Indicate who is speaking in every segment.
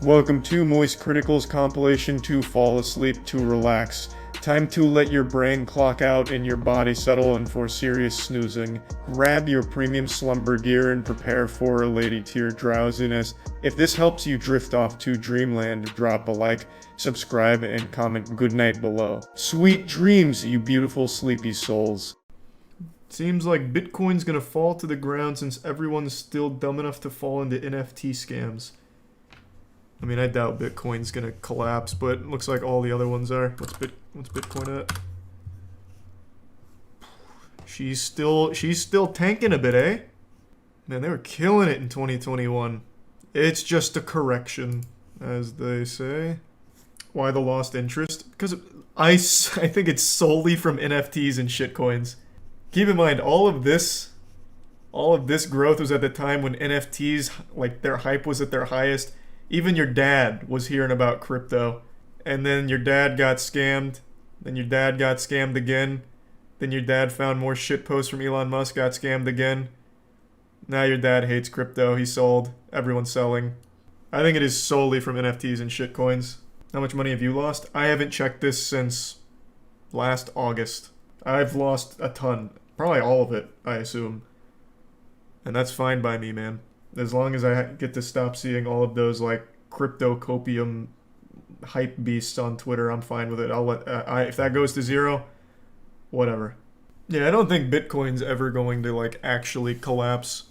Speaker 1: Welcome to moistcritikal's compilation to fall asleep to relax. Time to let your brain clock out and your body settle in for serious snoozing. Grab your premium slumber gear and prepare for a lady tier drowsiness. If this helps you drift off to dreamland, drop a like, subscribe, and comment goodnight below. Sweet dreams, you beautiful sleepy souls.
Speaker 2: Seems like Bitcoin's gonna fall to the ground since everyone's still dumb enough to fall into NFT scams. I mean, I doubt Bitcoin's gonna collapse, but it looks like all the other ones are. What's Bitcoin at? She's still tanking a bit, eh? Man, they were killing it in 2021. It's just a correction, as they say. Why the lost interest? Because I think it's solely from NFTs and shitcoins. Keep in mind, all of this growth was at the time when NFTs, like, their hype was at their highest. Even your dad was hearing about crypto. And then your dad got scammed. Then your dad got scammed again. Then your dad found more shit posts from Elon Musk, got scammed again. Now your dad hates crypto. He sold. Everyone's selling. I think it is solely from NFTs and shitcoins. How much money have you lost? I haven't checked this since last August. I've lost a ton. Probably all of it, I assume. And that's fine by me, man. As long as I get to stop seeing all of those, like, crypto copium hype beasts on Twitter, I'm fine with it. I'll let if that goes to zero, whatever. Yeah, I don't think Bitcoin's ever going to, like, actually collapse.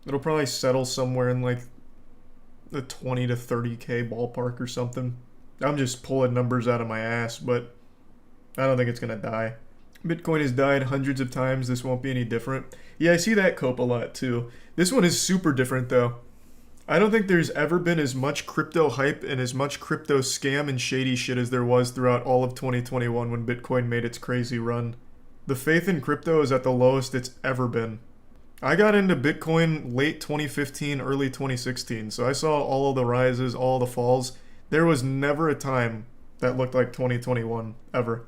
Speaker 2: It'll probably settle somewhere in, like, the 20 to 30k ballpark or something. I'm just pulling numbers out of my ass, but I don't think it's gonna die. Bitcoin has died hundreds of times. This won't be any different. Yeah, I see that cope a lot too. This one is super different though. I don't think there's ever been as much crypto hype and as much crypto scam and shady shit as there was throughout all of 2021 when Bitcoin made its crazy run. The faith in crypto is at the lowest it's ever been. I got into Bitcoin late 2015, early 2016, so I saw all of the rises, all the falls. There was never a time that looked like 2021, ever.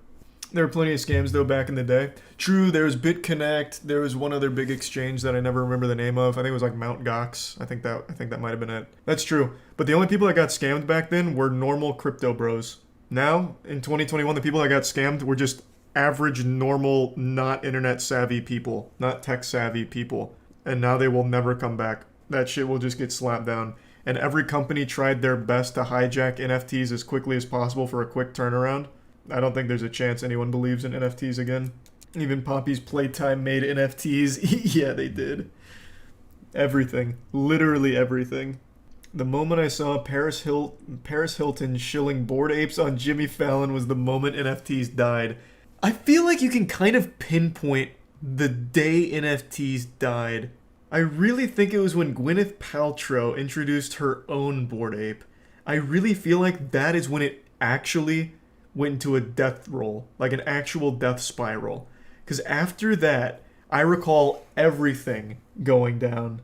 Speaker 2: There were plenty of scams though back in the day. True, there was BitConnect. There was one other big exchange that I never remember the name of. I think it was like Mt. Gox. I think that might have been it. That's true. But the only people that got scammed back then were normal crypto bros. Now, in 2021, the people that got scammed were just average, normal, not internet savvy people, not tech savvy people. And now they will never come back. That shit will just get slapped down. And every company tried their best to hijack NFTs as quickly as possible for a quick turnaround. I don't think there's a chance anyone believes in NFTs again. Even Poppy's Playtime made NFTs. Yeah, they did. Everything. Literally everything. The moment I saw Paris Hilton shilling Bored Apes on Jimmy Fallon was the moment NFTs died. I feel like you can kind of pinpoint the day NFTs died. I really think it was when Gwyneth Paltrow introduced her own Bored Ape. I really feel like that is when it actually went into a death roll, like an actual death spiral. Because after that, I recall everything going down.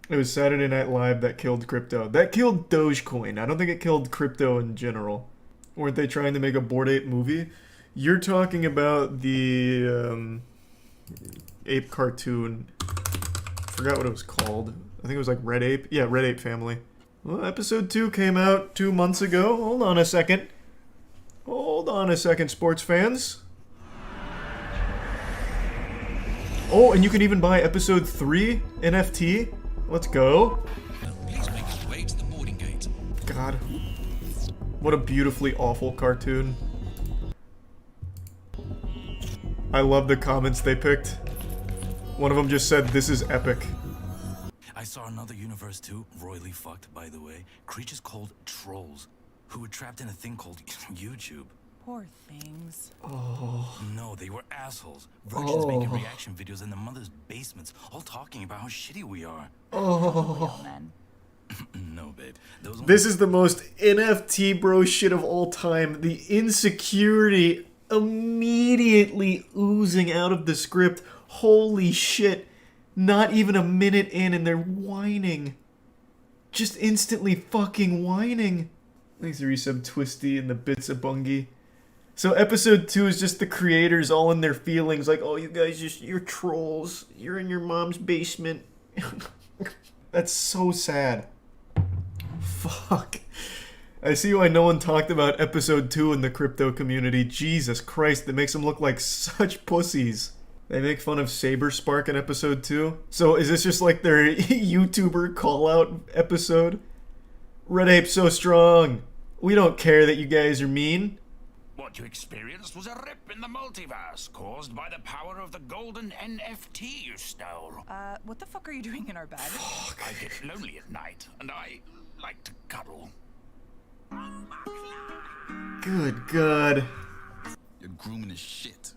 Speaker 2: It was Saturday Night Live that killed crypto. That killed Dogecoin. I don't think it killed crypto in general. Weren't they trying to make a Bored Ape movie? You're talking about the ape cartoon. I forgot what it was called. I think it was like Red Ape. Yeah, Red Ape Family. Well, episode 2 came out 2 months ago. Hold on a second. Hold on a second, sports fans. Oh, and you can even buy episode 3 NFT. Let's go.
Speaker 3: Please make your way to the boarding gate.
Speaker 2: God. What a beautifully awful cartoon. I love the comments they picked. One of them just said, "This is epic."
Speaker 3: I saw another universe too, royally fucked, by the way. Creatures called trolls, who were trapped in a thing called YouTube.
Speaker 4: Poor things.
Speaker 2: Oh.
Speaker 3: No, they were assholes. Virgins making reaction videos in their mother's basements, all talking about how shitty we are.
Speaker 4: Oh. Men.
Speaker 3: No, babe.
Speaker 2: This is the most NFT bro shit of all time. The insecurity immediately oozing out of the script. Holy shit. Not even a minute in and they're whining. Just instantly fucking whining. Thanks to resub Twisty and the bits of Bungie. So episode 2 is just the creators all in their feelings, like, oh, you guys you're trolls. You're in your mom's basement. That's so sad. Fuck. I see why no one talked about episode 2 in the crypto community. Jesus Christ, that makes them look like such pussies. They make fun of Saberspark in episode 2. So is this just like their YouTuber call-out episode? Red Ape's so strong. We don't care that you guys are mean.
Speaker 5: What you experienced was a rip in the multiverse caused by the power of the golden NFT you stole.
Speaker 4: What the fuck are you doing in our bed?
Speaker 5: I get lonely at night, and I like to cuddle.
Speaker 2: Good God.
Speaker 3: You're grooming his shit.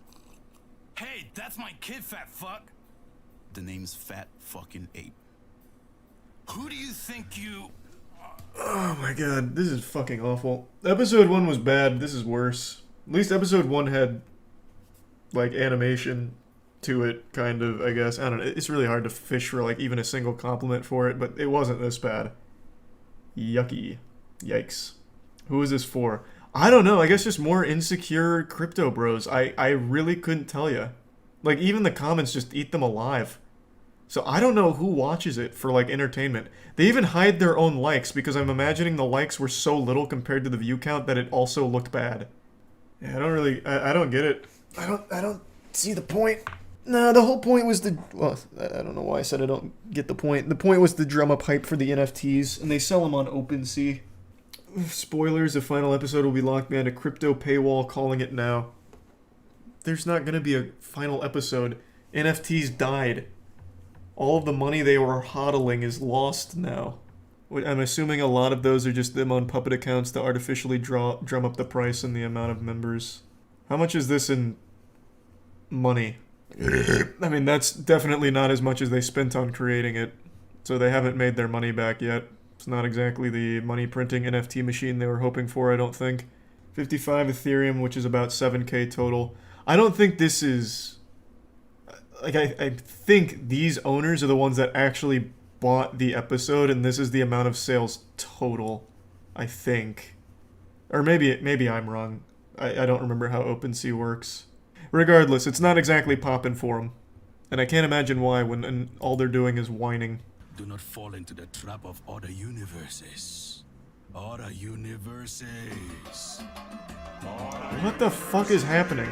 Speaker 3: Hey, that's my kid, fat fuck. The name's Fat Fucking Ape. Who do you think you...
Speaker 2: Oh my God, this is fucking awful. Episode 1 was bad, this is worse. At least episode 1 had, like, animation to it, kind of, I guess. I don't know, it's really hard to fish for, like, even a single compliment for it, but it wasn't this bad. Yucky. Yikes. Who is this for? I don't know, I guess just more insecure crypto bros. I really couldn't tell you. Like, even the comments just eat them alive. So I don't know who watches it for, like, entertainment. They even hide their own likes because I'm imagining the likes were so little compared to the view count that it also looked bad. Yeah, I don't get it. I don't see the point. Nah, the whole point was well, I don't know why I said I don't get the point. The point was to drum up hype for the NFTs, and they sell them on OpenSea. Spoilers, the final episode will be locked behind a crypto paywall, calling it now. There's not gonna be a final episode. NFTs died. All of the money they were hodling is lost now. I'm assuming a lot of those are just them on puppet accounts to artificially drum up the price and the amount of members. How much is this in money? I mean, that's definitely not as much as they spent on creating it. So they haven't made their money back yet. It's not exactly the money printing NFT machine they were hoping for, I don't think. 55 Ethereum, which is about 7k total. I don't think this is... Like, I think these owners are the ones that actually bought the episode, and this is the amount of sales total, I think. Or maybe I'm wrong. I don't remember how OpenSea works. Regardless, it's not exactly popping for them. And I can't imagine why when all they're doing is whining.
Speaker 3: Do not fall into the trap of other universes. Other universes.
Speaker 2: What the fuck is happening?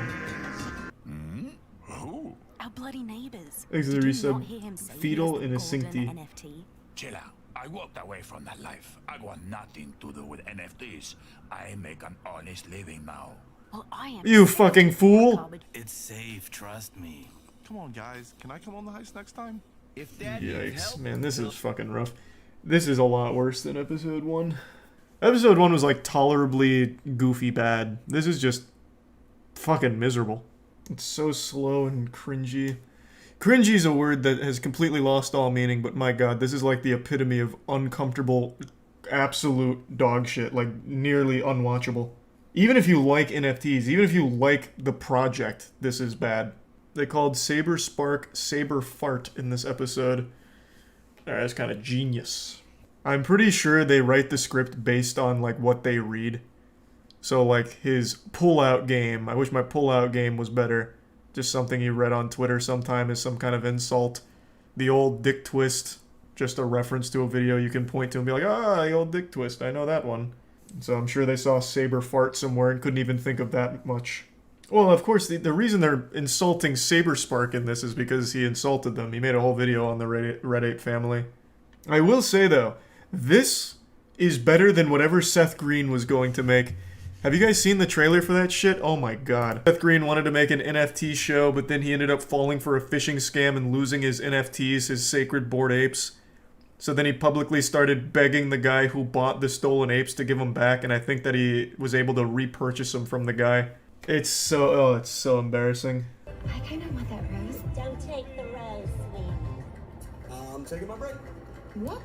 Speaker 6: Our bloody neighbors.
Speaker 2: Auxiliary
Speaker 6: Did you not
Speaker 2: sub
Speaker 6: hear him say
Speaker 2: fetal
Speaker 6: he
Speaker 2: in a
Speaker 6: has the golden
Speaker 2: syncty.
Speaker 6: NFT?
Speaker 5: Chill out. I walked away from that life. I want nothing to do with NFTs. I make an honest living now.
Speaker 6: Well, I am.
Speaker 2: You fucking fool!
Speaker 6: Garbage.
Speaker 3: It's safe, trust me.
Speaker 7: Come on, guys. Can I come on the heist next time?
Speaker 3: If that
Speaker 2: Yikes, man, this is fucking rough. This is a lot worse than episode 1. Episode 1 was like tolerably goofy bad. This is just fucking miserable. It's so slow and cringy. Cringy is a word that has completely lost all meaning, but my god, this is like the epitome of uncomfortable, absolute dog shit, like nearly unwatchable. Even if you like NFTs, even if you like the project, this is bad. They called Saberspark Saber Fart in this episode. Alright, that's kind of genius. I'm pretty sure they write the script based on like what they read. So like his pull-out game, I wish my pull-out game was better. Just something he read on Twitter sometime is some kind of insult. The old dick twist, just a reference to a video you can point to and be like, ah, the old dick twist, I know that one. So I'm sure they saw Saber Fart somewhere and couldn't even think of that much. Well, of course, the reason they're insulting Saberspark in this is because he insulted them. He made a whole video on the Red Ape family. I will say, though, this is better than whatever Seth Green was going to make. Have you guys seen the trailer for that shit? Oh my god. Seth Green wanted to make an NFT show, but then he ended up falling for a phishing scam and losing his NFTs, his sacred bored apes. So then he publicly started begging the guy who bought the stolen apes to give them back, and I think that he was able to repurchase them from the guy. It's so embarrassing.
Speaker 8: I kind of want that rose.
Speaker 9: Don't take the rose, sweet.
Speaker 10: I'm taking my break.
Speaker 8: What?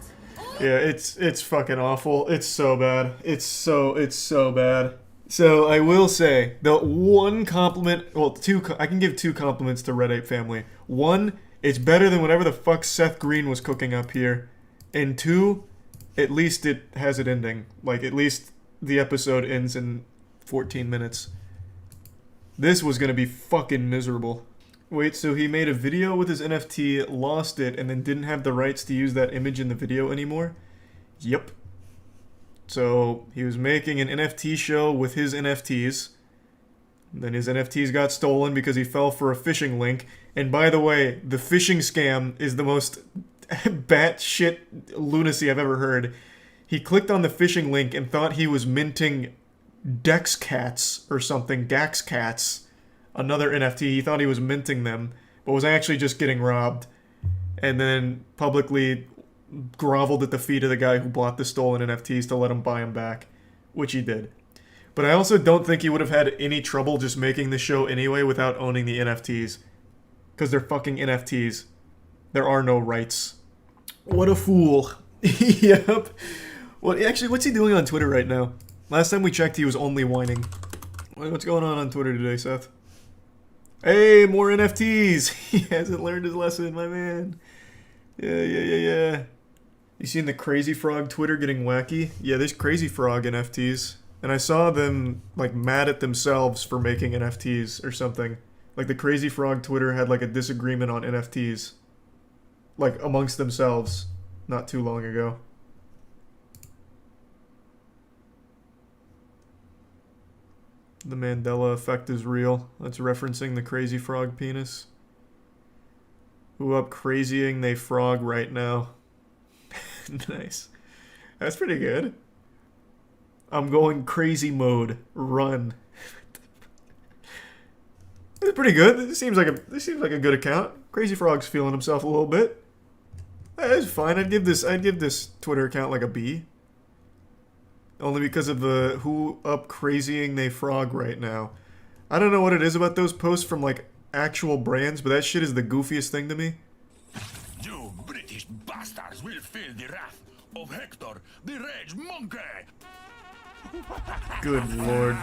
Speaker 2: Yeah, it's fucking awful. It's so bad. It's so bad. So I will say, the one compliment, well, I can give 2 compliments to Red Ape family. 1, it's better than whatever the fuck Seth Green was cooking up here. And 2, at least it has an ending. Like, at least the episode ends in 14 minutes. This was gonna be fucking miserable. Wait, so he made a video with his NFT, lost it, and then didn't have the rights to use that image in the video anymore? Yep. So he was making an NFT show with his NFTs. Then his NFTs got stolen because he fell for a phishing link. And by the way, the phishing scam is the most batshit lunacy I've ever heard. He clicked on the phishing link and thought he was minting Dex Cats or something, Dax Cats, another NFT. He thought he was minting them, but was actually just getting robbed. And then publicly groveled at the feet of the guy who bought the stolen NFTs to let him buy them back, which he did. But I also don't think he would have had any trouble just making the show anyway without owning the NFTs. Because they're fucking NFTs. There are no rights. What a fool. Yep. Well, actually, what's he doing on Twitter right now? Last time we checked, he was only whining. What's going on Twitter today, Seth? Hey, more NFTs! He hasn't learned his lesson, my man. Yeah. You seen the Crazy Frog Twitter getting wacky? Yeah, there's Crazy Frog NFTs. And I saw them, like, mad at themselves for making NFTs or something. Like, the Crazy Frog Twitter had, like, a disagreement on NFTs. Like, amongst themselves. Not too long ago. The Mandela effect is real. That's referencing the Crazy Frog penis. Who up crazying they frog right now. Nice. That's pretty good. I'm going crazy mode. Run. It's pretty good. This seems like a good account. Crazy Frog's feeling himself a little bit. That's fine. I'd give this Twitter account like a B. Only because of the who up crazying they frog right now. I don't know what it is about those posts from like actual brands, but that shit is the goofiest thing to me.
Speaker 5: You British bastards will feel the wrath of Hector, the rage monkey.
Speaker 2: Good lord.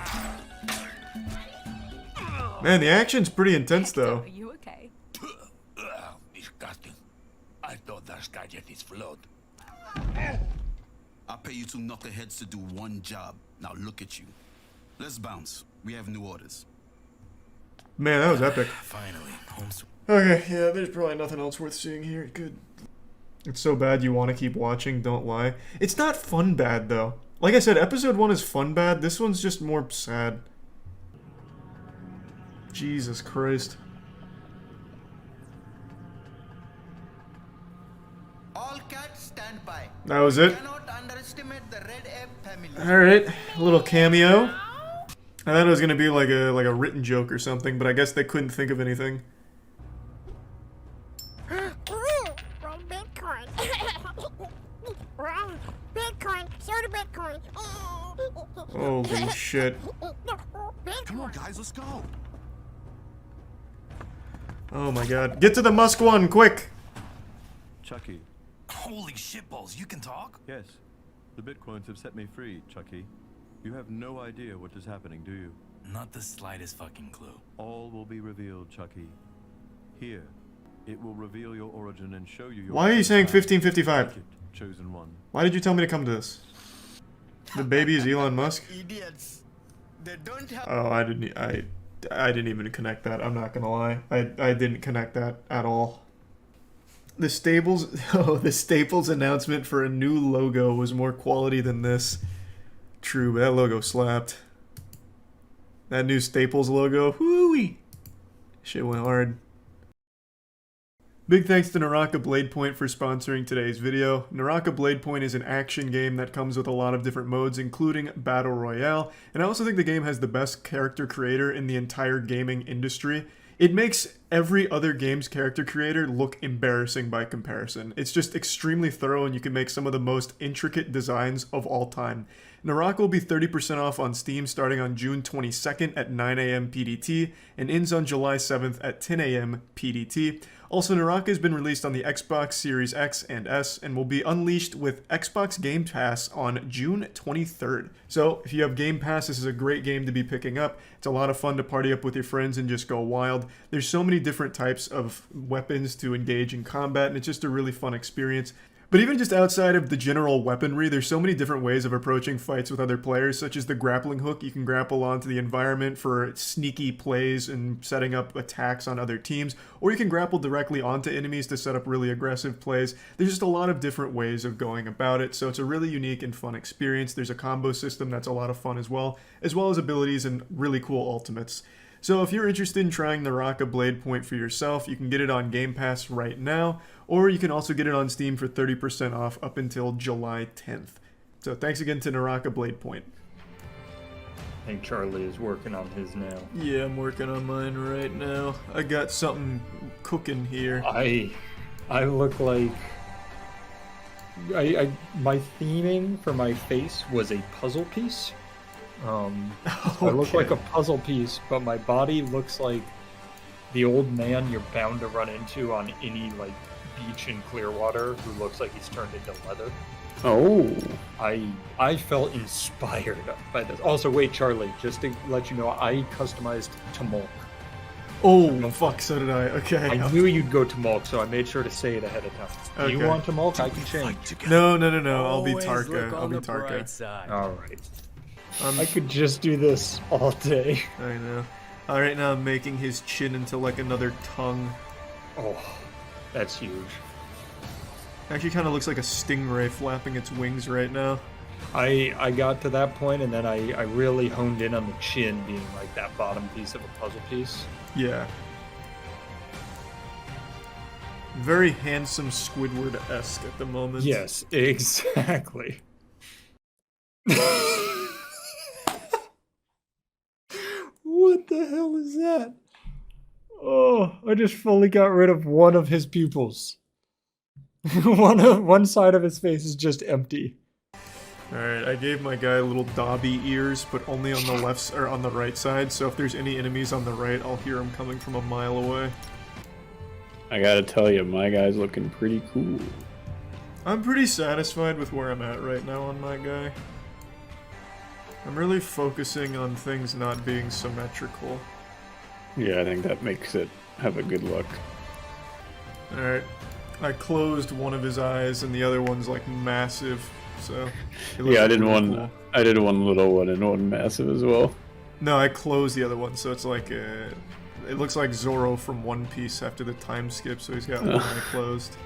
Speaker 2: Man, the action's pretty intense though.
Speaker 4: Are you okay?
Speaker 5: Disgusting. I thought that gadget is flawed.
Speaker 3: I pay you two knuckleheads to do one job. Now look at you. Let's bounce. We have new orders.
Speaker 2: Man, that was epic.
Speaker 3: Finally, home.
Speaker 2: Okay, yeah, there's probably nothing else worth seeing here. Good. It's so bad you want to keep watching, don't lie. It's not fun bad, though. Like I said, episode 1 is fun bad. This one's just more sad. Jesus Christ.
Speaker 10: All cats stand by.
Speaker 2: That was it.
Speaker 10: Cannot underestimate the red ape family.
Speaker 2: Alright, a little cameo. I thought it was gonna be like a written joke or something, but I guess they couldn't think of anything.
Speaker 11: Bitcoin. Bitcoin. Show the Bitcoin.
Speaker 2: Holy shit.
Speaker 7: Come on, guys, let's go.
Speaker 2: Oh my god. Get to the Musk one, quick!
Speaker 12: Chucky.
Speaker 3: Holy shitballs, you can talk?
Speaker 12: Yes. The Bitcoins have set me free, Chucky. You have no idea what is happening, do you?
Speaker 3: Not the slightest fucking clue.
Speaker 12: All will be revealed, Chucky. Here, it will reveal your origin and show you your...
Speaker 2: Why are you saying 1555?
Speaker 12: Chosen one.
Speaker 2: Why did you tell me to come to this? The baby is Elon Musk?
Speaker 10: Idiots. They don't have...
Speaker 2: Oh, I didn't even connect that, I'm not gonna lie. I didn't connect that at all. The Staples announcement for a new logo was more quality than this. True, but that logo slapped. That new Staples logo, whoo-wee! Shit went hard. Big thanks to Naraka Bladepoint for sponsoring today's video. Naraka Bladepoint is an action game that comes with a lot of different modes, including Battle Royale, and I also think the game has the best character creator in the entire gaming industry. It makes every other game's character creator look embarrassing by comparison. It's just extremely thorough, and you can make some of the most intricate designs of all time. Naraka will be 30% off on Steam starting on June 22nd at 9 a.m. PDT and ends on July 7th at 10 a.m. PDT. Also, Naraka has been released on the Xbox Series X and S and will be unleashed with Xbox Game Pass on June 23rd. So, if you have Game Pass, this is a great game to be picking up. It's a lot of fun to party up with your friends and just go wild. There's so many different types of weapons to engage in combat, and it's just a really fun experience. But even just outside of the general weaponry, there's so many different ways of approaching fights with other players, such as the grappling hook. You can grapple onto the environment for sneaky plays and setting up attacks on other teams, or you can grapple directly onto enemies to set up really aggressive plays. There's just a lot of different ways of going about it, so it's a really unique and fun experience. There's a combo system that's a lot of fun as well as abilities and really cool ultimates. So if you're interested in trying Naraka Blade Point for yourself, you can get it on Game Pass right now, or you can also get it on Steam for 30% off up until July 10th. So thanks again to Naraka Blade Point.
Speaker 13: I think Charlie is working on his now.
Speaker 2: Yeah, I'm working on mine right now. I got something cooking here.
Speaker 13: I look like... my theming for my face was a puzzle piece. I look like a puzzle piece, but my body looks like the old man you're bound to run into on any like beach in Clearwater who looks like he's turned into leather.
Speaker 14: Oh,
Speaker 13: I felt inspired by this. Also, wait, Charlie, just to let you know, I customized Tumulk.
Speaker 2: Oh, fuck, so did I. Okay.
Speaker 13: I knew you'd go Tumulk, so I made sure to say it ahead of time.
Speaker 2: Okay.
Speaker 13: You want Tumulk? I can change.
Speaker 2: No. I'll be Tarka. I'll be Tarka.
Speaker 13: Alright. I could just do this all day.
Speaker 2: I know. Alright, now I'm making his chin into like another tongue.
Speaker 13: Oh, that's huge.
Speaker 2: Actually kind of looks like a stingray flapping its wings right now.
Speaker 13: I got to that point and then I really honed in on the chin being like that bottom piece of a puzzle piece.
Speaker 2: Yeah. Very handsome Squidward-esque at the moment.
Speaker 13: Yes, exactly. What the hell is that? Oh, I just fully got rid of one of his pupils. One side of his face is just empty.
Speaker 2: Alright, I gave my guy little Dobby ears, but only on the left or on the right side, so if there's any enemies on the right, I'll hear them coming from a mile away.
Speaker 14: I gotta tell you, my guy's looking pretty cool.
Speaker 2: I'm pretty satisfied with where I'm at right now on my guy. I'm really focusing on things not being symmetrical.
Speaker 14: Yeah, I think that makes it have a good look.
Speaker 2: Alright. I closed one of his eyes and the other one's like massive, so...
Speaker 14: Yeah, I did one little one and one massive as well.
Speaker 2: No, I closed the other one, so it's like it looks like Zoro from One Piece after the time skip, so he's got one eye closed.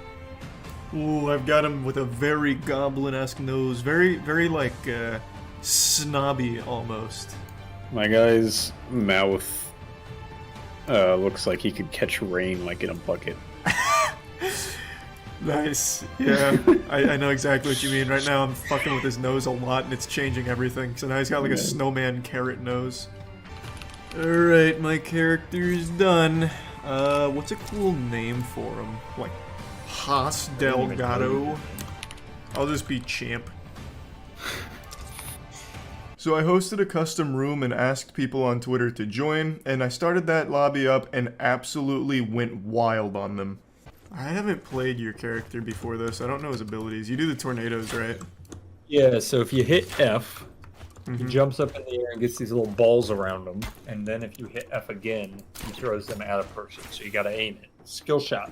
Speaker 2: Ooh, I've got him with a very goblin-esque nose, very like snobby almost.
Speaker 14: My guy's mouth looks like he could catch rain like in a bucket.
Speaker 2: Nice. Yeah, I know exactly what you mean. Right now I'm fucking with his nose a lot and it's changing everything. So now he's got like a snowman carrot nose. Alright, my character's done. What's a cool name for him? Like Haas Delgado? I'll just be Champ. So I hosted a custom room and asked people on Twitter to join, and I started that lobby up and absolutely went wild on them. I haven't played your character before this. I don't know his abilities. You do the tornadoes, right?
Speaker 13: Yeah, so if you hit F, he jumps up in the air and gets these little balls around him, and then if you hit F again, he throws them at a person. So you gotta aim it. Skill shot.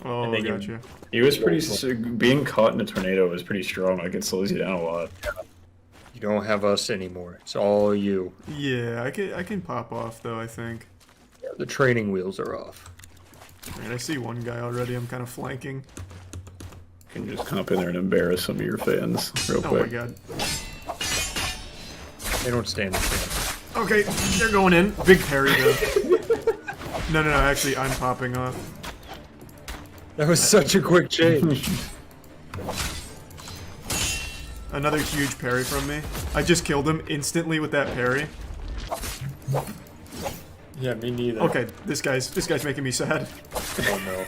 Speaker 2: Oh, gotcha.
Speaker 14: He was being caught in a tornado was pretty strong. Like, it slows you down a lot.
Speaker 13: You don't have us anymore. It's all you.
Speaker 2: Yeah, I can pop off, though, I think.
Speaker 13: Yeah, the training wheels are off.
Speaker 2: Alright, I see one guy already. I'm kind of flanking.
Speaker 14: You can just come up in there and embarrass some of your fans real quick.
Speaker 2: Oh my god.
Speaker 13: They don't stand a chance.
Speaker 2: Okay, they're going in. Big parry, though. No, actually, I'm popping off.
Speaker 13: That was such a quick change.
Speaker 2: Another huge parry from me. I just killed him instantly with that parry.
Speaker 13: Yeah, me neither.
Speaker 2: Okay, this guy's making me sad.
Speaker 13: Oh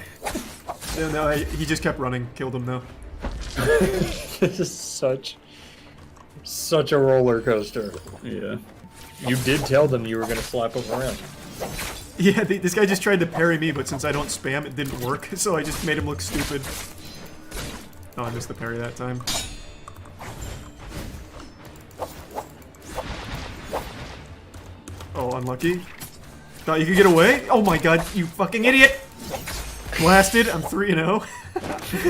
Speaker 13: no.
Speaker 2: No, he just kept running. Killed him though.
Speaker 13: This is such a roller coaster.
Speaker 14: Yeah.
Speaker 13: You did tell them you were gonna slap him around.
Speaker 2: Yeah, this guy just tried to parry me, but since I don't spam, it didn't work, so I just made him look stupid. Oh, I missed the parry that time. Oh, unlucky. Thought you could get away? Oh my god, you fucking idiot! Blasted, I'm 3-0.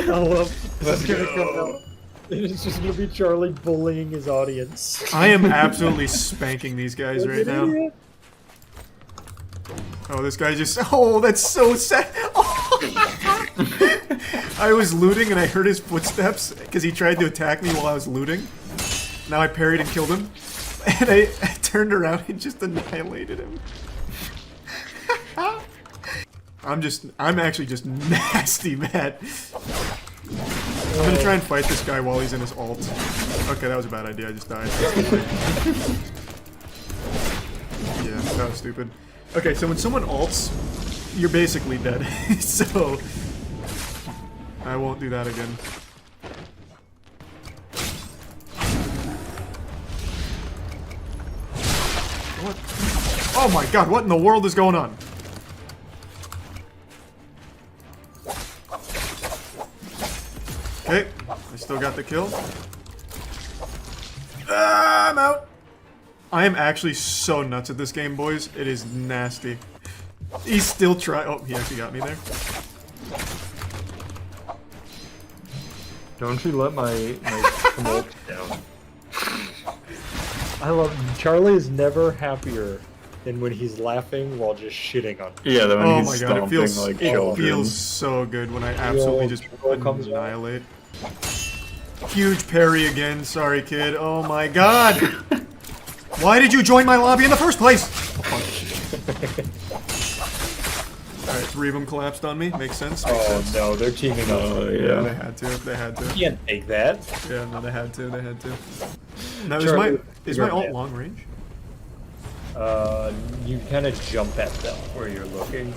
Speaker 13: I love It's gonna come out. It's just gonna be Charlie bullying his audience.
Speaker 2: I am absolutely spanking these guys right now. Oh, this guy just... Oh, that's so sad. Oh. I was looting and I heard his footsteps because he tried to attack me while I was looting. Now I parried and killed him. And I turned around and just annihilated him. I'm actually just nasty, man. I'm gonna try and fight this guy while he's in his ult. Okay, that was a bad idea, I just died. Yeah, that was stupid. Okay, so when someone ults, you're basically dead. So, I won't do that again. What? Oh my god, what in the world is going on? Okay, I still got the kill. Ah, I'm out! I am actually so nuts at this game, boys. It is nasty. He's still trying. Oh, he actually got me there.
Speaker 13: Don't you let my promote down. I love Charlie is never happier than when he's laughing while just shitting on me.
Speaker 14: Yeah, when
Speaker 2: oh
Speaker 14: he's
Speaker 2: my god, it feels,
Speaker 14: like
Speaker 2: it feels so good when I absolutely just annihilate. Huge parry again, sorry kid. Oh my god! Why did you join my lobby in the first place? Alright, 3 of them collapsed on me, makes sense. Makes sense.
Speaker 13: No, they're teaming up.
Speaker 2: Yeah, they had to, they had to.
Speaker 13: You can't take that.
Speaker 2: Yeah, no, they had to, they had to. Now,
Speaker 13: Charlie,
Speaker 2: is my ult long range?
Speaker 13: You kind of jump at them where you're looking,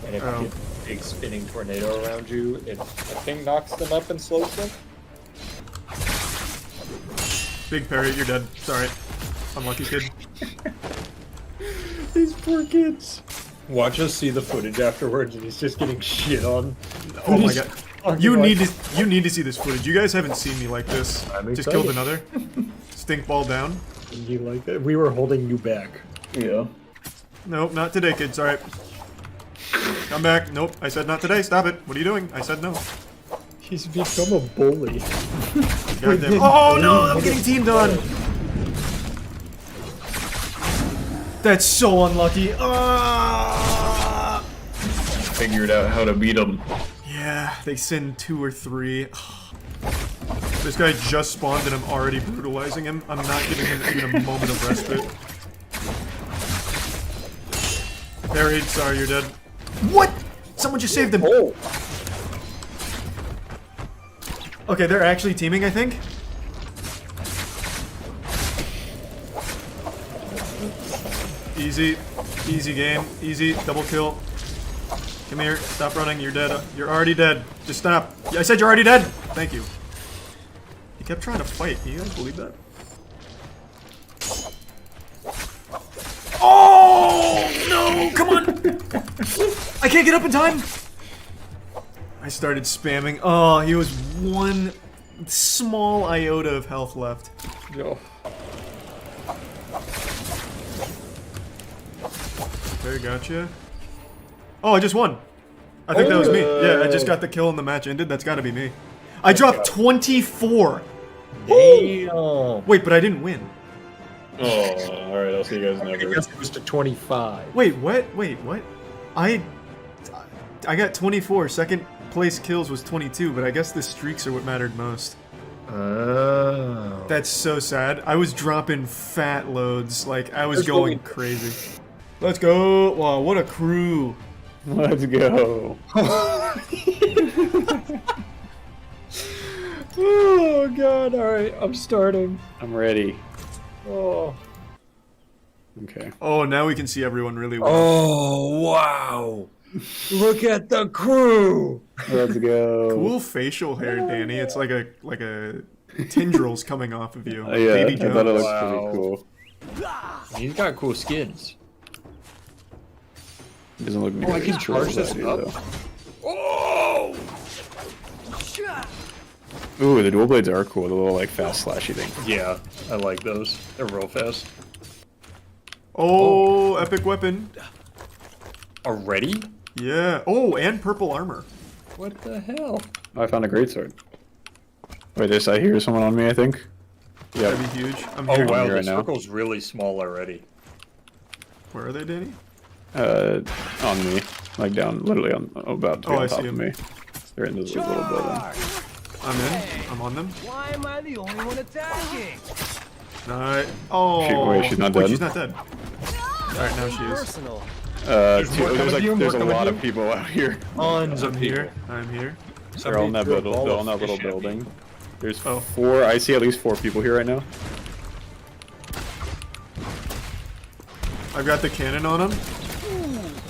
Speaker 13: and if you get a big spinning tornado around you, I think knocks them up and slows them.
Speaker 2: Big parry, you're dead. Sorry. Unlucky kid.
Speaker 13: These poor kids. Watch us see the footage afterwards, and he's just getting shit on.
Speaker 2: Oh my god. You need to see this footage. You guys haven't seen me like this. Just killed another. Stink ball down.
Speaker 13: You like that? We were holding you back.
Speaker 14: Yeah.
Speaker 2: Nope, not today, kids. Alright. Come back. Nope, I said not today. Stop it. What are you doing? I said no.
Speaker 13: He's become a bully.
Speaker 2: Goddamn. Oh no, I'm getting teamed on. That's so unlucky.
Speaker 14: Figured out how to beat him.
Speaker 2: Yeah, they send 2 or 3. This guy just spawned and I'm already brutalizing him. I'm not giving him even a moment of respite. Buried, sorry, you're dead. What? Someone just saved him.
Speaker 13: Oh.
Speaker 2: Okay, they're actually teaming, I think. Easy. Easy game. Easy. Double kill. Come here. Stop running. You're dead. You're already dead. Just stop. I said you're already dead. Thank you. He kept trying to fight. Can you guys believe that? Oh! No! Come on! I can't get up in time! I started spamming. Oh, he was one small iota of health left.
Speaker 13: Yo.
Speaker 2: There, gotcha. Oh, I just won. I think that was me. Yeah, I just got the kill and the match ended. That's gotta be me. I dropped 24!
Speaker 13: Damn.
Speaker 2: Wait, but I didn't win.
Speaker 14: Oh, alright, I'll see you guys
Speaker 13: I
Speaker 14: never.
Speaker 13: guess it was to 25.
Speaker 2: Wait, what? Wait, what? I got 24. Second place kills was 22, but I guess the streaks are what mattered most.
Speaker 13: Oh.
Speaker 2: That's so sad. I was dropping fat loads. Like, I was going crazy. Let's go. Wow, what a crew.
Speaker 14: Let's go.
Speaker 13: Oh god, alright, I'm starting.
Speaker 14: I'm ready.
Speaker 13: Oh.
Speaker 14: Okay.
Speaker 2: Oh, now we can see everyone really well.
Speaker 13: Oh, wow. Look at the crew.
Speaker 14: Let's go.
Speaker 2: Cool facial hair, Danny. It's like a tendrils coming off of you. Like
Speaker 14: Yeah,
Speaker 2: Baby
Speaker 14: I
Speaker 2: Jones.
Speaker 14: thought it looked pretty cool.
Speaker 13: He's got cool skins.
Speaker 14: It doesn't look
Speaker 13: I can charge this up. Oh!
Speaker 14: Ooh, the dual blades are cool. The little like fast slashy thing.
Speaker 13: Yeah, I like those. They're real fast.
Speaker 2: Oh, epic weapon.
Speaker 13: Already?
Speaker 2: Yeah. Oh, and purple armor.
Speaker 13: What the hell?
Speaker 14: I found a greatsword. Wait, this I hear someone on me. I think. Yeah.
Speaker 2: That'd be huge. I'm
Speaker 13: Oh
Speaker 2: here.
Speaker 13: wow,
Speaker 14: here
Speaker 13: the
Speaker 14: right now.
Speaker 13: circle's really small already.
Speaker 2: Where are they, Danny?
Speaker 14: On me, like down, literally on about to be
Speaker 2: Oh, I
Speaker 14: on top
Speaker 2: see
Speaker 14: of
Speaker 2: 'em.
Speaker 14: me. They're in this little building.
Speaker 2: I'm in. I'm on them.
Speaker 5: Why am I the only one attacking?
Speaker 2: Oh.
Speaker 14: Wait, she's not dead?
Speaker 2: She's not dead. Alright, now she is.
Speaker 14: There's a lot of people out here.
Speaker 13: Tons of
Speaker 2: I'm
Speaker 13: people.
Speaker 2: here. I'm here.
Speaker 14: They're all in that
Speaker 13: Somebody threw a
Speaker 14: little,
Speaker 13: ball
Speaker 14: on
Speaker 13: of
Speaker 14: that little
Speaker 13: fish at me.
Speaker 14: building. There's
Speaker 2: Oh.
Speaker 14: 4. I see at least 4 people here right now.
Speaker 2: I've got the cannon on him.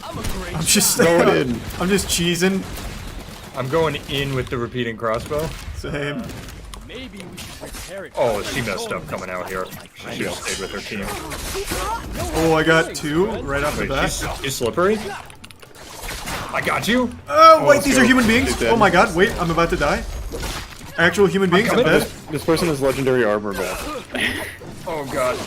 Speaker 5: I'm a great
Speaker 2: I'm just
Speaker 14: Throw it in.
Speaker 2: I'm just cheesing.
Speaker 13: I'm going in with the repeating crossbow.
Speaker 2: Same.
Speaker 5: Maybe we should repair it.
Speaker 13: Oh, she messed up coming out here. She should have stayed with her team.
Speaker 2: Oh, I got 2 right off the
Speaker 13: Wait,
Speaker 2: bat.
Speaker 13: she's slippery? I got you?
Speaker 2: Oh, wait,
Speaker 14: let's
Speaker 2: these
Speaker 14: go.
Speaker 2: are human beings?
Speaker 14: He's dead.
Speaker 2: Oh my god, wait, I'm about to die. Actual human beings, I'm dead.
Speaker 14: This person has legendary armor back.
Speaker 13: Oh god.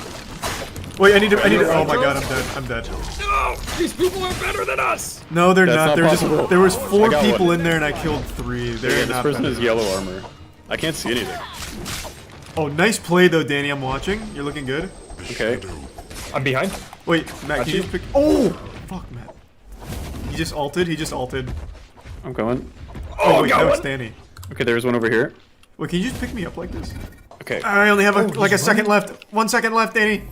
Speaker 2: Wait, I need to, oh my god, I'm dead, I'm dead.
Speaker 13: No! These people are better than us!
Speaker 2: No, they're
Speaker 14: That's
Speaker 2: not,
Speaker 14: not
Speaker 2: they're
Speaker 14: possible.
Speaker 2: just, there was 4
Speaker 14: I got
Speaker 2: people
Speaker 14: one.
Speaker 2: in there and I killed 3. They're
Speaker 14: Yeah, this
Speaker 2: not
Speaker 14: person
Speaker 2: better
Speaker 14: has
Speaker 2: than
Speaker 14: yellow
Speaker 2: us.
Speaker 14: armor. I can't see anything.
Speaker 2: Oh, nice play though, Danny, I'm watching. You're looking good.
Speaker 14: Okay.
Speaker 13: I'm behind.
Speaker 2: Wait, Matt, can you pick, oh! Fuck, Matt. He just ulted.
Speaker 14: I'm coming.
Speaker 2: Oh, wait,
Speaker 13: got
Speaker 2: now it's
Speaker 13: one.
Speaker 2: Danny.
Speaker 14: Okay, there's one over here.
Speaker 2: Wait, can you just pick me up like this?
Speaker 14: Okay.
Speaker 2: I only have like a
Speaker 13: he's
Speaker 2: second left. 1 second left, Danny.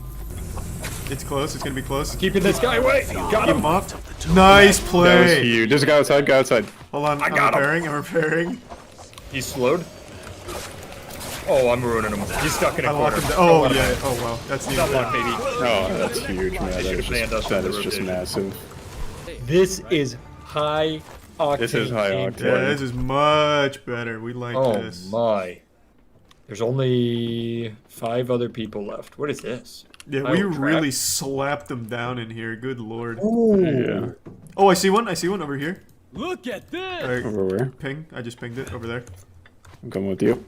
Speaker 2: It's close, it's gonna be close.
Speaker 13: Keeping this guy away. Got
Speaker 2: Keep
Speaker 13: him.
Speaker 2: him off. Nice
Speaker 14: That was
Speaker 2: play.
Speaker 14: huge. There's a guy outside. Guy outside.
Speaker 2: Hold on, I'm
Speaker 13: got him.
Speaker 2: repairing.
Speaker 13: He's slowed. Oh, I'm ruining him. He's stuck in a
Speaker 2: I
Speaker 13: corner.
Speaker 2: locked him down. Oh, yeah. Oh, wow. That's the
Speaker 13: Good luck, baby.
Speaker 14: Oh, that's huge, man. That is
Speaker 13: banned us
Speaker 14: just,
Speaker 13: from
Speaker 14: that
Speaker 13: the
Speaker 14: is just
Speaker 13: rotation.
Speaker 14: massive.
Speaker 13: This is high octane.
Speaker 14: This is high
Speaker 13: gameplay.
Speaker 14: octane.
Speaker 2: Yeah, this is much better. We like
Speaker 13: Oh
Speaker 2: this.
Speaker 13: my. There's only 5 other people left. What is this?
Speaker 2: Yeah, we really slapped them down in here. Good lord.
Speaker 14: Yeah.
Speaker 2: Oh, I see one. I see one over here.
Speaker 5: Look at this.
Speaker 2: Alright,
Speaker 14: Over where?
Speaker 2: ping. I just pinged it over there.
Speaker 14: I'm coming with you.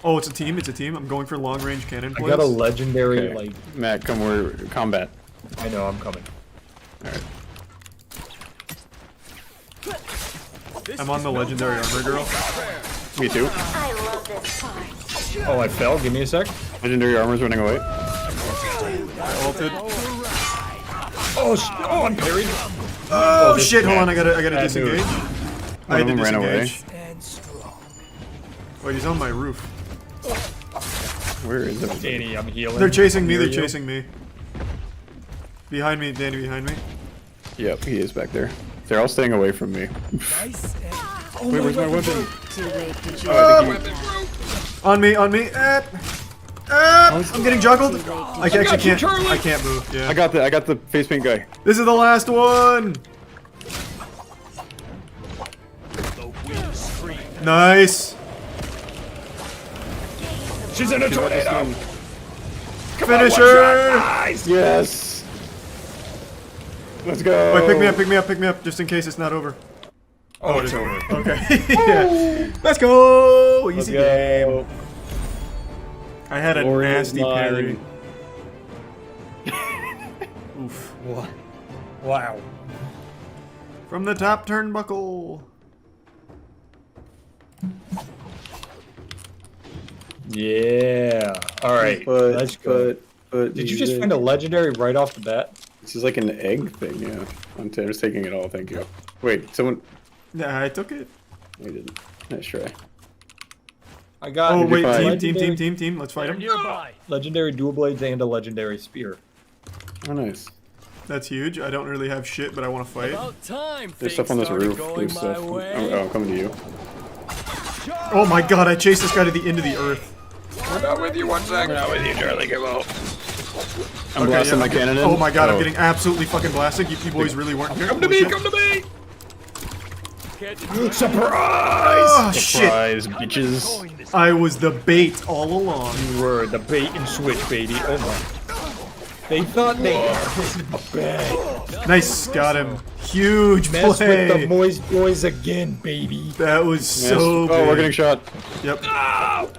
Speaker 2: Oh, it's a team. It's a team. I'm going for long range cannon
Speaker 13: I
Speaker 2: plays.
Speaker 13: got a legendary,
Speaker 14: Okay.
Speaker 13: like...
Speaker 14: Matt, come where combat.
Speaker 13: I know, I'm coming.
Speaker 14: Alright.
Speaker 2: I'm on the legendary armor girl.
Speaker 14: Me too.
Speaker 11: I love this part.
Speaker 13: Oh, I fell. Give me a sec.
Speaker 14: Legendary armor's running away.
Speaker 2: I ulted.
Speaker 13: Oh, I'm parried.
Speaker 2: Oh,
Speaker 13: this
Speaker 2: shit! Hold
Speaker 13: guy.
Speaker 2: on. I gotta
Speaker 13: Bad
Speaker 2: disengage.
Speaker 13: news.
Speaker 2: I had to
Speaker 14: them ran away.
Speaker 2: disengage. Wait, he's on my roof.
Speaker 14: Where is it?
Speaker 13: Danny, I'm healing.
Speaker 2: They're chasing me.
Speaker 13: Near
Speaker 2: They're
Speaker 13: you.
Speaker 2: chasing me. Behind me, Danny. Behind me.
Speaker 14: Yep, he is back there. They're all staying away from me.
Speaker 13: Oh,
Speaker 14: Wait, where's my weapon?
Speaker 2: On me. On me. I'm getting juggled. I actually can't. I can't move. Yeah.
Speaker 14: I got the face paint guy.
Speaker 2: This is the last one. Nice.
Speaker 13: She's in a tornado.
Speaker 2: Finish her.
Speaker 13: Nice.
Speaker 14: Yes. Let's go.
Speaker 2: Wait, pick me up. Pick me up. Pick me up. Just in case it's not over.
Speaker 13: Oh, it's over.
Speaker 2: Okay. Yeah. Let's go. Easy
Speaker 13: Let's
Speaker 2: game.
Speaker 13: go.
Speaker 2: I had a
Speaker 14: Glory
Speaker 2: nasty
Speaker 14: is
Speaker 2: parry.
Speaker 14: mine.
Speaker 2: Oof.
Speaker 13: What? Wow.
Speaker 2: From the top turnbuckle.
Speaker 13: Yeah. All right. Let's go. Did you just find a legendary right off the bat?
Speaker 14: This is like an egg thing, yeah. I'm just taking it all, thank you. Wait, someone...
Speaker 2: Yeah, I took it.
Speaker 14: I didn't. Nice try.
Speaker 13: I got.
Speaker 2: Oh, wait,
Speaker 13: legendary-
Speaker 2: team. Let's fight him.
Speaker 13: Legendary dual blades and a legendary spear.
Speaker 14: Oh, nice.
Speaker 2: That's huge. I don't really have shit, but I want to fight.
Speaker 5: About time.
Speaker 14: There's stuff on this roof. There's stuff. I'm coming to you.
Speaker 2: Oh my god, I chased this guy to the end of the earth.
Speaker 13: We're not with you, 1 sec. We're not with you, Charlie. Come out.
Speaker 14: I'm blasting my cannon in.
Speaker 2: Oh my god, I'm getting absolutely fucking blasted. You boys really weren't here.
Speaker 13: Come to me,
Speaker 2: Bullshit.
Speaker 13: come to me. Surprise!
Speaker 2: Oh shit!
Speaker 14: Surprise, bitches.
Speaker 2: I was the bait all along.
Speaker 13: You were the bait and switch, baby. Oh my. They thought they had a bag.
Speaker 2: Nice, got him. Huge
Speaker 13: Mess
Speaker 2: play.
Speaker 13: with the moist boys again, baby.
Speaker 2: That was so
Speaker 14: Oh, we're
Speaker 2: big.
Speaker 14: getting shot.
Speaker 2: Yep.
Speaker 13: Oh,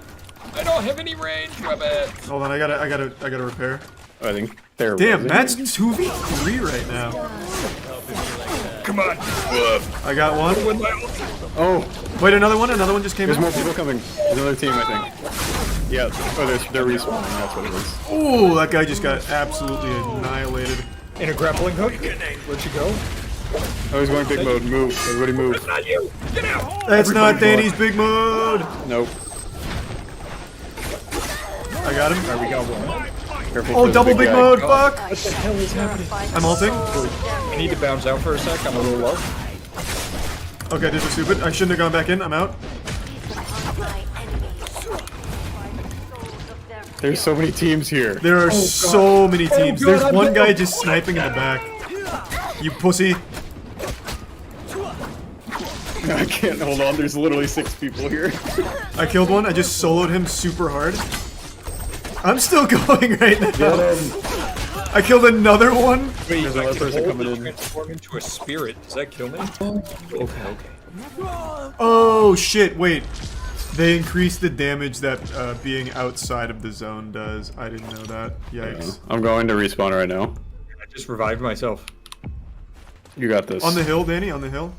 Speaker 13: I don't have any range weapons.
Speaker 2: Hold on, I gotta repair.
Speaker 14: I think they're
Speaker 2: Damn,
Speaker 14: rising.
Speaker 2: Matt's 2v3 right now.
Speaker 13: Come Come on.
Speaker 2: I got one.
Speaker 14: Oh,
Speaker 2: wait, another one just came
Speaker 14: there's
Speaker 2: in.
Speaker 14: more people coming. There's another team, I think. Yeah, they're respawning, that's what it is.
Speaker 2: Ooh, that guy just got absolutely annihilated.
Speaker 13: In a grappling hook. Where'd you go?
Speaker 14: Oh, he's going big mode. Move. Everybody move.
Speaker 13: That's not you. Get out.
Speaker 2: That's not Danny's big mode.
Speaker 14: Nope.
Speaker 2: I got him.
Speaker 13: Alright, we got one.
Speaker 14: Careful
Speaker 2: Oh,
Speaker 14: for the
Speaker 2: double big
Speaker 14: guy.
Speaker 2: mode, fuck!
Speaker 13: What the hell is happening?
Speaker 2: I'm ulting.
Speaker 13: I need to bounce out for a sec. I'm a little low.
Speaker 2: Okay, this was stupid. I shouldn't have gone back in. I'm out.
Speaker 14: There's so many teams here.
Speaker 2: There are so many teams.
Speaker 13: God,
Speaker 2: There's
Speaker 13: I'm
Speaker 2: one
Speaker 13: dead.
Speaker 2: guy just sniping in the back. You pussy.
Speaker 14: I can't hold on. There's literally 6 people here.
Speaker 2: I killed one. I just soloed him super hard. I'm still going right now. I killed another one.
Speaker 13: Wait,
Speaker 14: There's another person coming in.
Speaker 13: Transform into a spirit. Does that kill me? Okay.
Speaker 2: Oh shit! Wait, they increased the damage that being outside of the zone does. I didn't know that. Yikes!
Speaker 14: I'm going to respawn right now.
Speaker 13: I just revived myself.
Speaker 14: You got this.
Speaker 2: On the hill, Danny. On the hill.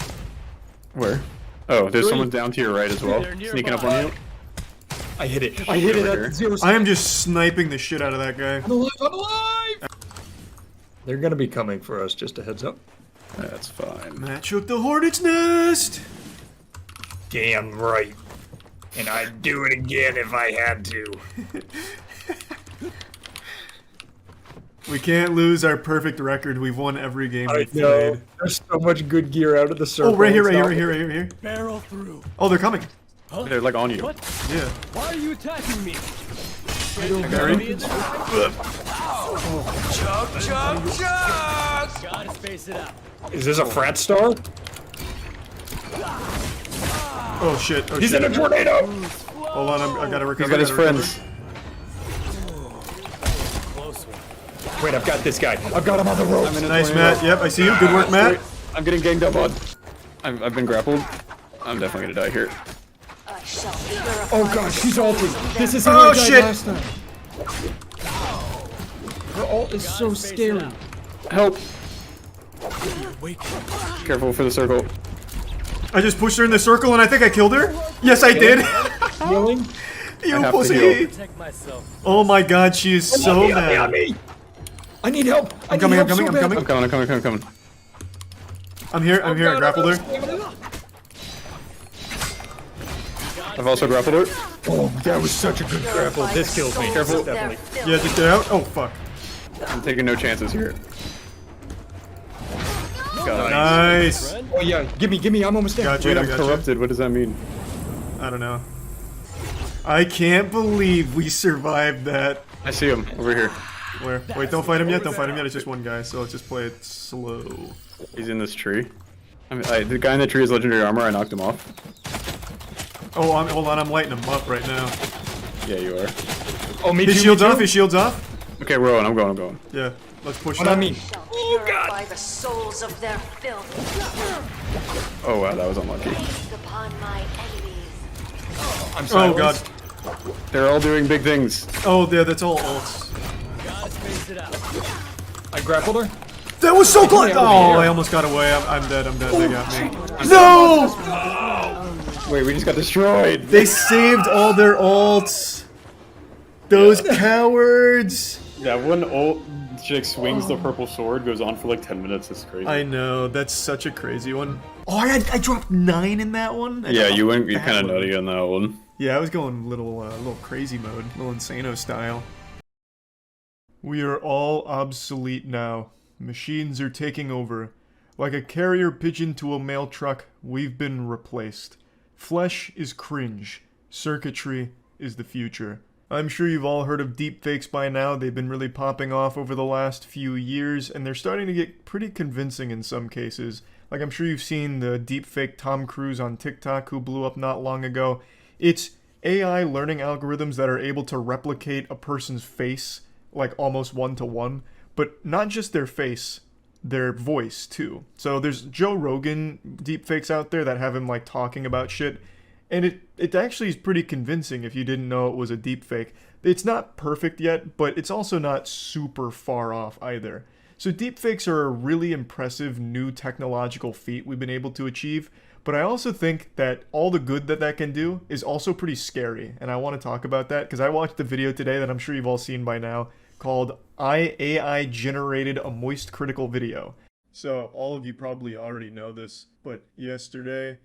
Speaker 14: Where? Oh, there's someone down to your right as well. Sneaking up on you.
Speaker 13: I hit it. I hit it at 0 seconds.
Speaker 2: I am just sniping the shit out of that guy.
Speaker 13: I'm alive. I'm alive. They're gonna be coming for us. Just a heads up.
Speaker 14: That's fine.
Speaker 2: Matt shook the hornet's nest.
Speaker 13: Damn right. And I'd do it again if I had to.
Speaker 2: We can't lose our perfect record. We've won every game
Speaker 13: I
Speaker 2: we've
Speaker 13: know.
Speaker 2: played.
Speaker 13: There's so much good gear out of the circle.
Speaker 2: Oh, right here,
Speaker 13: It's
Speaker 2: right
Speaker 13: not-
Speaker 2: here, right here, right here, right here.
Speaker 5: Barrel through.
Speaker 2: Oh, they're coming.
Speaker 14: They're like on you.
Speaker 2: Yeah.
Speaker 5: Why are you attacking me?
Speaker 2: Gary.
Speaker 5: Gotta space it out.
Speaker 13: Is this a frat star?
Speaker 2: Oh shit. Oh,
Speaker 13: He's
Speaker 2: shit.
Speaker 13: in a tornado.
Speaker 2: Hold on, I gotta recover.
Speaker 14: He's got his
Speaker 2: gotta recover.
Speaker 14: friends.
Speaker 13: Wait, I've got this guy. I've got him on the ropes.
Speaker 2: Nice, Matt. Yep, I see you. Good work, Matt.
Speaker 14: I'm getting ganged up on. I've been grappled. I'm definitely gonna die here.
Speaker 13: Oh gosh, he's ulting. This is
Speaker 2: Oh,
Speaker 13: how I died
Speaker 2: shit.
Speaker 13: last time. Her ult is so scary.
Speaker 14: Help! Careful for the circle.
Speaker 2: I just pushed her in the circle and I think I killed her. Yes, I did.
Speaker 13: Healing?
Speaker 2: You
Speaker 14: I have to
Speaker 2: pussy.
Speaker 14: heal.
Speaker 2: Oh my god, she is so mad.
Speaker 13: I need help.
Speaker 2: I'm coming, I'm coming, I'm coming.
Speaker 14: I'm coming.
Speaker 2: I'm here, I grappled her.
Speaker 14: I've also grappled her.
Speaker 13: Oh, that was such a good grapple. This kills me.
Speaker 14: Careful.
Speaker 13: Definitely.
Speaker 2: Yeah, just get out. Oh, fuck.
Speaker 14: I'm taking no chances here. God.
Speaker 2: Nice.
Speaker 13: Oh yeah, gimme, I'm almost there.
Speaker 2: Gotcha,
Speaker 14: Wait,
Speaker 2: I
Speaker 14: I'm
Speaker 2: gotcha.
Speaker 14: corrupted. What does that mean?
Speaker 2: I don't know. I can't believe we survived that.
Speaker 14: I see him over here.
Speaker 2: Where? Wait, don't fight him yet, don't fight him yet. It's just one guy, so let's just play it slow.
Speaker 14: He's in this tree. The guy in the tree has legendary armor. I knocked him off.
Speaker 2: Oh, hold on, I'm lighting him up right now.
Speaker 14: Yeah, you are.
Speaker 13: Oh, me
Speaker 2: His
Speaker 13: too,
Speaker 2: shield's
Speaker 13: me
Speaker 2: off,
Speaker 13: too.
Speaker 2: his shield's off.
Speaker 14: Okay, we're on. I'm going.
Speaker 2: Yeah, let's push
Speaker 13: What
Speaker 2: that.
Speaker 13: I mean?
Speaker 11: Oh God! By the souls of their filth,
Speaker 14: Oh wow, that was unlucky.
Speaker 11: feast upon my enemies.
Speaker 13: I'm
Speaker 2: Oh
Speaker 13: silenced.
Speaker 2: god.
Speaker 14: They're all doing big things.
Speaker 2: Oh, yeah, that's all ults.
Speaker 13: I grappled her.
Speaker 2: That was so close!
Speaker 13: over
Speaker 2: Oh,
Speaker 13: here.
Speaker 2: I almost got away. I'm dead, they got me. No!
Speaker 14: Wait, we just got destroyed.
Speaker 2: They saved all their ults. Those cowards.
Speaker 14: That one ult chick swings the purple sword, goes on for like 10 minutes. It's crazy.
Speaker 2: I know, that's such a crazy one. Oh, I dropped 9 in that one? I
Speaker 14: Yeah,
Speaker 2: dropped
Speaker 14: you
Speaker 2: a
Speaker 14: kind
Speaker 2: bad
Speaker 14: of
Speaker 2: one.
Speaker 14: nutty on that one.
Speaker 2: Yeah, I was going little crazy mode, little Insano style. We are all obsolete now. Machines are taking over. Like a carrier pigeon to a mail truck, we've been replaced. Flesh is cringe. Circuitry is the future. I'm sure you've all heard of deepfakes by now. They've been really popping off over the last few years, and they're starting to get pretty convincing in some cases. Like, I'm sure you've seen the deepfake Tom Cruise on TikTok who blew up not long ago. It's AI learning algorithms that are able to replicate a person's face, like almost one-to-one, but not just their face, their voice too. So there's Joe Rogan deepfakes out there that have him like talking about shit, and it actually is pretty convincing if you didn't know it was a deepfake. It's not perfect yet, but it's also not super far off either. So deepfakes are a really impressive new technological feat we've been able to achieve, but I also think that all the good that can do is also pretty scary, and I want to talk about that because I watched a video today that I'm sure you've all seen by now called AI generated a moist critical video. So all of you probably already know this, but yesterday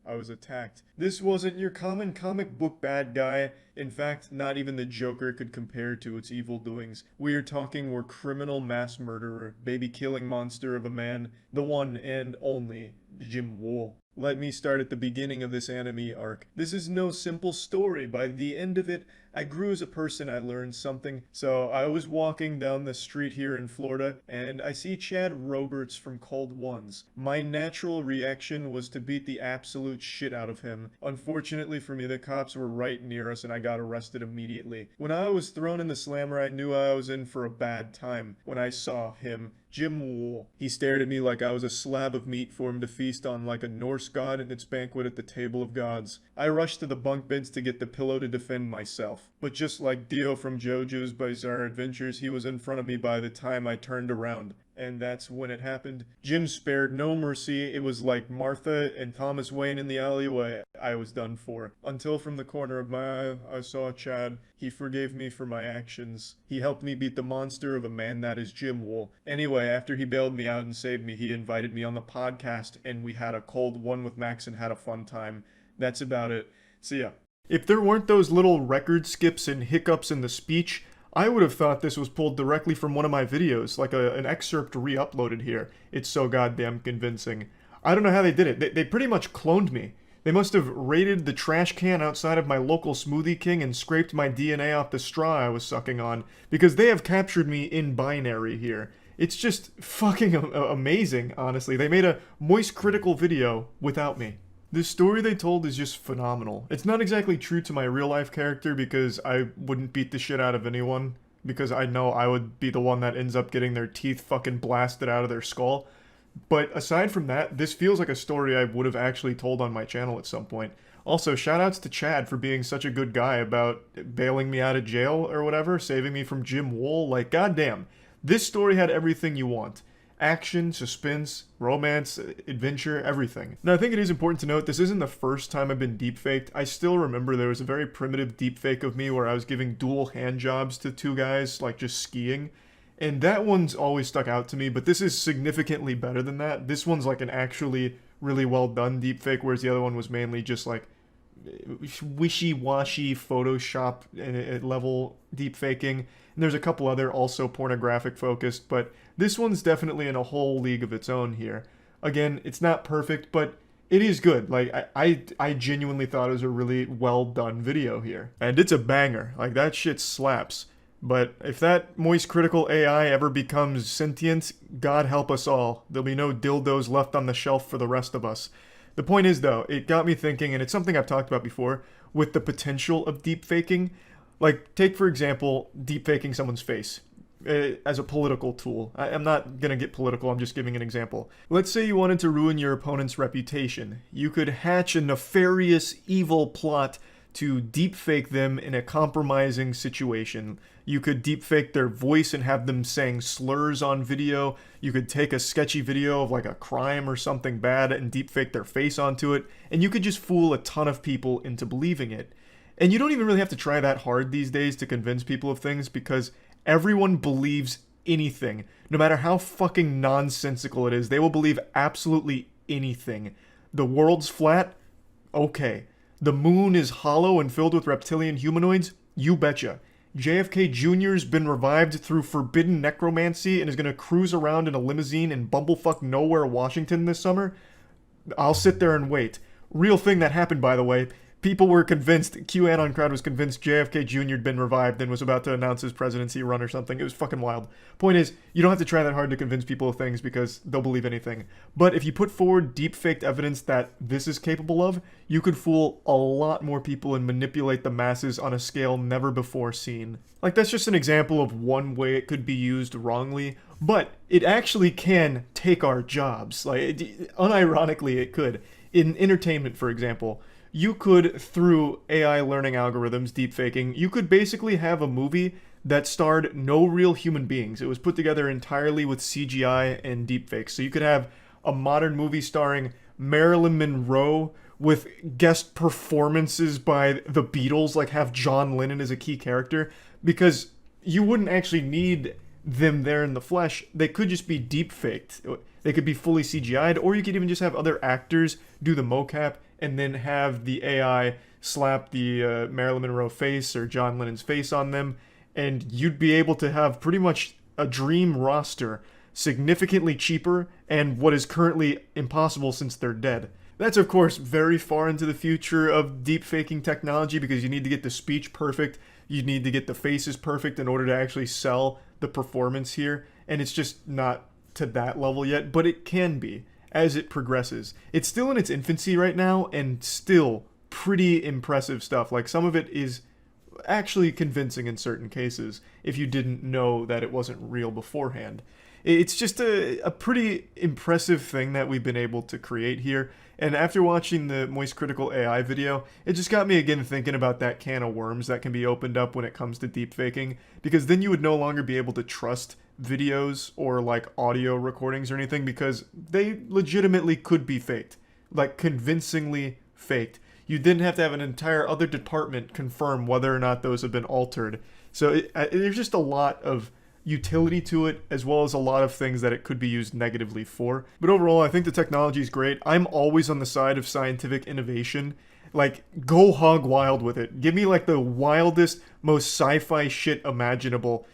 Speaker 2: I was attacked. This wasn't your common comic book bad guy. In fact, not even the Joker could compare to its evil doings. We are talking war criminal mass murderer, baby killing monster of a man, the one and only Jim Wool. Let me start at the beginning of this anime arc. This is no simple story. By the end of it, I grew as a person, I learned something. So I was walking down the street here in Florida, and I see Chad Roberts from Cold Ones. My natural reaction was to beat the absolute shit out of him. Unfortunately for me, the cops were right near us and I got arrested immediately. When I was thrown in the slammer, I knew I was in for a bad time when I saw him. Jim Wool. He stared at me like I was a slab of meat for him to feast on like a Norse god in its banquet at the table of gods. I rushed to the bunk beds to get the pillow to defend myself. But just like Dio from JoJo's Bizarre Adventures, he was in front of me by the time I turned around. And that's when it happened. Jim spared no mercy. It was like Martha and Thomas Wayne in the alleyway. I was done for. Until from the corner of my eye, I saw Chad. He forgave me for my actions. He helped me beat the monster of a man that is Jim Wool. Anyway, after he bailed me out and saved me, he invited me on the podcast, and we had a cold one with Max and had a fun time. That's about it. See ya. If there weren't those little record skips and hiccups in the speech, I would have thought this was pulled directly from one of my videos, like an excerpt re-uploaded here. It's so goddamn convincing. I don't know how they did it. They pretty much cloned me. They must have raided the trash can outside of my local Smoothie King and scraped my DNA off the straw I was sucking on, because they have captured me in binary here. It's just fucking amazing, honestly. They made a moist critical video without me. This story they told is just phenomenal. It's not exactly true to my real life character because I wouldn't beat the shit out of anyone, because I know I would be the one that ends up getting their teeth fucking blasted out of their skull. But aside from that, this feels like a story I would have actually told on my channel at some point. Also, shoutouts to Chad for being such a good guy about bailing me out of jail or whatever, saving me from Jim Wool. Like, goddamn, this story had everything you want. Action, suspense, romance, adventure, everything. Now, I think it is important to note this isn't the first time I've been deepfaked. I still remember there was a very primitive deepfake of me where I was giving dual hand jobs to two guys, like just skiing. And that one's always stuck out to me, but this is significantly better than that. This one's like an actually really well done deepfake, whereas the other one was mainly just like wishy-washy Photoshop level deepfaking. And there's a couple other also pornographic focused, but this one's definitely in a whole league of its own here. Again, it's not perfect, but it is good. Like, I genuinely thought it was a really well done video here. And it's a banger. Like, that shit slaps. But if that moist critical AI ever becomes sentient, God help us all. There'll be no dildos left on the shelf for the rest of us. The point is, though, it got me thinking, and it's something I've talked about before, with the potential of deepfaking. Like, take, for example, deepfaking someone's face as a political tool. I'm not going to get political, I'm just giving an example. Let's say you wanted to ruin your opponent's reputation. You could hatch a nefarious, evil plot to deepfake them in a compromising situation. You could deepfake their voice and have them saying slurs on video. You could take a sketchy video of like a crime or something bad and deepfake their face onto it. And you could just fool a ton of people into believing it. And you don't even really have to try that hard these days to convince people of things because everyone believes anything. No matter how fucking nonsensical it is, they will believe absolutely anything. The world's flat? Okay. The moon is hollow and filled with reptilian humanoids? You betcha. JFK Jr.'s been revived through forbidden necromancy and is gonna cruise around in a limousine in bumblefuck nowhere, Washington this summer? I'll sit there and wait. Real thing that happened, by the way. People were convinced, QAnon crowd was convinced JFK Jr. had been revived and was about to announce his presidency run or something. It was fucking wild. Point is, you don't have to try that hard to convince people of things because they'll believe anything. But if you put forward deep-faked evidence that this is capable of, you could fool a lot more people and manipulate the masses on a scale never before seen. Like, that's just an example of one way it could be used wrongly, but it actually can take our jobs. Like, unironically, it could. In entertainment, for example, you could, through AI learning algorithms, deepfaking, you could basically have a movie that starred no real human beings. It was put together entirely with CGI and deepfakes. So you could have a modern movie starring Marilyn Monroe with guest performances by the Beatles, like have John Lennon as a key character, because you wouldn't actually need them there in the flesh. They could just be deepfaked. They could be fully CGI'd, or you could even just have other actors do the mocap and then have the AI slap the Marilyn Monroe face or John Lennon's face on them, and you'd be able to have pretty much a dream roster, significantly cheaper, and what is currently impossible since they're dead. That's, of course, very far into the future of deepfaking technology, because you need to get the speech perfect, you need to get the faces perfect in order to actually sell the performance here, and it's just not to that level yet, but it can be as it progresses. It's still in its infancy right now, and still pretty impressive stuff. Like, some of it is actually convincing in certain cases if you didn't know that it wasn't real beforehand. It's just a pretty impressive thing that we've been able to create here. And after watching the moistcritikal AI video, it just got me again thinking about that can of worms that can be opened up when it comes to deepfaking, because then you would no longer be able to trust videos or like audio recordings or anything, because they legitimately could be faked, like convincingly faked. You didn't have to have an entire other department confirm whether or not those have been altered. So there's just a lot of utility to it, as well as a lot of things that it could be used negatively for. But overall, I think the technology is great. I'm always on the side of scientific innovation. Like, go hog wild with it. Give me like the wildest, most sci-fi shit imaginable.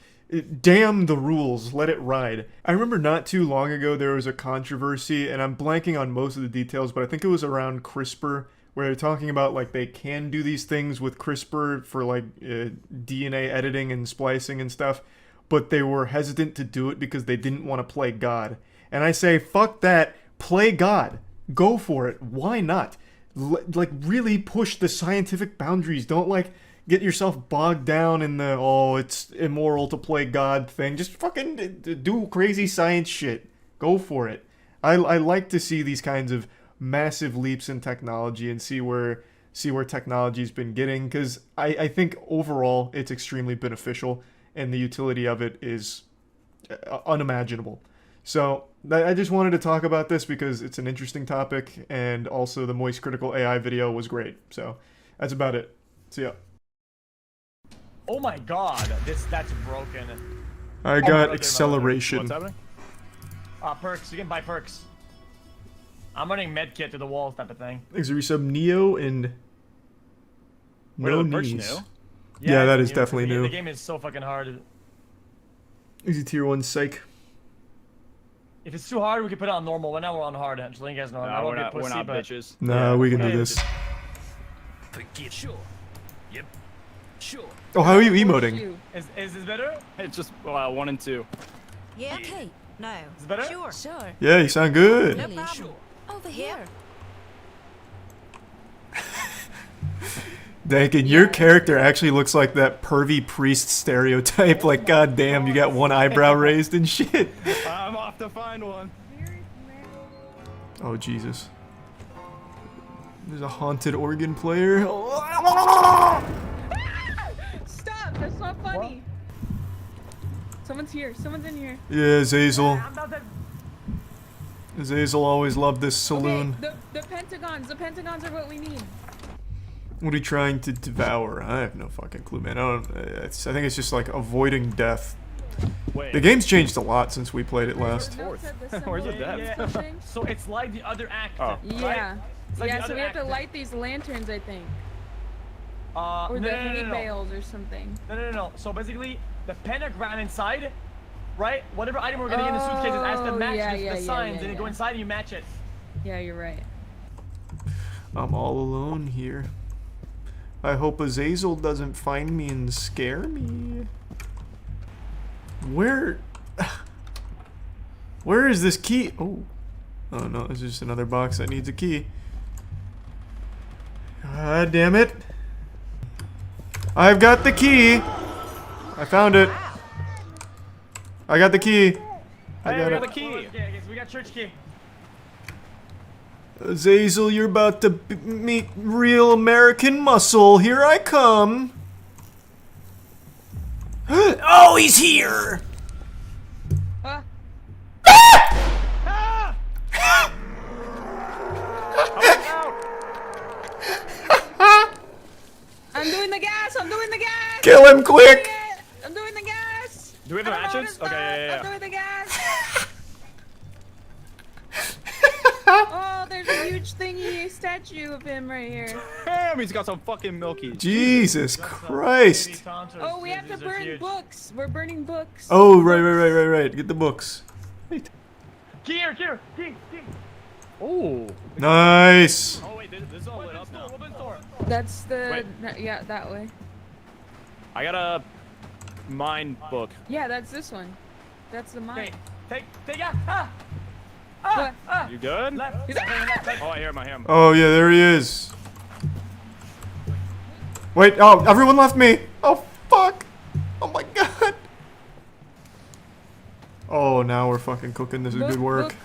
Speaker 2: Damn the rules, let it ride. I remember not too long ago there was a controversy, and I'm blanking on most of the details, but I think it was around CRISPR, where they're talking about like they can do these things with CRISPR for like DNA editing and splicing and stuff, but they were hesitant to do it because they didn't want to play God. And I say, fuck that, play God. Go for it. Why not? Like, really push the scientific boundaries. Don't, like, get yourself bogged down in the, oh, it's immoral to play God thing. Just fucking do crazy science shit. Go for it. I like to see these kinds of massive leaps in technology and see where technology's been getting, because I think overall it's extremely beneficial, and the utility of it is unimaginable. So I just wanted to talk about this because it's an interesting topic, and also the moistcritikal AI video was great. So that's about it. See ya.
Speaker 15: Oh my god, that's broken.
Speaker 2: I got acceleration.
Speaker 15: What's happening? Perks. You can buy perks. I'm running medkit to the wall type of thing.
Speaker 2: Thanks for resub Neo and no knees.
Speaker 15: New?
Speaker 2: Yeah, that is
Speaker 15: new.
Speaker 2: definitely new.
Speaker 15: The game is so fucking hard.
Speaker 2: Easy tier 1 psych.
Speaker 15: If it's too hard, we can put it on normal. Right now we're on hard. Just letting you guys know.
Speaker 16: No, we're not bitches.
Speaker 2: Nah, we can do this.
Speaker 5: Sure. Yep. Sure.
Speaker 2: Oh, how are you emoting?
Speaker 15: Is this better?
Speaker 16: It's just 1 and 2.
Speaker 4: Yeah, okay. No.
Speaker 15: Is this better?
Speaker 4: Sure.
Speaker 2: Yeah, you sound good.
Speaker 4: No problem. Over here.
Speaker 2: Dankin, your character actually looks like that pervy priest stereotype. Like, goddamn, you got one eyebrow raised and shit.
Speaker 16: I'm off to find one.
Speaker 2: Oh, Jesus. There's a haunted organ player.
Speaker 17: Stop! That's not funny. What? Someone's here. Someone's in here.
Speaker 2: Yeah, Zazel. Zazel always loved this saloon.
Speaker 17: Okay, the pentagons. The pentagons are what we need.
Speaker 2: What are you trying to devour? I have no fucking clue, man. I think it's just like avoiding death.
Speaker 16: Wait.
Speaker 2: The game's changed a lot since we played it last.
Speaker 16: Where's the death?
Speaker 15: So it's like the other act.
Speaker 16: Oh.
Speaker 17: Yeah.
Speaker 15: Right? Like
Speaker 17: yeah, so we have to light these lanterns, I think. Or the hay bales or something.
Speaker 15: No. So basically, the pentagram inside, right? Whatever item we're getting in the suitcases has to match the signs, and you go inside and you match it.
Speaker 17: Yeah, you're right.
Speaker 2: I'm all alone here. I hope Azazel doesn't find me and scare me. Where is this key? Oh no, this is just another box that needs a key. God damn it. I've got the key. I found it. I got the key. I got
Speaker 15: the key. We got church key.
Speaker 2: Azazel, you're about to meet real American muscle. Here I come.
Speaker 14: Oh, he's here!
Speaker 17: Ah. I'm doing the gas! I'm doing the gas!
Speaker 2: Kill him quick!
Speaker 17: I'm doing the gas!
Speaker 16: Do we have the matches? Okay, yeah.
Speaker 17: I'm doing the gas! Oh, there's a huge thingy statue of him right here.
Speaker 16: Damn, he's got some fucking milky.
Speaker 2: Jesus Christ!
Speaker 17: Oh, we have to burn books. We're burning books.
Speaker 2: Oh, right. Get the books.
Speaker 15: Key here. Key.
Speaker 16: Oh.
Speaker 2: Nice.
Speaker 16: Oh wait, this is all lit up now.
Speaker 17: That's the yeah, that way.
Speaker 16: I got a mine book.
Speaker 17: Yeah, that's this one. That's the mine.
Speaker 15: Take
Speaker 16: You good?
Speaker 15: Left.
Speaker 16: Oh, I hear him.
Speaker 2: Oh yeah, there he is. Wait, oh, everyone left me. Oh fuck. Oh my god. Oh, now we're fucking cooking. This is good work.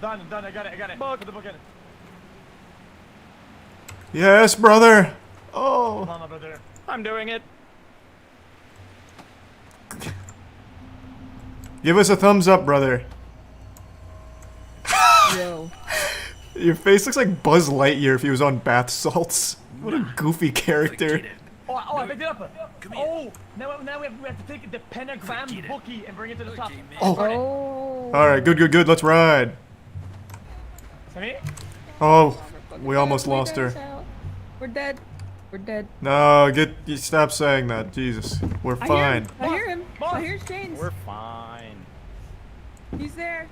Speaker 15: Done. I got it. Put the book in.
Speaker 2: Yes, brother. Oh.
Speaker 15: Come on, my brother.
Speaker 16: I'm doing it.
Speaker 2: Give us a thumbs up, brother.
Speaker 17: Yo.
Speaker 2: Your face looks like Buzz Lightyear if he was on bath salts. What a goofy character.
Speaker 15: Oh, I picked it up. Oh, now we have to take the pentagram bookie and bring it to the top.
Speaker 2: Oh. Alright, good. Let's ride. Oh, we almost lost her.
Speaker 17: We're dead.
Speaker 2: No, you stop saying that. Jesus. We're fine.
Speaker 17: I hear him. I hear Shane's.
Speaker 16: We're fine.
Speaker 17: He's there.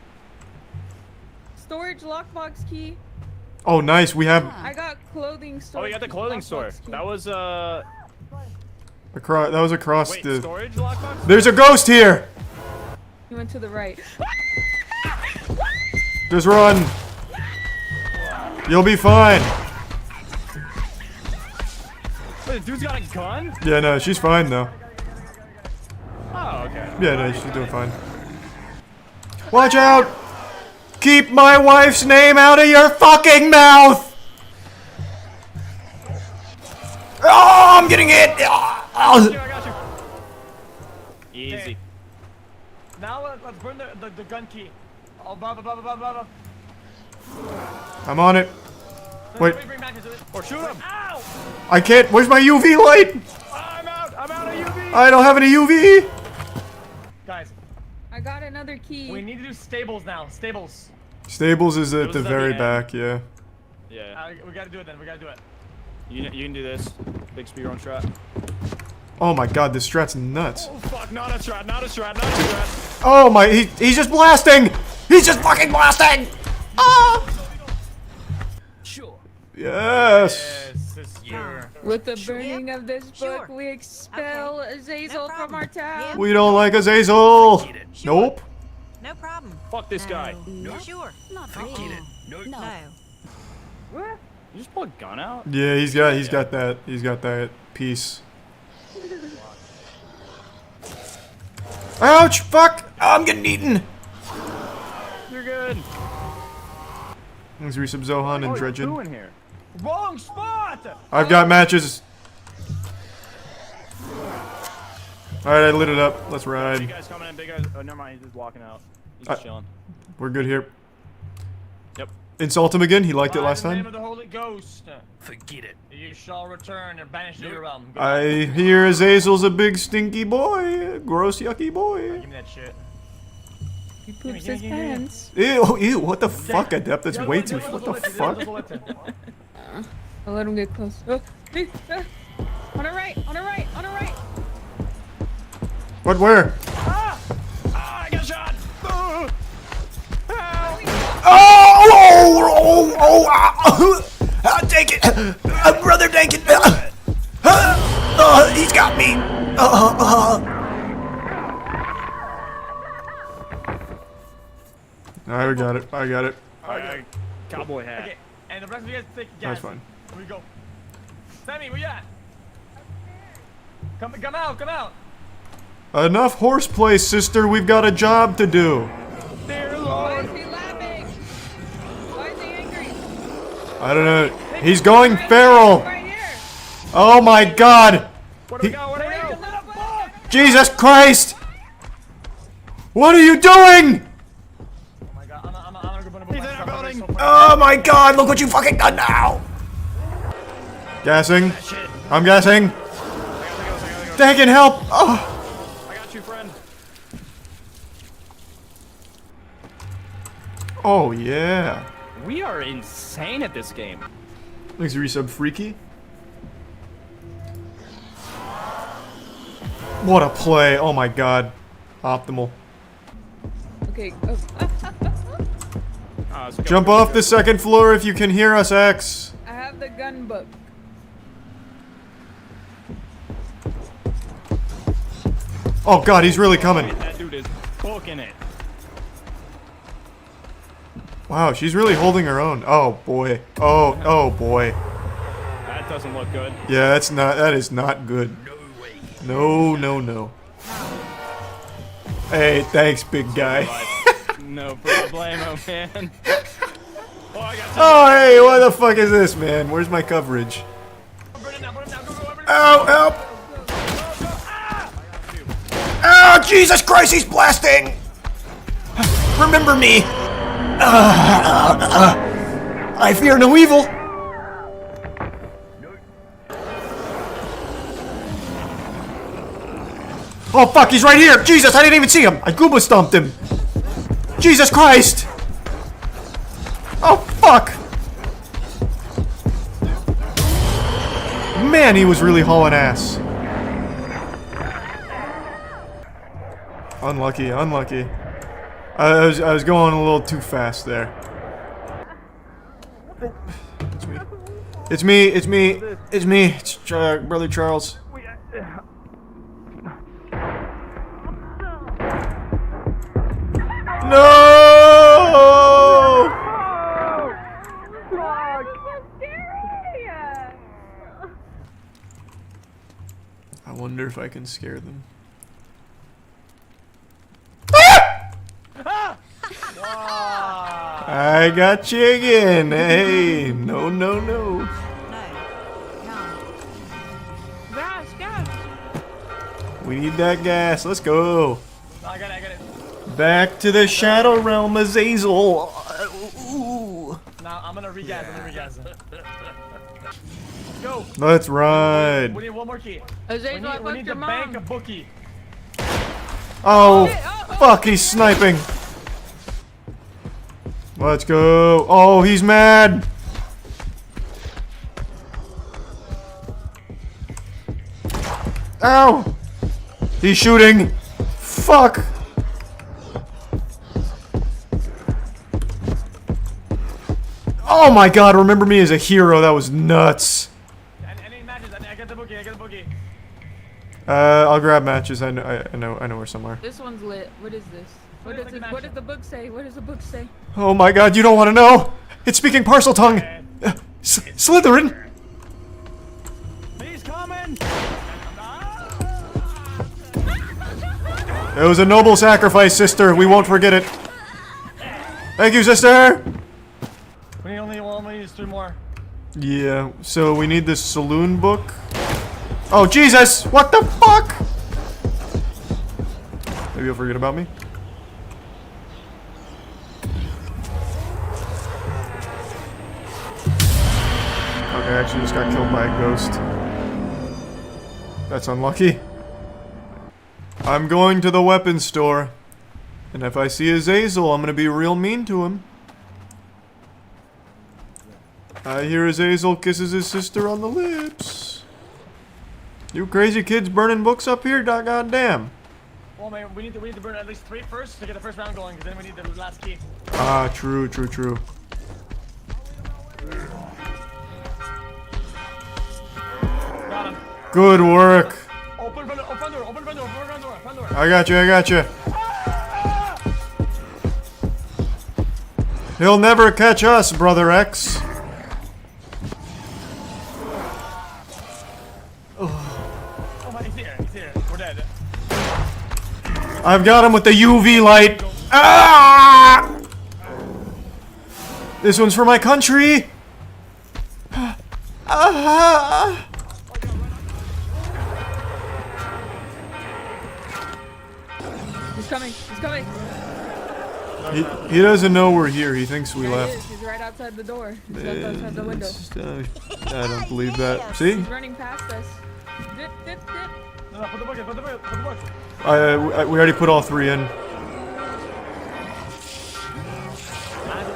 Speaker 17: Storage lockbox key.
Speaker 2: Oh, nice. We have
Speaker 17: I got clothing store.
Speaker 16: Oh, we got the clothing store.
Speaker 17: Key.
Speaker 16: That was
Speaker 2: across. That was across
Speaker 16: wait,
Speaker 2: the.
Speaker 16: storage lockbox?
Speaker 2: There's a ghost here.
Speaker 17: He went to the right.
Speaker 2: Just run. You'll be fine.
Speaker 16: Wait, the dude's got a gun?
Speaker 2: Yeah, no, she's fine though.
Speaker 16: Oh, okay.
Speaker 2: Yeah, no, she's doing fine. Watch out! Keep my wife's name out of your fucking mouth! Oh, I'm getting hit!
Speaker 16: I got you. Easy.
Speaker 15: Okay. Now let's burn the gun key. Oh, blah.
Speaker 2: I'm on it. Wait.
Speaker 16: Or shoot him.
Speaker 15: Ow!
Speaker 2: I can't. Where's my UV light?
Speaker 16: I'm out of UV.
Speaker 2: I don't have any UV.
Speaker 15: Guys,
Speaker 17: I got another key.
Speaker 15: we need to do stables now. Stables.
Speaker 2: Stables is at
Speaker 16: Stables
Speaker 2: the
Speaker 16: is at
Speaker 2: very
Speaker 16: the
Speaker 2: back, yeah.
Speaker 16: Yeah.
Speaker 15: We gotta do it then.
Speaker 16: You can do this. Big speedrun strat.
Speaker 2: Oh my god, this strat's nuts.
Speaker 16: Oh fuck, not a strat.
Speaker 2: Oh my, he's just blasting! He's just fucking blasting! Ah!
Speaker 5: Sure.
Speaker 2: Yes!
Speaker 15: Sister.
Speaker 17: With the burning of this book, we expel Azazel from our town.
Speaker 2: We don't like Azazel! Nope.
Speaker 4: No problem.
Speaker 16: Fuck this guy.
Speaker 4: No. Sure. Not
Speaker 5: No.
Speaker 16: What? You just pull a gun out?
Speaker 2: Yeah, he's got that piece. Ouch! Fuck! I'm getting eaten!
Speaker 16: You're good.
Speaker 2: Let's resub Zohan and Dredgen.
Speaker 16: In here.
Speaker 15: Wrong spot!
Speaker 2: I've got matches. Alright, I lit it up. Let's ride.
Speaker 16: Big guys coming in, big guys. Oh, never mind. He's just walking out. He's just chilling.
Speaker 2: We're good here.
Speaker 16: Yep.
Speaker 2: Insult him again. He liked it
Speaker 15: By
Speaker 2: last
Speaker 15: the name
Speaker 2: time.
Speaker 15: of the Holy Ghost,
Speaker 5: Forget it.
Speaker 15: you shall return and banish to your realm. Go
Speaker 2: I hear Azazel's a big stinky boy. Gross, yucky boy.
Speaker 15: Give me that shit.
Speaker 17: He poops his pants.
Speaker 2: Ew, what the fuck, Adept? That's way too. What the fuck?
Speaker 17: I'll let him get close. On the right.
Speaker 2: What, where?
Speaker 16: I got shot!
Speaker 2: Take it! Brother, take it! He's got me! Alright, we got it. I got it.
Speaker 16: Alright, cowboy hat.
Speaker 15: Okay, and the rest of you guys take gas.
Speaker 2: That's fine.
Speaker 15: Here we go. Sammy, where you at? Come out!
Speaker 2: Enough horseplay, sister. We've got a job to do.
Speaker 16: Dear
Speaker 17: Why
Speaker 16: Lord.
Speaker 17: is he laughing? Why is he angry?
Speaker 2: I don't know. He's going feral.
Speaker 17: Right here.
Speaker 2: Oh my god.
Speaker 16: Where do we go?
Speaker 15: Take the book!
Speaker 2: Jesus Christ! What are you doing? Oh my god, look what you fucking done now! Gassing. I'm gassing. Dang it, help! Oh.
Speaker 16: I got you, friend.
Speaker 2: Oh yeah.
Speaker 16: We are insane at this game.
Speaker 2: Thanks, resub Freaky. What a play! Oh my god. Optimal.
Speaker 17: Okay.
Speaker 2: Jump off the second floor if you can hear us, X.
Speaker 17: I have the gun book.
Speaker 2: Oh god, he's really coming.
Speaker 16: That dude is booking it.
Speaker 2: Wow, she's really holding her own. Oh boy. Oh boy.
Speaker 16: That doesn't look good.
Speaker 2: Yeah, that is not good. No, no, no. Hey, thanks, big guy.
Speaker 16: No problemo, man.
Speaker 2: Oh, hey, what the fuck is this, man? Where's my coverage? Ow, help! Oh, Jesus Christ, he's blasting! Remember me! I fear no evil! Oh fuck, he's right here! Jesus, I didn't even see him! I Goomba stomped him! Jesus Christ! Oh fuck! Man, he was really hauling ass. Unlucky, unlucky. I was going a little too fast there. It's me. It's me. It's me. It's me. It's Brother Charles. No! I wonder if I can scare them. I got you again. Hey, no, no, no.
Speaker 17: Gas, gas.
Speaker 2: We need that gas. Let's go.
Speaker 15: I got it.
Speaker 2: Back to the Shadow Realm, Azazel.
Speaker 15: Now I'm gonna regas. Let's go.
Speaker 2: Let's ride.
Speaker 15: We need one more key.
Speaker 17: Azazel, I
Speaker 15: we
Speaker 17: fucked
Speaker 15: need
Speaker 17: your
Speaker 15: to
Speaker 17: mom.
Speaker 15: bank a bookie.
Speaker 2: Oh, fuck, he's sniping. Let's go. Oh, he's mad. Ow. He's shooting. Fuck. Oh my god, remember me as a hero. That was nuts.
Speaker 15: I need matches. I get the bookie.
Speaker 2: I'll grab matches. I know where some are.
Speaker 17: This one's lit. What is this? What does the book say? What does the book say?
Speaker 2: Oh my god, you don't want to know. It's speaking parcel tongue. Slytherin.
Speaker 15: He's coming.
Speaker 2: It was a noble sacrifice, sister. We won't forget it. Thank you, sister.
Speaker 15: We only need 3 more.
Speaker 2: Yeah, so we need this saloon book. Oh, Jesus! What the fuck? Maybe you'll forget about me. Okay, I actually just got killed by a ghost. That's unlucky. I'm going to the weapons store. And if I see Azazel, I'm gonna be real mean to him. I hear Azazel kisses his sister on the lips. You crazy kids burning books up here? Goddamn.
Speaker 15: Well, man, we need to burn at least 3 first to get the first round going, because then we need the last key.
Speaker 2: Ah, true.
Speaker 15: Got him.
Speaker 2: Good work.
Speaker 15: Open front door.
Speaker 2: I got you. He'll never catch us, Brother X.
Speaker 15: Oh my, he's here. We're dead.
Speaker 2: I've got him with the UV light. Ah! This one's for my country.
Speaker 17: coming. He's coming.
Speaker 2: He doesn't know we're here. He thinks we
Speaker 17: Yeah,
Speaker 2: left.
Speaker 17: he is. He's right outside the door. He's left outside the window.
Speaker 2: I don't believe that. See?
Speaker 17: He's running past us. Dip, dip, dip.
Speaker 15: No, put the book in, put the book in.
Speaker 2: We already put all 3 in.
Speaker 15: I have to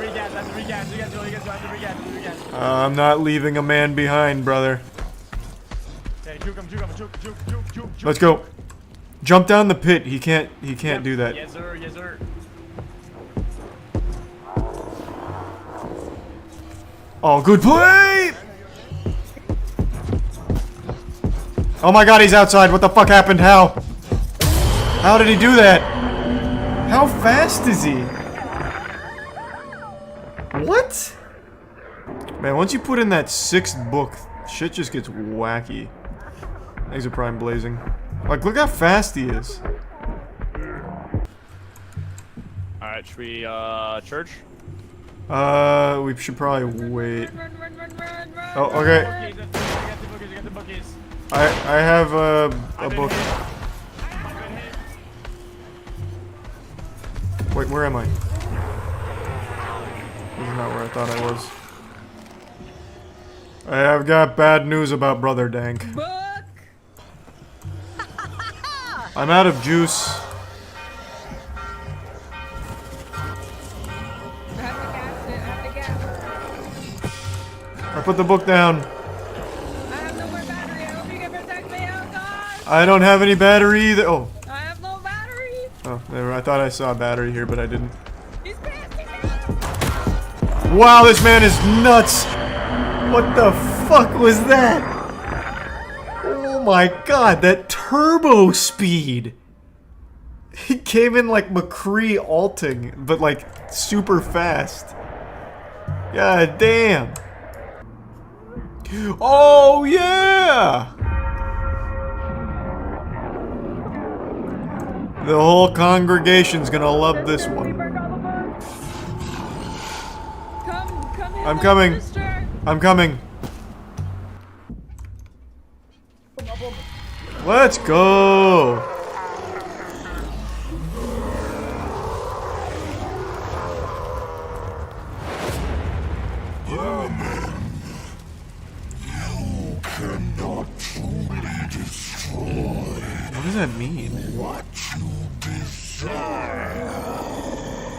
Speaker 15: regas, you guys go, I have to regas.
Speaker 2: I'm not leaving a man behind, brother.
Speaker 15: Okay, juke him.
Speaker 2: Let's go. Jump down the pit. He can't do that.
Speaker 15: Yes, sir, yes, sir.
Speaker 2: Oh, good play! Oh my god, he's outside. What the fuck happened? How? How did he do that? How fast is he? What? Man, once you put in that 6th book, shit just gets wacky. Things are prime blazing. Like, look how fast he is.
Speaker 16: Alright, should we, church?
Speaker 2: We should probably wait. Oh, okay. I have a book. Wait, where am I? This is not where I thought I was. I have got bad news about Brother Dank. I'm out of juice. I put the book down. I don't have any battery either. Oh.
Speaker 17: I have no battery.
Speaker 2: Oh, never. I thought I saw a battery here, but I didn't. Wow, this man is nuts. What the fuck was that? Oh my god, that turbo speed. He came in like McCree alting, but like super fast. God damn. Oh yeah! The whole congregation's gonna love this one. I'm coming. I'm coming. Let's go. What does that mean? What you desire.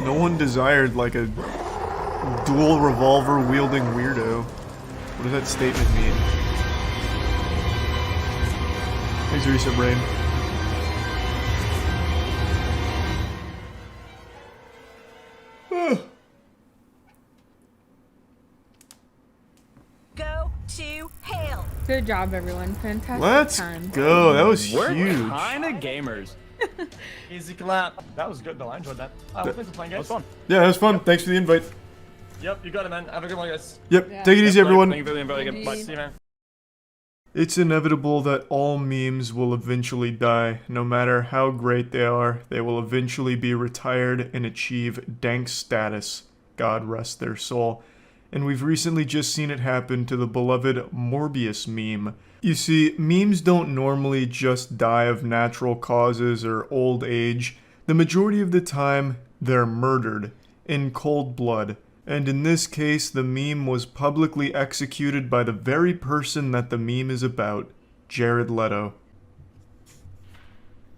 Speaker 2: No one desired like a dual revolver wielding weirdo. What does that statement mean? Thanks, Reset Brain.
Speaker 4: Go to hell.
Speaker 17: Good job, everyone. Fantastic
Speaker 2: Let's
Speaker 17: time.
Speaker 2: go. That was
Speaker 16: We're
Speaker 2: huge.
Speaker 16: kind of gamers.
Speaker 15: Easy clap. That was good though, I enjoyed that. Thanks for playing, guys.
Speaker 16: That was fun.
Speaker 2: Yeah, that was fun. Thanks for the invite.
Speaker 15: Yep, you got it, man. Have a good one, guys.
Speaker 2: Yep. Take it easy, everyone.
Speaker 16: Thank you for the invite again. Bye.
Speaker 15: See you, man.
Speaker 2: It's inevitable that all memes will eventually die. No matter how great they are, they will eventually be retired and achieve dank status. God rest their soul. And we've recently just seen it happen to the beloved Morbius meme. You see, memes don't normally just die of natural causes or old age. The majority of the time, they're murdered in cold blood. And in this case, the meme was publicly executed by the very person that the meme is about, Jared Leto.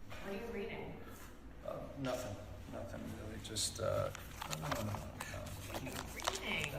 Speaker 18: What are you reading?
Speaker 19: Nothing. Nothing really. Just, no. What are you reading?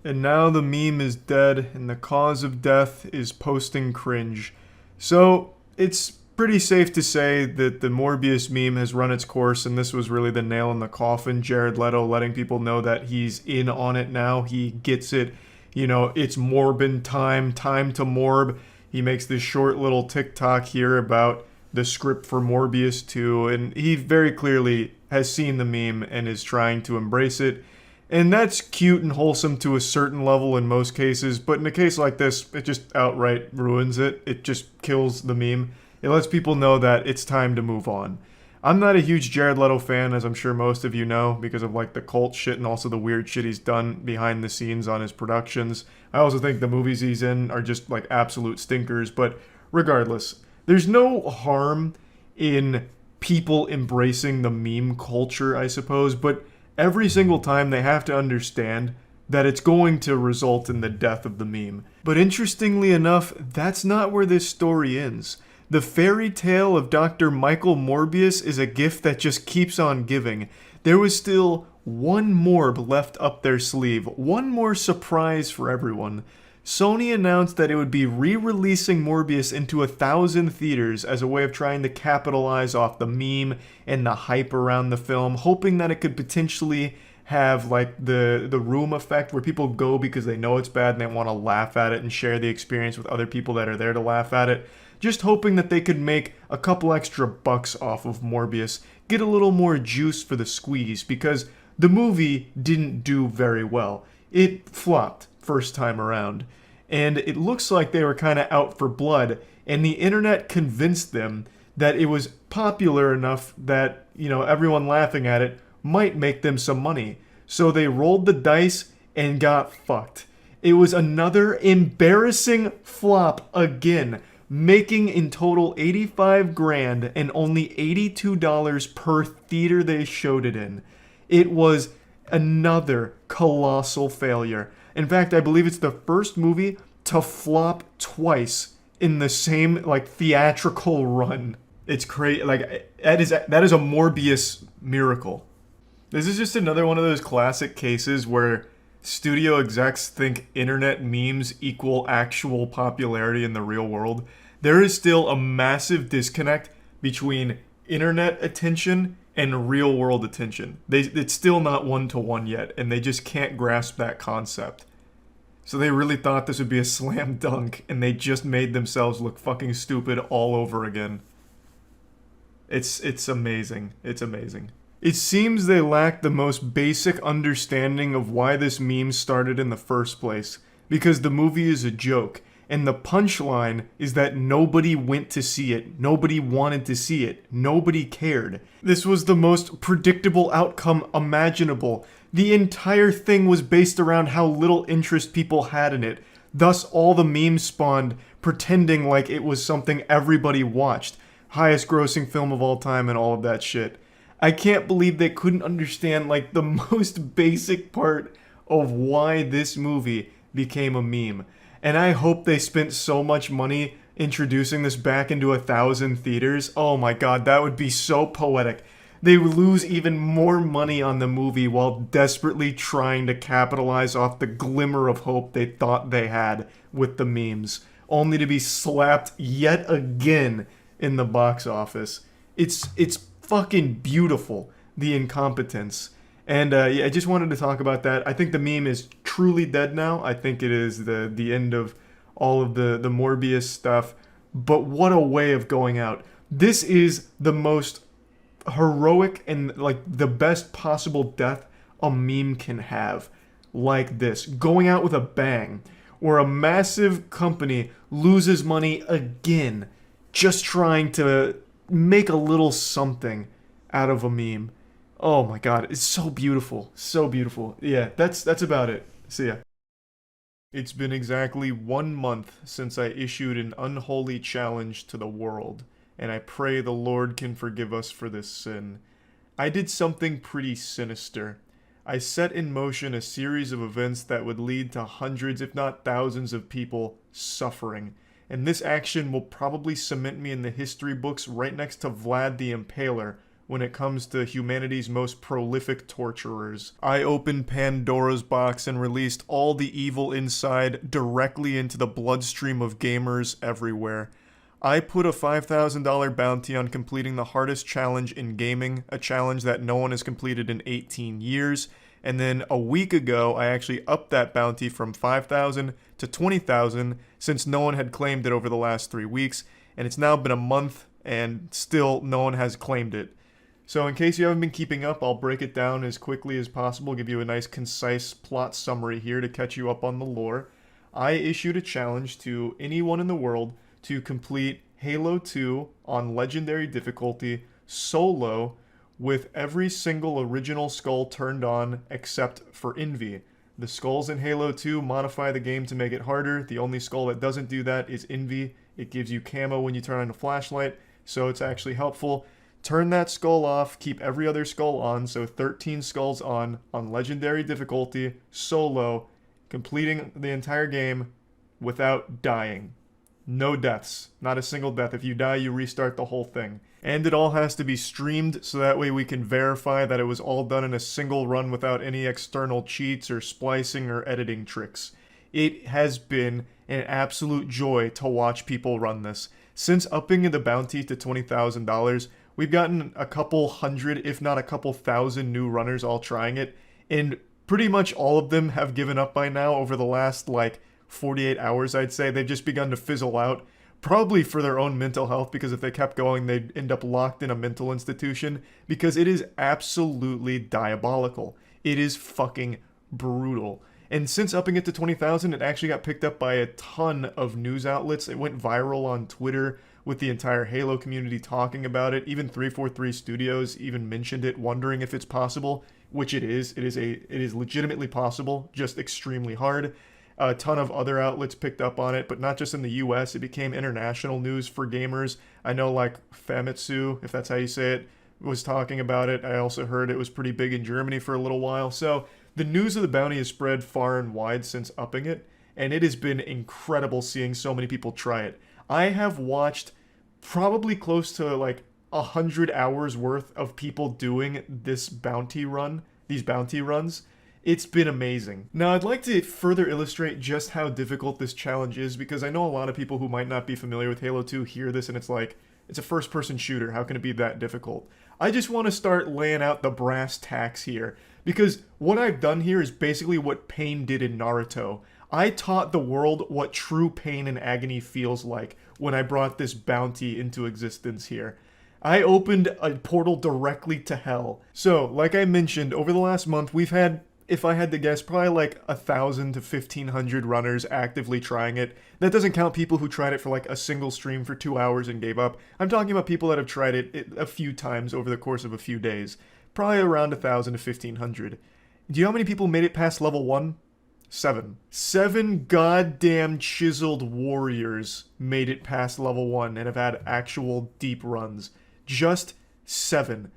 Speaker 2: And now the meme is dead, and the cause of death is posting cringe. So, it's pretty safe to say that the Morbius meme has run its course, and this was really the nail in the coffin. Jared Leto letting people know that he's in on it now. He gets it. You know, it's Morbin time to Morb. He makes this short little TikTok here about the script for Morbius 2, and he very clearly has seen the meme and is trying to embrace it. And that's cute and wholesome to a certain level in most cases, but in a case like this, it just outright ruins it. It just kills the meme. It lets people know that it's time to move on. I'm not a huge Jared Leto fan, as I'm sure most of you know, because of like the cult shit and also the weird shit he's done behind the scenes on his productions. I also think the movies he's in are just like absolute stinkers, but regardless, there's no harm in people embracing the meme culture, I suppose, but every single time they have to understand that it's going to result in the death of the meme. But interestingly enough, that's not where this story ends. The fairy tale of Dr. Michael Morbius is a gift that just keeps on giving. There was still one Morb left up their sleeve, one more surprise for everyone. Sony announced that it would be re-releasing Morbius into 1,000 theaters as a way of trying to capitalize off the meme and the hype around the film, hoping that it could potentially have like the room effect where people go because they know it's bad and they want to laugh at it and share the experience with other people that are there to laugh at it. Just hoping that they could make a couple extra bucks off of Morbius, get a little more juice for the squeeze, because the movie didn't do very well. It flopped first time around, and it looks like they were kind of out for blood, and the internet convinced them that it was popular enough that, you know, everyone laughing at it might make them some money. So they rolled the dice and got fucked. It was another embarrassing flop again, making in total 85 grand and only $82 per theater they showed it in. It was another colossal failure. In fact, I believe it's the first movie to flop twice in the same like theatrical run. It's crazy. Like that is a Morbius miracle. This is just another one of those classic cases where studio execs think internet memes equal actual popularity in the real world. There is still a massive disconnect between internet attention and real world attention. It's still not one-to-one yet, and they just can't grasp that concept. So they really thought this would be a slam dunk, and they just made themselves look fucking stupid all over again. It's amazing. It's amazing. It seems they lack the most basic understanding of why this meme started in the first place, because the movie is a joke, and the punchline is that nobody went to see it, nobody wanted to see it, nobody cared. This was the most predictable outcome imaginable. The entire thing was based around how little interest people had in it, thus all the memes spawned pretending like it was something everybody watched, highest grossing film of all time and all of that shit. I can't believe they couldn't understand like the most basic part of why this movie became a meme. And I hope they spent so much money introducing this back into 1,000 theaters. Oh my god, that would be so poetic. They would lose even more money on the movie while desperately trying to capitalize off the glimmer of hope they thought they had with the memes, only to be slapped yet again in the box office. It's fucking beautiful, the incompetence. And yeah, I just wanted to talk about that. I think the meme is truly dead now. I think it is the end of all of the Morbius stuff. But what a way of going out. This is the most heroic and like the best possible death a meme can have. Like this. Going out with a bang. Where a massive company loses money again. Just trying to make a little something out of a meme. Oh my god, it's so beautiful. So beautiful. Yeah, that's about it. See ya. It's been exactly 1 month since I issued an unholy challenge to the world, and I pray the Lord can forgive us for this sin. I did something pretty sinister. I set in motion a series of events that would lead to hundreds, if not thousands of people suffering. And this action will probably cement me in the history books right next to Vlad the Impaler when it comes to humanity's most prolific torturers. I opened Pandora's box and released all the evil inside directly into the bloodstream of gamers everywhere. I put a $5,000 bounty on completing the hardest challenge in gaming, a challenge that no one has completed in 18 years, and then a week ago I actually upped that bounty from $5,000 to $20,000 since no one had claimed it over the last 3 weeks, and it's now been a month and still no one has claimed it. So in case you haven't been keeping up, I'll break it down as quickly as possible, give you a nice concise plot summary here to catch you up on the lore. I issued a challenge to anyone in the world to complete Halo 2 on Legendary difficulty solo with every single original skull turned on except for Envy. The skulls in Halo 2 modify the game to make it harder. The only skull that doesn't do that is Envy. It gives you camo when you turn on a flashlight. so it's actually helpful. Turn that skull off, keep every other skull on, so 13 skulls on legendary difficulty, solo, completing the entire game without dying. No deaths. Not a single death. If you die, you restart the whole thing. And it all has to be streamed, so that way we can verify that it was all done in a single run without any external cheats or splicing or editing tricks. It has been an absolute joy to watch people run this. Since upping the bounty to $20,000, we've gotten a couple hundred, if not a couple thousand new runners all trying it, and pretty much all of them have given up by now over the last, 48 hours, I'd say. They've just begun to fizzle out, probably for their own mental health, because if they kept going, they'd end up locked in a mental institution, because it is absolutely diabolical. It is fucking brutal. And since upping it to 20,000, it actually got picked up by a ton of news outlets. It went viral on Twitter with the entire Halo community talking about it. Even 343 Studios even mentioned it, wondering if it's possible, which it is. It is legitimately possible, just extremely hard. A ton of other outlets picked up on it, but not just in the US. It became international news for gamers. I know Famitsu, if that's how you say it, was talking about it. I also heard it was pretty big in Germany for a little while. So the news of the bounty has spread far and wide since upping it, and it has been incredible seeing so many people try it. I have watched probably close to 100 hours worth of people doing this bounty run, these bounty runs. It's been amazing. Now, I'd like to further illustrate just how difficult this challenge is, because I know a lot of people who might not be familiar with Halo 2 hear this and it's it's a first-person shooter. How can it be that difficult? I just want to start laying out the brass tacks here, because what I've done here is basically what Pain did in Naruto. I taught the world what true pain and agony feels like when I brought this bounty into existence here. I opened a portal directly to hell. So, like I mentioned, over the last month, we've had, if I had to guess, probably 1,000 to 1,500 runners actively trying it. That doesn't count people who tried it for a single stream for 2 hours and gave up. I'm talking about people that have tried it a few times over the course of a few days. Probably around 1,000 to 1,500. Do you know how many people made it past level 1? 7. 7 goddamn chiseled warriors made it past level 1 and have had actual deep runs. Just 7.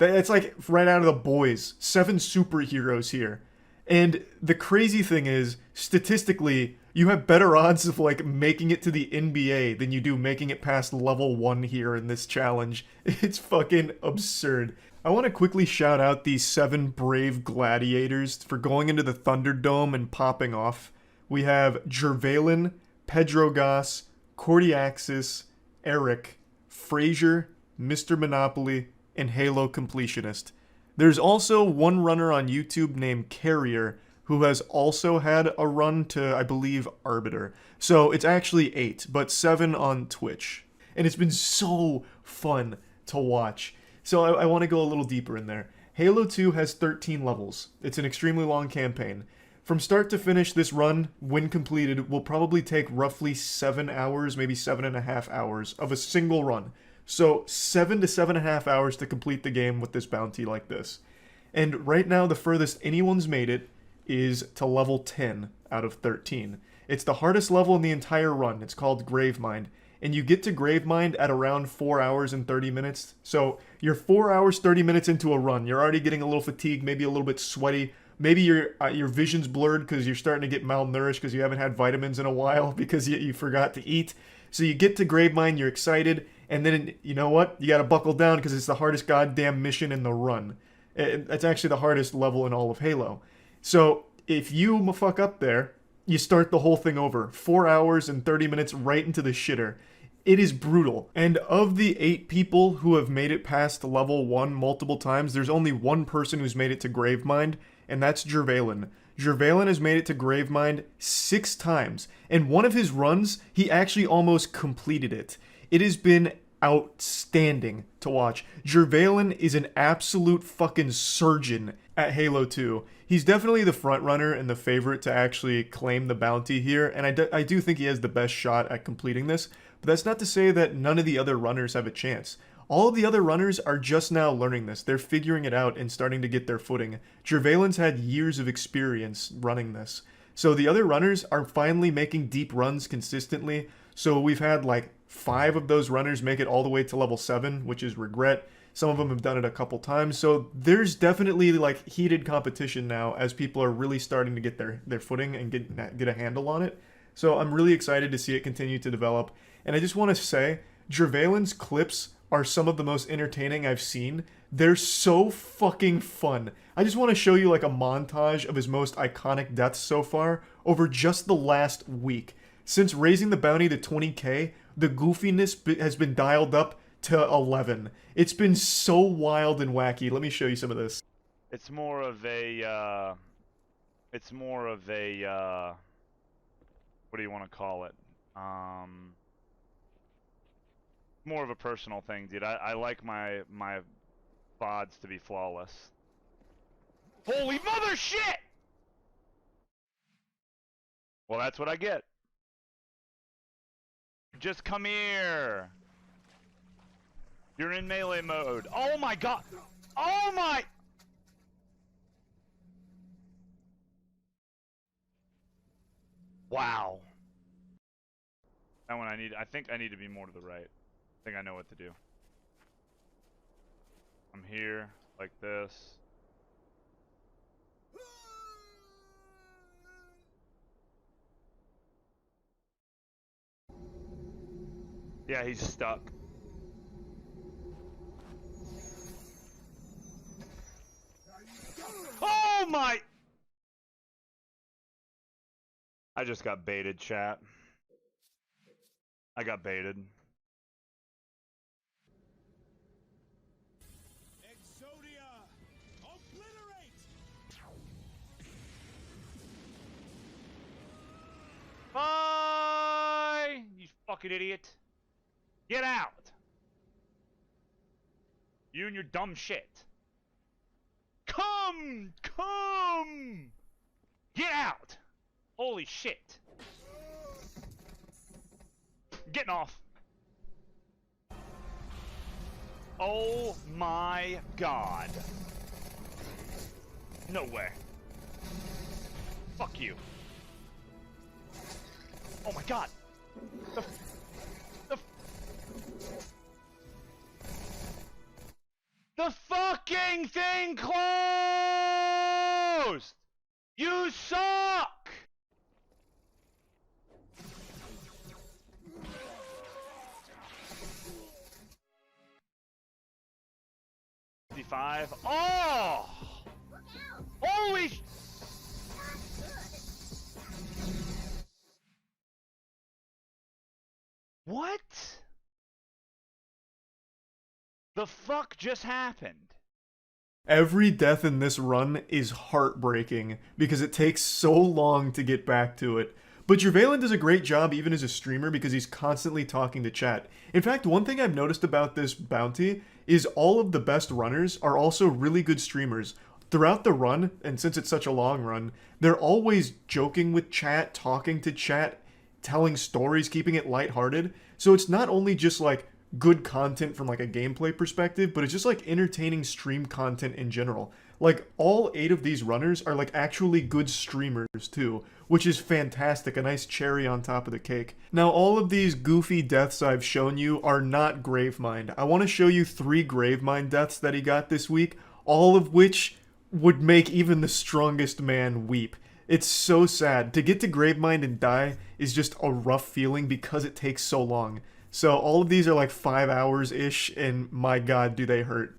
Speaker 2: It's right out of The Boys. 7 superheroes here. And the crazy thing is, statistically, you have better odds of making it to the NBA than you do making it past level 1 here in this challenge. It's fucking absurd. I want to quickly shout out these 7 brave gladiators for going into the Thunderdome and popping off. We have Jervalen, Pedrogas, Cordiaxis, Eric, Frazier, Mr. Monopoly, and Halo Completionist. There's also one runner on YouTube named Carrier who has also had a run to, I believe, Arbiter. So it's actually 8, but 7 on Twitch. And it's been so fun to watch. So I want to go a little deeper in there. Halo 2 has 13 levels. It's an extremely long campaign. From start to finish, this run, when completed, will probably take roughly 7 hours, maybe 7.5 hours of a single run. So 7 to 7.5 hours to complete the game with this bounty like this. And right now, the furthest anyone's made it is to level 10 out of 13. It's the hardest level in the entire run. It's called Gravemind. And you get to Gravemind at around 4 hours and 30 minutes. So you're 4 hours, 30 minutes into a run. You're already getting a little fatigued, maybe a little bit sweaty. Maybe your vision's blurred because you're starting to get malnourished because you haven't had vitamins in a while because you forgot to eat. So you get to Gravemind, you're excited, and then, you know what? You gotta buckle down because it's the hardest goddamn mission in the run. It's actually the hardest level in all of Halo. So if you fuck up there, you start the whole thing over. 4 hours and 30 minutes right into the shitter. It is brutal. And of the 8 people who have made it past level 1 multiple times, there's only one person who's made it to Gravemind, and that's Jervalen. Jervalen has made it to Gravemind 6 times, and one of his runs, he actually almost completed it. It has been outstanding to watch. Jervalen is an absolute fucking surgeon at Halo 2. He's definitely the front runner and the favorite to actually claim the bounty here, and I do think he has the best shot at completing this, but that's not to say that none of the other runners have a chance. All of the other runners are just now learning this. They're figuring it out and starting to get their footing. Jervalen's had years of experience running this. So the other runners are finally making deep runs consistently. So we've had 5 of those runners make it all the way to level 7, which is regret. Some of them have done it a couple times. So there's definitely like heated competition now as people are really starting to get their footing and get a handle on it. So I'm really excited to see it continue to develop. And I just want to say, Jervalen's clips are some of the most entertaining I've seen. They're so fucking fun. I just want to show you like a montage of his most iconic deaths so far over just the last week. Since raising the bounty to 20k, the goofiness has been dialed up to 11. It's been so wild and wacky. Let me show you some of this.
Speaker 18: It's more of a, what do you want to call it? More of a personal thing, dude. I like my VODs to be flawless. Holy mother shit! Well, that's what I get. Just come here. You're in melee mode. Oh my god. Oh my. Wow. That one I think I need to be more to the right. I think I know what to do. I'm here, like this. Yeah, he's stuck. Oh my! I just got baited, chat. I got baited. Bye! You fucking idiot. Get out! You and your dumb shit. Come! Come! Get out! Holy shit. Getting off. Oh my god. No way. Fuck you. Oh my god. The fucking thing closed! You suck! $55. Oh! Holy sh... What? The fuck just happened?
Speaker 2: Every death in this run is heartbreaking because it takes so long to get back to it. But Jervalen does a great job even as a streamer because he's constantly talking to chat. In fact, one thing I've noticed about this bounty is all of the best runners are also really good streamers. Throughout the run, and since it's such a long run, they're always joking with chat, talking to chat, telling stories, keeping it lighthearted. So it's not only just like good content from like a gameplay perspective, but it's just like entertaining stream content in general. Like all 8 of these runners are like actually good streamers too, which is fantastic, a nice cherry on top of the cake. Now all of these goofy deaths I've shown you are not Gravemind. I want to show you 3 Gravemind deaths that he got this week, all of which would make even the strongest man weep. It's so sad. To get to Gravemind and die is just a rough feeling because it takes so long. So all of these are like 5 hours-ish, and my god, do they hurt.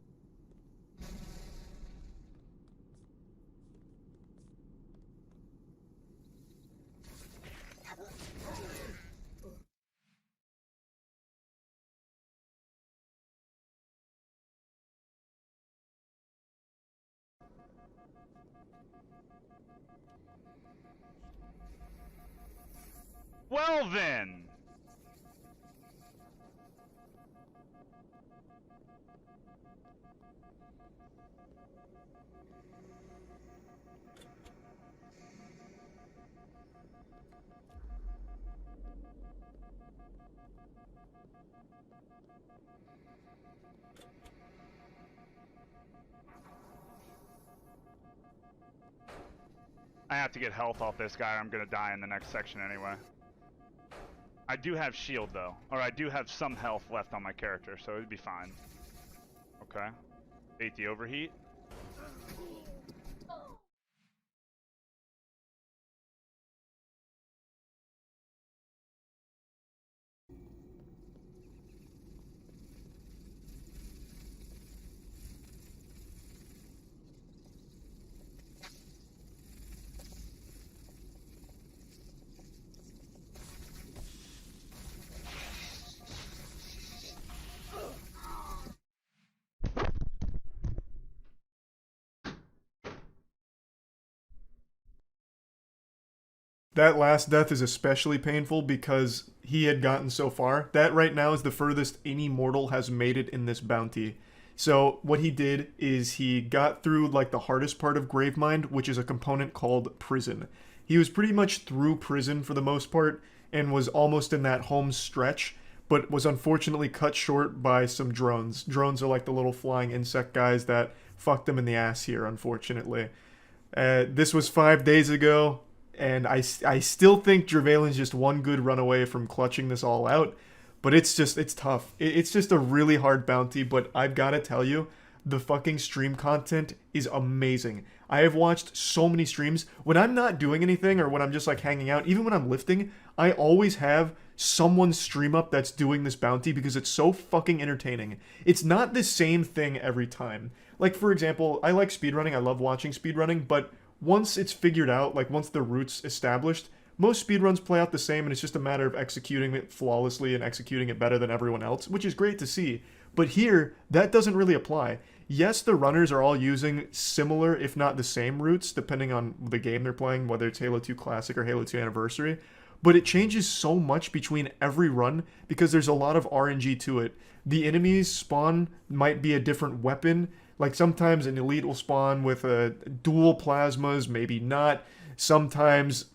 Speaker 18: Well then. I have to get health off this guy or I'm gonna die in the next section anyway. I do have shield though, or I do have some health left on my character, so it'd be fine. Okay. Ate the overheat.
Speaker 2: That last death is especially painful because he had gotten so far. That right now is the furthest any mortal has made it in this bounty. So what he did is he got through like the hardest part of Gravemind, which is a component called Prison. He was pretty much through Prison for the most part and was almost in that home stretch, but was unfortunately cut short by some drones. Drones are like the little flying insect guys that fucked him in the ass here, unfortunately. This was 5 days ago. And I still think Dravalin's just one good run away from clutching this all out. But it's tough. It's just a really hard bounty, but I've got to tell you, the fucking stream content is amazing. I have watched so many streams. When I'm not doing anything or when I'm just like hanging out, even when I'm lifting, I always have someone stream up that's doing this bounty because it's so fucking entertaining. It's not the same thing every time. Like, for example, I like speedrunning. I love watching speedrunning, but once it's figured out, like once the route's established, most speedruns play out the same and it's just a matter of executing it flawlessly and executing it better than everyone else, which is great to see. But here, that doesn't really apply. Yes, the runners are all using similar, if not the same routes, depending on the game they're playing, whether it's Halo 2 Classic or Halo 2 Anniversary, but it changes so much between every run because there's a lot of RNG to it. The enemies spawn might be a different weapon. Like sometimes an elite will spawn with dual plasmas, maybe not. Sometimes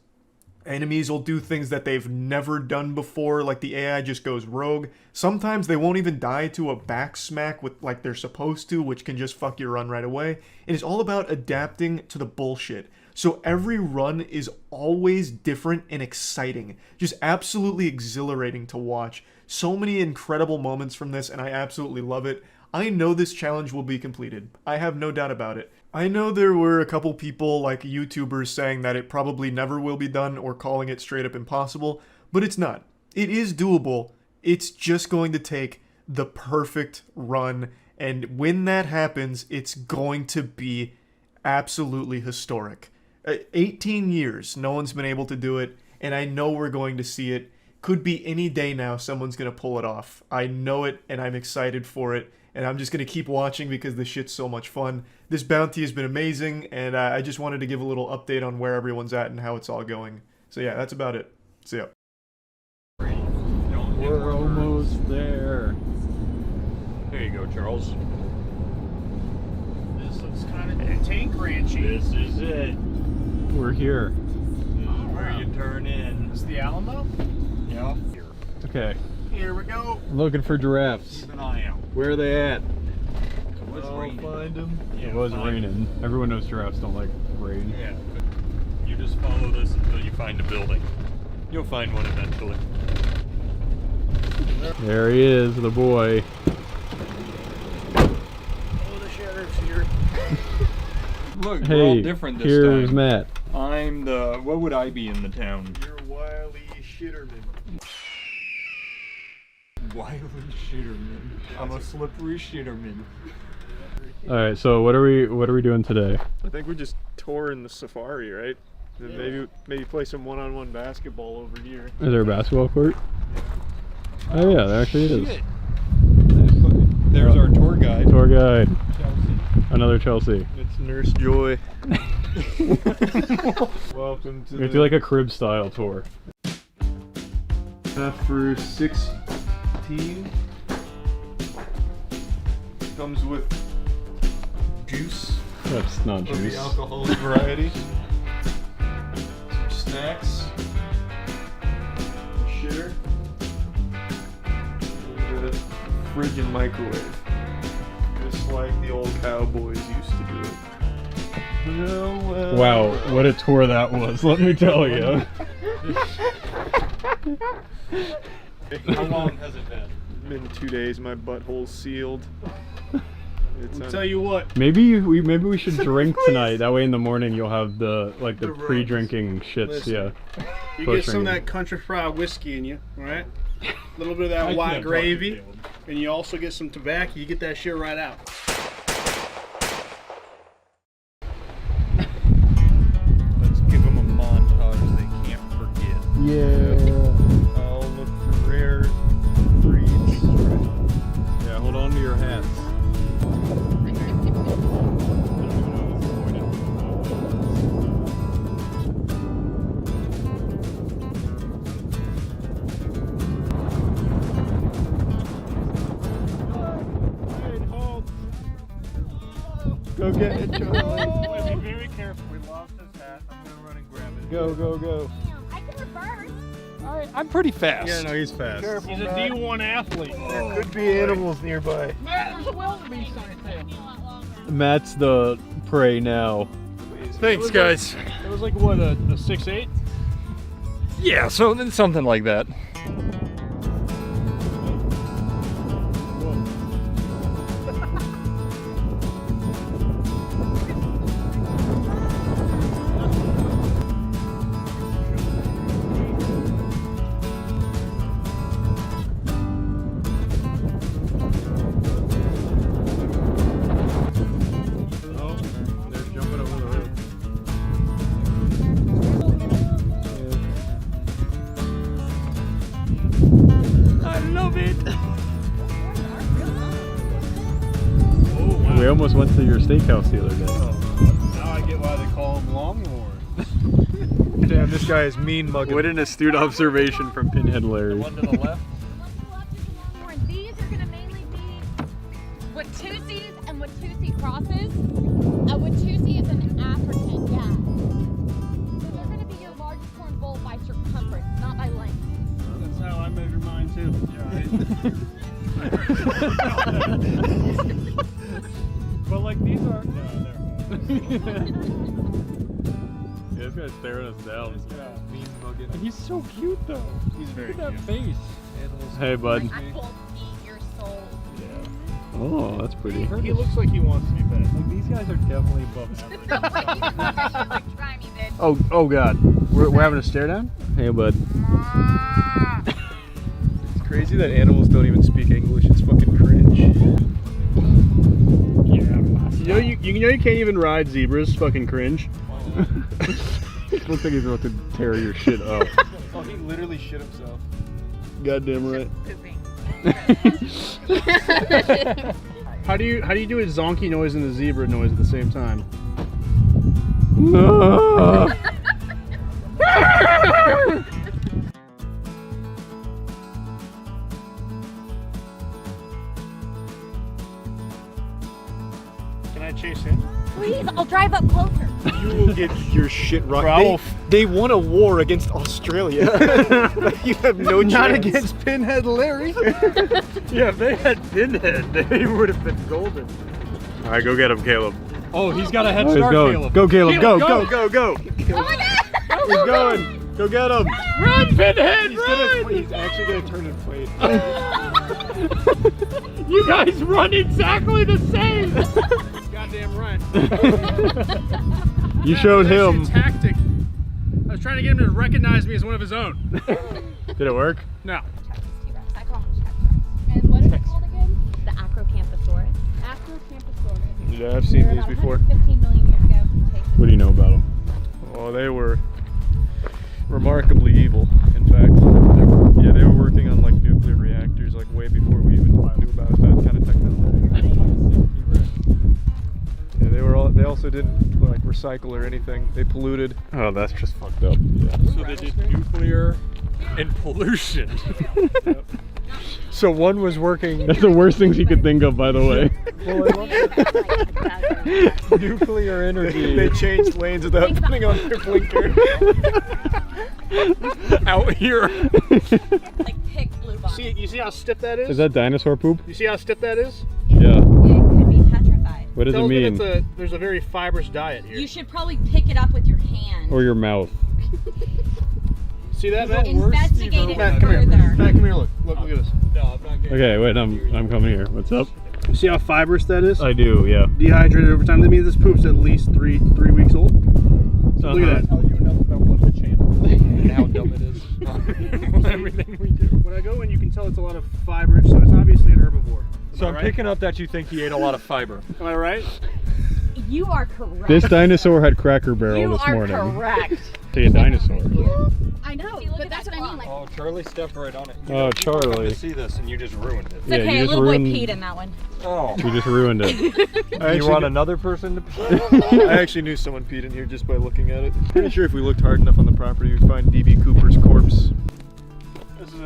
Speaker 2: enemies will do things that they've never done before, like the AI just goes rogue. Sometimes they won't even die to a back smack with like they're supposed to, which can just fuck your run right away. And it's all about adapting to the bullshit. So every run is always different and exciting. Just absolutely exhilarating to watch. So many incredible moments from this, and I absolutely love it. I know this challenge will be completed. I have no doubt about it. I know there were a couple people, like YouTubers, saying that it probably never will be done or calling it straight up impossible, but it's not. It is doable. It's just going to take the perfect run, and when that happens, it's going to be absolutely historic. 18 years, no one's been able to do it, and I know we're going to see it. Could be any day now someone's going to pull it off. I know it, and I'm excited for it. And I'm just going to keep watching because this shit's so much fun. This bounty has been amazing, and I just wanted to give a little update on where everyone's at and how it's all going. So yeah, that's about it. See ya.
Speaker 13: We're almost there. There you go, Charles.
Speaker 16: This looks kind of tank ranchy.
Speaker 13: This is it. We're here. This is where you turn in.
Speaker 16: Is the Alamo?
Speaker 13: Yeah. Okay.
Speaker 16: Here we go.
Speaker 13: Looking for giraffes.
Speaker 16: Keep an eye out.
Speaker 13: Where are they at?
Speaker 16: It was raining.
Speaker 2: Find them.
Speaker 13: Yeah, it was raining. Everyone knows giraffes don't like rain.
Speaker 16: Yeah.
Speaker 13: You just follow this until you find a building. You'll find one eventually. There he is, the boy.
Speaker 16: Oh, the sheriff's here.
Speaker 13: Look,
Speaker 16: Hey,
Speaker 13: we're all different this
Speaker 16: here's
Speaker 13: time.
Speaker 16: Matt.
Speaker 13: I'm the... What would I be in the town?
Speaker 2: You're Wily Shitterman.
Speaker 13: Wily Shitterman. I'm a slippery shitterman.
Speaker 20: All right, so what are we doing today?
Speaker 2: I think we're just touring the safari, right? And maybe play some one-on-one basketball over here.
Speaker 20: Is there a basketball court? Oh yeah, there actually it is.
Speaker 13: Shit. There's our tour guide.
Speaker 20: Tour guide.
Speaker 13: Chelsea.
Speaker 20: Another Chelsea.
Speaker 2: It's Nurse Joy. Welcome to
Speaker 20: We do like a crib style tour.
Speaker 2: For 16. Comes with juice.
Speaker 20: That's not
Speaker 2: of
Speaker 20: juice.
Speaker 2: the alcoholic variety. Some snacks. Shitter. And a fridge and microwave. Just like the old cowboys used to do it.
Speaker 20: Wow, what a tour that was, let me tell you.
Speaker 2: How long has it been? Been 2 days. My butthole's sealed.
Speaker 21: I'll tell you what.
Speaker 20: Maybe we should drink tonight. That way in the morning you'll have the pre-drinking shits.
Speaker 21: Listen,
Speaker 20: Yeah.
Speaker 21: You get some of that country fried whiskey in you, all right? A little bit of that white gravy, and you also get some tobacco. You get that shit right out.
Speaker 2: Let's give them a montage they can't forget.
Speaker 20: Yeah.
Speaker 2: I'll look for rare breeds.
Speaker 20: Yeah, hold on to your hats. Go get it, Charlie.
Speaker 21: Be very careful. We lost his hat. I'm gonna run and grab it.
Speaker 20: Go, go, go.
Speaker 4: I can reverse.
Speaker 20: I'm pretty fast.
Speaker 2: Yeah, no, he's fast.
Speaker 21: Careful, he's a D1 athlete.
Speaker 2: There could be animals nearby.
Speaker 21: Man, there's a wildebeest on his tail.
Speaker 20: Matt's the prey now.
Speaker 21: Thanks, guys. It was like, what, a 6'8"?
Speaker 20: Yeah, so something like that. We almost went to your steakhouse the other day.
Speaker 21: Now I get why they call them longhorns.
Speaker 2: Damn, this guy is mean mugging.
Speaker 20: What an astute observation from Pinhead Larry.
Speaker 21: The one to the left.
Speaker 4: These are going to mainly be Watusis and Watusi crosses. A Watusi is an African, yeah. So they're going to be your largest horn bull by circumference, not by length.
Speaker 21: That's how I measure mine too. But like these are
Speaker 20: Yeah, this guy's staring us down.
Speaker 2: Mean mugging.
Speaker 20: He's so cute though.
Speaker 21: He's very
Speaker 20: Look at
Speaker 21: cute.
Speaker 20: that face. Hey bud.
Speaker 4: I will eat your soul.
Speaker 20: Oh, that's pretty.
Speaker 21: He looks like he wants to be pet.
Speaker 20: Like these guys are definitely above average.
Speaker 4: Like, try me, bitch.
Speaker 20: Oh god. We're having a stare down? Hey bud.
Speaker 2: It's crazy that animals don't even speak English. It's fucking cringe.
Speaker 21: You know you can't even ride zebras. Fucking cringe.
Speaker 20: Looks like he's about to tear your shit up.
Speaker 2: Oh, he literally shit himself.
Speaker 20: Goddamn right.
Speaker 21: How do you do a zonky noise and a zebra noise at the same time? Can I chase him?
Speaker 4: Please, I'll drive up closer.
Speaker 2: You will get your shit rocked. They won a war against Australia. You have no chance.
Speaker 21: Not against Pinhead Larry.
Speaker 20: Yeah, if they had Pinhead, they would have been golden. Alright, go get him, Caleb.
Speaker 21: Oh, he's got a head start, Caleb.
Speaker 20: Go, Caleb, go.
Speaker 4: Oh my god!
Speaker 20: He's going. Go get him.
Speaker 21: Run, Pinhead, run!
Speaker 2: He's actually gonna turn and play it.
Speaker 21: You guys run exactly the same. Goddamn right.
Speaker 20: You showed him.
Speaker 21: Tactic. I was trying to get him to recognize me as one of his own.
Speaker 20: Did it work?
Speaker 21: No.
Speaker 4: I call them T-Rex. And what is it called again? The Acrocanthosaurus. Acrocanthosaurus.
Speaker 2: Yeah, I've seen
Speaker 4: They're
Speaker 2: these
Speaker 4: about
Speaker 2: before.
Speaker 4: 115 million years ago.
Speaker 20: What do you know about them?
Speaker 2: Oh, they were remarkably evil. In fact, they were working on like nuclear reactors like way before we even knew about that kind of technology. Yeah, they also didn't like recycle or anything. They polluted.
Speaker 20: Oh, that's just fucked up. Yeah.
Speaker 21: So they did nuclear and pollution.
Speaker 2: Yep. So one was working.
Speaker 20: That's the worst things you could think of, by the way.
Speaker 2: Nuclear energy. They changed lanes without putting on their blinker.
Speaker 21: Out here.
Speaker 4: Like pig blue bottom.
Speaker 21: You see how stiff that is?
Speaker 20: Is that dinosaur poop?
Speaker 21: You see how stiff that is?
Speaker 20: Yeah.
Speaker 4: It could be petrified.
Speaker 20: What does it mean?
Speaker 21: There's a very fibrous diet here.
Speaker 4: You should probably pick it up with your hand.
Speaker 20: Or your mouth.
Speaker 21: See that, Matt?
Speaker 4: Investigate it
Speaker 21: Matt, come here.
Speaker 4: further.
Speaker 21: Matt, come here. Look at this.
Speaker 20: No, I'm not getting
Speaker 14: Okay, wait, I'm coming here. What's up?
Speaker 21: You see how fibrous that is?
Speaker 14: I do, yeah.
Speaker 21: Dehydrated over time. That means this poop's at least three weeks old. So look at that.
Speaker 13: Tell you enough about what the channel is and how dumb it is. Everything we do.
Speaker 21: When I go in, you can tell it's a lot of fiber, so it's obviously an herbivore.
Speaker 13: So I'm picking up that you think he ate a lot of fiber.
Speaker 21: Am I right?
Speaker 4: You are correct.
Speaker 14: This dinosaur had Cracker Barrel
Speaker 4: You
Speaker 14: this
Speaker 4: are
Speaker 14: morning.
Speaker 4: correct.
Speaker 14: Say a dinosaur.
Speaker 4: I know, but that's what I mean. Like,
Speaker 13: Oh, Charlie stepped right on it.
Speaker 14: Oh, Charlie.
Speaker 13: You see this and you just ruined it.
Speaker 4: it's okay, a little boy peed in that one.
Speaker 13: Oh.
Speaker 14: You just ruined it.
Speaker 13: You want another person to pee?
Speaker 2: I actually knew someone peed in here just by looking at it. Pretty sure if we looked hard enough on the property, we'd find D.B. Cooper's corpse.
Speaker 21: This is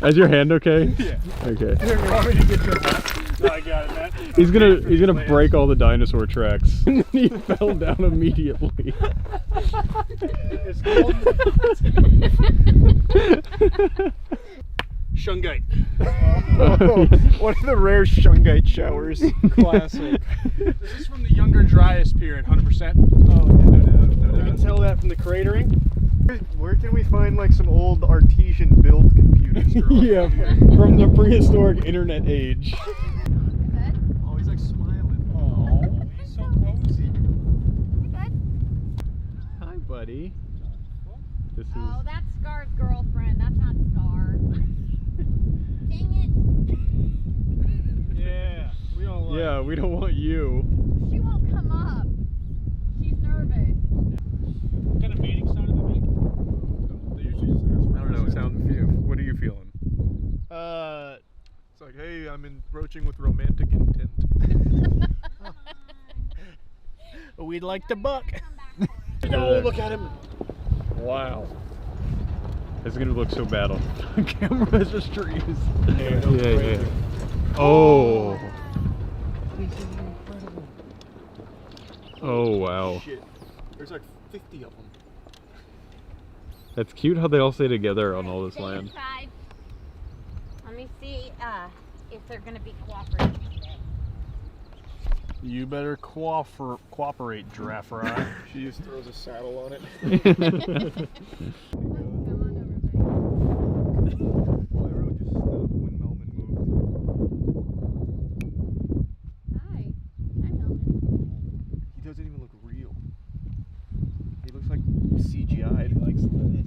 Speaker 14: Is your hand okay?
Speaker 21: Yeah.
Speaker 14: Okay.
Speaker 21: Here, you want me to get your hat? No, I got it, Matt.
Speaker 14: He's gonna break all the dinosaur tracks. He fell down immediately.
Speaker 21: It's called Shungite.
Speaker 2: Oh, one of the rare Shungite showers.
Speaker 13: Classic.
Speaker 21: This is from the Younger Dryas period, 100%.
Speaker 2: Oh, no.
Speaker 21: You can tell that from the cratering.
Speaker 2: Where can we find like some old artesian build computers?
Speaker 14: Yeah, from the prehistoric internet age.
Speaker 2: Oh, he's like smiling.
Speaker 13: Oh, he's so cozy.
Speaker 14: Hi, buddy. This is.
Speaker 4: Oh, that's Scar's girlfriend. That's not Scar. Dang
Speaker 21: Yeah, we don't like
Speaker 14: Yeah, we don't want you.
Speaker 4: it. She won't come up. She's nervous.
Speaker 21: What kind of mating sound do they make?
Speaker 2: They usually just I don't know. What are you feeling? It's like, hey, I'm approaching with romantic intent.
Speaker 21: We'd like to buck.
Speaker 14: Oh,
Speaker 21: look at him.
Speaker 14: Wow. It's gonna look so bad on camera as just trees. Yeah. Oh.
Speaker 21: This is incredible.
Speaker 14: Oh, wow.
Speaker 2: Shit. There's like 50 of them.
Speaker 14: That's cute how they all stay together on all this land.
Speaker 4: Inside. Let me see if they're gonna be cooperative today.
Speaker 21: You better cooperate, giraffe ride.
Speaker 2: She just throws a saddle on it. Well, everyone just stopped when Melman moved.
Speaker 4: Hi. Hi, Melman.
Speaker 2: He doesn't even look real. He looks like CGI. He likes lettuce.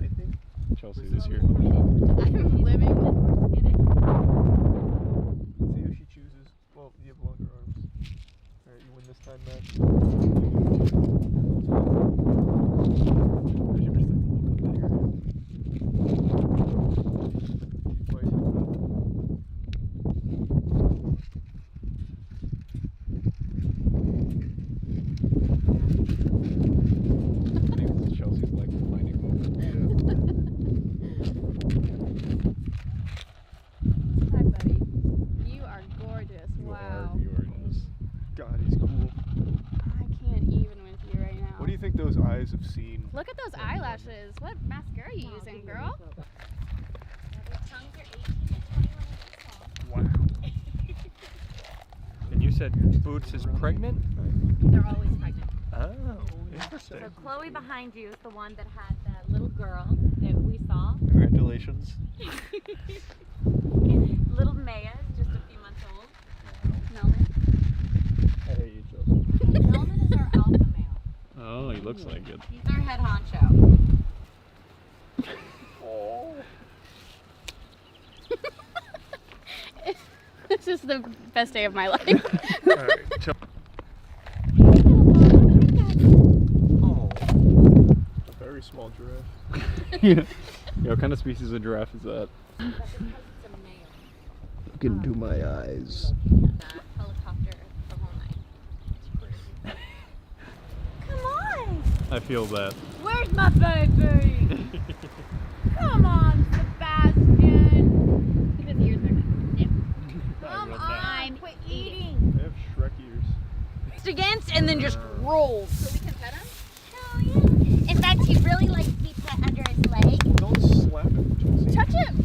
Speaker 2: I think.
Speaker 14: Chelsea's is here.
Speaker 4: I'm living and we're skinning.
Speaker 2: Let's see who she chooses. Well, you have longer arms. Alright, you win this time, Matt.
Speaker 14: Chelsea's like finding moment.
Speaker 17: Hi, buddy. You are gorgeous. Wow.
Speaker 2: God, he's cool.
Speaker 17: I can't even with you right now.
Speaker 2: What do you think those eyes have seen?
Speaker 17: Look at those eyelashes. What mascara are you using, girl?
Speaker 2: Wow.
Speaker 13: And you said Boots is pregnant?
Speaker 4: They're always pregnant.
Speaker 13: Oh, interesting.
Speaker 4: So Chloe behind you is the one that had the little girl that we saw.
Speaker 20: Congratulations.
Speaker 4: Little Maya is just a few months old. Melman.
Speaker 14: Hey, Joseph.
Speaker 4: Melman is our alpha male.
Speaker 14: Oh, he looks like it.
Speaker 4: He's our head honcho.
Speaker 17: Oh. This is the best day of my life.
Speaker 2: Alright,
Speaker 13: Oh.
Speaker 2: a very small giraffe.
Speaker 14: Yeah. What kind of species of giraffe is that? Look into my eyes.
Speaker 4: Helicopter the whole night. Come on!
Speaker 14: I feel that.
Speaker 4: Where's my baby? Come on, Sebastian! His ears are nip. Come on, quit eating!
Speaker 2: They have Shrek ears.
Speaker 4: Against and then just rolls. So we can pet him? Hell yeah. In fact, he really likes to be pet under his leg.
Speaker 2: Don't slap him, Chelsea.
Speaker 4: Touch him!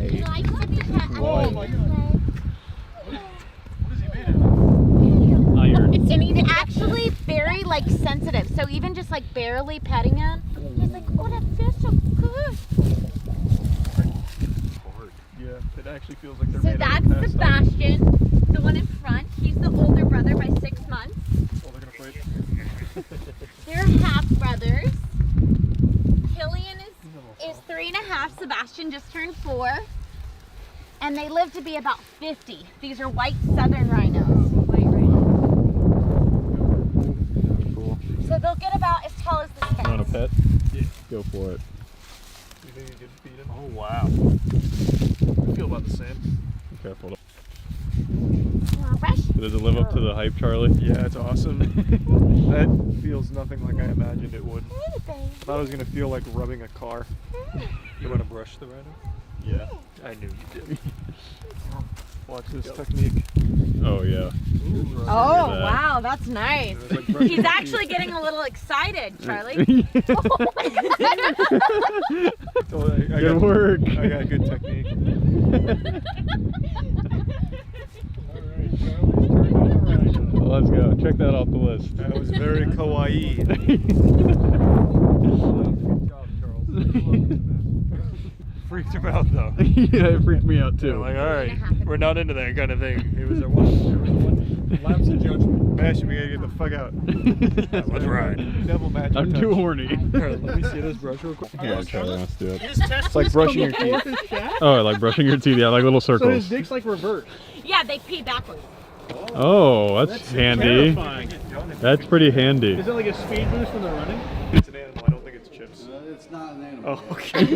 Speaker 4: He likes to be pet under his leg.
Speaker 2: What is he made of?
Speaker 14: Iron.
Speaker 4: And he's actually like sensitive. So even just like barely petting him, he's like, oh, that feels so good.
Speaker 2: Yeah, it actually feels like they're
Speaker 4: So
Speaker 2: made out
Speaker 4: that's
Speaker 2: of
Speaker 4: Sebastian, the one in front. He's the older brother by 6 months.
Speaker 2: Oh, they're gonna fight.
Speaker 4: They're half brothers. Killian is 3.5. Sebastian just turned 4. And they live to be about 50. These are white southern rhinos. So they'll get about as tall as this fence.
Speaker 14: You want a pet?
Speaker 2: Yeah.
Speaker 14: Go for it.
Speaker 2: You think you could feed him?
Speaker 14: Oh wow.
Speaker 2: I feel about the same.
Speaker 14: Be careful.
Speaker 4: Fresh?
Speaker 14: Does it live up to the hype, Charlie?
Speaker 2: Yeah, it's awesme. That feels nothing like I imagined it would. I thought it was gonna feel like rubbing a car.
Speaker 20: You want to brush the rhino?
Speaker 2: Yeah, I knew you did. Watch this technique.
Speaker 14: Oh yeah.
Speaker 4: Oh wow, that's nice. He's actually getting a little excited, Charlie.
Speaker 14: Good work.
Speaker 2: I got good technique.
Speaker 14: Let's go. Check that off the list.
Speaker 2: That was very kawaii. Freaked him out though.
Speaker 14: Yeah, it freaked me out too.
Speaker 2: I'm like, alright, we're not into that kind of thing. It was a one lapse of judgment. Bash, we gotta get the fuck out. Let's ride. Devil magic.
Speaker 14: I'm too horny.
Speaker 2: Alright, let me see this brush real quick.
Speaker 14: Yeah, Charlie wants to do it.
Speaker 2: It's like brushing your teeth.
Speaker 14: Oh, like brushing your teeth. Yeah, like little
Speaker 21: So his
Speaker 14: circles.
Speaker 21: dick's like reverse.
Speaker 4: Yeah, they pee backwards.
Speaker 14: Oh, that's handy.
Speaker 21: Terrifying.
Speaker 14: That's pretty handy.
Speaker 21: Is it like a speed boost when they're running?
Speaker 2: It's an animal, I don't think it's chips.
Speaker 7: It's not an animal.
Speaker 2: Oh, okay.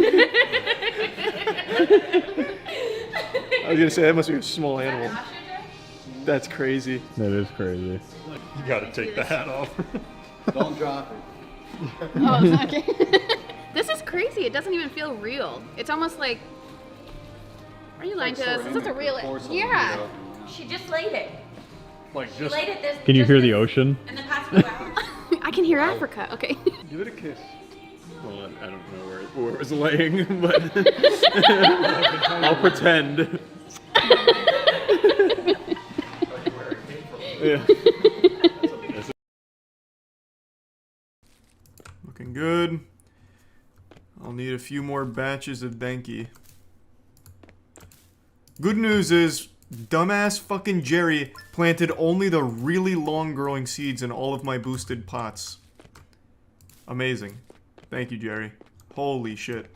Speaker 2: I was gonna say, that must be a small animal. That's crazy.
Speaker 14: That is crazy.
Speaker 2: You gotta take the hat off.
Speaker 7: Don't drop it.
Speaker 17: Oh, okay. This is crazy. It doesn't even feel real. It's almost like. Are you lying to us? Is this a real? Yeah.
Speaker 4: She just laid it.
Speaker 2: Like
Speaker 4: She
Speaker 2: just.
Speaker 4: laid it this.
Speaker 14: Can you
Speaker 4: just
Speaker 14: hear
Speaker 4: this
Speaker 14: the ocean?
Speaker 4: in the past few hours.
Speaker 17: I can hear Africa. Okay.
Speaker 2: Give it a kiss.
Speaker 20: Well, I don't know where it was laying, but I'll pretend.
Speaker 2: Yeah. Looking good. I'll need a few more batches of Denki. Good news is, dumbass fucking Jerry planted only the really long growing seeds in all of my boosted pots. Amazing. Thank you, Jerry. Holy shit.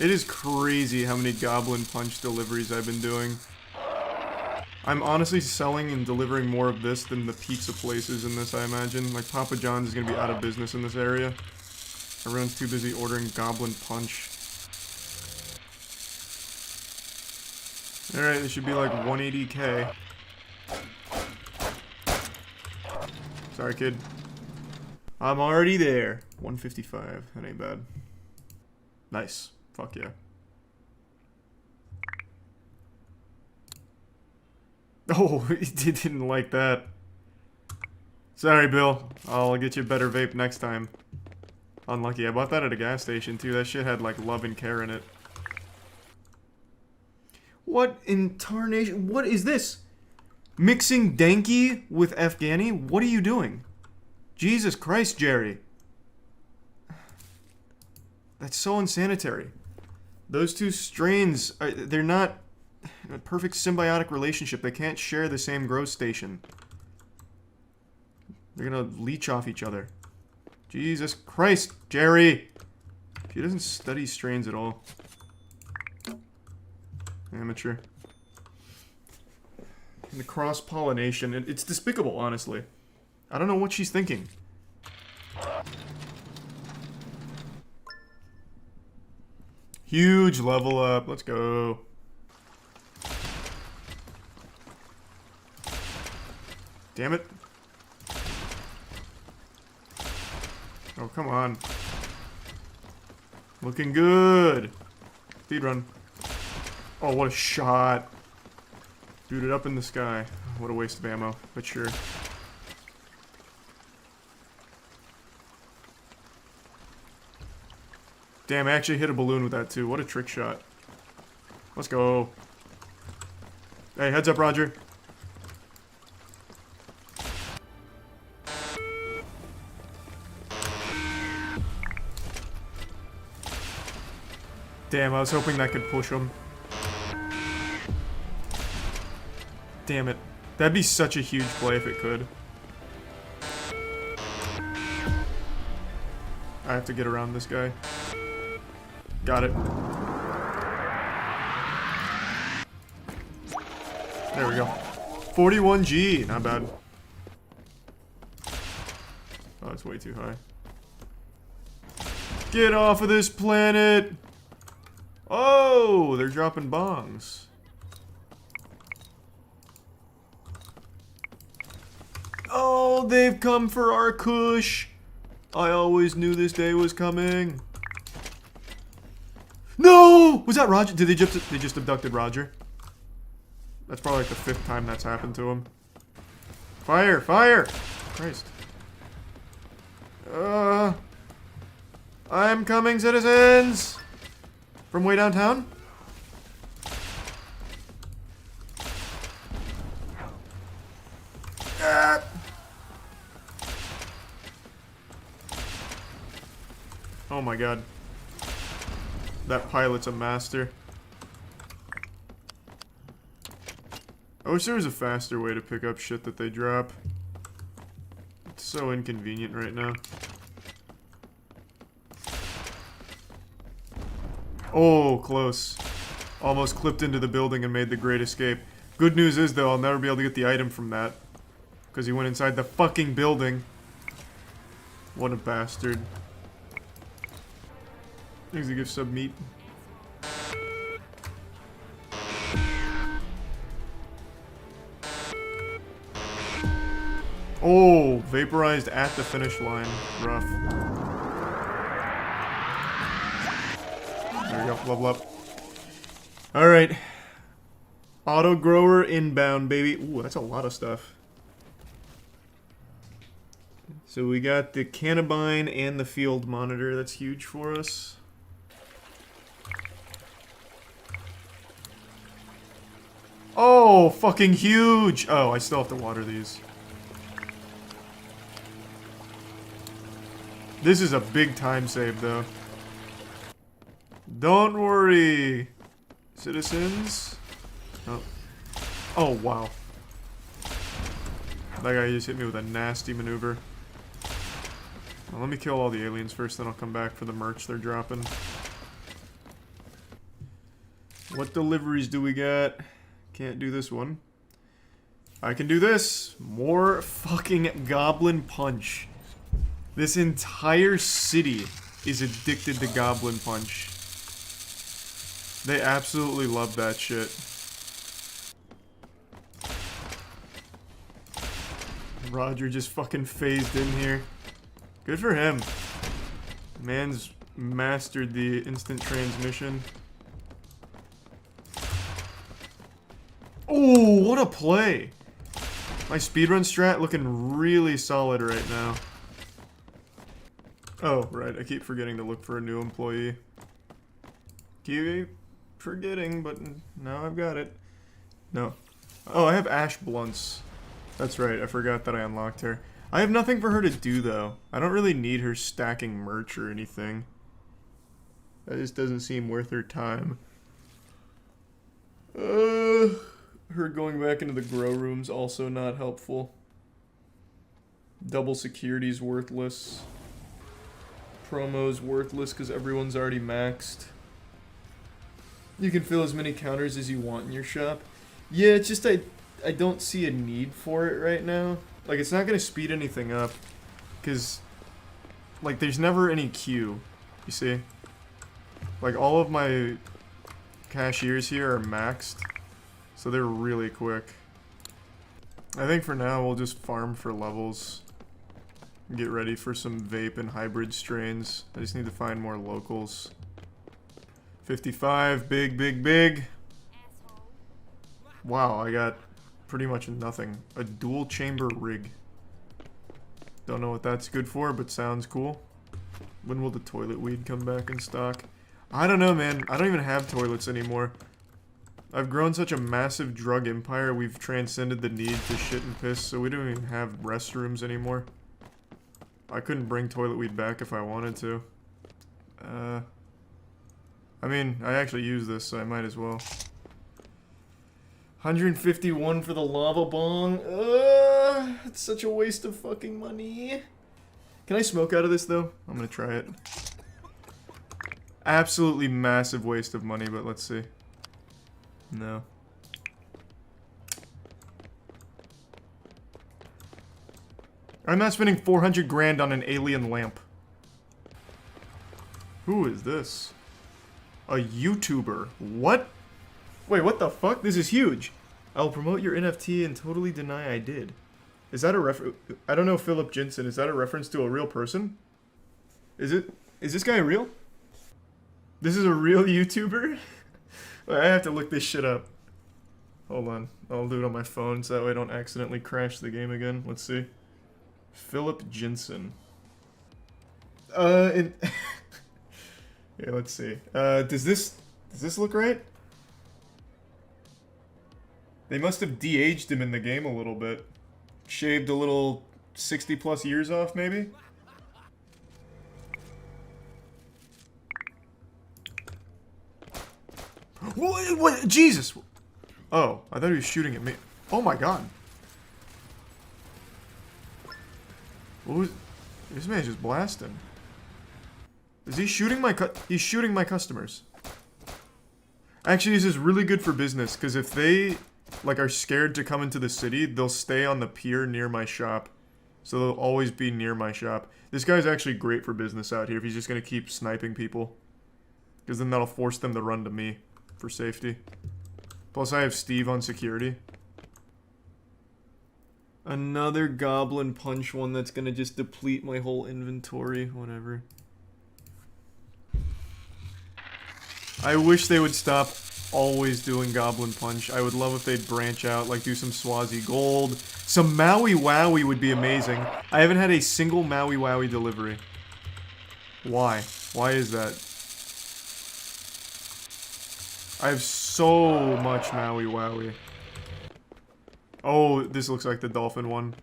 Speaker 2: It is crazy how many Goblin Punch deliveries I've been doing. I'm honestly selling and delivering more of this than the pizza places in this, I imagine. Like, Papa John's is gonna be out of business in this area. Everyone's too busy ordering Goblin Punch. Alright, this should be like 180k. Sorry, kid. I'm already there. 155. That ain't bad. Nice. Fuck yeah. Oh, he didn't like that. Sorry, Bill. I'll get you a better vape next time. Unlucky. I bought that at a gas station, too. That shit had, like, love and care in it. What in tarnation? What is this? Mixing Denki with Afghani? What are you doing? Jesus Christ, Jerry. That's so unsanitary. Those two strains, they're not a perfect symbiotic relationship. They can't share the same growth station. They're gonna leech off each other. Jesus Christ, Jerry! She doesn't study strains at all. Amateur. And the cross-pollination, it's despicable, honestly. I don't know what she's thinking. Huge level up. Let's go. Damn it. Oh, come on. Looking good. Speed run. Oh, what a shot. Booted up in the sky. What a waste of ammo, but sure. Damn, I actually hit a balloon with that too. What a trick shot. Let's go. Hey, heads up, Roger. Damn, I was hoping that could push him. Damn it. That'd be such a huge play if it could. I have to get around this guy. Got it. There we go. 41G, not bad. Oh, it's way too high. Get off of this planet! Oh, they're dropping bombs. Oh, they've come for our kush. I always knew this day was coming. No! Was that Roger? Did they just abducted Roger? That's probably like the 5th time that's happened to him. Fire! Fire! Christ. I'm coming, citizens! From way downtown? Ah. Oh my god. That pilot's a master. I wish there was a faster way to pick up shit that they drop. It's so inconvenient right now. Oh, close. Almost clipped into the building and made the great escape. Good news is, though, I'll never be able to get the item from that. Because he went inside the fucking building. What a bastard. Here's a gift sub meat. Oh, vaporized at the finish line. Rough. There we go. Level up. Alright. Auto grower inbound, baby. Ooh, that's a lot of stuff. So we got the cannabine and the field monitor. That's huge for us. Oh, fucking huge! Oh, I still have to water these. This is a big time save, though. Don't worry, citizens. Oh. Oh, wow. That guy just hit me with a nasty maneuver. Well, let me kill all the aliens first, then I'll come back for the merch they're dropping. What deliveries do we got? Can't do this one. I can do this. More fucking Goblin Punch. This entire city is addicted to Goblin Punch. They absolutely love that shit. Roger just fucking phased in here. Good for him. Man's mastered the instant transmission. Oh, what a play! My speedrun strat looking really solid right now. Oh, right, I keep forgetting to look for a new employee. Keep forgetting, but now I've got it. No. Oh, I have Ash Blunts. That's right, I forgot that I unlocked her. I have nothing for her to do, though. I don't really need her stacking merch or anything. That just doesn't seem worth her time. Her going back into the grow room's also not helpful. Double security's worthless. Promo's worthless because everyone's already maxed. You can fill as many counters as you want in your shop. Yeah, it's just I don't see a need for it right now. Like, it's not going to speed anything up. Because, like, there's never any queue. You see? Like, all of my cashiers here are maxed. So they're really quick. I think for now we'll just farm for levels. Get ready for some vape and hybrid strains. I just need to find more locals. 55, big, big, big. Wow, I got pretty much nothing. A dual chamber rig. Don't know what that's good for, but sounds cool. When will the toilet weed come back in stock? I don't know, man. I don't even have toilets anymore. I've grown such a massive drug empire, we've transcended the need to shit and piss, so we don't even have restrooms anymore. I couldn't bring toilet weed back if I wanted to. I mean, I actually use this, so I might as well. 151 for the lava bong. It's such a waste of fucking money. Can I smoke out of this, though? I'm gonna try it. Absolutely massive waste of money, but let's see. No. I'm not spending 400 grand on an alien lamp. Who is this? A YouTuber. What? Wait, what the fuck? This is huge. I'll promote your NFT and totally deny I did. Is that a I don't know, Philip Jensen. Is that a reference to a real person? Is this guy real? This is a real YouTuber? Wait, I have to look this shit up. Hold on. I'll do it on my phone so that way I don't accidentally crash the game again. Let's see. Philip Jensen. Yeah, let's see. Does this look right? They must have de-aged him in the game a little bit. Shaved a little 60 plus years off, maybe? What? Jesus! Oh, I thought he was shooting at me. Oh my god. What was... This man's just blasting. Is he shooting my he's shooting my customers. Actually, this is really good for business, because if they, like, are scared to come into the city, they'll stay on the pier near my shop. So they'll always be near my shop. This guy's actually great for business out here if he's just going to keep sniping people. Because then that'll force them to run to me for safety. Plus I have Steve on security. Another Goblin Punch one that's going to just deplete my whole inventory. Whatever. I wish they would stop always doing Goblin Punch. I would love if they'd branch out, like do some Swazi Gold. Some Maui Wowie would be amazing. I haven't had a single Maui Wowie delivery. Why? Why is that? I have so much Maui Wowie. Oh, this looks like the dolphin one.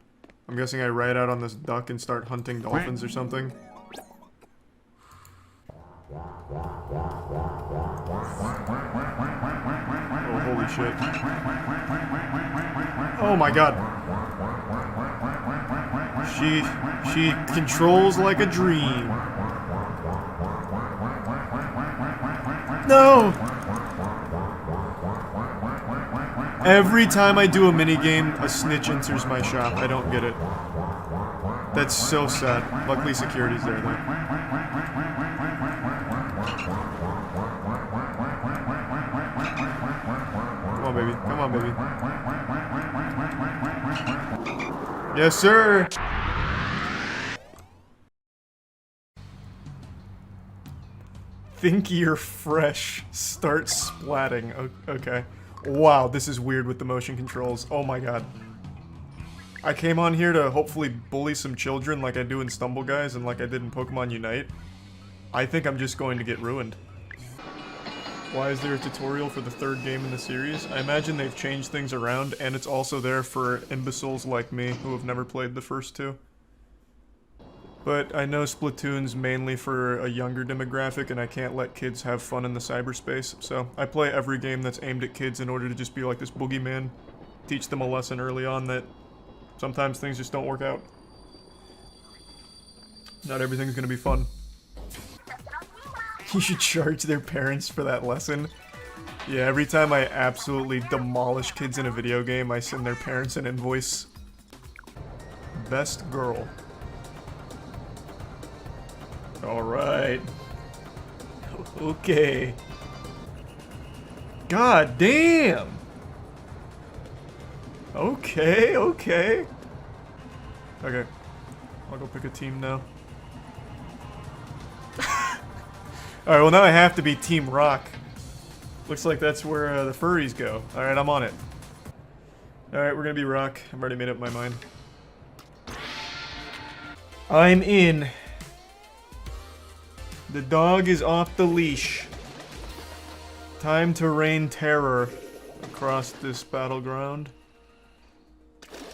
Speaker 2: I'm guessing I ride out on this duck and start hunting dolphins or something. Oh, holy shit. Oh my god. She controls like a dream. No! Every time I do a minigame, a snitch enters my shop. I don't get it. That's so sad. Luckily security's there though. Come on, baby. Come on, baby. Yes, sir! Think you're fresh. Start splatting. Okay. Wow, this is weird with the motion controls. Oh my god. I came on here to hopefully bully some children like I do in Stumble Guys and like I did in Pokemon Unite. I think I'm just going to get ruined. Why is there a tutorial for the third game in the series? I imagine they've changed things around, and it's also there for imbeciles like me who have never played the first two. But I know Splatoon's mainly for a younger demographic, and I can't let kids have fun in the cyberspace, so I play every game that's aimed at kids in order to just be like this boogeyman. Teach them a lesson early on that sometimes things just don't work out. Not everything's gonna be fun. You should charge their parents for that lesson. Yeah, every time I absolutely demolish kids in a video game, I send their parents an invoice. Best girl. Alright. Okay. God damn! Okay, okay. Okay. I'll go pick a team now. Alright, well now I have to be Team Rock. Looks like that's where the furries go. Alright, I'm on it. Alright, we're gonna be Rock. I've already made up my mind. I'm in. The dog is off the leash. Time to rain terror across this battleground.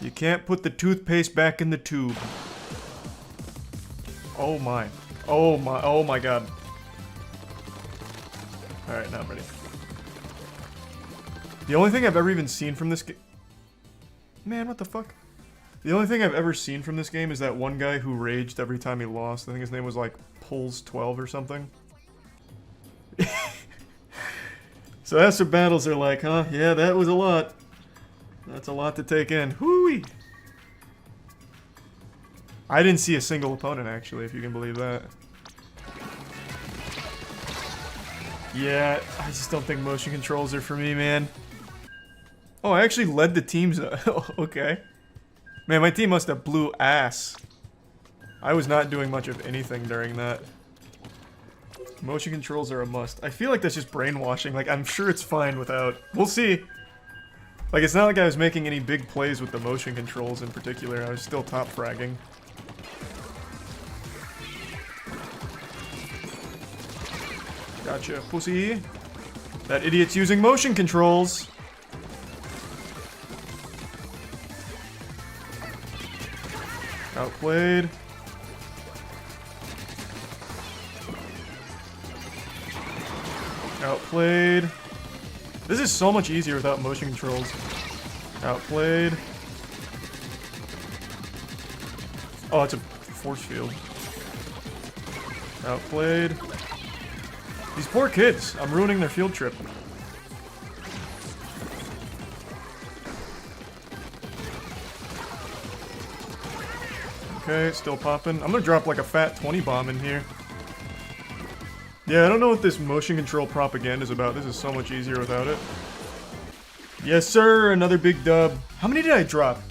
Speaker 2: You can't put the toothpaste back in the tube. Oh my. Oh my. Oh my god. Alright, now I'm ready. The only thing I've ever even seen from this game... Man, what the fuck? The only thing I've ever seen from this game is that one guy who raged every time he lost. I think his name was like Pulls12 or something. So that's what battles are like, huh? Yeah, that was a lot. That's a lot to take in. Whoo-wee! I didn't see a single opponent, actually, if you can believe that. Yeah, I just don't think motion controls are for me, man. Oh, I actually led the teams. Okay. Man, my team must have blew ass. I was not doing much of anything during that. Motion controls are a must. I feel like that's just brainwashing. Like, I'm sure it's fine without... We'll see. Like, it's not like I was making any big plays with the motion controls in particular. I was still top fragging. Gotcha, pussy. That idiot's using motion controls. Outplayed. Outplayed. This is so much easier without motion controls. Outplayed. Oh, it's a force field. Outplayed. These poor kids. I'm ruining their field trip. Okay, still popping. I'm gonna drop like a fat 20 bomb in here. Yeah, I don't know what this motion control propaganda is about. This is so much easier without it. Yes, sir. Another big dub. How many did I drop?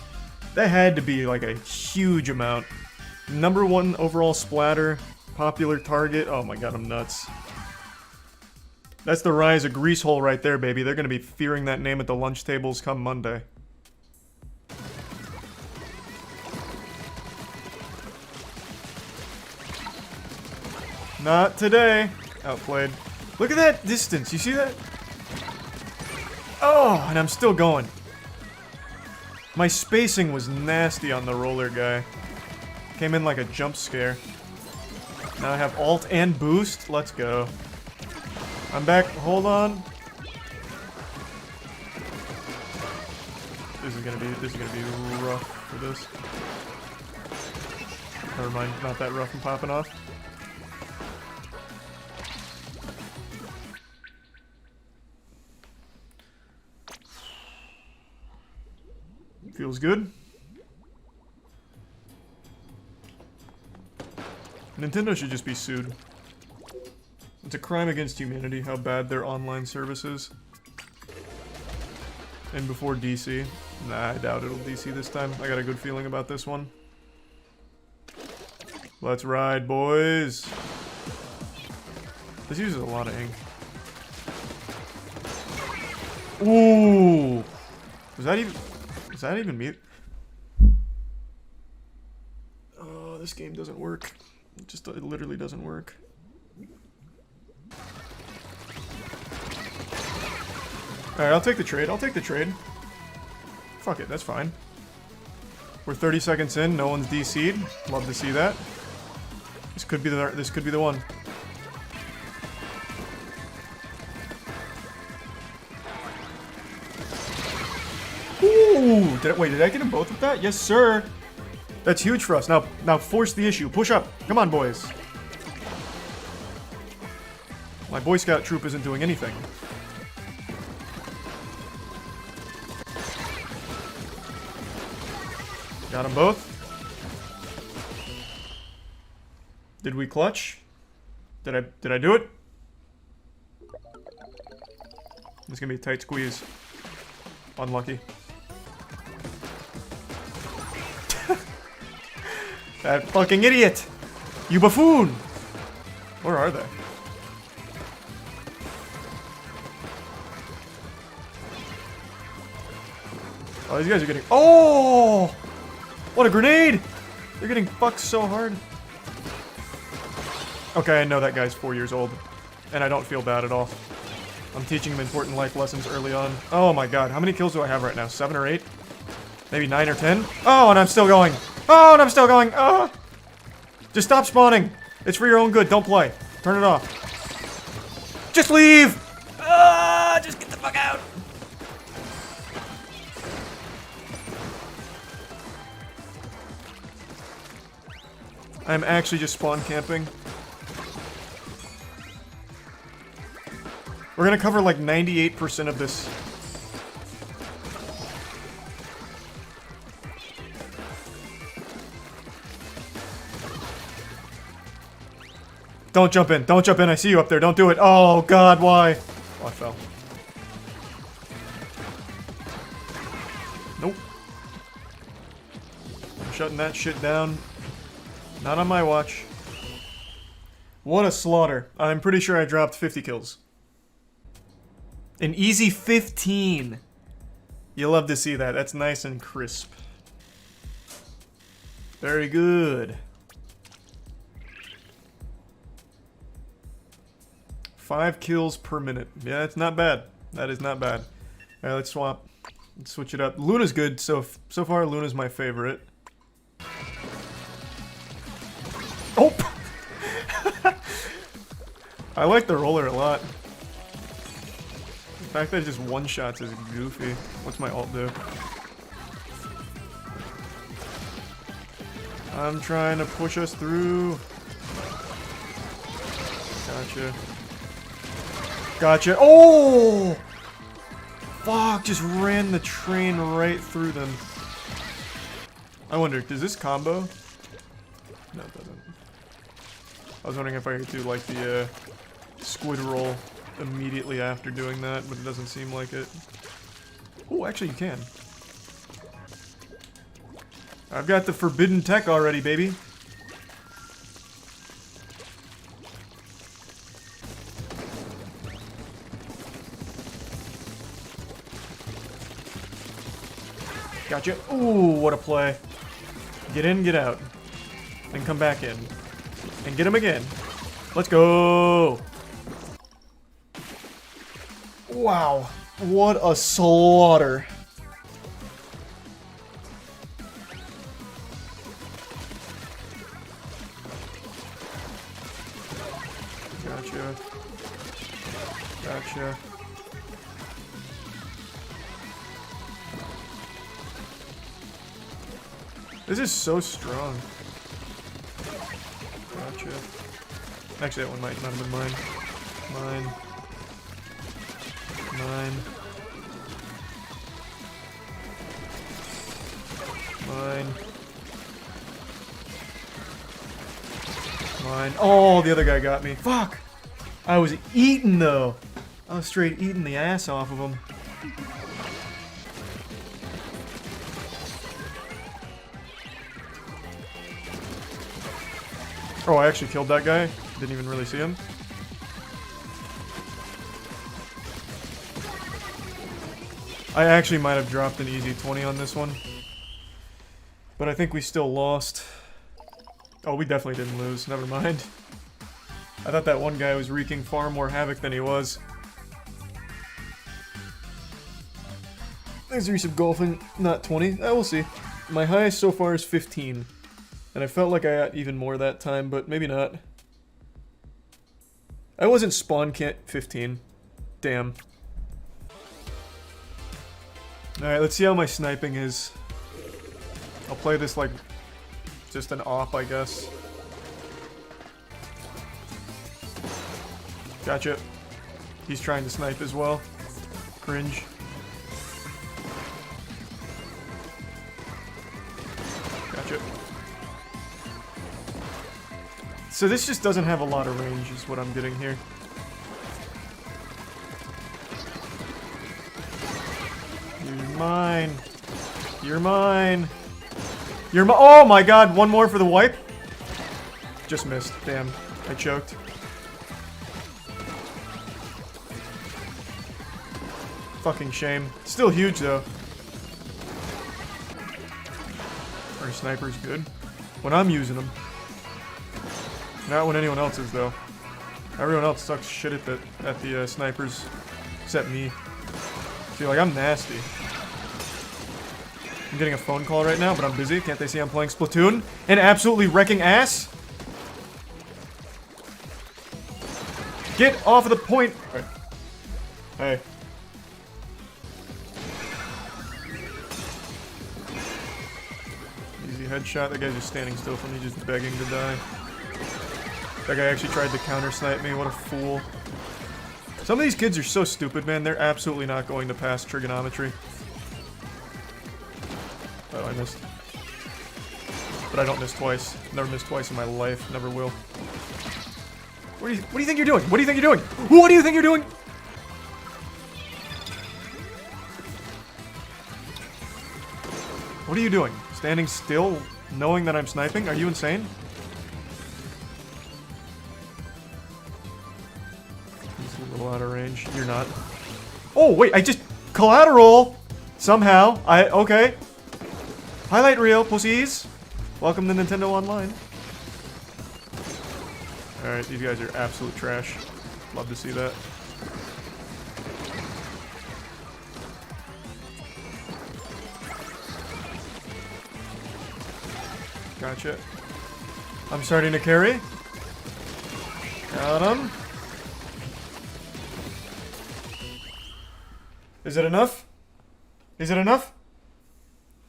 Speaker 2: That had to be like a huge amount. #1 overall splatter. Popular target. Oh my god, I'm nuts. That's the rise of Greasehole right there, baby. They're gonna be fearing that name at the lunch tables come Monday. Not today. Outplayed. Look at that distance. You see that? Oh, and I'm still going. My spacing was nasty on the roller guy. Came in like a jump scare. Now I have alt and boost. Let's go. I'm back. Hold on. This is gonna be rough for this. Never mind, not that rough and popping off. Feels good. Nintendo should just be sued. It's a crime against humanity how bad their online service is. And before DC. Nah, I doubt it'll DC this time. I got a good feeling about this one. Let's ride, boys. This uses a lot of ink. Ooh! Was that even me? Oh, this game doesn't work. It literally doesn't work. Alright, I'll take the trade. I'll take the trade. Fuck it, that's fine. We're 30 seconds in, no one's DC'd. Love to see that. This could be the one. Ooh! Did I get them both with that? Yes, sir! That's huge for us. Now force the issue. Push up. Come on, boys. My Boy Scout troop isn't doing anything. Got them both. Did we clutch? Did I do it? It's gonna be a tight squeeze. Unlucky. That fucking idiot! You buffoon! Where are they? Oh, these guys are getting... Oh! What a grenade! They're getting fucked so hard. Okay, I know that guy's 4 years old. And I don't feel bad at all. I'm teaching him important life lessons early on. Oh my god, how many kills do I have right now? 7 or 8? Maybe 9 or 10? Oh, and I'm still going! Oh, and I'm still going! Oh! Just stop spawning! It's for your own good, don't play. Turn it off. Just leave!
Speaker 15: Ah, just get the fuck out.
Speaker 2: I'm actually just spawn camping. We're gonna cover like 98% of this. Don't jump in. Don't jump in. I see you up there. Don't do it. Oh, God, why? Oh, I fell. Nope. I'm shutting that shit down. Not on my watch. What a slaughter. I'm pretty sure I dropped 50 kills. An easy 15. You love to see that. That's nice and crisp. Very good. 5 kills per minute. Yeah, that's not bad. That is not bad. Alright, let's swap. Let's switch it up. Luna's good. So far, Luna's my favorite. Oh! I like the roller a lot. The fact that it just one-shots is goofy. What's my ult do? I'm trying to push us through. Gotcha. Gotcha. Oh! Fuck, just ran the train right through them. I wonder, does this combo? No, it doesn't. I was wondering if I could do like the squid roll immediately after doing that, but it doesn't seem like it. Oh, actually you can. I've got the forbidden tech already, baby. Gotcha. Ooh, what a play. Get in, get out. Then come back in. And get him again. Let's go. Wow. What a slaughter. Gotcha. Gotcha. This is so strong. Gotcha. Actually, that one might not have been mine. Mine. Mine. Mine. Mine. Oh, the other guy got me. Fuck! I was eating, though. I was straight eating the ass off of him. Oh, I actually killed that guy. Didn't even really see him. I actually might have dropped an easy 20 on this one. But I think we still lost. Oh, we definitely didn't lose. Never mind. I thought that one guy was wreaking far more havoc than he was. There's recent golfing. Not 20. We'll see. My highest so far is 15. And I felt like I got even more that time, but maybe not. I wasn't spawn camp 15. Damn. Alright, let's see how my sniping is. I'll play this like just an op, I guess. Gotcha. He's trying to snipe as well. Cringe. Gotcha. So this just doesn't have a lot of range is what I'm getting here. You're mine. You're mine. You're oh my god, one more for the wipe. Just missed. Damn. I choked. Fucking shame. Still huge though. Our sniper's good. When I'm using them. Not when anyone else is, though. Everyone else sucks shit at the snipers, except me. Feel like I'm nasty. I'm getting a phone call right now, but I'm busy. Can't they see I'm playing Splatoon? And absolutely wrecking ass? Get off of the point! Right. Hey. Easy headshot. That guy's just standing still for me, just begging to die. That guy actually tried to counter snipe me. What a fool. Some of these kids are so stupid, man. They're absolutely not going to pass trigonometry. Oh, I missed. But I don't miss twice. Never missed twice in my life. Never will. What do you think you're doing? What do you think you're doing? What do you think you're doing? What are you doing? Standing still, knowing that I'm sniping? Are you insane? He's a little out of range. You're not. Oh, wait, I just... Collateral! Somehow. Okay. Highlight reel, pussies. Welcome to Nintendo Online. Alright, these guys are absolute trash. Love to see that. Gotcha. I'm starting to carry. Got him. Is it enough? Is it enough?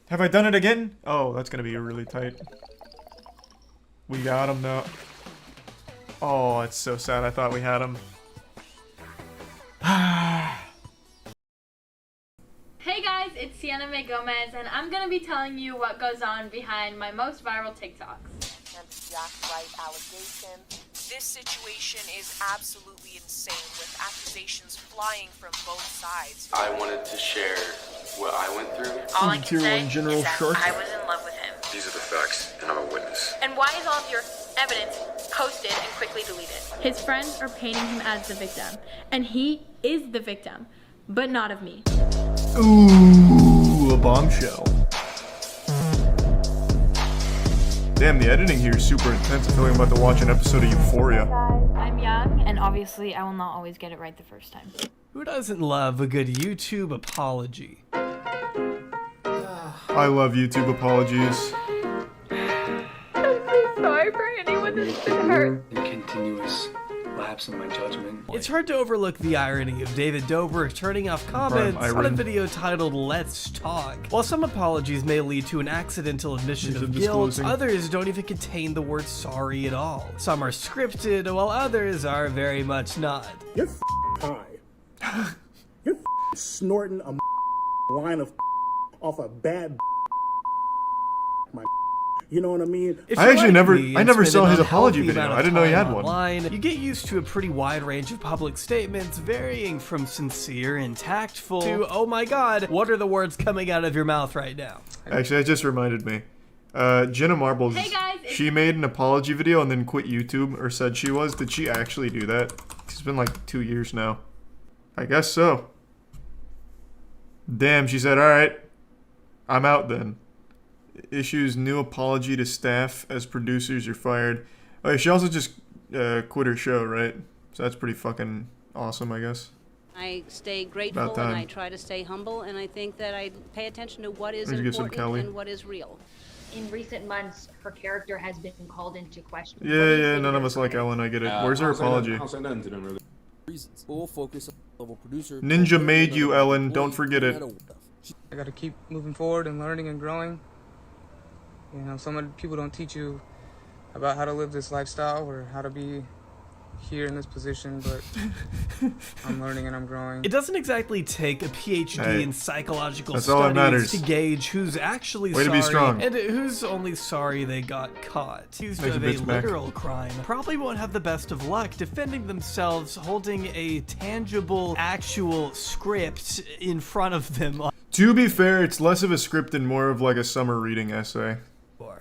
Speaker 2: Have I done it again? Oh, that's gonna be really tight. We got him now. Oh, it's so sad. I thought we had him.
Speaker 1: Hey guys, it's Sienna May Gomez, and I'm gonna be telling you what goes on behind my most viral TikToks.
Speaker 22: This situation is absolutely insane, with accusations flying from both sides.
Speaker 23: I wanted to share what I went through.
Speaker 1: All I can say is that I was in love with him.
Speaker 23: These are the facts, and I'm a witness.
Speaker 1: And why is all of your evidence posted and quickly deleted? His friends are painting him as the victim, and he is the victim, but not of me.
Speaker 2: Ooh, a bombshell. Damn, the editing here is super intense. I feel like I'm about to watch an episode of Euphoria.
Speaker 1: I'm young, and obviously I will not always get it right the first time.
Speaker 24: Who doesn't love a good YouTube apology?
Speaker 2: I love YouTube apologies.
Speaker 1: I'm so sorry for anyone that's been hurt.
Speaker 19: Continuous lapse in my judgment.
Speaker 24: It's hard to overlook the irony of David Dobrik turning off comments on a video titled Let's Talk. While some apologies may lead to an accidental admission of guilt, others don't even contain the word sorry at all. Some are scripted, while others are very much not.
Speaker 25: You're high. You're snorting a line of off a bad my. You know what I mean?
Speaker 2: I actually never saw his apology video. I didn't know he had one.
Speaker 24: Online, you get used to a pretty wide range of public statements, varying from sincere and tactful to, oh my god, what are the words coming out of your mouth right now?
Speaker 2: Actually, that just reminded me. Jenna Marbles, she made an apology video and then quit YouTube, or said she was. Did she actually do that? It's been like 2 years now. I guess so. Damn, she said, alright, I'm out then. Issues new apology to staff as producers are fired. Oh, she also just quit her show, right? So that's pretty fucking awesome, I guess.
Speaker 26: I stay grateful and I try to stay humble, and I think that I pay attention to what is important and what is real.
Speaker 27: In recent months, her character has been called into question.
Speaker 2: Yeah, none of us like Ellen, I get it. Where's her apology?
Speaker 28: We'll focus on level producer.
Speaker 2: Ninja made you, Ellen. Don't forget it.
Speaker 29: I gotta keep moving forward and learning and growing. You know, some people don't teach you about how to live this lifestyle or how to be here in this position, but I'm learning and I'm growing.
Speaker 24: It doesn't exactly take a PhD in psychological
Speaker 2: studies
Speaker 24: to gauge who's actually sorry and who's only sorry they got caught. Accused of a literal crime probably won't have the best of luck defending themselves holding a tangible, actual script in front of them.
Speaker 2: To be fair, it's less of a script and more of like a summer reading essay.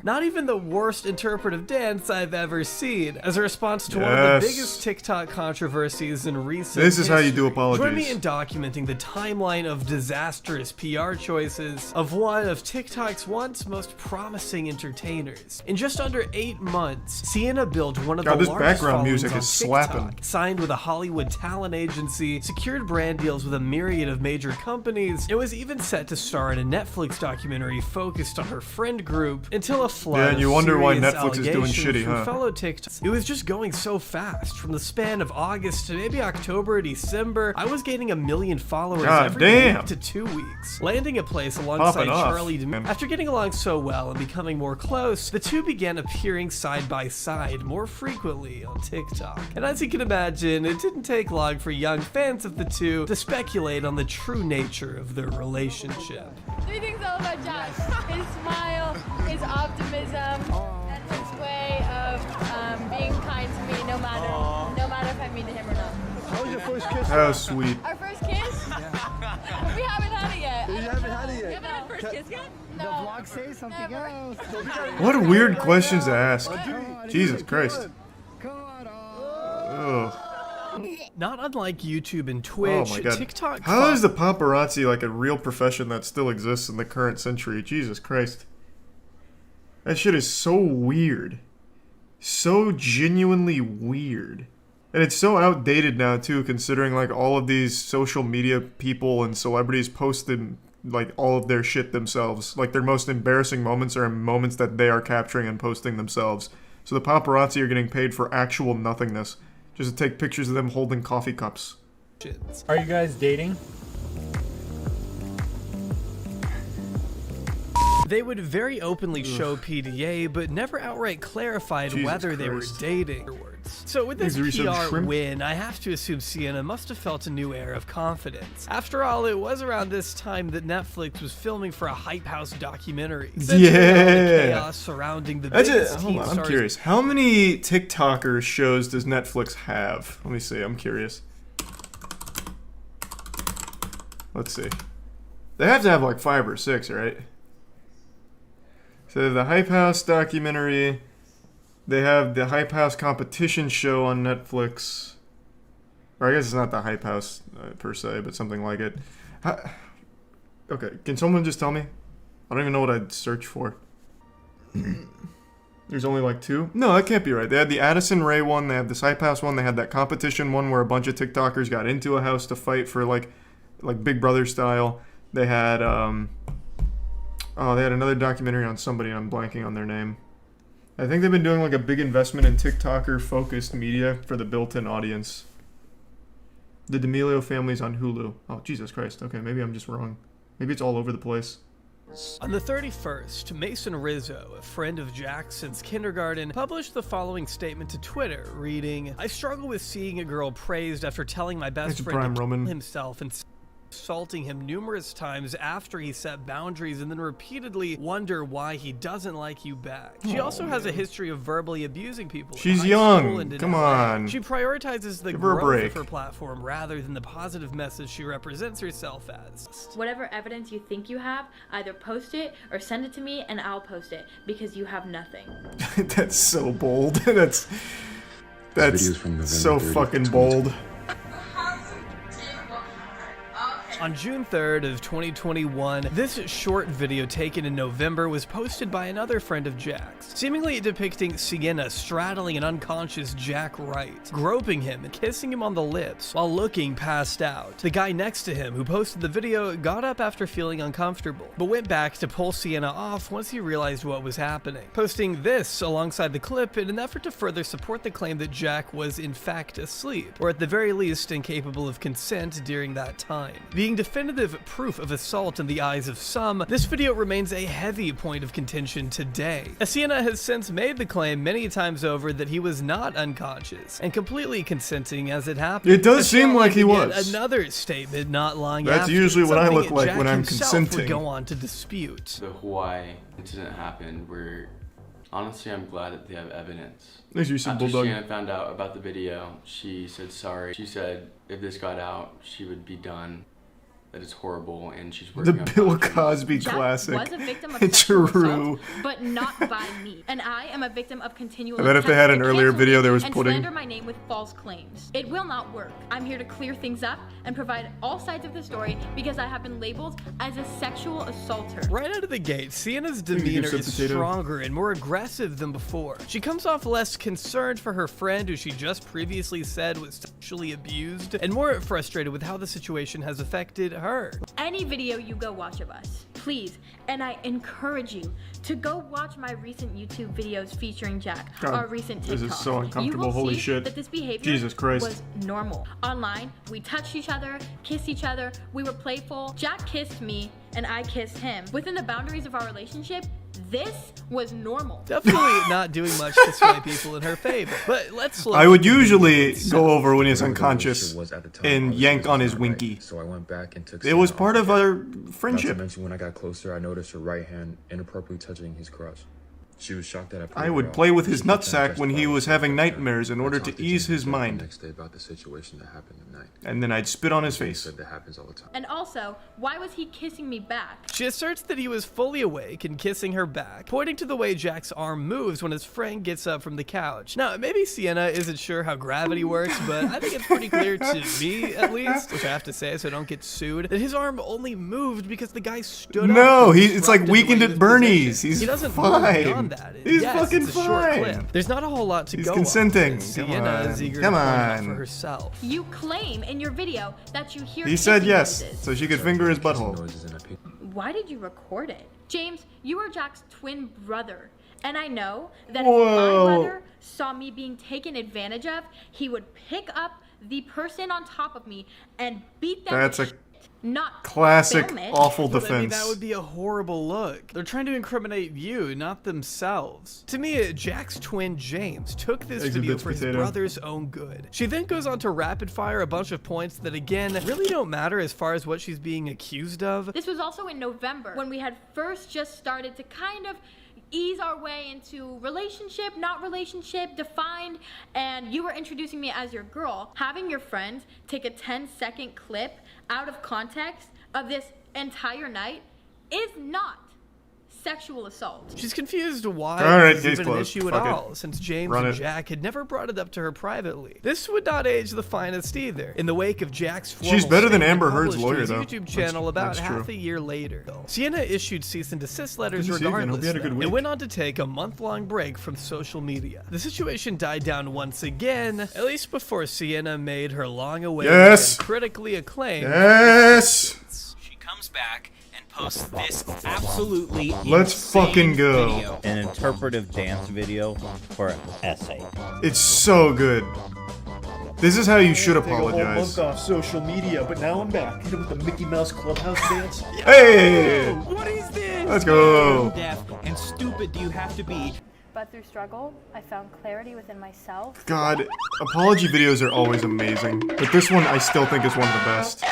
Speaker 24: Not even the worst interpretive dance I've ever seen. As a response to one of the biggest TikTok controversies in recent
Speaker 2: This is how you do apologies.
Speaker 24: Join me in documenting the timeline of disastrous PR choices of one of TikTok's once most promising entertainers. In just under 8 months, Sienna built one of the largest
Speaker 2: background music
Speaker 24: on
Speaker 2: is
Speaker 24: TikTok,
Speaker 2: slapping.
Speaker 24: signed with a Hollywood talent agency, secured brand deals with a myriad of major companies, and was even set to star in a Netflix documentary focused on her friend group, until a flood.
Speaker 2: Yeah, and you wonder why
Speaker 24: serious
Speaker 2: Netflix is doing
Speaker 24: allegations
Speaker 2: shitty,
Speaker 24: from
Speaker 2: huh?
Speaker 24: fellow TikTokers. It was just going so fast. From the span of August to maybe October, December, I was gaining 1 million followers every week to 2 weeks, landing a place alongside
Speaker 2: Popping off.
Speaker 24: Charlie. After getting along so well and becoming more close, the two began appearing side by side more frequently on TikTok. And as you can imagine, it didn't take long for young fans of the two to speculate on the true nature of their relationship.
Speaker 1: 3 things I love about Josh: his smile, his optimism, and his way of being kind to me, no matter if I mean to him or not.
Speaker 21: How was your first kiss?
Speaker 2: How sweet.
Speaker 1: Our first kiss? We haven't had it yet.
Speaker 21: You haven't had it yet?
Speaker 1: You haven't had first kiss yet? No.
Speaker 21: The vlog says something else.
Speaker 2: What weird questions to ask. Jesus Christ. Ugh.
Speaker 24: Not unlike YouTube and Twitch,
Speaker 2: Oh my God.
Speaker 24: TikTok.
Speaker 2: How is the paparazzi like a real profession that still exists in the current century? Jesus Christ. That shit is so weird. So genuinely weird. And it's so outdated now too, considering like all of these social media people and celebrities posted like all of their shit themselves. Like their most embarrassing moments are moments that they are capturing and posting themselves. So the paparazzi are getting paid for actual nothingness. Just to take pictures of them holding coffee cups.
Speaker 13: Are you guys dating?
Speaker 24: They would very openly show PDA, but never outright clarified
Speaker 2: Jesus
Speaker 24: whether they were
Speaker 2: Christ.
Speaker 24: dating. So with this
Speaker 2: These are some
Speaker 24: PR
Speaker 2: shrimp.
Speaker 24: win, I have to assume Sienna must have felt a new air of confidence. After all, it was around this time that Netflix was filming for a Hype House documentary. Centering around the chaos surrounding the biggest
Speaker 2: Hold
Speaker 24: teen
Speaker 2: on, I'm
Speaker 24: stars.
Speaker 2: curious. How many TikToker shows does Netflix have? Let me see. I'm curious. Let's see. They have to have like 5 or 6, right? So the Hype House documentary. They have the Hype House competition show on Netflix. Or I guess it's not the Hype House per se, but something like it. Okay, can someone just tell me? I don't even know what I'd search for. There's only like 2? No, that can't be right. They had the Addison Rae one, they had this Hype House one, they had that competition one where a bunch of TikTokers got into a house to fight for like Big Brother style. They had they had another documentary on somebody, and I'm blanking on their name. I think they've been doing like a big investment in TikToker focused media for the built-in audience. The D'Amelio Family's on Hulu. Oh, Jesus Christ. Okay, maybe I'm just wrong. Maybe it's all over the place.
Speaker 24: On the 31st, Mason Rizzo, a friend of Jack's since kindergarten, published the following statement to Twitter, reading, "I struggle with seeing a girl praised after telling my best friend to kill himself and assaulting him numerous times after he set boundaries and then repeatedly wonder why he doesn't like you back. She also has a history of verbally abusing people.
Speaker 2: She's
Speaker 24: in high
Speaker 2: young.
Speaker 24: school and in
Speaker 2: Come
Speaker 24: LA.
Speaker 2: on.
Speaker 24: She prioritizes the
Speaker 2: Give her a
Speaker 24: growth
Speaker 2: break.
Speaker 24: of her platform rather than the positive message she represents herself as.
Speaker 1: Whatever evidence you think you have, either post it or send it to me and I'll post it because you have nothing."
Speaker 2: That's so bold. That's so fucking bold.
Speaker 24: On June 3rd of 2021, this short video taken in November was posted by another friend of Jack's, seemingly depicting Sienna straddling an unconscious Jack Wright, groping him and kissing him on the lips while looking passed out. The guy next to him who posted the video got up after feeling uncomfortable, but went back to pull Sienna off once he realized what was happening, posting this alongside the clip in an effort to further support the claim that Jack was in fact asleep, or at the very least incapable of consent during that time. Being definitive proof of assault in the eyes of some, this video remains a heavy point of contention today. Sienna has since made the claim many times over that he was not unconscious and completely consenting as it happened.
Speaker 2: It does seem like he was.
Speaker 24: Another statement not long
Speaker 2: That's
Speaker 24: after,
Speaker 2: usually what I
Speaker 24: something
Speaker 2: look like
Speaker 24: Jack
Speaker 2: when I'm
Speaker 24: himself
Speaker 2: consenting.
Speaker 24: would go on to dispute.
Speaker 23: The Hawaii incident happened where, honestly, I'm glad that they have evidence.
Speaker 2: There's you, some
Speaker 23: After
Speaker 2: bulldog.
Speaker 23: Shannon found out about the video, she said sorry. She said if this got out, she would be done. That is horrible, and she's
Speaker 2: The
Speaker 23: working on
Speaker 2: Bill
Speaker 23: boundaries.
Speaker 2: Cosby
Speaker 1: Jack
Speaker 2: classic.
Speaker 1: was a victim of sexual
Speaker 2: True.
Speaker 1: assault, but not by me. And I am a victim of continual
Speaker 2: I bet if they had an
Speaker 1: attempts to
Speaker 2: earlier
Speaker 1: cancel
Speaker 2: video,
Speaker 1: me
Speaker 2: there was
Speaker 1: and
Speaker 2: pudding.
Speaker 1: slander my name with false claims. It will not work. I'm here to clear things up and provide all sides of the story because I have been labeled as a sexual assaulter.
Speaker 24: Right out of the gate, Sienna's
Speaker 2: you
Speaker 24: demeanor
Speaker 2: said
Speaker 24: is
Speaker 2: potato.
Speaker 24: stronger and more aggressive than before. She comes off less concerned for her friend who she just previously said was sexually abused, and more frustrated with how the situation has affected her.
Speaker 1: Any video you go watch of us,
Speaker 3: please, and I encourage you to go watch my recent YouTube videos featuring Jack,
Speaker 2: God,
Speaker 3: our recent TikTok.
Speaker 2: this is so uncomfortable.
Speaker 3: You will
Speaker 2: Holy
Speaker 3: see
Speaker 2: shit.
Speaker 3: that this behavior
Speaker 2: Jesus Christ.
Speaker 3: was normal. Online, we touched each other, kissed each other, we were playful. Jack kissed me, and I kissed him. Within the boundaries of our relationship, this was normal.
Speaker 24: Definitely not doing much to sway people in her favor. But let's look.
Speaker 2: I would usually go over when he's unconscious and yank on his winky.
Speaker 5: So I went back and took
Speaker 2: It was part of our
Speaker 5: Not
Speaker 2: friendship.
Speaker 5: to mention when I got closer, I noticed her right hand inappropriately touching his crotch. She was shocked that
Speaker 2: I would play with his nutsack when he was having nightmares in order to ease his mind.
Speaker 5: Next day about the situation that happened at night.
Speaker 2: And then I'd spit on his face.
Speaker 5: Said that happens all the time.
Speaker 3: And also, why was he kissing me back?
Speaker 24: She asserts that he was fully awake and kissing her back, pointing to the way Jack's arm moves when his friend gets up from the couch. Now, maybe Sienna isn't sure how gravity works, but I think it's pretty clear to me, at least, which I have to say so I don't get sued, that his arm only moved because the guy stood up.
Speaker 2: No, it's like Weekend at Bernie's. He's
Speaker 24: He doesn't
Speaker 2: fine.
Speaker 24: move beyond that.
Speaker 2: He's
Speaker 24: Yes,
Speaker 2: fucking
Speaker 24: it's a short
Speaker 2: fine.
Speaker 24: clip. There's not a whole lot to
Speaker 2: He's
Speaker 24: go
Speaker 2: consenting.
Speaker 24: on. Sienna is eager
Speaker 2: Come
Speaker 24: to point out
Speaker 2: on.
Speaker 24: for herself.
Speaker 3: You claim in your video that you hear
Speaker 2: He said
Speaker 3: kissing
Speaker 2: yes,
Speaker 3: noises.
Speaker 2: so she could finger his butthole.
Speaker 3: Why did you record it? James, you are Jack's twin brother. And I know that if
Speaker 2: Whoa.
Speaker 3: my brother saw me being taken advantage of, he would pick up the person on top of me and beat them.
Speaker 2: That's a
Speaker 3: not
Speaker 2: classic
Speaker 3: film it.
Speaker 2: awful
Speaker 24: But, I mean,
Speaker 2: defense.
Speaker 24: that would be a horrible look. They're trying to incriminate you, not themselves. To me, Jack's twin James took this video
Speaker 2: Exhibits
Speaker 24: for his
Speaker 2: potato.
Speaker 24: brother's own good. She then goes on to rapid fire a bunch of points that, again, really don't matter as far as what she's being accused of.
Speaker 3: This was also in November when we had first just started to kind of ease our way into relationship, not relationship, defined, and you were introducing me as your girl. Having your friends take a 10-second clip out of context of this entire night is not sexual assault.
Speaker 24: She's confused why
Speaker 2: All right,
Speaker 24: this
Speaker 2: case
Speaker 24: is even an
Speaker 2: closed.
Speaker 24: issue at
Speaker 2: Fuck it.
Speaker 24: all, since James
Speaker 2: Run
Speaker 24: and
Speaker 2: it.
Speaker 24: Jack had never brought it up to her privately. This would not age the finest either. In the wake of Jack's
Speaker 2: She's
Speaker 24: formal
Speaker 2: better than
Speaker 24: statement
Speaker 2: Amber Heard's
Speaker 24: published to
Speaker 2: lawyer,
Speaker 24: his
Speaker 2: though.
Speaker 24: YouTube channel about
Speaker 2: That's
Speaker 24: half
Speaker 2: true.
Speaker 24: a year later. Sienna issued cease and desist letters
Speaker 2: Good to see you again. Hope
Speaker 24: regardless,
Speaker 2: you had a good
Speaker 24: though,
Speaker 2: week.
Speaker 24: and went on to take a month-long break from social media. The situation died down once again, at least before Sienna made her long-awaited
Speaker 2: Yes.
Speaker 24: and critically acclaimed.
Speaker 2: Yes.
Speaker 6: She comes back and posts this absolutely
Speaker 2: Let's
Speaker 6: insane
Speaker 2: fucking go.
Speaker 6: video.
Speaker 8: An interpretive dance video for an essay.
Speaker 2: It's so good. This is how you should
Speaker 9: Take a whole
Speaker 2: apologize.
Speaker 9: month off social media, but now I'm back. Hit it with the Mickey Mouse Clubhouse dance.
Speaker 2: Hey!
Speaker 6: What is this?
Speaker 2: Let's go.
Speaker 6: How deaf and stupid do you have to be?
Speaker 1: But through struggle, I found clarity within myself.
Speaker 2: God, apology videos are always amazing, but this one I still think is one of the best.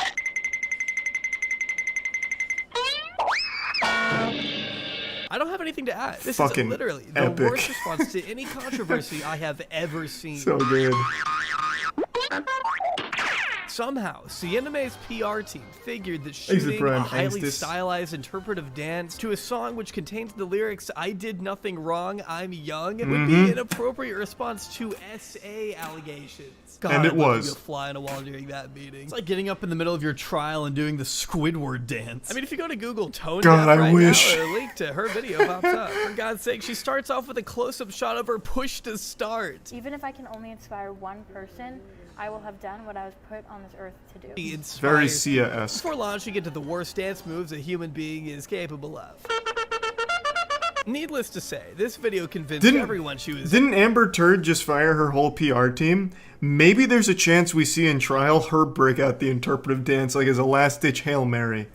Speaker 24: I don't have anything to add. This
Speaker 2: Fucking
Speaker 24: is literally the
Speaker 2: epic.
Speaker 24: worst response to any controversy I have ever seen.
Speaker 2: So good.
Speaker 24: Somehow, Sienna May's PR team figured that
Speaker 2: Exit
Speaker 24: shooting a
Speaker 2: Prime,
Speaker 24: highly
Speaker 2: Angstis.
Speaker 24: stylized interpretive dance to a song which contains the lyrics "I did nothing wrong, I'm young" would be an appropriate response to SA allegations. God,
Speaker 2: And it
Speaker 24: I'd love to
Speaker 2: was.
Speaker 24: be a fly on a wall during that meeting. It's like getting up in the middle of your trial and doing the Squidward dance. I mean, if you go to Google tone
Speaker 2: God,
Speaker 24: deaf
Speaker 2: I
Speaker 24: right
Speaker 2: wish.
Speaker 24: now, a link to her video pops up. For God's sake, she starts off with a close-up shot of her push to start.
Speaker 1: Even if I can only inspire one person, I will have done what I was put on this earth to do.
Speaker 24: It's
Speaker 2: Very Sia-esque.
Speaker 24: before launching into the worst dance moves a human being is capable of. Needless to say, this video convinced everyone she was.
Speaker 2: Didn't Amber Turd just fire her whole PR team? Maybe there's a chance we see in trial her break out the interpretive dance like as a last-ditch Hail Mary.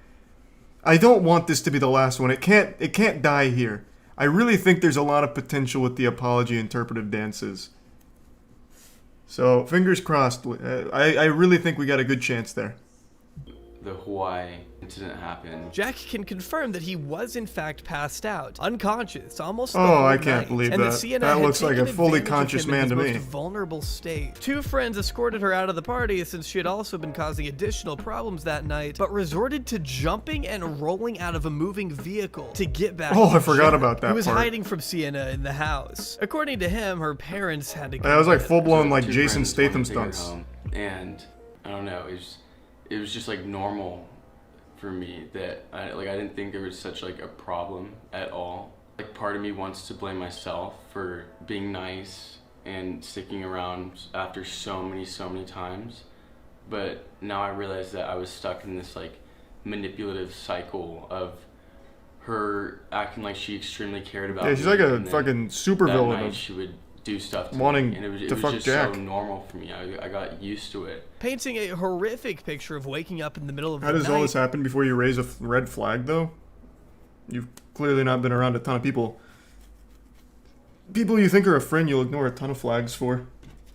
Speaker 2: I don't want this to be the last one. It can't die here. I really think there's a lot of potential with the apology interpretive dances. So, fingers crossed. I really think we got a good chance there.
Speaker 23: The Hawaii incident happened.
Speaker 24: Jack can confirm that he was in fact passed out, unconscious, almost.
Speaker 2: Oh,
Speaker 24: the whole
Speaker 2: I can't
Speaker 24: night,
Speaker 2: believe
Speaker 24: and
Speaker 2: that.
Speaker 24: Sienna
Speaker 2: That
Speaker 24: had
Speaker 2: looks like a
Speaker 24: taken
Speaker 2: fully
Speaker 24: advantage of
Speaker 2: conscious
Speaker 24: him in
Speaker 2: man
Speaker 24: his
Speaker 2: to
Speaker 24: most
Speaker 2: me.
Speaker 24: vulnerable state. Two friends escorted her out of the party since she had also been causing additional problems that night, but resorted to jumping and rolling out of a moving vehicle to get back.
Speaker 2: Oh,
Speaker 24: to
Speaker 2: I forgot
Speaker 24: Jack,
Speaker 2: about that
Speaker 24: who was
Speaker 2: part.
Speaker 24: hiding from Sienna in the house. According to him, her parents had to.
Speaker 2: That was like
Speaker 24: get
Speaker 2: full-blown like
Speaker 23: Two
Speaker 2: Jason
Speaker 23: friends wanted
Speaker 2: Statham
Speaker 23: to take her
Speaker 2: stunts.
Speaker 23: home, and I don't know, it was just like normal for me that I didn't think there was such like a problem at all. Like part of me wants to blame myself for being nice and sticking around after so many times, but now I realize that I was stuck in this like manipulative cycle of her acting like she extremely cared about
Speaker 2: Yeah, she's
Speaker 23: me,
Speaker 2: like a
Speaker 23: and then
Speaker 2: fucking supervillain
Speaker 23: that night
Speaker 2: of
Speaker 23: she would do stuff to
Speaker 2: wanting
Speaker 23: me, and it was
Speaker 2: to fuck
Speaker 23: just
Speaker 2: Jack.
Speaker 23: so normal for me. I got used to it.
Speaker 24: Painting a horrific picture of waking up in the middle of
Speaker 2: How
Speaker 24: the
Speaker 2: does
Speaker 24: night.
Speaker 2: all this happen before you raise a red flag, though? You've clearly not been around a ton of people. People you think are a friend, you'll ignore a ton of flags for.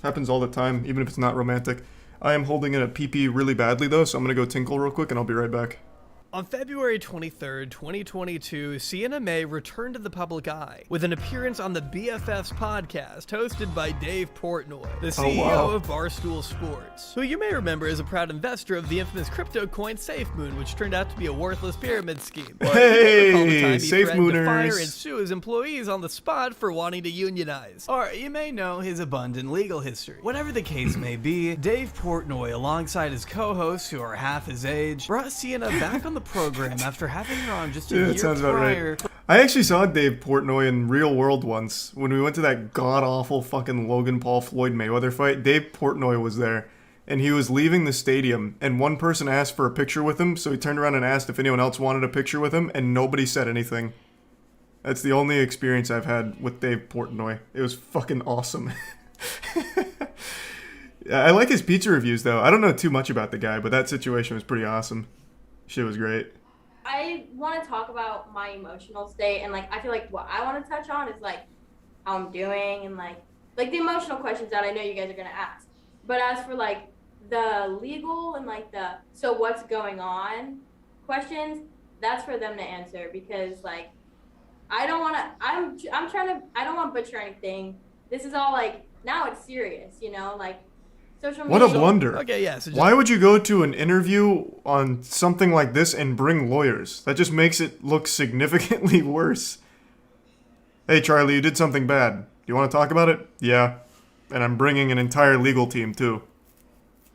Speaker 2: Happens all the time, even if it's not romantic. I am holding in a pee-pee really badly, though, so I'm gonna go tinkle real quick, and I'll be right back.
Speaker 24: On February 23rd, 2022, Sienna May returned to the public eye with an appearance on the BFFs podcast hosted by Dave Portnoy, the CEO of Barstool Sports, who you may remember as a proud investor of the infamous crypto coin SafeMoon, which turned out to be a worthless pyramid scheme.
Speaker 2: Hey, SafeMooners!
Speaker 24: To fire and sue his employees on the spot for wanting to unionize. Or you may know his abundant legal history. Whatever the case may be, Dave Portnoy, alongside his co-hosts who are half his age, brought Sienna back on the program after having her on just a year
Speaker 2: sounds about
Speaker 24: prior.
Speaker 2: right. I actually saw Dave Portnoy in real world once when we went to that god-awful fucking Logan Paul Floyd Mayweather fight. Dave Portnoy was there, and he was leaving the stadium, and one person asked for a picture with him, so he turned around and asked if anyone else wanted a picture with him, and nobody said anything. That's the only experience I've had with Dave Portnoy. It was fucking awesome. I like his pizza reviews, though. I don't know too much about the guy, but that situation was pretty awesome. Shit was great.
Speaker 3: I want to talk about my emotional state, and like I feel like what I want to touch on is like how I'm doing and like the emotional questions that I know you guys are gonna ask. But as for like the legal and like the so what's going on questions, that's for them to answer, because like I don't want to. I'm trying to. I don't want to butcher anything. This is all like now it's serious, you know, like.
Speaker 2: What a blunder.
Speaker 24: Okay, yeah. So
Speaker 2: why would you go to an interview on something like this and bring lawyers? That just makes it look significantly worse. Hey, Charlie, you did something bad. Do you want to talk about it? Yeah. And I'm bringing an entire legal team, too.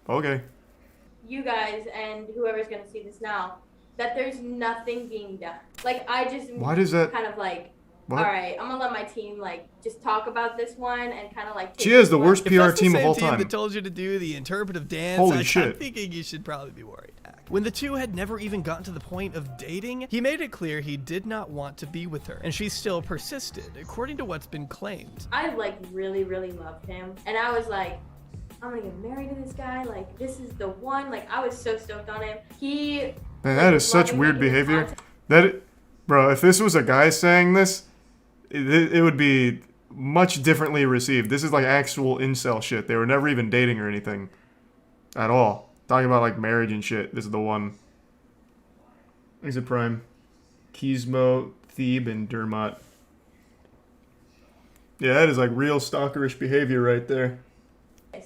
Speaker 2: Okay.
Speaker 3: You guys and whoever's going to see this now, that there's nothing being done. Like, I just
Speaker 2: Why does that...
Speaker 3: kind of like...
Speaker 2: What?
Speaker 3: All right, I'm gonna let my team like just talk about this one and kind of like.
Speaker 2: She has the worst
Speaker 24: If
Speaker 2: PR
Speaker 24: that's the
Speaker 2: team of
Speaker 24: same
Speaker 2: all
Speaker 24: team
Speaker 2: time.
Speaker 24: that told you to do the interpretive dance,
Speaker 2: Holy shit.
Speaker 24: I'm thinking you should probably be worried. When the two had never even gotten to the point of dating, he made it clear he did not want to be with her, and she still persisted, according to what's been claimed.
Speaker 3: I like really, really loved him, and I was like, I'm gonna get married to this guy. Like, this is the one. Like, I was so stoked on him. Man,
Speaker 2: that is such weird behavior. Bro, if this was a guy saying this, it would be much differently received. This is like actual incel shit. They were never even dating or anything. At all. Talking about like marriage and shit. This is the one. Exit Prime. Kismo, Thebe, and Dermot. Yeah, that is like real stalkerish behavior right there.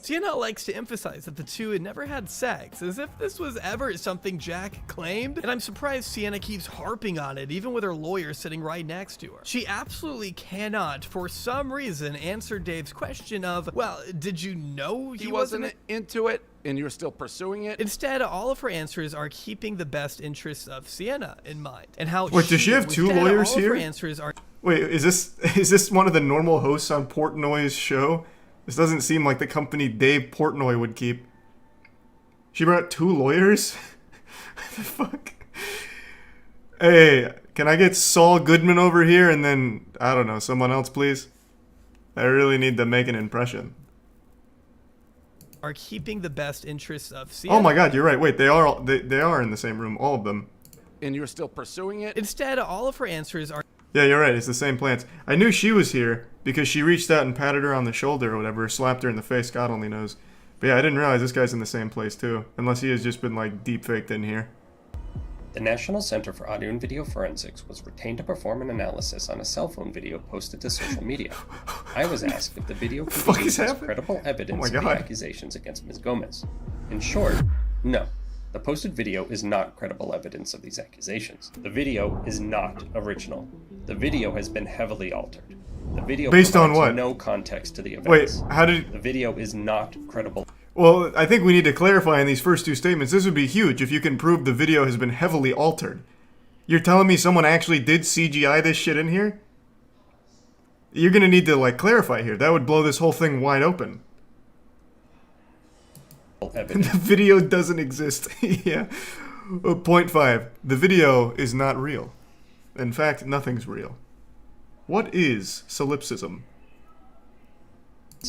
Speaker 24: Sienna likes to emphasize that the two had never had sex, as if this was ever something Jack claimed, and I'm surprised Sienna keeps harping on it, even with her lawyer sitting right next to her. She absolutely cannot, for some reason, answer Dave's question of, well, did you know he wasn't
Speaker 4: into it, and you're still pursuing it?
Speaker 24: Instead, all of her answers are keeping the best interests of Sienna in mind, and how
Speaker 2: Wait, does she have two lawyers
Speaker 24: all of
Speaker 2: here?
Speaker 24: her answers are...
Speaker 2: Wait, is this one of the normal hosts on Portnoy's show? This doesn't seem like the company Dave Portnoy would keep. She brought two lawyers? What the fuck? Hey, can I get Saul Goodman over here and then, I don't know, someone else, please? I really need to make an impression.
Speaker 24: Are keeping the best interests of Sienna.
Speaker 2: Oh my god, you're right. Wait, they are in the same room, all of them.
Speaker 4: And you're still pursuing it?
Speaker 24: Instead, all of her answers are...
Speaker 2: Yeah, you're right. It's the same plants. I knew she was here because she reached out and patted her on the shoulder or whatever, slapped her in the face. God only knows. But yeah, I didn't realize this guy's in the same place too. Unless he has just been like deep faked in here.
Speaker 7: The National Center for Audio and Video Forensics was retained to perform an analysis on a cell phone video posted to social media. I was asked if the video could be used as credible evidence of the accusations against Ms. Gomez. In short, no. The posted video is not credible evidence of these accusations. The video is not original. The video has been heavily altered. The video
Speaker 2: based on
Speaker 7: provides
Speaker 2: what?
Speaker 7: No context to the events.
Speaker 2: Wait, how did...
Speaker 7: The video is not credible.
Speaker 2: Well, I think we need to clarify in these first two statements. This would be huge if you can prove the video has been heavily altered. You're telling me someone actually did CGI this shit in here? You're gonna need to, like, clarify here. That would blow this whole thing wide open. The video doesn't exist. Yeah. Point 5. The video is not real. In fact, nothing's real. What is solipsism?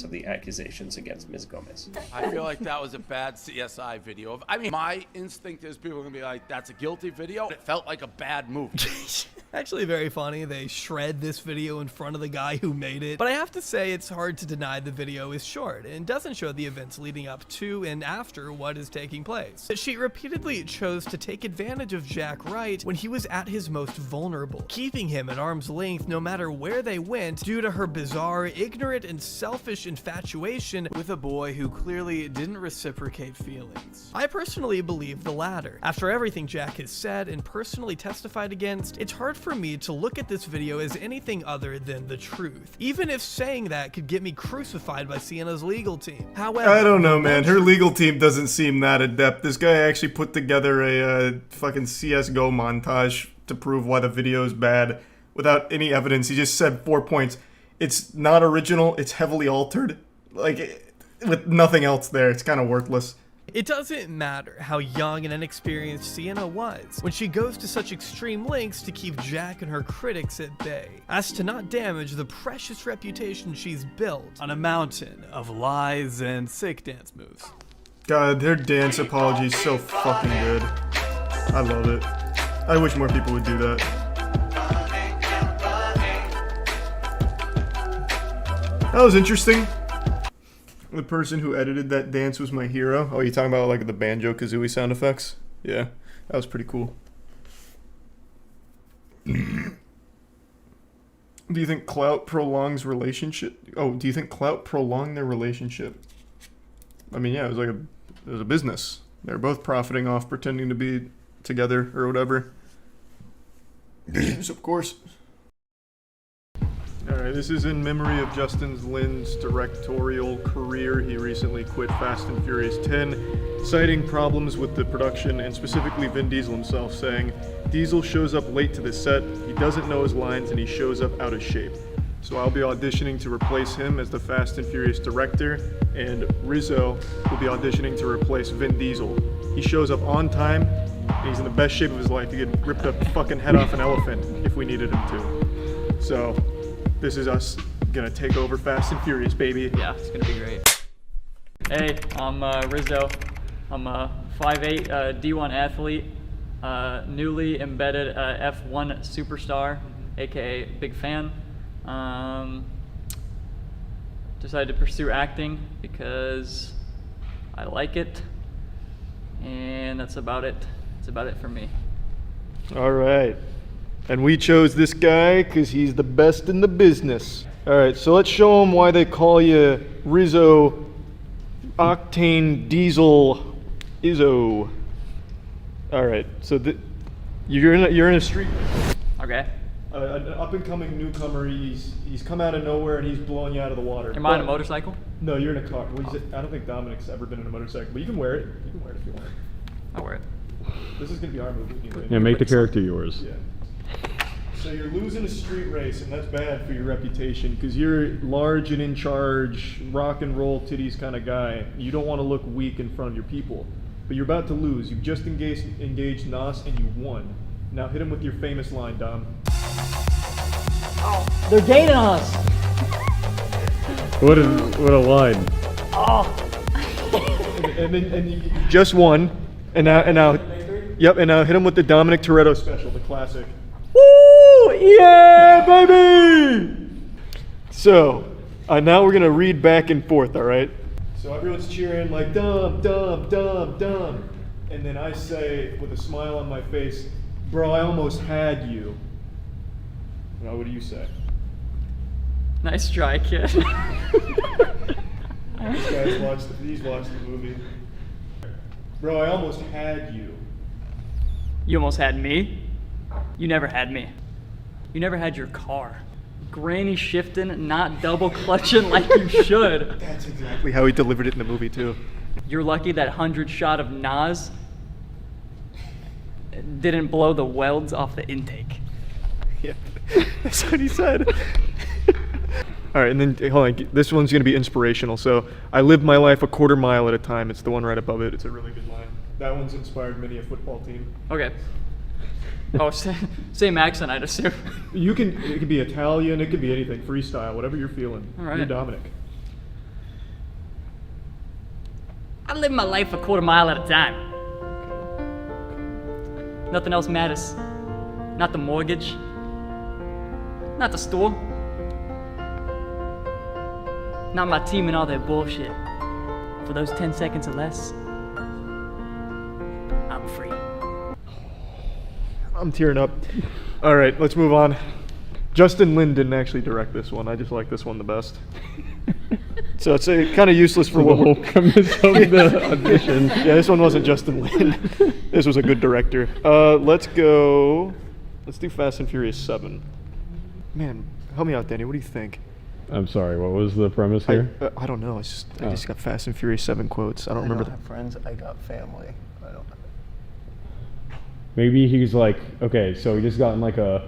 Speaker 7: Of the accusations against Ms. Gomez.
Speaker 4: I feel like that was a bad CSI video. I mean, my instinct is people are gonna be like, that's a guilty video. It felt like a bad movie.
Speaker 24: Actually very funny. They shred this video in front of the guy who made it. But I have to say it's hard to deny the video is short and doesn't show the events leading up to and after what is taking place. She repeatedly chose to take advantage of Jack Wright when he was at his most vulnerable, keeping him at arm's length no matter where they went due to her bizarre, ignorant, and selfish infatuation with a boy who clearly didn't reciprocate feelings. I personally believe the latter. After everything Jack has said and personally testified against, it's hard for me to look at this video as anything other than the truth, even if saying that could get me crucified by Sienna's legal team. However,
Speaker 2: I don't know, man. Her legal team doesn't seem that adept. This guy actually put together a fucking CSGO montage to prove why the video is bad without any evidence. He just said 4 points. It's not original. It's heavily altered. Like, with nothing else there. It's kind of worthless.
Speaker 24: It doesn't matter how young and inexperienced Sienna was when she goes to such extreme lengths to keep Jack and her critics at bay, as to not damage the precious reputation she's built on a mountain of lies and sick dance moves.
Speaker 2: God, their dance apology is so fucking good. I love it. I wish more people would do that. That was interesting. The person who edited that dance was my hero. Oh, you talking about like the Banjo-Kazooie sound effects? Yeah, that was pretty cool. Do you think clout prolongs relationship? Oh, do you think clout prolonged their relationship? I mean, yeah, it was a business. They're both profiting off pretending to be together or whatever. Of course. Alright, this is in memory of Justin Lin's directorial career. He recently quit Fast and Furious 10, citing problems with the production and specifically Vin Diesel himself, saying, "Diesel shows up late to the set, he doesn't know his lines, and he shows up out of shape. So I'll be auditioning to replace him as the Fast and Furious director, and Rizzo will be auditioning to replace Vin Diesel. He shows up on time, and he's in the best shape of his life. He could rip the fucking head off an elephant if we needed him to. So this is us gonna take over Fast and Furious, baby."
Speaker 10: Yeah, it's gonna be great. Hey, I'm Rizzo. I'm a 5'8", D1 athlete, newly embedded F1 superstar, aka big fan. Decided to pursue acting because I like it, and that's about it. That's about it for me.
Speaker 2: All right. And we chose this guy because he's the best in the business. All right, so let's show him why they call you Rizzo Octane Diesel Izzo. All right, so you're in a street.
Speaker 10: Okay.
Speaker 2: An up-and-coming newcomer. He's come out of nowhere and he's blowing you out of the water.
Speaker 10: Am I on a motorcycle?
Speaker 2: No, you're in a car. Well, I don't think Dominic's ever been in a motorcycle, but you can wear it. You can wear it if you want.
Speaker 10: I'll wear it.
Speaker 2: This is gonna be our movie. Anyway.
Speaker 11: Yeah, make the character yours.
Speaker 2: Yeah. So you're losing a street race, and that's bad for your reputation because you're large and in charge, rock and roll titties kind of guy. You don't want to look weak in front of your people, but you're about to lose. You've just engaged Nas, and you won. Now hit him with your famous line, Dom.
Speaker 10: Oh, they're dating us.
Speaker 11: What a line.
Speaker 10: Oh.
Speaker 2: and you just won, and now, yep, and now hit him with the Dominic Toretto special, the classic.
Speaker 10: Woo! Yeah, baby!
Speaker 2: So, now we're gonna read back and forth, all right? So everyone's cheering like, "Dom, Dom, Dom, Dom," and then I say, with a smile on my face, "Bro, I almost had you." Now, what do you say?
Speaker 10: Nice try, kid.
Speaker 2: These guys watched the movie. Bro, I almost had you.
Speaker 10: You almost had me? You never had me. You never had your car. Granny shifting, not double clutching like you should.
Speaker 2: That's exactly how he delivered it in the movie, too.
Speaker 10: You're lucky that 100 shot of Nas didn't blow the welds off the intake.
Speaker 2: Yeah, that's what he said. All right, and then, hold on, this one's gonna be inspirational. So, "I live my life a quarter mile at a time." It's the one right above it. It's a really good line. That one's inspired many a football team.
Speaker 10: Okay. Oh, same accent, I'd assume.
Speaker 2: It could be Italian, it could be anything, freestyle, whatever you're feeling.
Speaker 10: All right.
Speaker 2: You're Dominic.
Speaker 10: I live my life a quarter mile at a time. Nothing else matters. Not the mortgage. Not the store. Not my team and all their bullshit. For those 10 seconds or less, I'm free.
Speaker 2: I'm tearing up. All right, let's move on. Justin Lin didn't actually direct this one. I just like this one the best. So it's kind of useless for what
Speaker 11: the whole premise of the audition.
Speaker 2: Yeah, this one wasn't Justin Lin. This was a good director. Let's do Fast and Furious 7. Man, help me out, Danny. What do you think?
Speaker 11: I'm sorry, what was the premise here?
Speaker 2: I don't know. I just got Fast and Furious 7 quotes. I don't remember.
Speaker 12: I have friends. I got family. I don't.
Speaker 11: Maybe he's like, okay, so he just got in like a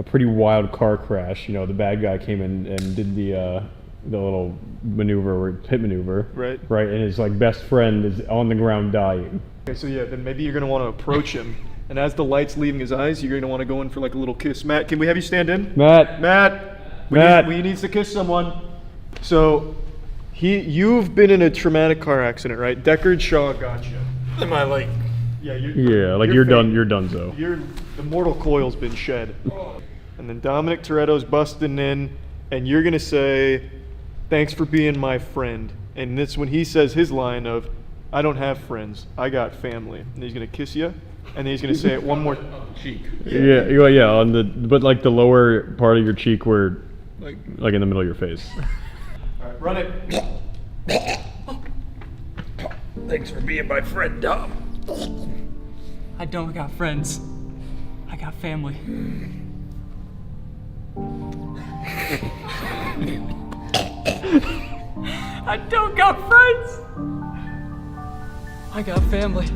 Speaker 11: pretty wild car crash. You know, the bad guy came in and did the little maneuver, pit maneuver.
Speaker 2: Right.
Speaker 11: Right, and his like best friend is on the ground dying.
Speaker 2: Okay, so yeah, then maybe you're gonna want to approach him, and as the light's leaving his eyes, you're gonna want to go in for like a little kiss. Matt, can we have you stand in?
Speaker 11: Matt.
Speaker 2: We needs to kiss someone. So, you've been in a traumatic car accident, right? Deckard Shaw got you.
Speaker 13: Am I like?
Speaker 2: Yeah,
Speaker 11: you're done. You're donezo.
Speaker 2: The mortal coil's been shed. And then Dominic Toretto's busting in, and you're gonna say, "Thanks for being my friend." And that's when he says his line of, "I don't have friends. I got family." And he's gonna kiss you, and then he's gonna say it one more
Speaker 13: cheek.
Speaker 11: Yeah, on but like the lower part of your cheek where. Like in the middle of your face.
Speaker 2: All right, run it.
Speaker 13: Thanks for being my friend, Dom.
Speaker 10: I don't got friends. I got family. I don't got friends. I got family.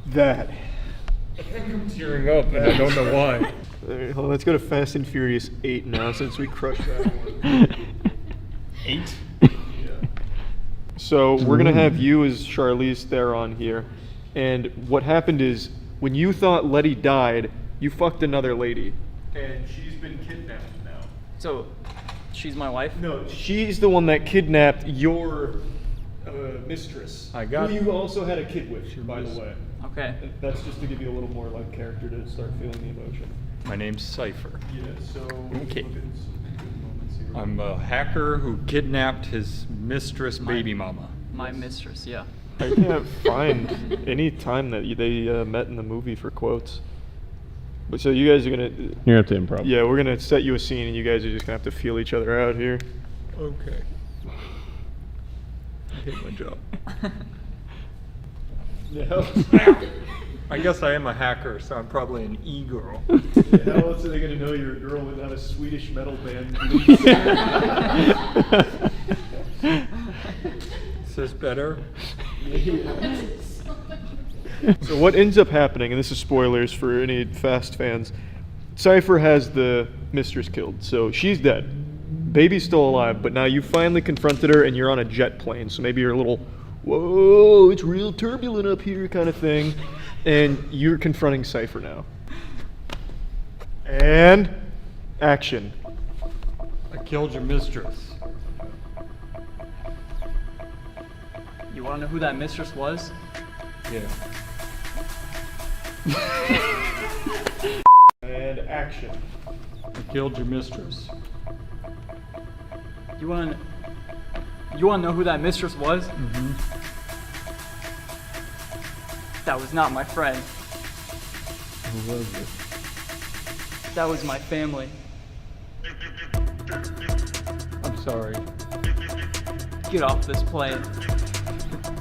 Speaker 2: That.
Speaker 13: I think I'm tearing up, and I don't know why.
Speaker 2: Right, hold on, let's go to Fast and Furious 8 now, since we crushed that one.
Speaker 13: 8?
Speaker 2: Yeah. So we're gonna have you as Charlize Theron here, and what happened is when you thought Letty died, you fucked another lady, and she's been kidnapped now.
Speaker 10: So, she's my wife?
Speaker 2: No, she's the one that kidnapped your mistress.
Speaker 13: Who
Speaker 2: you also had a kid with, by the way.
Speaker 10: Okay.
Speaker 2: That's just to give you a little more like character to start feeling the emotion.
Speaker 13: My name's Cypher.
Speaker 2: Yeah, so
Speaker 13: okay. I'm a hacker who kidnapped his mistress, baby mama.
Speaker 10: My mistress, yeah.
Speaker 2: I can't find any time that they met in the movie for quotes. But so you guys are gonna.
Speaker 11: You're gonna have to improv.
Speaker 2: Yeah, we're gonna set you a scene, and you guys are just gonna have to feel each other out here.
Speaker 13: Okay. I hate my job.
Speaker 2: Yeah.
Speaker 13: I guess I am a hacker, so I'm probably an e-girl.
Speaker 2: Yeah, how else are they gonna know you're a girl without a Swedish metal band?
Speaker 13: Is this better?
Speaker 2: So what ends up happening, and this is spoilers for any Fast fans, Cypher has the mistress killed, so she's dead. Baby's still alive, but now you finally confronted her and you're on a jet plane, so maybe you're a little, whoa, it's real turbulent up here kind of thing, and you're confronting Cypher now. And action.
Speaker 13: I killed your mistress.
Speaker 10: You want to know who that mistress was?
Speaker 13: Yeah.
Speaker 2: And action.
Speaker 13: I killed your mistress.
Speaker 10: You want to know who that mistress was?
Speaker 13: Mm-hmm.
Speaker 10: That was not my friend.
Speaker 13: Who was it?
Speaker 10: That was my family.
Speaker 13: I'm sorry.
Speaker 10: Get off this plane.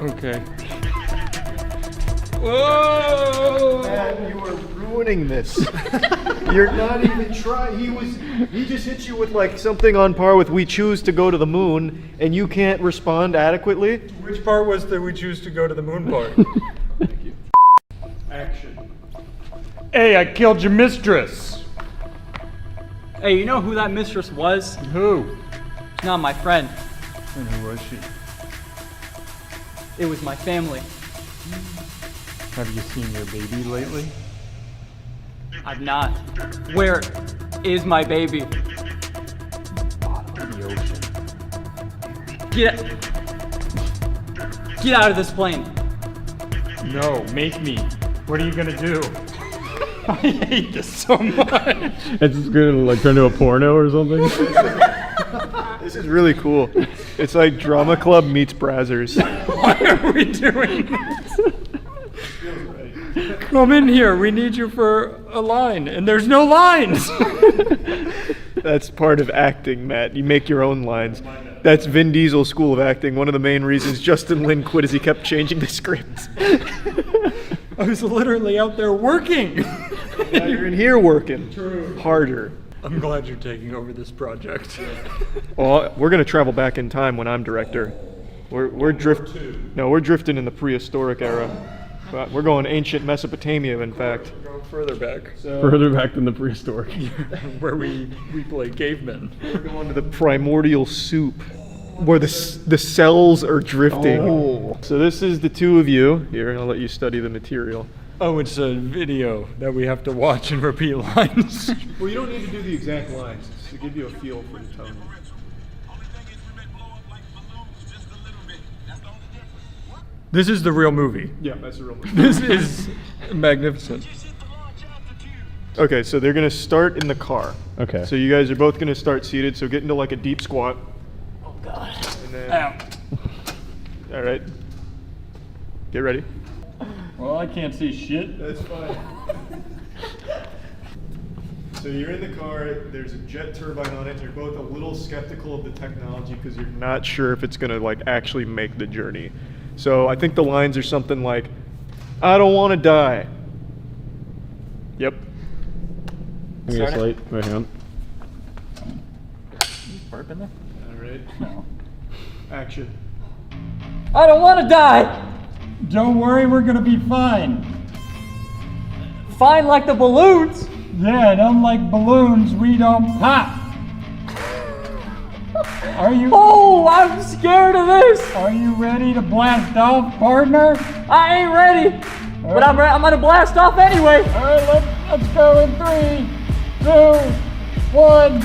Speaker 13: Okay.
Speaker 2: Whoa! Man, you are ruining this. You're not even trying. He just hit you with like something on par with "we choose to go to the moon," and you can't respond adequately.
Speaker 13: Which part was the "we choose to go to the moon" part?
Speaker 2: Thank you. Action.
Speaker 13: Hey, I killed your mistress.
Speaker 10: Hey, you know who that mistress was?
Speaker 13: Who?
Speaker 10: Not my friend.
Speaker 13: And who was she?
Speaker 10: It was my family.
Speaker 13: Have you seen your baby lately?
Speaker 10: I've not. Where is my baby?
Speaker 13: The ocean.
Speaker 10: Get out of this plane.
Speaker 13: No, make me. What are you gonna do? I hate this so much.
Speaker 11: It's just gonna like turn into a porno or something.
Speaker 2: This is really cool. It's like Drama Club meets Brazzers.
Speaker 13: Why are we doing this? Come in here. We need you for a line, and there's no lines.
Speaker 2: That's part of acting, Matt. You make your own lines. That's Vin Diesel's school of acting. One of the main reasons Justin Lin quit is he kept changing the script.
Speaker 13: I was literally out there working.
Speaker 2: Now you're in here working.
Speaker 13: True.
Speaker 2: Harder.
Speaker 13: I'm glad you're taking over this project.
Speaker 2: Well, we're gonna travel back in time when I'm director. We're drifting in the prehistoric era. We're going ancient Mesopotamia, in fact.
Speaker 13: Going further back.
Speaker 11: Further back than the prehistoric.
Speaker 13: Where we play cavemen.
Speaker 2: We're going to the primordial soup, where the cells are drifting.
Speaker 11: Oh.
Speaker 2: So this is the two of you. Here, I'll let you study the material.
Speaker 13: Oh, it's a video that we have to watch and repeat lines.
Speaker 2: Well, you don't need to do the exact lines. It's to give you a feel for the tone.
Speaker 13: This is the real movie.
Speaker 2: Yeah, that's the real movie.
Speaker 13: This is magnificent.
Speaker 2: Okay, so they're gonna start in the car.
Speaker 11: Okay.
Speaker 2: So you guys are both gonna start seated. So get into like a deep squat.
Speaker 10: Oh God.
Speaker 2: And then,
Speaker 10: Ow.
Speaker 2: all right. Get ready.
Speaker 13: Well, I can't see shit.
Speaker 2: That's fine. So you're in the car. There's a jet turbine on it. And you're both a little skeptical of the technology because you're not sure if it's gonna like actually make the journey. So I think the lines are something like, "I don't want to die." Yep.
Speaker 11: I'm gonna slate. Wait, hang on.
Speaker 13: Burp in there?
Speaker 2: All right.
Speaker 13: No.
Speaker 2: Action.
Speaker 10: I don't want to die.
Speaker 13: Don't worry, we're gonna be fine.
Speaker 10: Fine like the balloons.
Speaker 13: Yeah, and unlike balloons, we don't pop. Are you?
Speaker 10: Oh, I'm scared of this.
Speaker 13: Are you ready to blast off, partner?
Speaker 10: I ain't ready, but I'm gonna blast off anyway.
Speaker 13: All right, let's go in 3, 2, 1.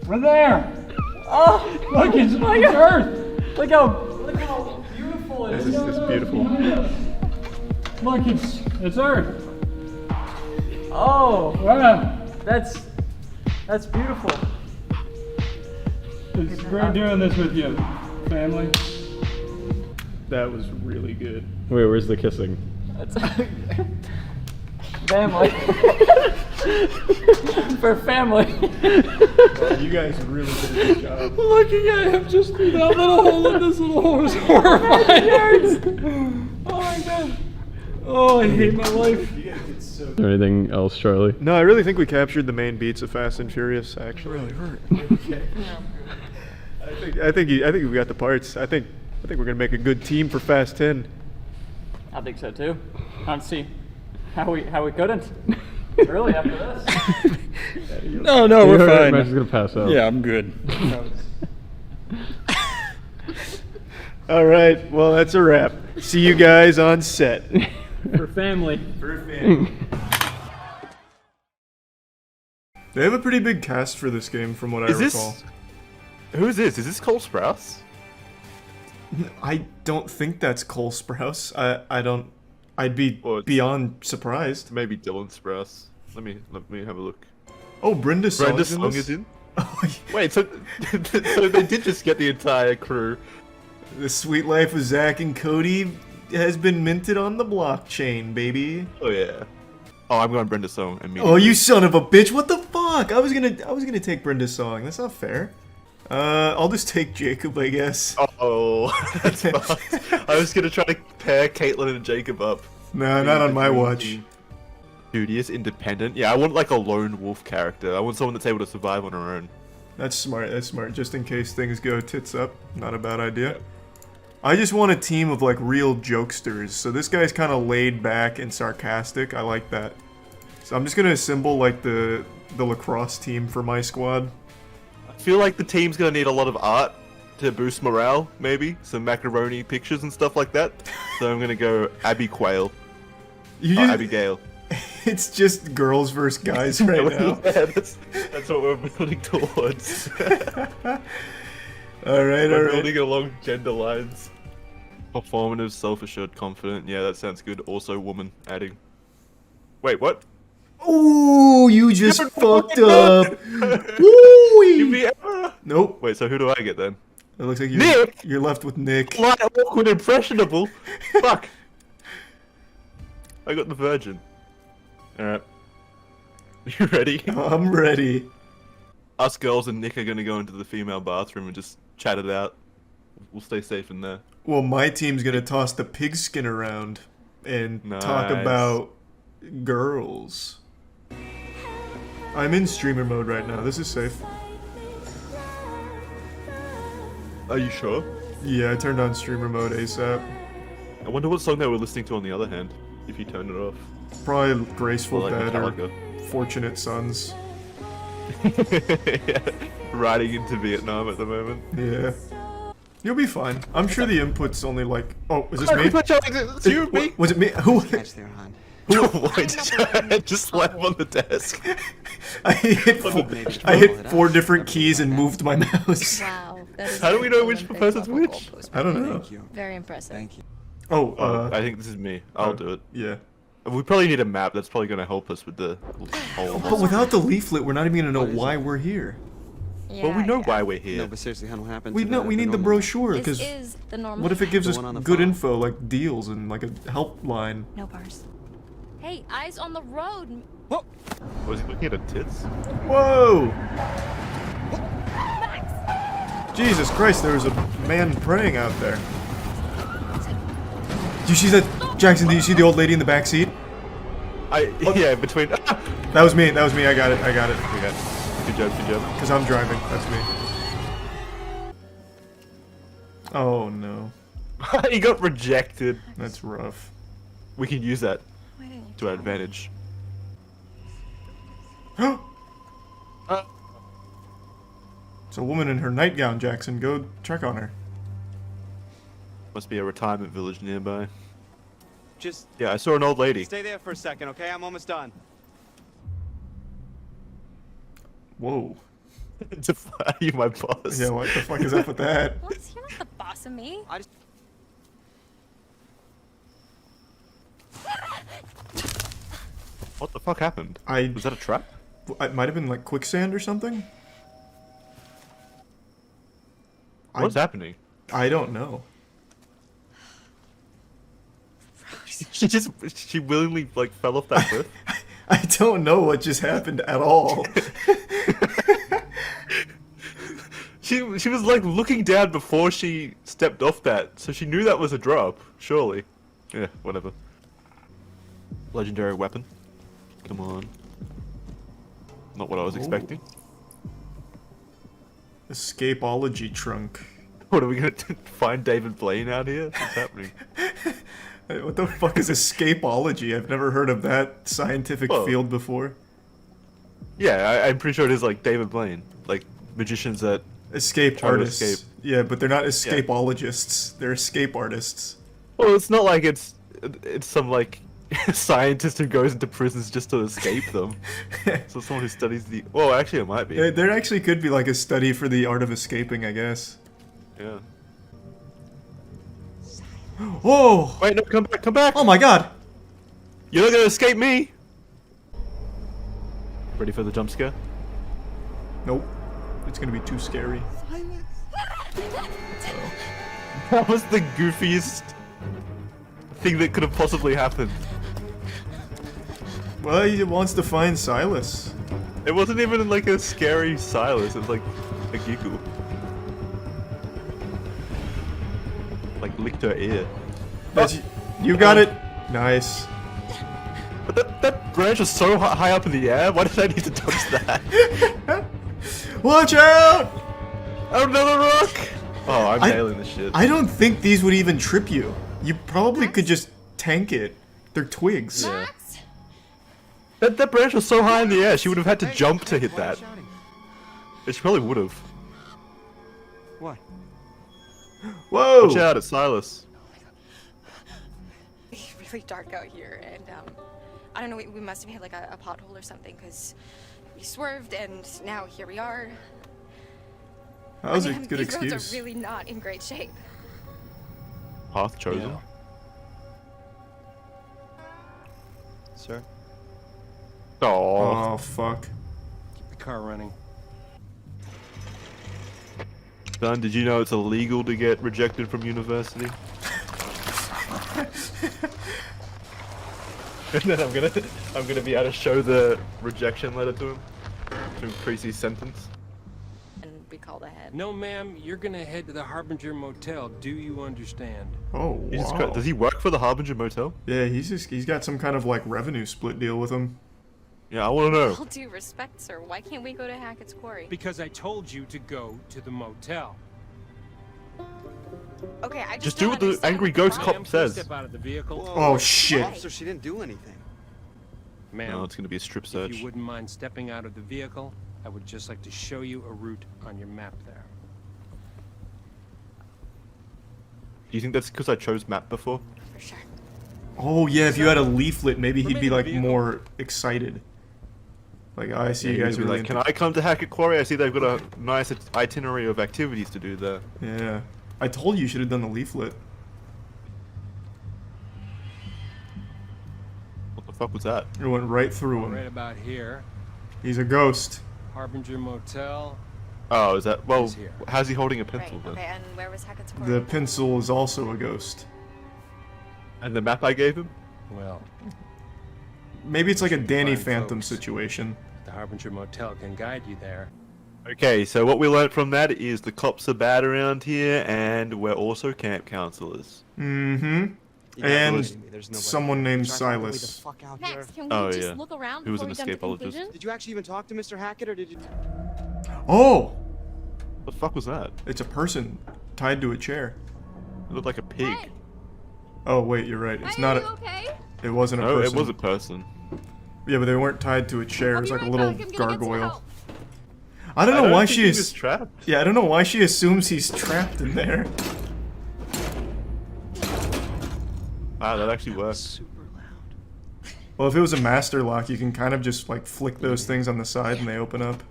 Speaker 13: We're there.
Speaker 10: Oh,
Speaker 13: look, it's Earth.
Speaker 10: Look how beautiful it is.
Speaker 2: This is beautiful.
Speaker 13: Look, it's Earth.
Speaker 10: Oh,
Speaker 13: yeah.
Speaker 10: That's beautiful.
Speaker 13: It's great doing this with you, family.
Speaker 2: That was really good.
Speaker 11: Wait, where's the kissing?
Speaker 10: That's family. For family.
Speaker 2: Well, you guys really did a good job.
Speaker 13: Looking at him just through that little hole in this little hole is horrifying. Oh my god. Oh, I hate my life.
Speaker 11: Is there anything else, Charlie?
Speaker 2: No, I really think we captured the main beats of Fast and Furious. Actually, really hurt. Okay. I think we got the parts. I think we're gonna make a good team for Fast 10.
Speaker 10: I think so too. I don't see how we couldn't. Really after this?
Speaker 13: No, we're fine.
Speaker 11: Matt's gonna pass out.
Speaker 13: Yeah, I'm good.
Speaker 2: All right, well that's a wrap. See you guys on set.
Speaker 10: For family.
Speaker 2: For family. They have a pretty big cast for this game, from what I recall.
Speaker 14: Who is this? Is this Cole Sprouse?
Speaker 2: I don't think that's Cole Sprouse. I'd be beyond surprised.
Speaker 14: Maybe Dylan Sprouse. Let me have a look.
Speaker 2: Oh, Brenda Song
Speaker 14: is in. Wait, so they did just get the entire crew.
Speaker 2: The Sweet Life of Zach and Cody has been minted on the blockchain, baby.
Speaker 14: Oh yeah. Oh, I'm going Brenda Song immediately.
Speaker 2: Oh, you son of a bitch! What the fuck? I was gonna take Brenda Song. That's not fair. I'll just take Jacob, I guess.
Speaker 14: Oh, that's fucked. I was gonna try to pair Caitlyn and Jacob up.
Speaker 2: No, not on my watch.
Speaker 14: Studious, independent. Yeah, I want like a lone wolf character. I want someone that's able to survive on her own.
Speaker 2: That's smart. That's smart. Just in case things go tits up. Not a bad idea. I just want a team of like real jokesters. So this guy's kind of laid back and sarcastic. I like that. So I'm just gonna assemble like the the lacrosse team for my squad.
Speaker 14: I feel like the team's gonna need a lot of art to boost morale, maybe some macaroni pictures and stuff like that. So I'm gonna go Abby Quail. Abigail.
Speaker 2: It's just girls versus guys right now.
Speaker 14: Yeah, that's what we're building towards.
Speaker 2: Alright,
Speaker 14: we're building along gender lines. Performative, self-assured, confident. Yeah, that sounds good. Also, woman. Adding. Wait, what?
Speaker 2: Ooh, you just fucked up. Woo! Nope.
Speaker 14: Wait, so who do I get then?
Speaker 2: It looks like you're left with Nick.
Speaker 14: Light, awkward, impressionable. Fuck. I got the virgin. Alright. You ready?
Speaker 2: I'm ready.
Speaker 14: Us girls and Nick are gonna go into the female bathroom and just chat it out. We'll stay safe in there.
Speaker 2: Well, my team's gonna toss the pigskin around and talk about girls. I'm in streamer mode right now. This is safe.
Speaker 14: Are you sure?
Speaker 2: Yeah, I turned on streamer mode ASAP.
Speaker 14: I wonder what song they were listening to on the other hand, if you turned it off.
Speaker 2: Probably Graceful
Speaker 14: Or like
Speaker 2: Dead or
Speaker 14: Metallica.
Speaker 2: Fortunate Sons.
Speaker 14: Yeah, riding into Vietnam at the moment.
Speaker 2: Yeah. You'll be fine. I'm sure the input's only like... Oh, is this me?
Speaker 14: It's you, me?
Speaker 2: Was it me? Who?
Speaker 14: Wait, just slam on the desk.
Speaker 2: I hit 4 different keys and moved my mouse.
Speaker 1: Wow. That is
Speaker 14: How do we know which
Speaker 1: Olympic
Speaker 14: person's
Speaker 1: level
Speaker 14: which?
Speaker 1: goalpost.
Speaker 2: I don't know.
Speaker 1: Very impressive. Thank you.
Speaker 2: Oh,
Speaker 14: I think this is me. I'll do it.
Speaker 2: Yeah.
Speaker 14: We probably need a map. That's probably going to help us with the whole...
Speaker 2: But without the leaflet, we're not even gonna know why we're here.
Speaker 14: Well, we know why we're here.
Speaker 15: No, but seriously, how happened?
Speaker 2: We need the brochure because
Speaker 1: This is the normal.
Speaker 2: what if it gives
Speaker 15: The
Speaker 2: us
Speaker 15: one on the
Speaker 2: good
Speaker 15: phone.
Speaker 2: info like deals and like a helpline?
Speaker 1: No bars. Hey, eyes on the road.
Speaker 14: Was he looking at her tits?
Speaker 2: Whoa! Jesus Christ, there was a man praying out there. Do you see that, Jackson? Do you see the old lady in the back seat?
Speaker 14: Yeah, between.
Speaker 2: That was me. That was me. I got it. I got it.
Speaker 14: We got it. Good job. Good job.
Speaker 2: Because I'm driving. That's me. Oh no.
Speaker 14: He got rejected.
Speaker 2: That's rough.
Speaker 14: We can use that to our advantage.
Speaker 2: It's a woman in her nightgown, Jackson. Go check on her.
Speaker 14: Must be a retirement village nearby.
Speaker 15: Just
Speaker 14: Yeah, I saw an old lady.
Speaker 15: stay there for a second, okay? I'm almost done.
Speaker 2: Whoa.
Speaker 14: Are you my boss?
Speaker 2: Yeah, what the fuck is up with that?
Speaker 1: What? You're not the boss of me.
Speaker 14: What the fuck happened? Was that a trap?
Speaker 2: It might have been like quicksand or something.
Speaker 14: What's happening?
Speaker 2: I don't know.
Speaker 14: She willingly like fell off that cliff.
Speaker 2: I don't know what just happened at all.
Speaker 14: She was like looking down before she stepped off that, so she knew that was a drop, surely. Yeah, whatever. Legendary weapon. Come on. Not what I was expecting.
Speaker 2: Escapology trunk.
Speaker 14: What are we gonna find David Blaine out here? What's happening?
Speaker 2: What the fuck is escapology? I've never heard of that scientific field before.
Speaker 14: Yeah, I'm pretty sure it is like David Blaine, like magicians that
Speaker 2: escape
Speaker 14: try to
Speaker 2: artists.
Speaker 14: escape.
Speaker 2: Yeah, but they're not escapologists. They're escape artists.
Speaker 14: Well, it's not like it's some like scientist who goes into prisons just to escape them. So someone who studies the. Well, actually, it might be.
Speaker 2: There actually could be like a study for the art of escaping, I guess.
Speaker 14: Yeah.
Speaker 2: Whoa!
Speaker 14: Wait, no, come back, come back!
Speaker 2: Oh my god!
Speaker 14: You're not gonna escape me! Ready for the jump scare?
Speaker 2: Nope. It's gonna be too scary.
Speaker 14: That was the goofiest thing that could have possibly happened.
Speaker 2: Well, he wants to find Silas.
Speaker 14: It wasn't even like a scary Silas, it was like a giggle. Like licked her ear.
Speaker 2: You got it! Nice.
Speaker 14: But that branch was so high up in the air, why did I need to touch that?
Speaker 2: Watch out!
Speaker 14: Another rock! Oh, I'm nailing this shit.
Speaker 2: I don't think these would even trip you. You probably could just tank it. They're twigs.
Speaker 1: Max?
Speaker 14: That branch was so high in the air, she would have had to jump to hit that. She probably would have.
Speaker 15: What?
Speaker 2: Whoa!
Speaker 14: Watch out, it's Silas.
Speaker 16: It's really dark out here, and I don't know, we must have hit like a pothole or something, because we swerved, and now here we are.
Speaker 2: That was a good
Speaker 16: these
Speaker 2: excuse.
Speaker 16: roads are really not in great shape.
Speaker 14: Path chosen.
Speaker 15: Yeah. Sir?
Speaker 2: Oh, fuck.
Speaker 15: Keep the car running.
Speaker 14: Son, did you know it's illegal to get rejected from university? And then I'm gonna be able to show the rejection letter to him to increase his sentence.
Speaker 16: And we called ahead.
Speaker 17: No, ma'am, you're gonna head to the Harbinger Motel. Do you understand?
Speaker 2: Oh, wow.
Speaker 14: Does he work for the Harbinger Motel?
Speaker 2: Yeah, he's got some kind of like revenue split deal with him.
Speaker 14: Yeah, I want to know.
Speaker 16: All due respect, sir. Why can't we go to Hackett's Quarry?
Speaker 17: Because I told you to go to the motel.
Speaker 16: Okay, I
Speaker 14: Just do what the angry ghost cop says.
Speaker 17: Step out of the vehicle.
Speaker 2: Oh shit!
Speaker 15: Officer, she didn't do anything.
Speaker 17: Ma'am,
Speaker 14: No, it's gonna be a strip search.
Speaker 17: if you wouldn't mind stepping out of the vehicle, I would just like to show you a route on your map there.
Speaker 14: Do you think that's because I chose map before?
Speaker 16: For sure.
Speaker 2: Oh yeah, if you had a leaflet, maybe he'd be like more excited. Like, I see you guys
Speaker 14: are
Speaker 2: really
Speaker 14: like, can I come to Hackett Quarry? I see they've got a nice itinerary of activities to do there.
Speaker 2: Yeah. I told you you should have done the leaflet.
Speaker 14: What the fuck was that?
Speaker 2: It went right through him.
Speaker 17: Right about here.
Speaker 2: He's a ghost.
Speaker 17: Harbinger Motel.
Speaker 14: Oh, is that... Well,
Speaker 17: Is here.
Speaker 14: how's he holding a pencil
Speaker 16: Right,
Speaker 14: then?
Speaker 16: okay, and where was Hackett's Quarry?
Speaker 2: The pencil is also a ghost.
Speaker 14: And the map I gave him?
Speaker 17: Well,
Speaker 2: Maybe it's like a Danny
Speaker 17: Fine,
Speaker 2: Phantom
Speaker 17: folks.
Speaker 2: situation.
Speaker 17: the Harbinger Motel can guide you there.
Speaker 14: Okay, so what we learned from that is the cops are bad around here, and we're also camp counselors.
Speaker 2: Mm-hmm. And someone named Silas.
Speaker 16: Max, can we
Speaker 14: Oh,
Speaker 16: just
Speaker 14: yeah.
Speaker 16: look around
Speaker 14: He was
Speaker 16: before
Speaker 14: an
Speaker 16: we jump to
Speaker 14: escapologist.
Speaker 16: conclusions?
Speaker 15: Did you actually even talk to Mr. Hackett, or did you...
Speaker 2: Oh!
Speaker 14: What the fuck was that?
Speaker 2: It's a person tied to a chair.
Speaker 14: It looked like a pig.
Speaker 16: Hey.
Speaker 2: Oh wait, you're right. It's not a.
Speaker 16: Okay?
Speaker 2: It wasn't a
Speaker 14: No,
Speaker 2: person.
Speaker 14: it was a person.
Speaker 2: Yeah, but they weren't tied to a chair. It was like a little
Speaker 16: back. I'm gonna get some
Speaker 2: gargoyle.
Speaker 16: help.
Speaker 2: I don't know why she
Speaker 14: is
Speaker 2: is
Speaker 14: trapped.
Speaker 2: Yeah, I don't know why she assumes he's trapped in there.
Speaker 14: Ah, that actually works.
Speaker 15: Super loud.
Speaker 2: Well, if it was a master lock, you can kind of just like flick those things on the side and they open up.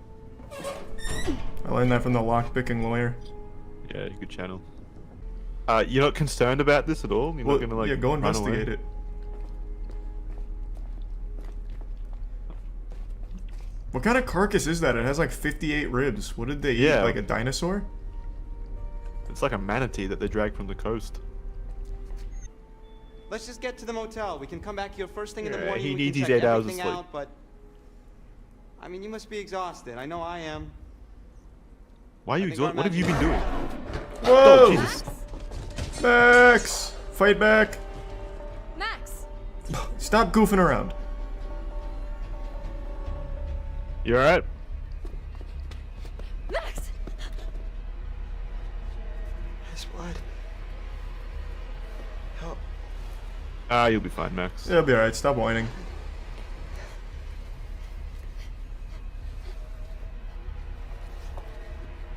Speaker 2: I learned that from the lockpicking lawyer.
Speaker 14: Yeah, you could channel. You're not concerned about this at all? You're
Speaker 2: Well,
Speaker 14: not gonna like
Speaker 2: yeah, go
Speaker 14: run
Speaker 2: investigate
Speaker 14: away?
Speaker 2: it. What kind of carcass is that? It has like 58 ribs. What did they eat?
Speaker 14: Yeah.
Speaker 2: Like a dinosaur?
Speaker 14: It's like a manatee that they dragged from the coast.
Speaker 15: Let's just get to the motel. We can come back here first thing in the
Speaker 14: Yeah,
Speaker 15: morning.
Speaker 14: he
Speaker 15: we
Speaker 14: needs
Speaker 15: can
Speaker 14: his
Speaker 15: check
Speaker 14: 8 hours of
Speaker 15: everything
Speaker 14: sleep.
Speaker 15: out, but... I mean, you must be exhausted. I know I am.
Speaker 14: Why are you
Speaker 15: I think
Speaker 14: exhausted?
Speaker 15: our
Speaker 14: What have you been doing?
Speaker 2: Whoa!
Speaker 14: Oh, Jesus.
Speaker 2: Max! Fight back!
Speaker 16: Max!
Speaker 2: Stop goofing around.
Speaker 14: You alright?
Speaker 16: Max!
Speaker 15: His blood. Help.
Speaker 14: Ah, you'll be fine, Max.
Speaker 2: It'll be alright. Stop whining.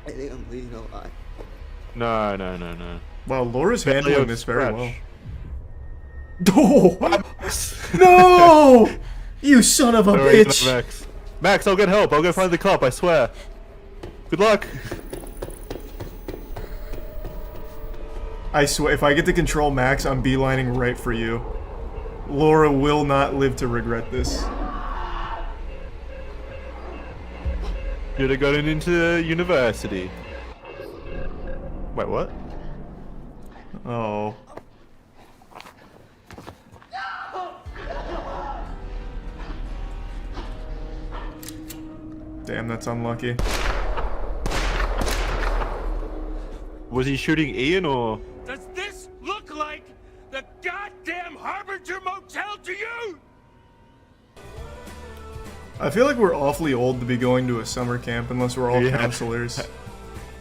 Speaker 15: I think I'm bleeding a lot.
Speaker 14: No, no, no, no.
Speaker 2: Wow, Laura's
Speaker 14: Barely
Speaker 2: handling
Speaker 14: a
Speaker 2: this very well.
Speaker 14: scratch.
Speaker 2: Oh! No! You son of a
Speaker 14: Alright,
Speaker 2: bitch!
Speaker 14: Max. Max, I'll get help. I'll go find the cop, I swear. Good luck.
Speaker 2: I swear, if I get to control Max, I'm beelining right for you. Laura will not live to regret this.
Speaker 14: Should have gotten into university. Wait, what?
Speaker 2: Oh. Damn, that's unlucky.
Speaker 14: Was he shooting Ian or?
Speaker 17: Does this look like the goddamn Harbinger Motel to you?
Speaker 2: I feel like we're awfully old to be going to a summer camp unless we're all
Speaker 14: Yeah.
Speaker 2: counselors.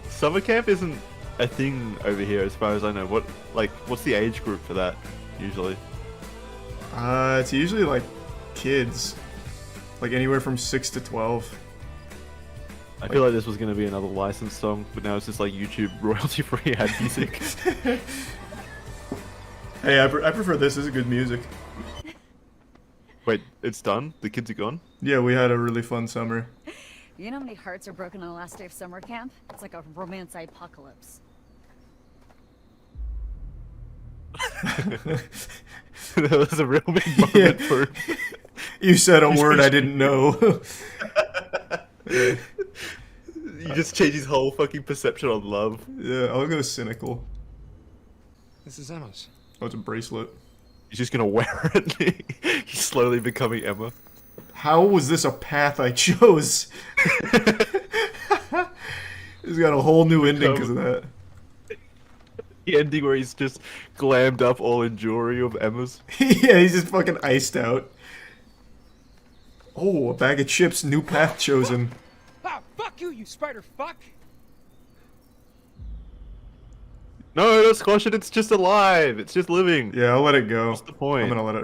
Speaker 14: Summer camp isn't a thing over here, as far as I know. What's the age group for that usually?
Speaker 2: It's usually like kids. Like anywhere from 6 to 12.
Speaker 14: I feel like this was gonna be another licensed song, but now it's just like YouTube royalty-free ad music.
Speaker 2: Hey, I prefer this. This is good music.
Speaker 14: Wait, it's done? The kids are gone?
Speaker 2: Yeah, we had a really fun summer.
Speaker 18: You know how many hearts are broken on the last day of summer camp? It's like a romance apocalypse.
Speaker 14: That was a real big moment for...
Speaker 2: You said a word I didn't know.
Speaker 14: You just changed his whole fucking perception on love.
Speaker 2: Yeah, I'll go cynical.
Speaker 19: This is Emma's.
Speaker 2: Oh, it's a bracelet.
Speaker 14: He's just gonna wear it. He's slowly becoming Emma.
Speaker 2: How was this a path I chose? He's got a whole new ending because of that.
Speaker 14: The ending where he's just glammed up all in jewelry of Emma's.
Speaker 2: Yeah, he's just fucking iced out. Oh, a bag of chips, new path chosen.
Speaker 19: Ah, fuck you, you spider fuck!
Speaker 14: No, don't squash it, it's just alive. It's just living.
Speaker 2: Yeah, I'll let it go.
Speaker 14: What's the point?
Speaker 2: I'm gonna let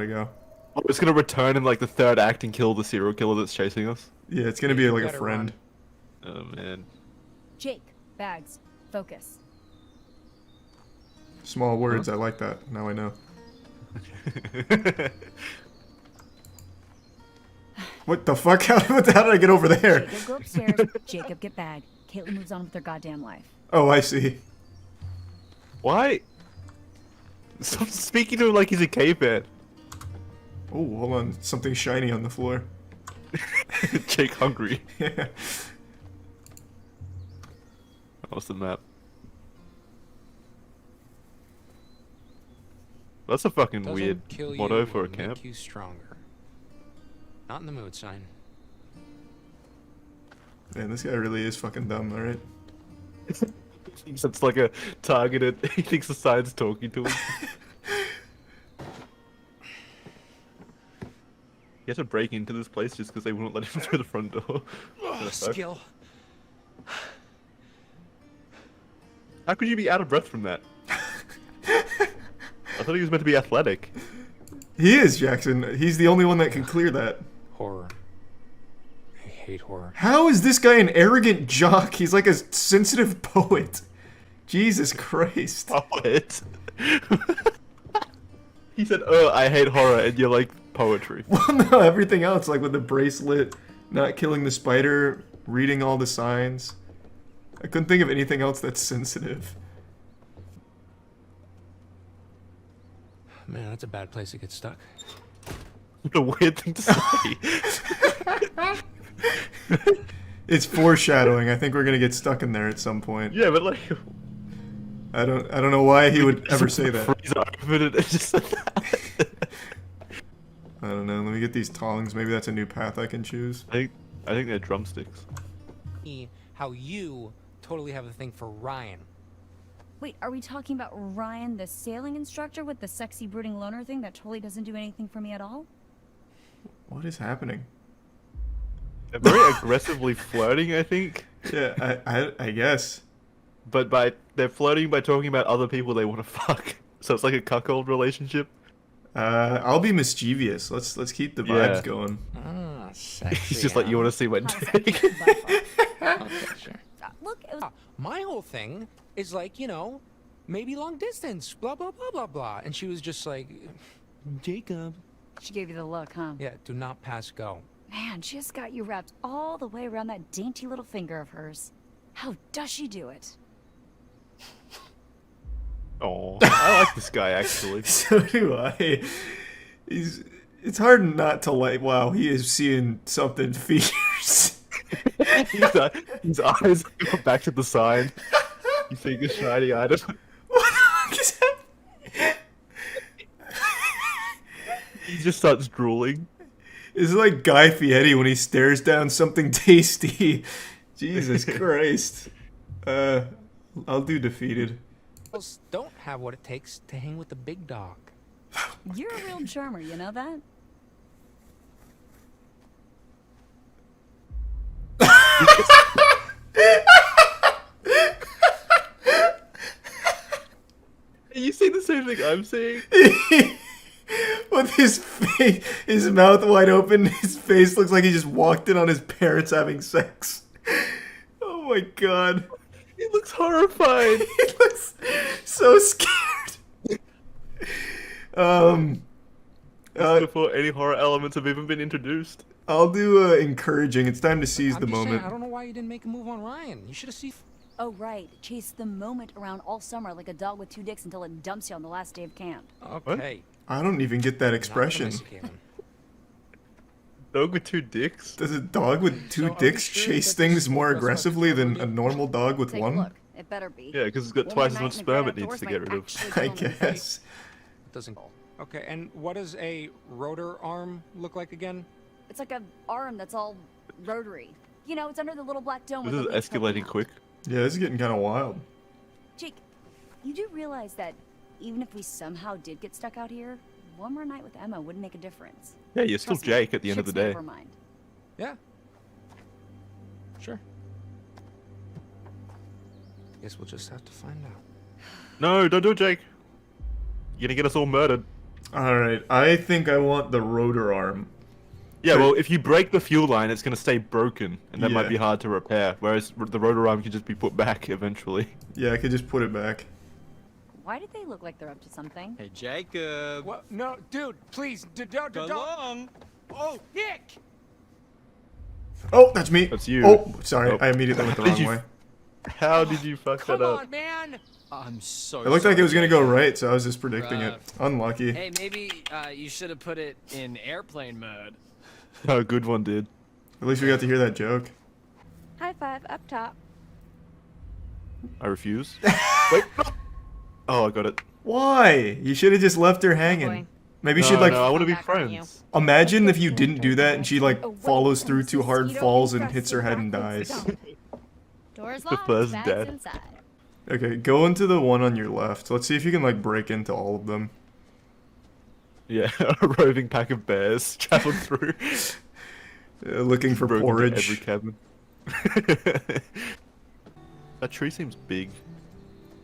Speaker 2: it go.
Speaker 14: Oh, it's gonna return in like the third act and kill the serial killer that's chasing us.
Speaker 2: Yeah, it's gonna be like a friend.
Speaker 14: Oh man.
Speaker 18: Jake, bags, focus.
Speaker 2: Small words, I like that. Now I know. What the fuck? How did I get over there?
Speaker 18: Jacob, go upstairs. Jacob, get bag. Caitlin moves on with her goddamn life.
Speaker 2: Oh, I see.
Speaker 14: Why? Stop speaking to him like he's a caveman.
Speaker 2: Oh, hold on. Something shiny on the floor.
Speaker 14: Jake hungry.
Speaker 2: Yeah.
Speaker 14: What's the map? That's a fucking
Speaker 19: Doesn't
Speaker 14: weird
Speaker 19: kill
Speaker 14: motto
Speaker 19: you,
Speaker 14: for a
Speaker 19: will
Speaker 14: camp.
Speaker 19: make you stronger. Not in the mood, sign.
Speaker 2: Man, this guy really is fucking dumb, alright?
Speaker 14: He thinks it's like a targeted. He thinks the sign's talking to him. He had to break into this place just because they wouldn't let him through the front door.
Speaker 19: Oh, skill.
Speaker 14: How could you be out of breath from that? I thought he was meant to be athletic.
Speaker 2: He is, Jackson. He's the only one that can clear that.
Speaker 19: Horror. I hate horror.
Speaker 2: How is this guy an arrogant jock? He's like a sensitive poet. Jesus Christ.
Speaker 14: Poet? He said, oh, I hate horror, and you're like, poetry.
Speaker 2: Well, no, everything else, like with the bracelet, not killing the spider, reading all the signs. I couldn't think of anything else that's sensitive.
Speaker 19: Man, that's a bad place to get stuck.
Speaker 14: What a weird thing to say.
Speaker 2: It's foreshadowing. I think we're gonna get stuck in there at some point.
Speaker 14: Yeah, but like,
Speaker 2: I don't know why he would ever say that. I don't know. Let me get these tongs. Maybe that's a new path I can choose.
Speaker 14: I think they're drumsticks.
Speaker 19: How you totally have a thing for Ryan.
Speaker 18: Wait, are we talking about Ryan, the sailing instructor with the sexy brooding loner thing that totally doesn't do anything for me at all?
Speaker 2: What is happening?
Speaker 14: They're very aggressively flirting, I think.
Speaker 2: Yeah, I guess.
Speaker 14: But they're flirting by talking about other people they want to fuck. So it's like a cuckold relationship.
Speaker 2: I'll be mischievous. Let's keep the vibes going.
Speaker 19: Ah, sexy.
Speaker 14: He's just like, you want to see my dick?
Speaker 19: Okay, sure.
Speaker 18: Look, it was...
Speaker 19: My whole thing is like, you know, maybe long distance, blah, blah, blah, blah, blah. And she was just like, Jacob.
Speaker 18: She gave you the look, huh?
Speaker 19: Yeah, do not pass go.
Speaker 18: Man, she just got you wrapped all the way around that dainty little finger of hers. How does she do it?
Speaker 14: Oh, I like this guy actually.
Speaker 2: So do I. It's hard not to like. Wow, he is seeing something fierce.
Speaker 14: His eyes go back to the sign. You think a shiny item?
Speaker 2: What the fuck is happening?
Speaker 14: He just starts drooling.
Speaker 2: It's like Guy Fieri when he stares down something tasty. Jesus Christ. I'll do defeated.
Speaker 19: Girls don't have what it takes to hang with the big dog.
Speaker 18: You're a real charmer, you know that?
Speaker 14: Are you saying the same thing I'm saying?
Speaker 2: With his face, his mouth wide open, his face looks like he just walked in on his parents having sex. Oh my god.
Speaker 14: He looks horrified.
Speaker 2: He looks so scared.
Speaker 14: Before any horror elements have even been introduced.
Speaker 2: I'll do encouraging. It's time to seize the moment.
Speaker 19: I don't know why you didn't make a move on Ryan. You should have seen.
Speaker 18: Oh, right. Chase the moment around all summer like a dog with 2 dicks until it dumps you on the last day of camp.
Speaker 19: Okay.
Speaker 2: I don't even get that expression.
Speaker 14: Dog with 2 dicks?
Speaker 2: Does a dog with 2 dicks chase things more aggressively than a normal dog with
Speaker 18: Take
Speaker 2: one?
Speaker 18: a look. It better be.
Speaker 14: Yeah, because it's got
Speaker 18: One
Speaker 14: twice
Speaker 18: more
Speaker 14: as much
Speaker 18: night in the
Speaker 14: sperm
Speaker 18: great
Speaker 14: it needs to
Speaker 18: outdoors
Speaker 14: get
Speaker 18: might
Speaker 14: rid of.
Speaker 18: actually
Speaker 2: I
Speaker 18: kill me.
Speaker 2: guess.
Speaker 19: Doesn't. Okay, and what does a rotor arm look like again?
Speaker 18: It's like a arm that's all rotary. You know, it's under the little black dome.
Speaker 14: This
Speaker 18: with
Speaker 14: is
Speaker 18: the leaves poking
Speaker 14: escalating
Speaker 18: out.
Speaker 14: quick.
Speaker 2: Yeah, this is getting kind of wild.
Speaker 18: Jake, you do realize that even if we somehow did get stuck out here, one more night with Emma wouldn't make a difference.
Speaker 14: Yeah, you're still
Speaker 18: Trust me,
Speaker 14: Jake at the end of the
Speaker 18: ship's made
Speaker 14: day.
Speaker 18: up her mind.
Speaker 19: Yeah. Sure. Guess we'll just have to find out.
Speaker 14: No, don't do it, Jake. You're gonna get us all murdered.
Speaker 2: Alright, I think I want the rotor arm.
Speaker 14: Yeah, well, if you break the fuel line, it's gonna stay broken, and that might
Speaker 2: Yeah.
Speaker 14: be hard to repair. Whereas the rotor arm can just be put back eventually.
Speaker 2: Yeah, I could just put it back.
Speaker 18: Why did they look like they're up to something?
Speaker 17: Hey, Jacob.
Speaker 19: What? No, dude, please, don't.
Speaker 17: Oh, Nick!
Speaker 2: Oh, that's me.
Speaker 14: That's you.
Speaker 2: Oh, sorry,
Speaker 14: Nope.
Speaker 2: I immediately went the
Speaker 14: How did
Speaker 2: wrong
Speaker 14: you-
Speaker 2: way.
Speaker 14: How did you fuck that up?
Speaker 19: man!
Speaker 17: I'm so
Speaker 2: It looked like it was gonna go
Speaker 17: sorry.
Speaker 2: right, so I was just predicting it. Unlucky.
Speaker 5: Hey, maybe you should have put it in airplane mode.
Speaker 14: Oh, good one, dude.
Speaker 2: At least we got to hear that joke.
Speaker 16: High five up top.
Speaker 14: I refuse. Wait. Oh, I got it.
Speaker 2: Why? You should have just left her hanging. Maybe she'd like.
Speaker 14: No, I want to be friends.
Speaker 2: Imagine if you didn't do that and she like follows through too hard, falls, and hits her head and dies.
Speaker 1: Doors
Speaker 14: The
Speaker 1: locked,
Speaker 14: first
Speaker 1: bags
Speaker 14: death.
Speaker 1: inside.
Speaker 2: Okay, go into the one on your left. Let's see if you can like break into all of them.
Speaker 14: Yeah, a roving pack of bears traveled through.
Speaker 2: Looking for
Speaker 14: Broke into
Speaker 2: porridge.
Speaker 14: every cabin. That tree seems big.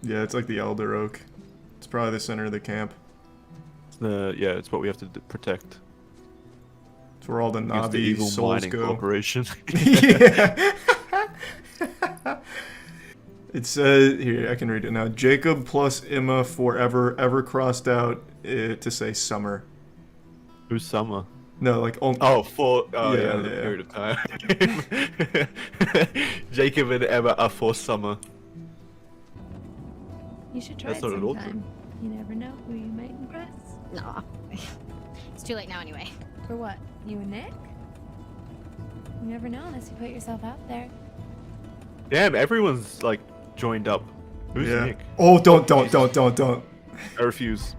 Speaker 2: Yeah, it's like the elder oak. It's probably the center of the camp.
Speaker 14: Yeah, it's what we have to protect.
Speaker 2: It's where all the
Speaker 14: Against the
Speaker 2: Navi
Speaker 14: evil
Speaker 2: souls
Speaker 14: mining
Speaker 2: go.
Speaker 14: corporation.
Speaker 2: Yeah. It says here, I can read it now. Jacob plus Emma forever, ever crossed out to say summer.
Speaker 14: Who's Summer?
Speaker 2: No, like only.
Speaker 14: Oh, for
Speaker 2: Yeah,
Speaker 14: the
Speaker 2: yeah.
Speaker 14: period of time. Jacob and Emma are for Summer.
Speaker 16: You should try
Speaker 14: That's
Speaker 16: it
Speaker 14: not at all
Speaker 16: sometime. You never know who you might impress.
Speaker 1: No. It's too late now anyway.
Speaker 16: For what? You and Nick? You never know unless you put yourself out there.
Speaker 14: Damn, everyone's like joined up. Who's
Speaker 2: Yeah.
Speaker 14: Nick?
Speaker 2: Oh, don't.
Speaker 14: I refuse.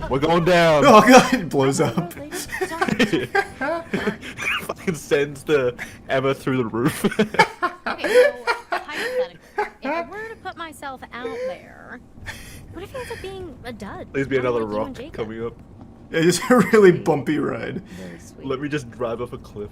Speaker 14: We're going down.
Speaker 2: Oh god, it blows up.
Speaker 14: Fucking sends the Emma through the roof.
Speaker 1: Okay, so hypothetically, if I were to put myself out there, what if it ends up being a dud?
Speaker 14: Please be
Speaker 1: Kinda
Speaker 14: another
Speaker 1: like you and
Speaker 14: rock
Speaker 1: Jacob.
Speaker 14: coming up.
Speaker 2: Yeah, just a really bumpy ride.
Speaker 14: Let me just drive off a cliff.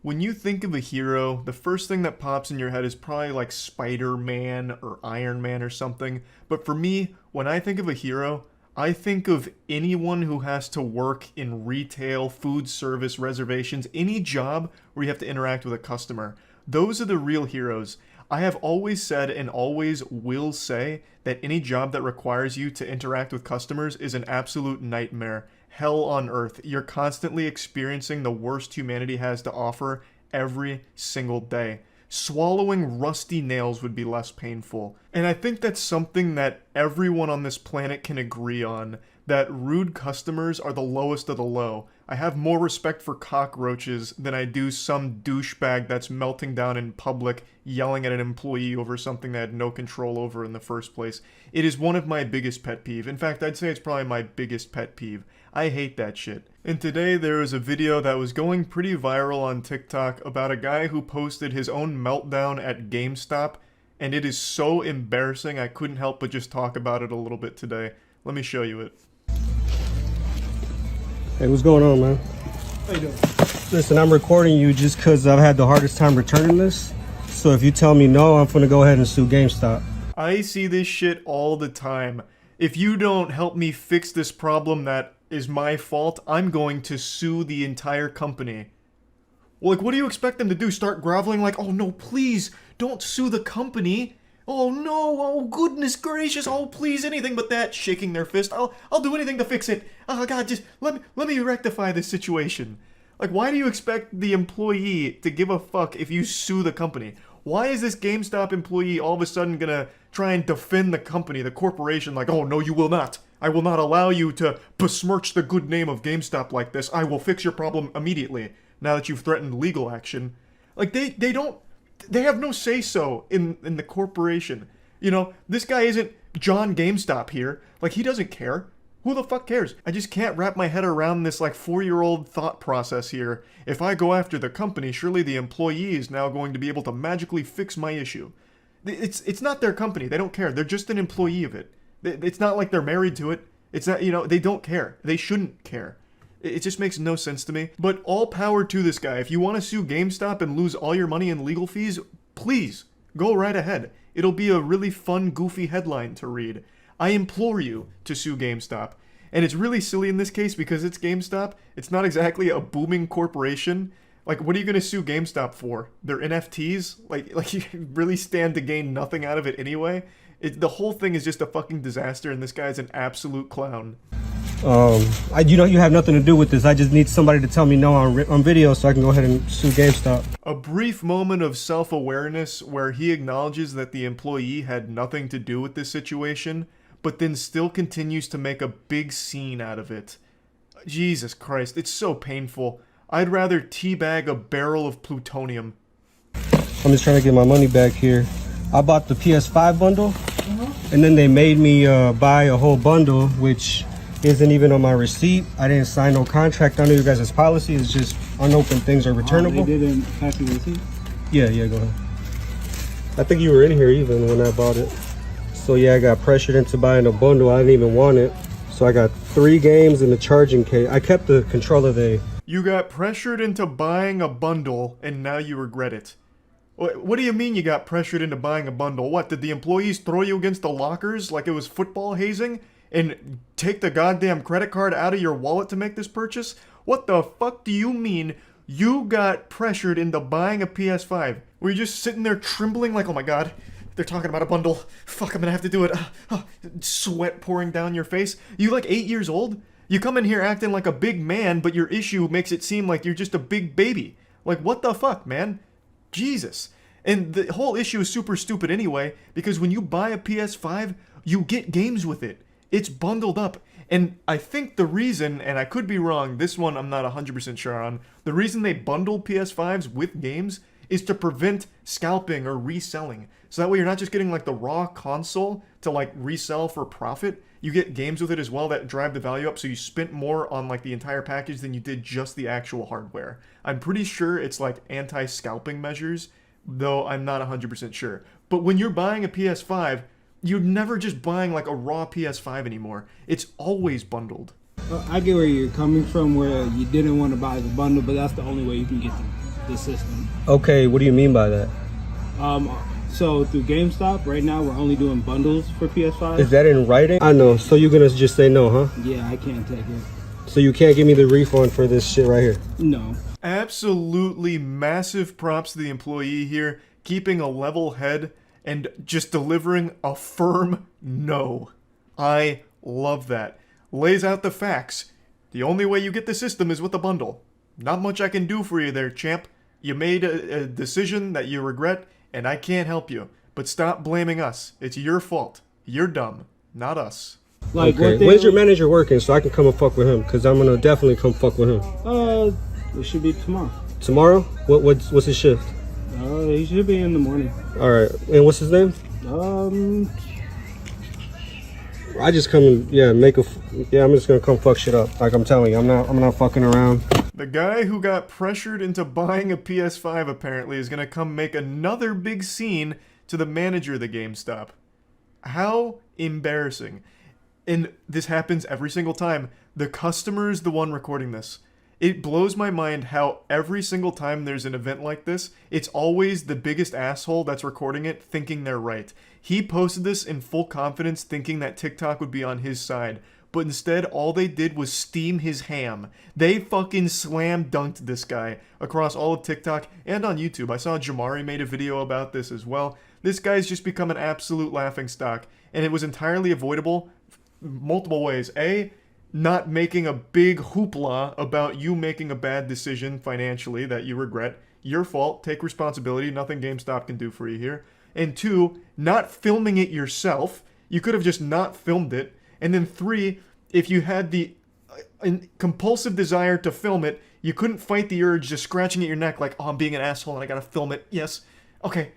Speaker 2: When you think of a hero, the first thing that pops in your head is probably like Spider-Man or Iron Man or something. But for me, when I think of a hero, I think of anyone who has to work in retail, food service, reservations, any job where you have to interact with a customer. Those are the real heroes. I have always said and always will say that any job that requires you to interact with customers is an absolute nightmare. Hell on earth. You're constantly experiencing the worst humanity has to offer every single day. Swallowing rusty nails would be less painful. And I think that's something that everyone on this planet can agree on, that rude customers are the lowest of the low. I have more respect for cockroaches than I do some douchebag that's melting down in public, yelling at an employee over something they had no control over in the first place. It is one of my biggest pet peeve. In fact, I'd say it's probably my biggest pet peeve. I hate that shit. And today there was a video that was going pretty viral on TikTok about a guy who posted his own meltdown at GameStop, and it is so embarrassing I couldn't help but just talk about it a little bit today. Let me show you it.
Speaker 20: Hey, what's going on, man?
Speaker 21: How you doing?
Speaker 20: Listen, I'm recording you just because I've had the hardest time returning this. So if you tell me no, I'm gonna go ahead and sue GameStop.
Speaker 2: I see this shit all the time. if you don't help me fix this problem that is my fault, I'm going to sue the entire company. Well, like, what do you expect them to do? Start groveling like, oh no, please, don't sue the company. Oh no, oh goodness gracious, oh please, anything but that, shaking their fist. I'll do anything to fix it. Oh god, just let me rectify this situation. Like, why do you expect the employee to give a fuck if you sue the company? Why is this GameStop employee all of a sudden gonna try and defend the company, the corporation, like, oh no, you will not. I will not allow you to besmirch the good name of GameStop like this. I will fix your problem immediately, now that you've threatened legal action. Like, they have no say-so in the corporation. You know, this guy isn't John GameStop here. Like, he doesn't care. Who the fuck cares? I just can't wrap my head around this, like, 4-year-old thought process here. If I go after the company, surely the employee is now going to be able to magically fix my issue. It's not their company. They don't care. They're just an employee of it. It's not like they're married to it. It's not, you know, they don't care. They shouldn't care. It just makes no sense to me. But all power to this guy. If you want to sue GameStop and lose all your money in legal fees, please, go right ahead. It'll be a really fun, goofy headline to read. I implore you to sue GameStop. And it's really silly in this case because it's GameStop. It's not exactly a booming corporation. Like, what are you going to sue GameStop for? Their NFTs? Like you really stand to gain nothing out of it anyway? The whole thing is just a fucking disaster, and this guy's an absolute clown.
Speaker 20: You have nothing to do with this. I just need somebody to tell me no on video so I can go ahead and sue GameStop.
Speaker 2: A brief moment of self-awareness where he acknowledges that the employee had nothing to do with this situation, but then still continues to make a big scene out of it. Jesus Christ, it's so painful. I'd rather teabag a barrel of plutonium.
Speaker 20: I'm just trying to get my money back here. I bought the PS5 bundle, and then they made me buy a whole bundle, which isn't even on my receipt. I didn't sign no contract under you guys' policy. It's just unopened things are returnable.
Speaker 8: They didn't pass you the receipt?
Speaker 20: Yeah, go ahead. I think you were in here even when I bought it. So yeah, I got pressured into buying a bundle. I didn't even want it. So I got 3 games and the charging case. I kept the controller there.
Speaker 2: You got pressured into buying a bundle, and now you regret it. What do you mean you got pressured into buying a bundle? What, did the employees throw you against the lockers like it was football hazing? And take the goddamn credit card out of your wallet to make this purchase? What the fuck do you mean you got pressured into buying a PS5? Were you just sitting there trembling like, oh my god, they're talking about a bundle. Fuck, I'm gonna have to do it. Sweat pouring down your face. You like 8 years old? You come in here acting like a big man, but your issue makes it seem like you're just a big baby. Like, what the fuck, man? Jesus. And the whole issue is super stupid anyway, because when you buy a PS5, you get games with it. It's bundled up. And I think the reason, and I could be wrong, this one I'm not 100% sure on, the reason they bundle PS5s with games is to prevent scalping or reselling. So that way you're not just getting like the raw console to like resell for profit. You get games with it as well that drive the value up, so you spent more on like the entire package than you did just the actual hardware. I'm pretty sure it's like anti-scalping measures, though I'm not 100% sure. But when you're buying a PS5, you're never just buying like a raw PS5 anymore. It's always bundled.
Speaker 8: Well, I get where you're coming from, where you didn't want to buy the bundle, but that's the only way you can get the system.
Speaker 20: Okay, what do you mean by that?
Speaker 8: So through GameStop, right now we're only doing bundles for PS5.
Speaker 20: Is that in writing? I know. So you're gonna just say no, huh?
Speaker 8: Yeah, I can't take it.
Speaker 20: So you can't give me the refund for this shit right here?
Speaker 8: No.
Speaker 2: Absolutely massive props to the employee here, keeping a level head and just delivering a firm no. I love that. Lays out the facts. The only way you get the system is with a bundle. Not much I can do for you there, champ. You made a decision that you regret, and I can't help you. But stop blaming us. It's your fault. You're dumb, not us.
Speaker 20: Like, okay. When's your manager working so I can come and fuck with him? Because I'm going to definitely come fuck with him.
Speaker 8: It should be tomorrow.
Speaker 20: Tomorrow? What's his shift?
Speaker 8: He should be in the morning.
Speaker 20: All right. And what's his name? I just come and I'm just gonna come fuck shit up. Like I'm telling you, I'm not fucking around.
Speaker 2: The guy who got pressured into buying a PS5 apparently is gonna come make another big scene to the manager of the GameStop. How embarrassing. And this happens every single time. The customer is the one recording this. It blows my mind how every single time there's an event like this, it's always the biggest asshole that's recording it thinking they're right. He posted this in full confidence thinking that TikTok would be on his side, but instead all they did was steam his ham. They fucking slam dunked this guy across all of TikTok and on YouTube. I saw Jamari made a video about this as well. This guy's just become an absolute laughingstock, and it was entirely avoidable multiple ways. A, not making a big hoopla about you making a bad decision financially that you regret. Your fault. Take responsibility. Nothing GameStop can do for you here. And 2, not filming it yourself. You could have just not filmed it. And then 3, if you had the compulsive desire to film it, you couldn't fight the urge just scratching at your neck like, oh, I'm being an asshole and I gotta film it. Yes. Okay.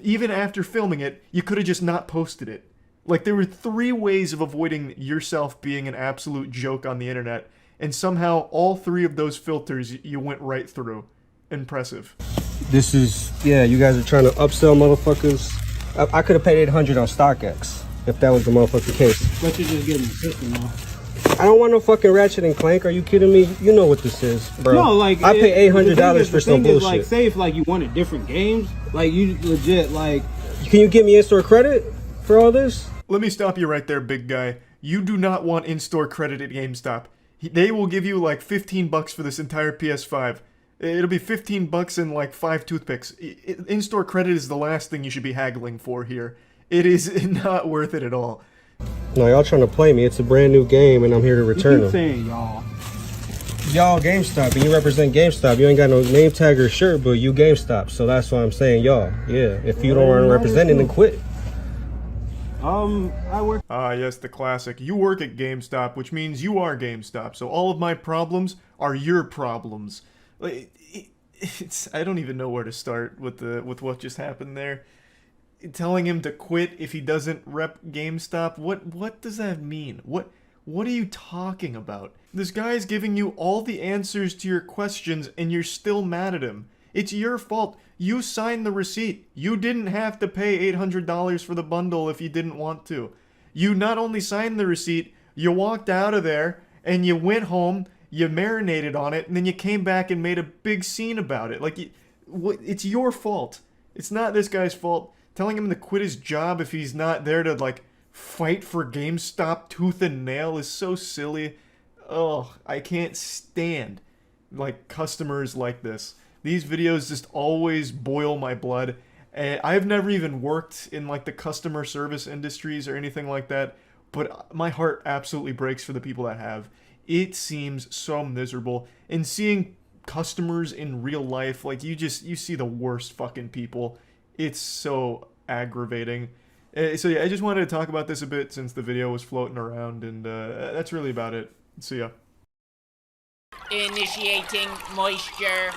Speaker 2: Even after filming it, you could have just not posted it. Like, there were 3 ways of avoiding yourself being an absolute joke on the internet, and somehow all 3 of those filters you went right through. Impressive.
Speaker 20: This is, yeah, you guys are trying to upsell motherfuckers. I could have paid 800 on StockX if that was the motherfucking case.
Speaker 8: But you're just getting the system off.
Speaker 20: I don't want no fucking Ratchet and Clank. Are you kidding me? You know what this is, bro.
Speaker 8: No, like,
Speaker 20: I pay $800 for some bullshit.
Speaker 8: Like, say if like you wanted different games, like you legit like.
Speaker 20: Can you give me in-store credit for all this?
Speaker 2: Let me stop you right there, big guy. You do not want in-store credit at GameStop. They will give you like $15 for this entire PS5. It'll be $15 and like 5 toothpicks. In-store credit is the last thing you should be haggling for here. It is not worth it at all.
Speaker 20: No, y'all trying to play me. It's a brand new game and I'm here to return them.
Speaker 8: Saying y'all.
Speaker 20: Y'all GameStop, and you represent GameStop. You ain't got no name tag or shirt, but you GameStop. So that's why I'm saying y'all. Yeah, if you don't want to represent it, then quit.
Speaker 8: I work.
Speaker 2: Ah, yes, the classic. You work at GameStop, which means you are GameStop. So all of my problems are your problems. I don't even know where to start with what just happened there. Telling him to quit if he doesn't rep GameStop. What does that mean? What are you talking about? This guy's giving you all the answers to your questions and you're still mad at him. It's your fault. You signed the receipt. You didn't have to pay $800 for the bundle if you didn't want to. You not only signed the receipt, you walked out of there and you went home, you marinated on it, and then you came back and made a big scene about it. Like, it's your fault. It's not this guy's fault. Telling him to quit his job if he's not there to, like, fight for GameStop tooth and nail is so silly. Oh, I can't stand, like, customers like this. These videos just always boil my blood. I've never even worked in like the customer service industries or anything like that, but my heart absolutely breaks for the people that have. It seems so miserable. And seeing customers in real life, like you see the worst fucking people. It's so aggravating. So yeah, I just wanted to talk about this a bit since the video was floating around, and that's really about it. See ya.
Speaker 6: Initiating moisture.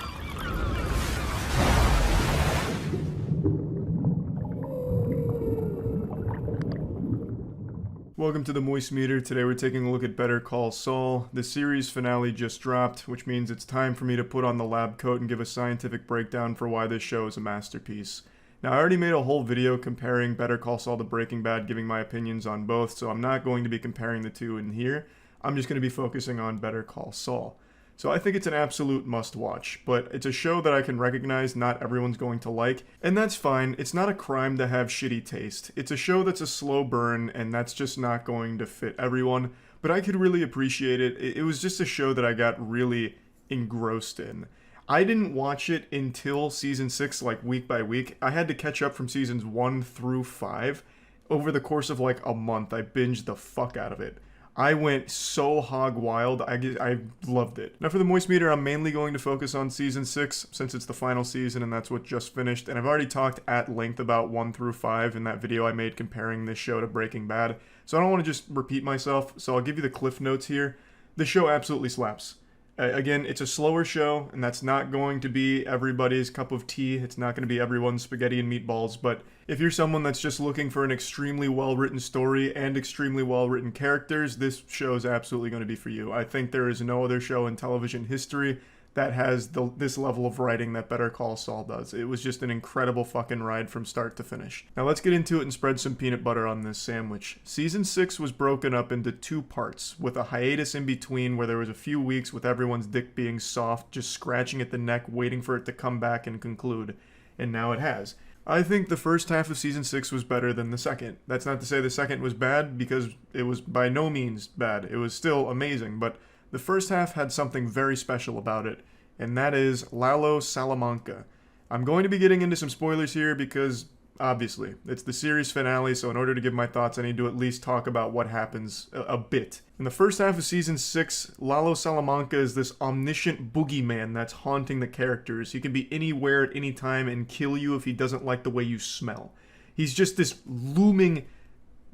Speaker 2: Welcome to the Moist Meter. Today we're taking a look at Better Call Saul. The series finale just dropped, which means it's time for me to put on the lab coat and give a scientific breakdown for why this show is a masterpiece. Now, I already made a whole video comparing Better Call Saul to Breaking Bad, giving my opinions on both, so I'm not going to be comparing the two in here. I'm just going to be focusing on Better Call Saul. So I think it's an absolute must-watch, but it's a show that I can recognize not everyone's going to like, and that's fine. It's not a crime to have shitty taste. It's a show that's a slow burn, and that's just not going to fit everyone, but I could really appreciate it. It was just a show that I got really engrossed in. I didn't watch it until Season 6, like, week by week. I had to catch up from Seasons 1 through 5. Over the course of, like, a month, I binged the fuck out of it. I went so hog wild, I loved it. Now for the Moist Meter, I'm mainly going to focus on Season 6, since it's the final season and that's what just finished, and I've already talked at length about 1 through 5 in that video I made comparing this show to Breaking Bad, so I don't want to just repeat myself, so I'll give you the cliff notes here. The show absolutely slaps. Again, it's a slower show, and that's not going to be everybody's cup of tea. It's not going to be everyone's spaghetti and meatballs, but if you're someone that's just looking for an extremely well-written story and extremely well-written characters, this show is absolutely going to be for you. I think there is no other show in television history that has this level of writing that Better Call Saul does. It was just an incredible fucking ride from start to finish. Now let's get into it and spread some peanut butter on this sandwich. Season 6 was broken up into 2 parts, with a hiatus in between where there was a few weeks with everyone's dick being soft, just scratching at the neck, waiting for it to come back and conclude. And now it has. I think the first half of Season 6 was better than the second. That's not to say the second was bad, because it was by no means bad. It was still amazing, but the first half had something very special about it, and that is Lalo Salamanca. I'm going to be getting into some spoilers here because, obviously, it's the series finale, so in order to give my thoughts, I need to at least talk about what happens a bit. In the first half of Season 6, Lalo Salamanca is this omniscient boogeyman that's haunting the characters. He can be anywhere at any time and kill you if he doesn't like the way you smell. He's just this looming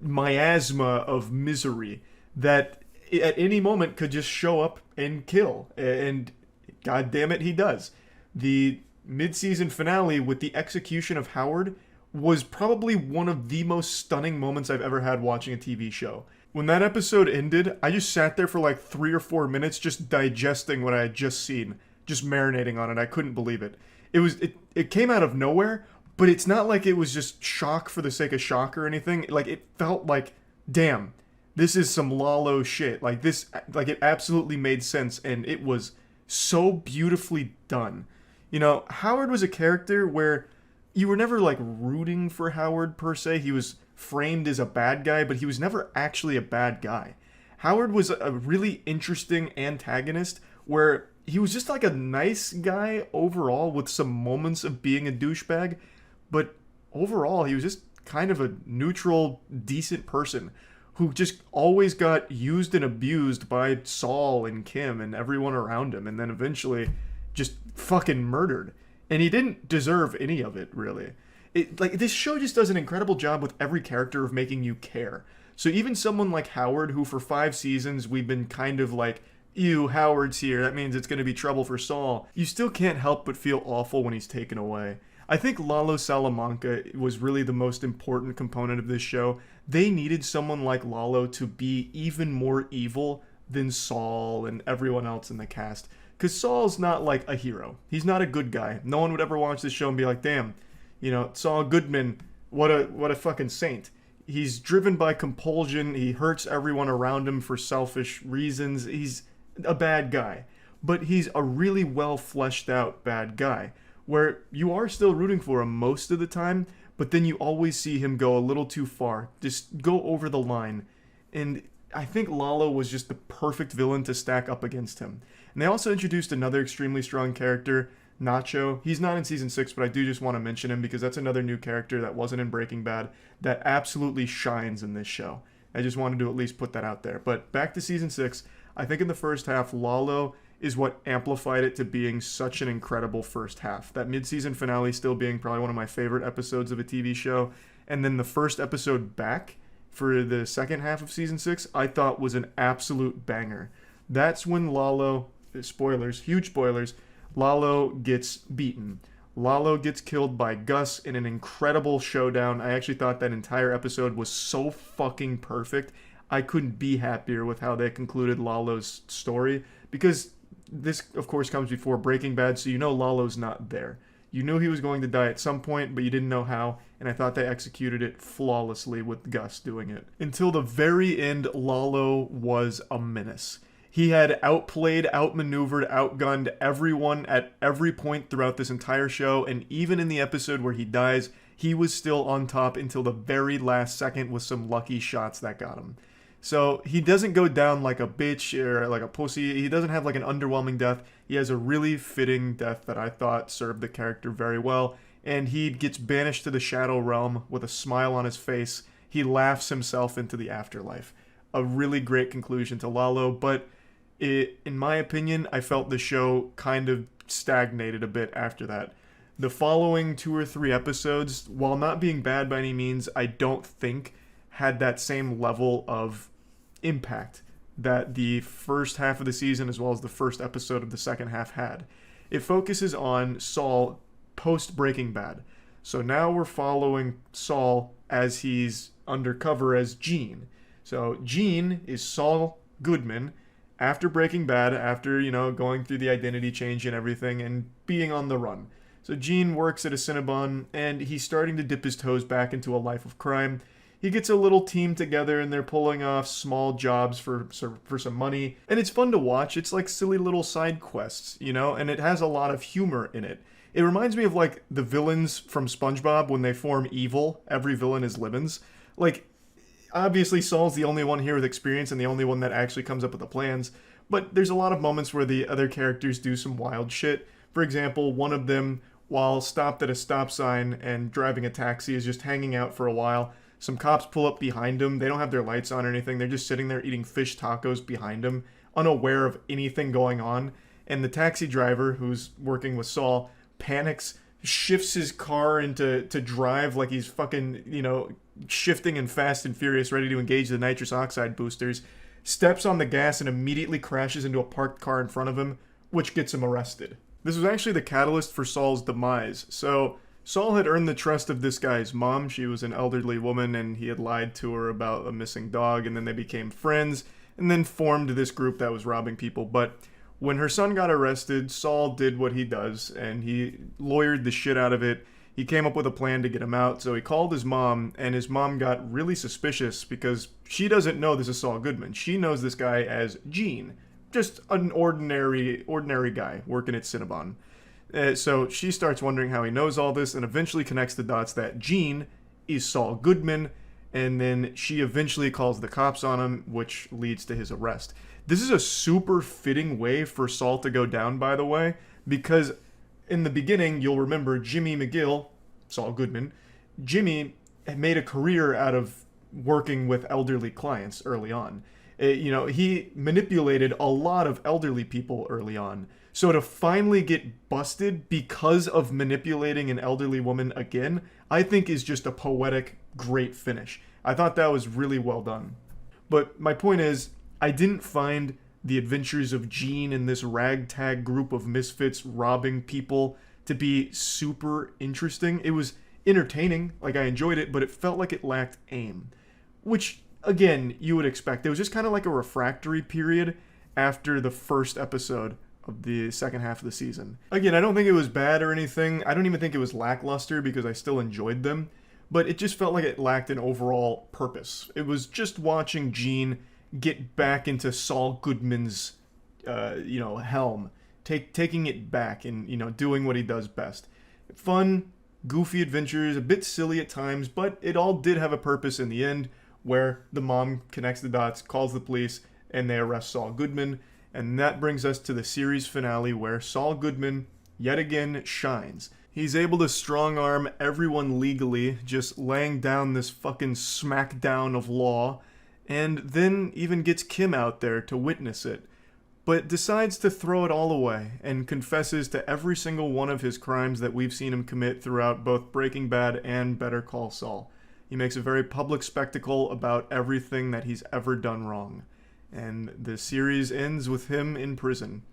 Speaker 2: miasma of misery that at any moment could just show up and kill, and god damn it, he does. The mid-season finale with the execution of Howard was probably one of the most stunning moments I've ever had watching a TV show. When that episode ended, I just sat there for like 3 or 4 minutes just digesting what I had just seen, just marinating on it. I couldn't believe it. It came out of nowhere, but it's not like it was just shock for the sake of shock or anything. Like, it felt like, damn, this is some Lalo shit. Like, it absolutely made sense, and it was so beautifully done. You know, Howard was a character where you were never, like, rooting for Howard, per se. He was framed as a bad guy, but he was never actually a bad guy. Howard was a really interesting antagonist where he was just, like, a nice guy overall with some moments of being a douchebag, but overall, he was just kind of a neutral, decent person who just always got used and abused by Saul and Kim and everyone around him, and then eventually just fucking murdered. And he didn't deserve any of it, really. This show just does an incredible job with every character of making you care. So even someone like Howard, who for 5 seasons we've been kind of like, ew, Howard's here, that means it's going to be trouble for Saul, you still can't help but feel awful when he's taken away. I think Lalo Salamanca was really the most important component of this show. They needed someone like Lalo to be even more evil than Saul and everyone else in the cast. Because Saul's not like a hero. He's not a good guy. No one would ever watch this show and be like, damn, you know, Saul Goodman, what a fucking saint. He's driven by compulsion. He hurts everyone around him for selfish reasons. He's a bad guy. But he's a really well fleshed out bad guy, where you are still rooting for him most of the time, but then you always see him go a little too far, just go over the line. And I think Lalo was just the perfect villain to stack up against him. And they also introduced another extremely strong character, Nacho. He's not in Season 6, but I do just want to mention him because that's another new character that wasn't in Breaking Bad that absolutely shines in this show. I just wanted to at least put that out there. But back to Season 6, I think in the first half, Lalo is what amplified it to being such an incredible first half. That mid-season finale still being probably one of my favorite episodes of a TV show. And then the first episode back for the second half of Season 6, I thought was an absolute banger. That's when Lalo, spoilers, huge spoilers, Lalo gets beaten. Lalo gets killed by Gus in an incredible showdown. I actually thought that entire episode was so fucking perfect. I couldn't be happier with how they concluded Lalo's story, because this, of course, comes before Breaking Bad, so you know Lalo's not there. You knew he was going to die at some point, but you didn't know how, and I thought they executed it flawlessly with Gus doing it. Until the very end, Lalo was a menace. He had outplayed, outmaneuvered, outgunned everyone at every point throughout this entire show, and even in the episode where he dies, he was still on top until the very last second with some lucky shots that got him. So he doesn't go down like a bitch or like a pussy. He doesn't have like an underwhelming death. He has a really fitting death that I thought served the character very well. And he gets banished to the Shadow Realm with a smile on his face. He laughs himself into the afterlife. A really great conclusion to Lalo, but in my opinion, I felt the show kind of stagnated a bit after that. The following 2 or 3 episodes, while not being bad by any means, I don't think had that same level of impact that the first half of the season as well as the first episode of the second half had. It focuses on Saul post Breaking Bad. So now we're following Saul as he's undercover as Gene. So Gene is Saul Goodman, after Breaking Bad, after, you know, going through the identity change and everything and being on the run. So Gene works at a Cinnabon, and he's starting to dip his toes back into a life of crime. He gets a little team together, and they're pulling off small jobs for some money. And it's fun to watch. It's like silly little side quests, you know? And it has a lot of humor in it. It reminds me of, like, the villains from SpongeBob when they form evil. Every villain is Livins. Like, obviously Saul's the only one here with experience and the only one that actually comes up with the plans. But there's a lot of moments where the other characters do some wild shit. For example, one of them, while stopped at a stop sign and driving a taxi, is just hanging out for a while. Some cops pull up behind him. They don't have their lights on or anything. They're just sitting there eating fish tacos behind him, unaware of anything going on. And the taxi driver, who's working with Saul, panics, shifts his car to drive like he's fucking, you know, shifting and Fast and Furious, ready to engage the nitrous oxide boosters, steps on the gas and immediately crashes into a parked car in front of him, which gets him arrested. This was actually the catalyst for Saul's demise. So Saul had earned the trust of this guy's mom. She was an elderly woman, and he had lied to her about a missing dog, and then they became friends, and then formed this group that was robbing people. But when her son got arrested, Saul did what he does, and he lawyered the shit out of it. He came up with a plan to get him out, so he called his mom, and his mom got really suspicious because she doesn't know this is Saul Goodman. She knows this guy as Gene. Just an ordinary guy working at Cinnabon. So she starts wondering how he knows all this and eventually connects the dots that Gene is Saul Goodman, and then she eventually calls the cops on him, which leads to his arrest. This is a super fitting way for Saul to go down, by the way, because in the beginning, you'll remember Jimmy McGill, Saul Goodman, Jimmy had made a career out of working with elderly clients early on. You know, he manipulated a lot of elderly people early on. So to finally get busted because of manipulating an elderly woman again, I think is just a poetic, great finish. I thought that was really well done. But my point is, I didn't find the adventures of Gene and this ragtag group of misfits robbing people to be super interesting. It was entertaining, like I enjoyed it, but it felt like it lacked aim. Which, again, you would expect. It was just kind of like a refractory period after the first episode of the second half of the season. Again, I don't think it was bad or anything. I don't even think it was lackluster because I still enjoyed them. But it just felt like it lacked an overall purpose. It was just watching Gene get back into Saul Goodman's, helm. Taking it back and, doing what he does best. Fun, goofy adventures, a bit silly at times, but it all did have a purpose in the end, where the mom connects the dots, calls the police, and they arrest Saul Goodman. And that brings us to the series finale, where Saul Goodman, yet again, shines. He's able to strong-arm everyone legally, just laying down this fucking smackdown of law, and then even gets Kim out there to witness it, but decides to throw it all away and confesses to every single one of his crimes that we've seen him commit throughout both Breaking Bad and Better Call Saul. He makes a very public spectacle about everything that he's ever done wrong. And the series ends with him in prison.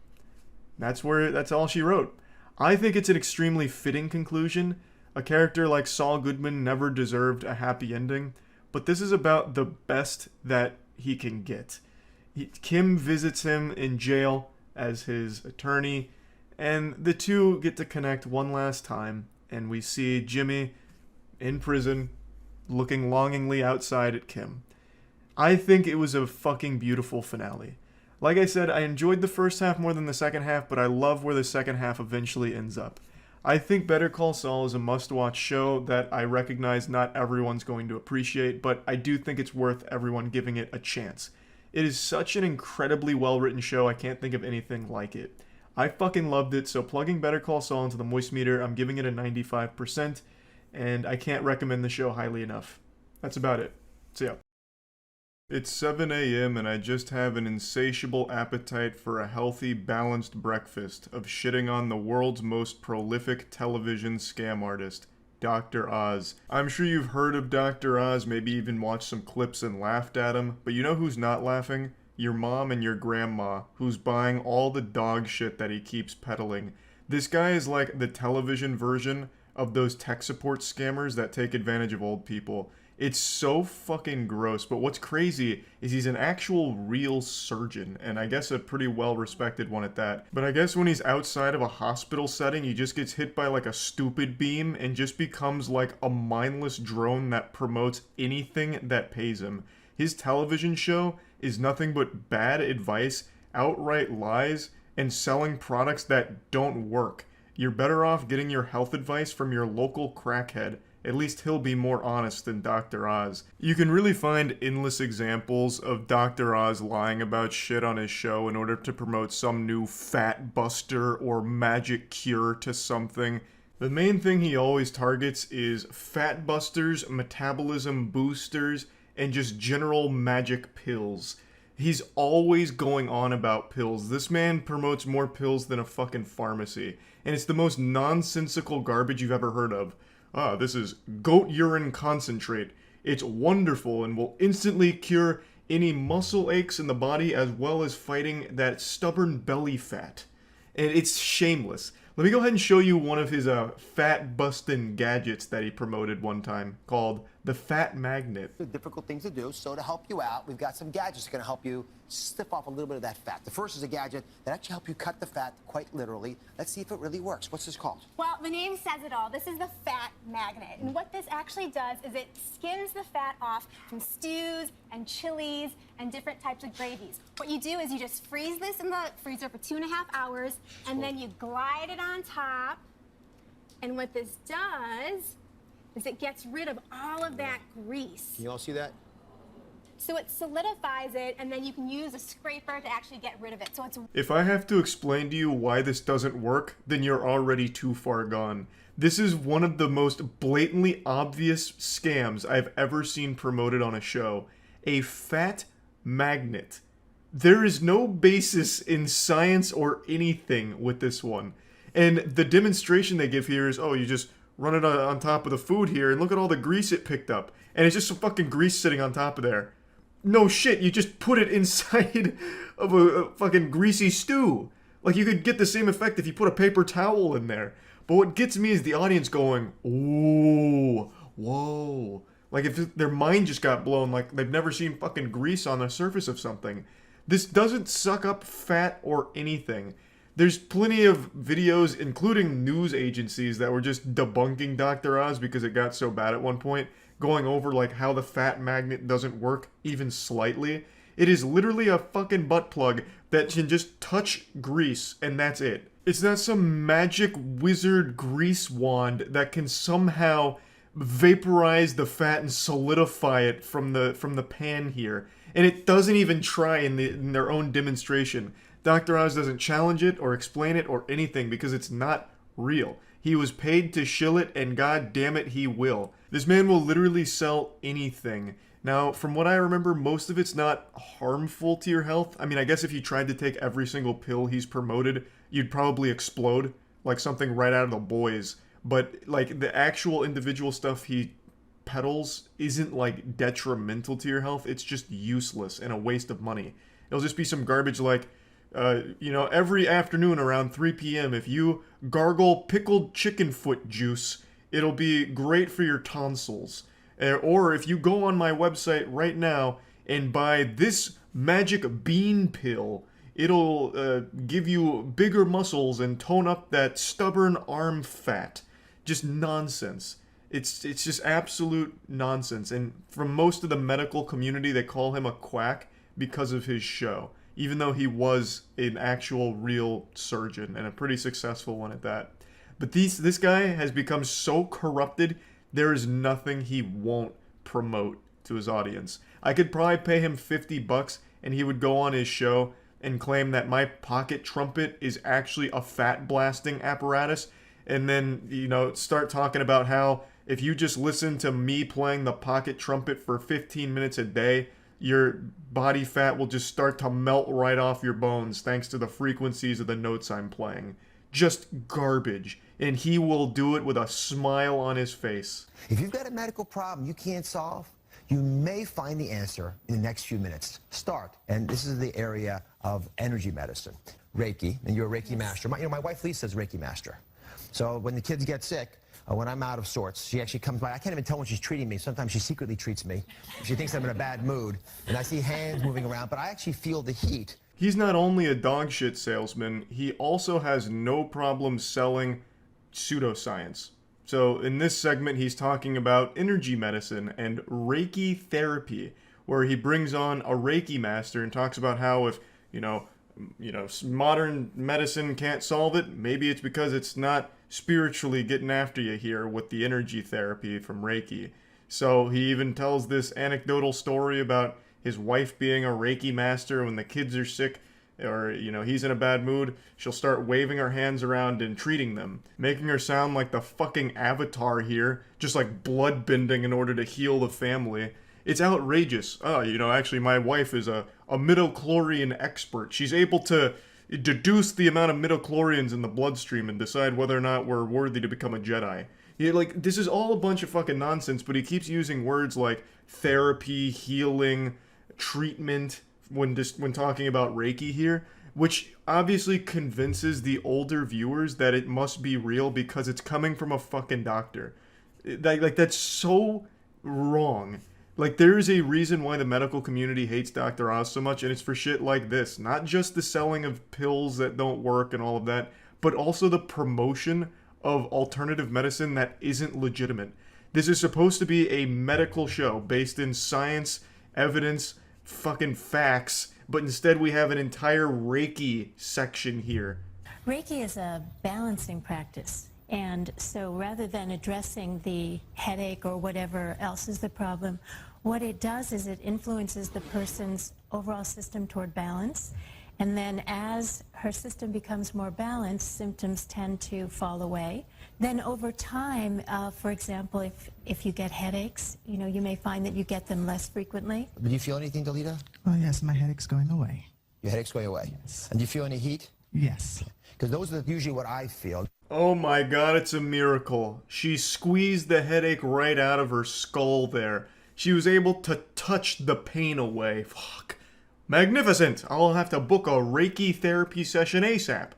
Speaker 2: That's all she wrote. I think it's an extremely fitting conclusion. A character like Saul Goodman never deserved a happy ending, but this is about the best that he can get. Kim visits him in jail as his attorney, and the two get to connect one last time, and we see Jimmy in prison looking longingly outside at Kim. I think it was a fucking beautiful finale. Like I said, I enjoyed the first half more than the second half, but I love where the second half eventually ends up. I think Better Call Saul is a must-watch show that I recognize not everyone's going to appreciate, but I do think it's worth everyone giving it a chance. It is such an incredibly well-written show, I can't think of anything like it. I fucking loved it, so plugging Better Call Saul into the moist meter, I'm giving it a 95%, and I can't recommend the show highly enough. That's about it. See ya. It's 7 a.m. and I just have an insatiable appetite for a healthy, balanced breakfast of shitting on the world's most prolific television scam artist, Dr. Oz. I'm sure you've heard of Dr. Oz, maybe even watched some clips and laughed at him, but you know who's not laughing? Your mom and your grandma, who's buying all the dog shit that he keeps peddling. This guy is like the television version of those tech support scammers that take advantage of old people. It's so fucking gross. But what's crazy is he's an actual real surgeon, and I guess a pretty well-respected one at that. But I guess when he's outside of a hospital setting, he just gets hit by like a stupid beam and just becomes like a mindless drone that promotes anything that pays him. His television show is nothing but bad advice, outright lies, and selling products that don't work. You're better off getting your health advice from your local crackhead. At least he'll be more honest than Dr. Oz. You can really find endless examples of Dr. Oz lying about shit on his show in order to promote some new fat buster or magic cure to something. The main thing he always targets is fat busters, metabolism boosters, and just general magic pills. He's always going on about pills. This man promotes more pills than a fucking pharmacy. And it's the most nonsensical garbage you've ever heard of. Ah, this is goat urine concentrate. It's wonderful and will instantly cure any muscle aches in the body as well as fighting that stubborn belly fat. And it's shameless. Let me go ahead and show you one of his fat-busting gadgets that he promoted one time called the Fat Magnet.
Speaker 9: Difficult things to do, so to help you out, we've got some gadgets that are going to help you stiff off a little bit of that fat. The first is a gadget that actually helps you cut the fat quite literally. Let's see if it really works. What's this called?
Speaker 21: Well, the name says it all. This is the Fat Magnet. And what this actually does is it skims the fat off from stews and chilies and different types of gravies. What you do is you just freeze this in the freezer for 2.5 hours, and then you glide it on top. And what this does is it gets rid of all of that grease.
Speaker 9: Can you all see that?
Speaker 21: So it solidifies it, and then you can use a scraper to actually get rid of it. So it's...
Speaker 2: If I have to explain to you why this doesn't work, then you're already too far gone. This is one of the most blatantly obvious scams I've ever seen promoted on a show. A fat magnet. There is no basis in science or anything with this one. And the demonstration they give here is, oh, you just run it on top of the food here, and look at all the grease it picked up. And it's just some fucking grease sitting on top of there. No shit, you just put it inside of a fucking greasy stew. Like, you could get the same effect if you put a paper towel in there. But what gets me is the audience going, ooh, whoa. Like, if their mind just got blown, like they've never seen fucking grease on the surface of something. This doesn't suck up fat or anything. There's plenty of videos, including news agencies, that were just debunking Dr. Oz because it got so bad at one point, going over like how the fat magnet doesn't work even slightly. It is literally a fucking butt plug that can just touch grease and that's it. It's not some magic wizard grease wand that can somehow vaporize the fat and solidify it from the pan here. And it doesn't even try in their own demonstration. Dr. Oz doesn't challenge it or explain it or anything because it's not real. He was paid to shill it, and god damn it, he will. This man will literally sell anything. Now, from what I remember, most of it's not harmful to your health. I mean, I guess if you tried to take every single pill he's promoted, you'd probably explode, like something right out of The Boys. But, like, the actual individual stuff he peddles isn't, like, detrimental to your health. It's just useless and a waste of money. It'll just be some garbage like, you know, every afternoon around 3 p.m., if you gargle pickled chicken foot juice, it'll be great for your tonsils. Or if you go on my website right now and buy this magic bean pill, it'll give you bigger muscles and tone up that stubborn arm fat. Just nonsense. It's just absolute nonsense. And from most of the medical community, they call him a quack because of his show. Even though he was an actual real surgeon, and a pretty successful one at that. But this guy has become so corrupted, there is nothing he won't promote to his audience. I could probably pay him $50 and he would go on his show and claim that my pocket trumpet is actually a fat blasting apparatus, and then, you know, start talking about how if you just listen to me playing the pocket trumpet for 15 minutes a day, your body fat will just start to melt right off your bones thanks to the frequencies of the notes I'm playing. Just garbage. And he will do it with a smile on his face.
Speaker 9: If you've got a medical problem you can't solve, you may find the answer in the next few minutes. Start, and this is the area of energy medicine. Reiki, and you're a Reiki master. My wife Lisa is a Reiki master. So when the kids get sick, when I'm out of sorts. She actually comes by. I can't even tell when she's treating me. Sometimes she secretly treats me. She thinks I'm in a bad mood, and I see hands moving around, but I actually feel the heat.
Speaker 2: He's not only a dog shit salesman, he also has no problem selling pseudoscience. So in this segment, he's talking about energy medicine and Reiki therapy, where he brings on a Reiki master and talks about how if, you know, modern medicine can't solve it, maybe it's because it's not spiritually getting after you here with the energy therapy from Reiki. So he even tells this anecdotal story about his wife being a Reiki master. When the kids are sick or, you know, he's in a bad mood, she'll start waving her hands around and treating them, making her sound like the fucking Avatar here, just like blood bending in order to heal the family. It's outrageous. Oh, you know, actually my wife is a midichlorian expert. She's able to deduce the amount of midichlorians in the bloodstream and decide whether or not we're worthy to become a Jedi. Yeah, like, this is all a bunch of fucking nonsense, but he keeps using words like therapy, healing, treatment when talking about Reiki here, which obviously convinces the older viewers that it must be real because it's coming from a fucking doctor. Like that's so wrong. Like, there is a reason why the medical community hates Dr. Oz so much, and it's for shit like this. Not just the selling of pills that don't work and all of that, but also the promotion of alternative medicine that isn't legitimate. This is supposed to be a medical show based in science, evidence, fucking facts, but instead we have an entire Reiki section here.
Speaker 3: Reiki is a balancing practice. And so rather than addressing the headache or whatever else is the problem, what it does is it influences the person's overall system toward balance. And then as her system becomes more balanced, symptoms tend to fall away. Then over time, for example, if you get headaches, you know, you may find that you get them less frequently.
Speaker 9: Do you feel anything, Dalita?
Speaker 7: Oh, yes, my headache's going away.
Speaker 9: Your headache's going away?
Speaker 7: Yes.
Speaker 9: And do you feel any heat?
Speaker 7: Yes.
Speaker 9: Because those are usually what I feel.
Speaker 2: Oh my god, it's a miracle. She squeezed the headache right out of her skull there. She was able to touch the pain away. Fuck. Magnificent! I'll have to book a Reiki therapy session ASAP.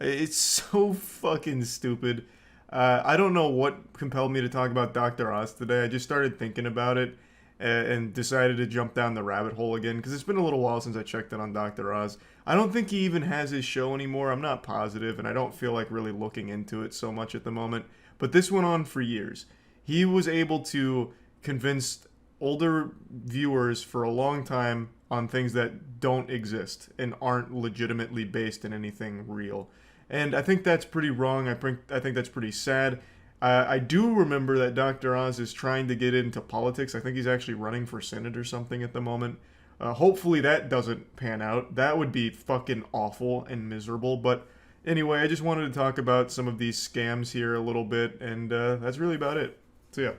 Speaker 2: It's so fucking stupid. I don't know what compelled me to talk about Dr. Oz today. I just started thinking about it and decided to jump down the rabbit hole again because it's been a little while since I checked in on Dr. Oz. I don't think he even has his show anymore. I'm not positive, and I don't feel like really looking into it so much at the moment. But this went on for years. He was able to convince older viewers for a long time on things that don't exist and aren't legitimately based in anything real. And I think that's pretty wrong. I think that's pretty sad. I do remember that Dr. Oz is trying to get into politics. I think he's actually running for Senate or something at the moment. Hopefully that doesn't pan out. That would be fucking awful and miserable. But anyway, I just wanted to talk about some of these scams here a little bit, and that's really about it. So yeah.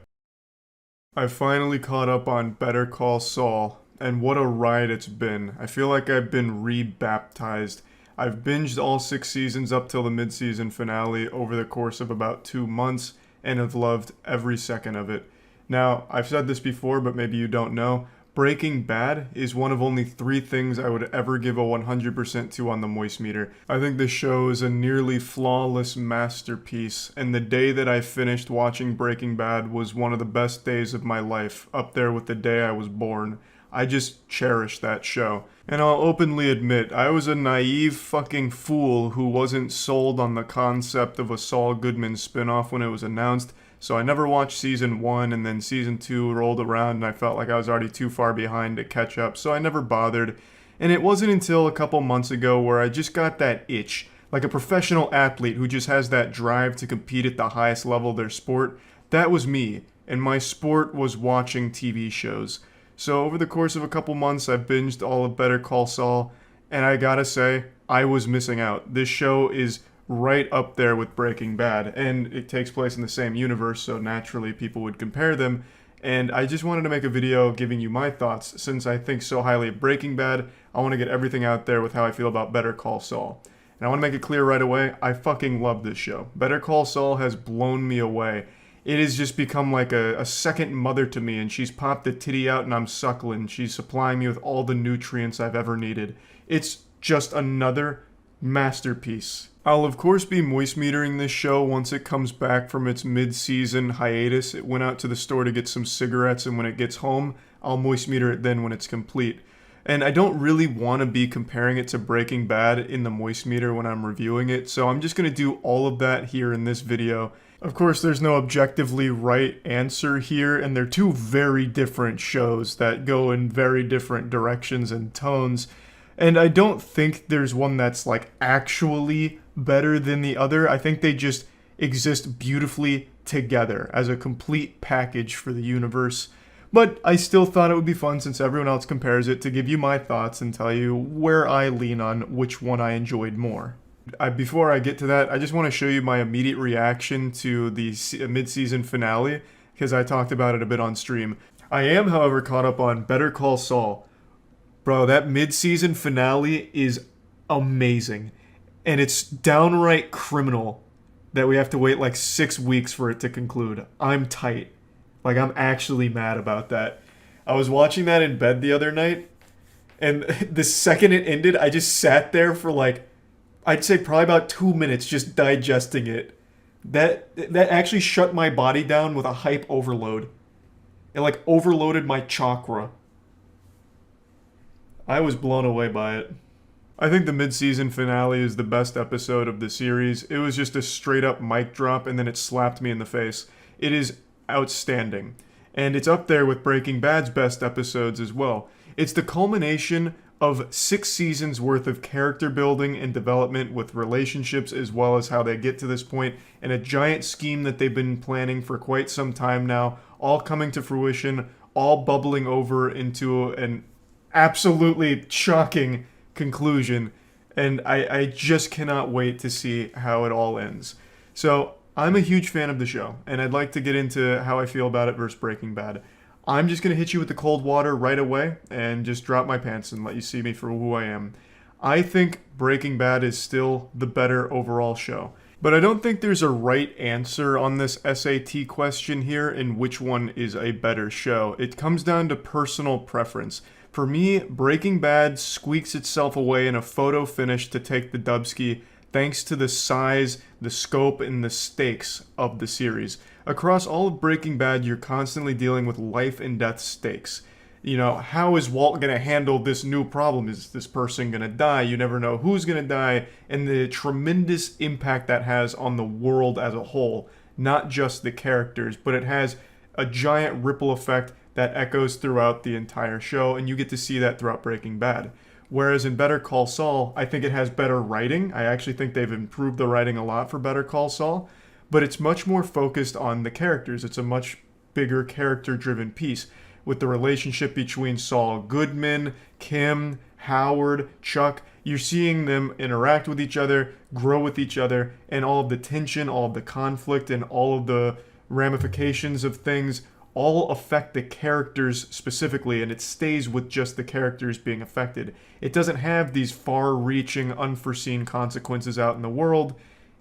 Speaker 2: I finally caught up on Better Call Saul, and what a ride it's been. I feel like I've been rebaptized. I've binged all 6 seasons up till the mid-season finale over the course of about 2 months, and have loved every second of it. Now, I've said this before, but maybe you don't know, Breaking Bad is one of only 3 things I would ever give a 100% to on the Moist meter. I think the show is a nearly flawless masterpiece, and the day that I finished watching Breaking Bad was one of the best days of my life, up there with the day I was born. I just cherish that show. And I'll openly admit, I was a naive fucking fool who wasn't sold on the concept of a Saul Goodman spinoff when it was announced, so I never watched season 1, and then season 2 rolled around and I felt like I was already too far behind to catch up, so I never bothered. And it wasn't until a couple months ago where I just got that itch, like a professional athlete who just has that drive to compete at the highest level of their sport. That was me, and my sport was watching TV shows. So over the course of a couple months, I binged all of Better Call Saul, and I gotta say, I was missing out. This show is right up there with Breaking Bad, and it takes place in the same universe, so naturally people would compare them. And I just wanted to make a video giving you my thoughts. Since I think so highly of Breaking Bad, I want to get everything out there with how I feel about Better Call Saul. And I want to make it clear right away, I fucking love this show. Better Call Saul has blown me away. It has just become like a second mother to me, and she's popped the titty out and I'm suckling. She's supplying me with all the nutrients I've ever needed. It's just another masterpiece. I'll of course be moist metering this show once it comes back from its mid-season hiatus. It went out to the store to get some cigarettes, and when it gets home, I'll moist meter it then when it's complete. And I don't really want to be comparing it to Breaking Bad in the moist meter when I'm reviewing it, so I'm just going to do all of that here in this video. Of course, there's no objectively right answer here, and they're two very different shows that go in very different directions and tones. And I don't think there's one that's like actually better than the other. I think they just exist beautifully together as a complete package for the universe. But I still thought it would be fun, since everyone else compares it, to give you my thoughts and tell you where I lean on which one I enjoyed more. Before I get to that, I just want to show you my immediate reaction to the mid-season finale, because I talked about it a bit on stream. I am, however, caught up on Better Call Saul. Bro, that mid-season finale is amazing. And it's downright criminal that we have to wait like 6 weeks for it to conclude. I'm tight. Like, I'm actually mad about that. I was watching that in bed the other night, and the second it ended, I just sat there for like, I'd say probably about 2 minutes just digesting it. That actually shut my body down with a hype overload. It like overloaded my chakra. I was blown away by it. I think the mid-season finale is the best episode of the series. It was just a straight up mic drop, and then it slapped me in the face. It is outstanding. And it's up there with Breaking Bad's best episodes as well. It's the culmination of 6 seasons worth of character building and development with relationships, as well as how they get to this point, and a giant scheme that they've been planning for quite some time now, all coming to fruition, all bubbling over into an absolutely shocking conclusion, and I just cannot wait to see how it all ends. So I'm a huge fan of the show, and I'd like to get into how I feel about it versus Breaking Bad. I'm just going to hit you with the cold water right away and just drop my pants and let you see me for who I am. I think Breaking Bad is still the better overall show. But I don't think there's a right answer on this SAT question here in which one is a better show. It comes down to personal preference. For me, Breaking Bad squeaks itself away in a photo finish to take the dubski, thanks to the size, the scope, and the stakes of the series. Across all of Breaking Bad, you're constantly dealing with life and death stakes. You know, how is Walt going to handle this new problem? Is this person going to die? You never know who's going to die, and the tremendous impact that has on the world as a whole. Not just the characters, but it has a giant ripple effect that echoes throughout the entire show, and you get to see that throughout Breaking Bad. Whereas in Better Call Saul, I think it has better writing. I actually think they've improved the writing a lot for Better Call Saul, but it's much more focused on the characters. It's a much bigger character-driven piece, with the relationship between Saul Goodman, Kim, Howard, Chuck. You're seeing them interact with each other, grow with each other, and all of the tension, all of the conflict, and all of the ramifications of things all affect the characters specifically, and it stays with just the characters being affected. It doesn't have these far-reaching, unforeseen consequences out in the world,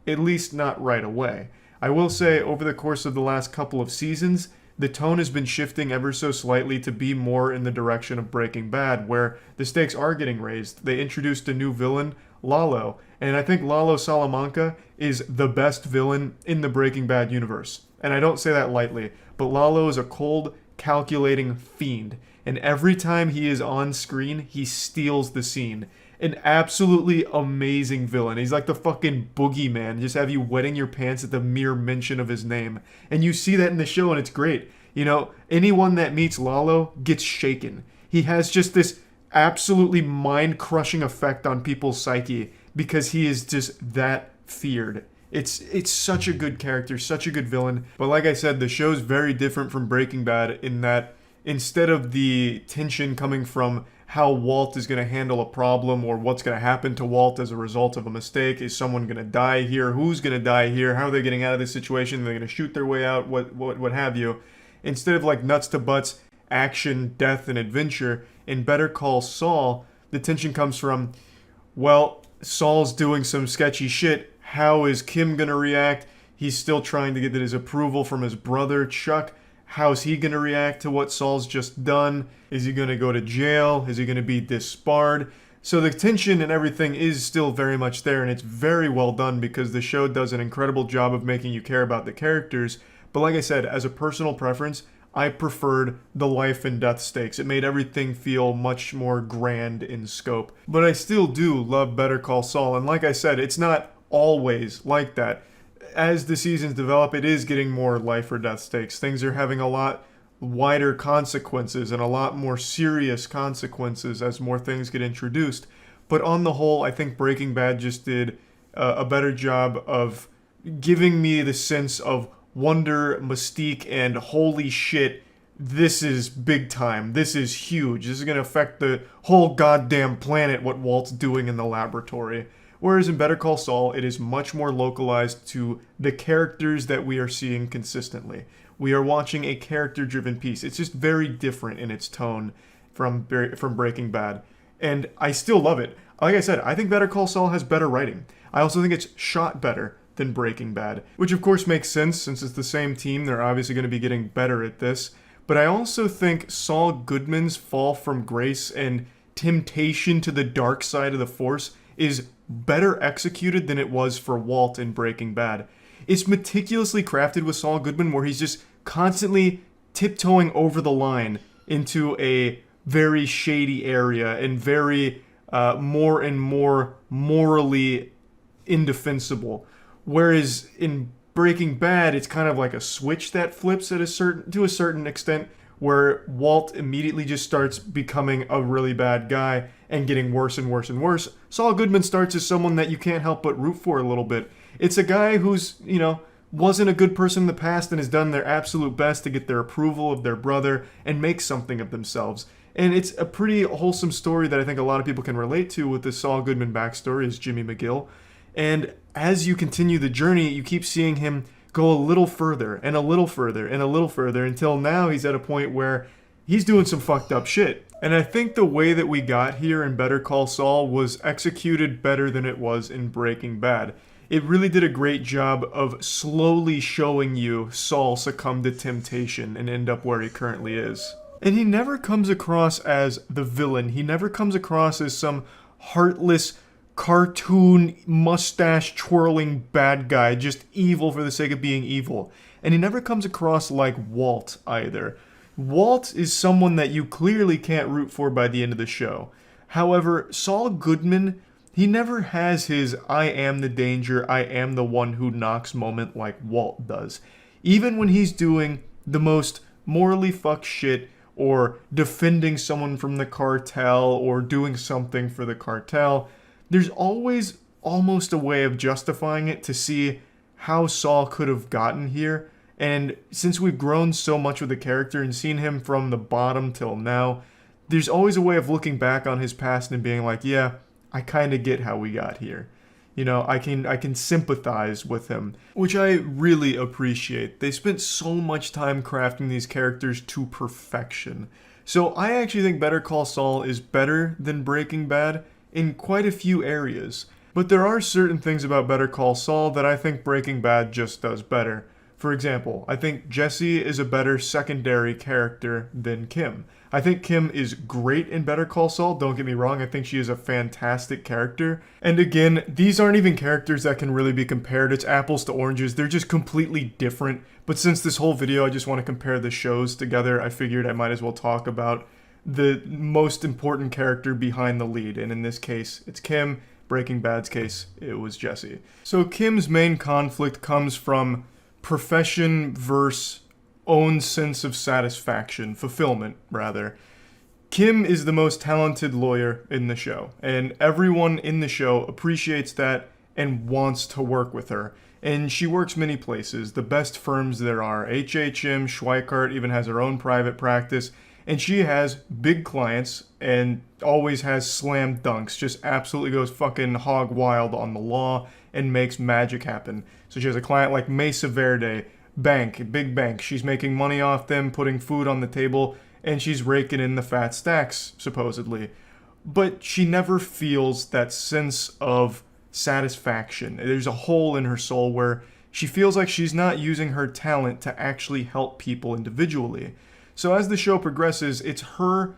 Speaker 2: at least not right away. I will say, over the course of the last couple of seasons, the tone has been shifting ever so slightly to be more in the direction of Breaking Bad, where the stakes are getting raised. They introduced a new villain, Lalo, and I think Lalo Salamanca is the best villain in the Breaking Bad universe. And I don't say that lightly, but Lalo is a cold, calculating fiend, and every time he is on screen, he steals the scene. An absolutely amazing villain. He's like the fucking boogeyman. Just have you wetting your pants at the mere mention of his name. And you see that in the show, and it's great. You know, anyone that meets Lalo gets shaken. He has just this absolutely mind-crushing effect on people's psyche because he is just that feared. It's such a good character, such a good villain. But like I said, the show's very different from Breaking Bad in that instead of the tension coming from how Walt is going to handle a problem or what's going to happen to Walt as a result of a mistake, is someone going to die here, who's going to die here, how are they getting out of this situation, they're going to shoot their way out, what have you. Instead of like nuts to butts, action, death, and adventure, in Better Call Saul, the tension comes from, well, Saul's doing some sketchy shit. How is Kim going to react? He's still trying to get his approval from his brother, Chuck. How's he going to react to what Saul's just done? Is he going to go to jail? Is he going to be disbarred? So the tension and everything is still very much there, and it's very well done because the show does an incredible job of making you care about the characters. But like I said, as a personal preference, I preferred the life and death stakes. It made everything feel much more grand in scope. But I still do love Better Call Saul, and like I said, it's not always like that. As the seasons develop, it is getting more life or death stakes. Things are having a lot wider consequences and a lot more serious consequences as more things get introduced. But on the whole, I think Breaking Bad just did a better job of giving me the sense of wonder, mystique, and holy shit, this is big time. This is huge. This is going to affect the whole goddamn planet, what Walt's doing in the laboratory. Whereas in Better Call Saul, it is much more localized to the characters that we are seeing consistently. We are watching a character-driven piece. It's just very different in its tone from Breaking Bad. And I still love it. Like I said, I think Better Call Saul has better writing. I also think it's shot better than Breaking Bad, which of course makes sense since it's the same team. They're obviously going to be getting better at this. But I also think Saul Goodman's fall from grace and temptation to the dark side of the Force is better executed than it was for Walt in Breaking Bad. It's meticulously crafted with Saul Goodman where he's just constantly tiptoeing over the line into a very shady area and very more and more morally indefensible. Whereas in Breaking Bad, it's kind of like a switch that flips to a certain extent, where Walt immediately just starts becoming a really bad guy and getting worse and worse and worse. Saul Goodman starts as someone that you can't help but root for a little bit. It's a guy who's, wasn't a good person in the past and has done their absolute best to get their approval of their brother and make something of themselves. And it's a pretty wholesome story that I think a lot of people can relate to with the Saul Goodman backstory as Jimmy McGill. And as you continue the journey, you keep seeing him go a little further and a little further and a little further until now he's at a point where he's doing some fucked up shit. And I think the way that we got here in Better Call Saul was executed better than it was in Breaking Bad. It really did a great job of slowly showing you Saul succumb to temptation and end up where he currently is. And he never comes across as the villain. He never comes across as some heartless, cartoon, mustache twirling bad guy, just evil for the sake of being evil. And he never comes across like Walt either. Walt is someone that you clearly can't root for by the end of the show. However, Saul Goodman, he never has his I am the danger, I am the one who knocks moment like Walt does. Even when he's doing the most morally fucked shit or defending someone from the cartel or doing something for the cartel, there's always almost a way of justifying it to see how Saul could have gotten here. And since we've grown so much with the character and seen him from the bottom till now, there's always a way of looking back on his past and being like, yeah, I kind of get how we got here. I can sympathize with him, which I really appreciate. They spent so much time crafting these characters to perfection. So I actually think Better Call Saul is better than Breaking Bad in quite a few areas. But there are certain things about Better Call Saul that I think Breaking Bad just does better. For example, I think Jesse is a better secondary character than Kim. I think Kim is great in Better Call Saul, don't get me wrong, I think she is a fantastic character. And again, these aren't even characters that can really be compared, it's apples to oranges, they're just completely different. But since this whole video I just want to compare the shows together, I figured I might as well talk about the most important character behind the lead, and in this case, it's Kim. Breaking Bad's case, it was Jesse. So Kim's main conflict comes from profession versus own sense of satisfaction, fulfillment, rather. Kim is the most talented lawyer in the show, and everyone in the show appreciates that and wants to work with her. And she works many places, the best firms there are. HHM, Schweikart even has her own private practice, and she has big clients and always has slam dunks, just absolutely goes fucking hog wild on the law and makes magic happen. So she has a client like Mesa Verde, bank, big bank. She's making money off them, putting food on the table, and she's raking in the fat stacks, supposedly. But she never feels that sense of satisfaction. There's a hole in her soul where she feels like she's not using her talent to actually help people individually. So as the show progresses, it's her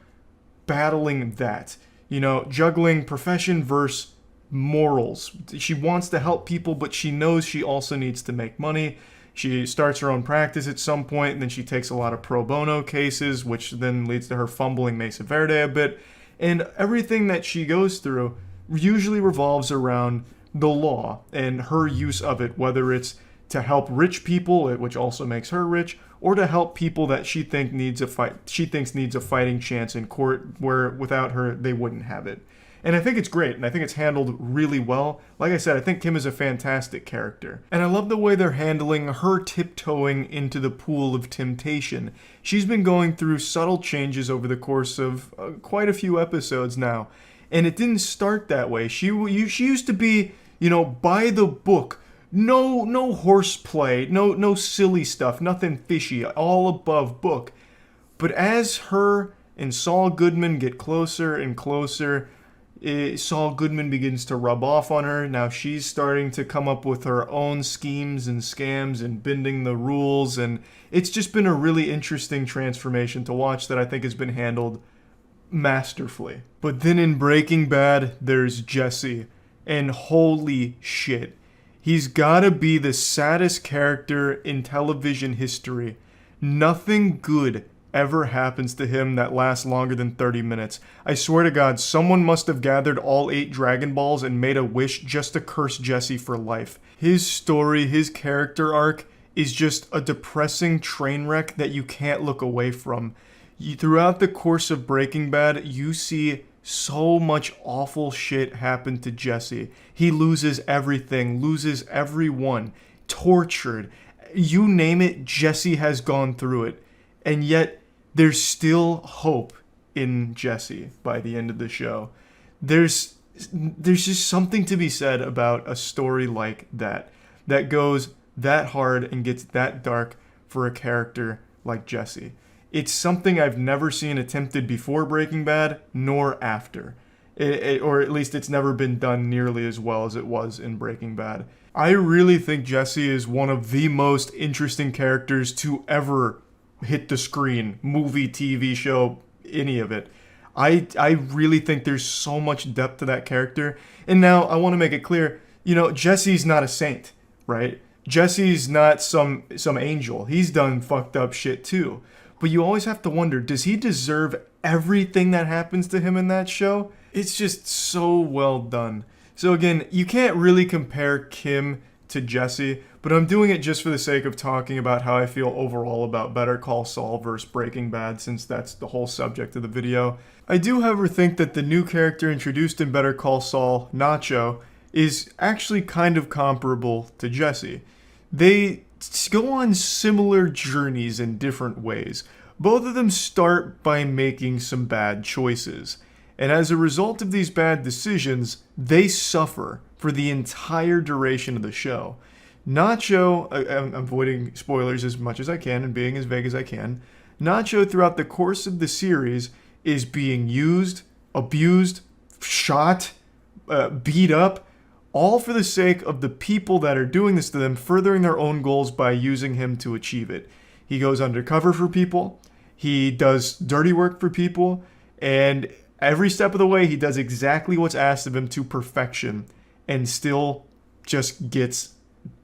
Speaker 2: battling that. you know, juggling profession versus morals. She wants to help people, but she knows she also needs to make money. She starts her own practice at some point, and then she takes a lot of pro bono cases, which then leads to her fumbling Mesa Verde a bit. And everything that she goes through usually revolves around the law and her use of it, whether it's to help rich people, which also makes her rich, or to help people that she thinks needs a fighting chance in court, where without her they wouldn't have it. And I think it's great, and I think it's handled really well. Like I said, I think Kim is a fantastic character. And I love the way they're handling her tiptoeing into the pool of temptation. She's been going through subtle changes over the course of quite a few episodes now. And it didn't start that way. She used to be, you know, by the book. No horseplay, no silly stuff, nothing fishy, all above book. But as her and Saul Goodman get closer and closer, Saul Goodman begins to rub off on her. Now she's starting to come up with her own schemes and scams and bending the rules, and it's just been a really interesting transformation to watch that I think has been handled masterfully. But then in Breaking Bad, there's Jesse, and holy shit, he's gotta be the saddest character in television history. Nothing good ever happens to him that lasts longer than 30 minutes. I swear to God, someone must have gathered all 8 Dragon Balls and made a wish just to curse Jesse for life. His story, his character arc, is just a depressing train wreck that you can't look away from. Throughout the course of Breaking Bad, you see so much awful shit happen to Jesse. He loses everything, loses everyone, tortured. You name it, Jesse has gone through it. And yet, there's still hope in Jesse by the end of the show. There's just something to be said about a story like that goes that hard and gets that dark for a character like Jesse. It's something I've never seen attempted before Breaking Bad, nor after. Or at least it's never been done nearly as well as it was in Breaking Bad. I really think Jesse is one of the most interesting characters to ever hit the screen, movie, TV show, any of it. I really think there's so much depth to that character. And now I want to make it clear, you know, Jesse's not a saint, right? Jesse's not some angel. He's done fucked up shit too. But you always have to wonder, does he deserve everything that happens to him in that show? It's just so well done. So again, you can't really compare Kim to Jesse, but I'm doing it just for the sake of talking about how I feel overall about Better Call Saul versus Breaking Bad, since that's the whole subject of the video. I do, however, think that the new character introduced in Better Call Saul, Nacho, is actually kind of comparable to Jesse. They go on similar journeys in different ways. Both of them start by making some bad choices. And as a result of these bad decisions, they suffer for the entire duration of the show. Nacho, I'm avoiding spoilers as much as I can and being as vague as I can. Nacho, throughout the course of the series, is being used, abused, shot, beat up, all for the sake of the people that are doing this to them, furthering their own goals by using him to achieve it. He goes undercover for people, he does dirty work for people, and every step of the way he does exactly what's asked of him to perfection, and still just gets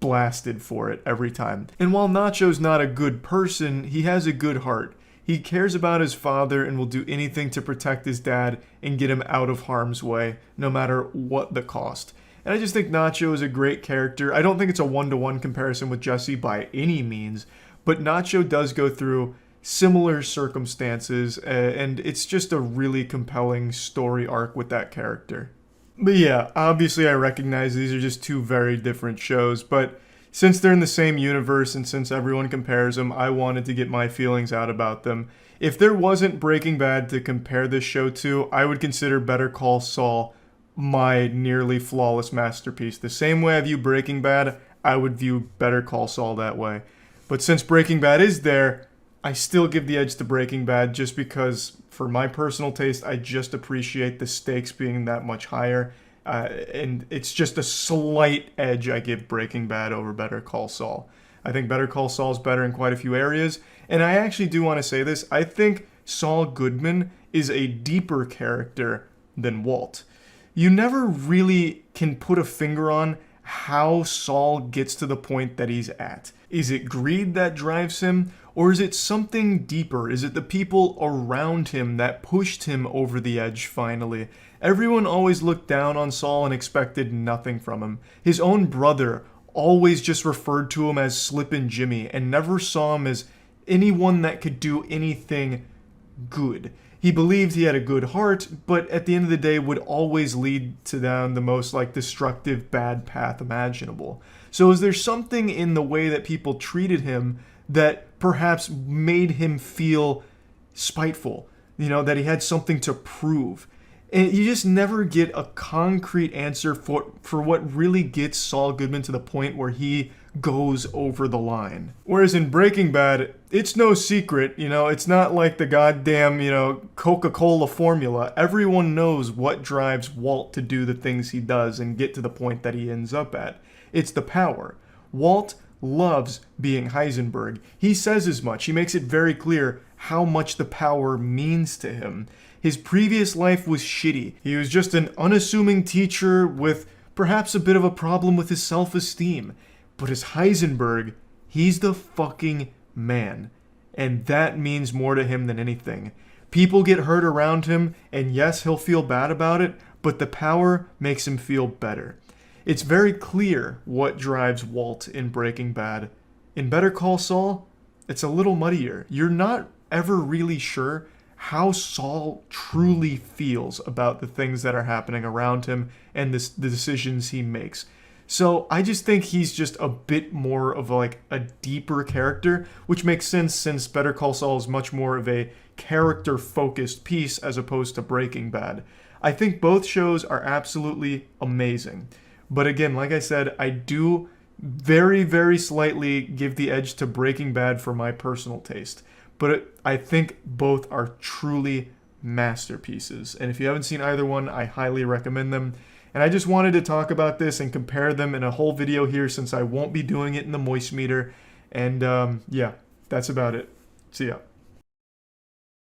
Speaker 2: blasted for it every time. And while Nacho's not a good person, he has a good heart. He cares about his father and will do anything to protect his dad and get him out of harm's way, no matter what the cost. And I just think Nacho is a great character. I don't think it's a one-to-one comparison with Jesse by any means, but Nacho does go through similar circumstances, and it's just a really compelling story arc with that character. But yeah, obviously I recognize these are just two very different shows, but since they're in the same universe and since everyone compares them, I wanted to get my feelings out about them. If there wasn't Breaking Bad to compare this show to, I would consider Better Call Saul my nearly flawless masterpiece. The same way I view Breaking Bad, I would view Better Call Saul that way. But since Breaking Bad is there, I still give the edge to Breaking Bad just because, for my personal taste, I just appreciate the stakes being that much higher. And it's just a slight edge I give Breaking Bad over Better Call Saul. I think Better Call Saul is better in quite a few areas. And I actually do want to say this. I think Saul Goodman is a deeper character than Walt. You never really can put a finger on how Saul gets to the point that he's at. Is it greed that drives him, or is it something deeper? Is it the people around him that pushed him over the edge finally? Everyone always looked down on Saul and expected nothing from him. His own brother always just referred to him as Slippin' Jimmy and never saw him as anyone that could do anything good. He believed he had a good heart, but at the end of the day would always lead to down the most destructive bad path imaginable. So is there something in the way that people treated him that perhaps made him feel spiteful? That he had something to prove. And you just never get a concrete answer for what really gets Saul Goodman to the point where he goes over the line. Whereas in Breaking Bad, it's no secret, it's not like the goddamn, Coca-Cola formula. Everyone knows what drives Walt to do the things he does and get to the point that he ends up at. It's the power. Walt loves being Heisenberg. He says as much. He makes it very clear how much the power means to him. His previous life was shitty. He was just an unassuming teacher with perhaps a bit of a problem with his self-esteem. But as Heisenberg, he's the fucking man. And that means more to him than anything. People get hurt around him, and yes, he'll feel bad about it, but the power makes him feel better. It's very clear what drives Walt in Breaking Bad. In Better Call Saul, it's a little muddier. You're not ever really sure how Saul truly feels about the things that are happening around him and the decisions he makes. So I just think he's just a bit more of a deeper character, which makes sense since Better Call Saul is much more of a character-focused piece as opposed to Breaking Bad. I think both shows are absolutely amazing. But again, like I said, I do very, very slightly give the edge to Breaking Bad for my personal taste. But I think both are truly masterpieces. And if you haven't seen either one, I highly recommend them. And I just wanted to talk about this and compare them in a whole video here since I won't be doing it in the Moist Meter. And yeah, that's about it. See ya.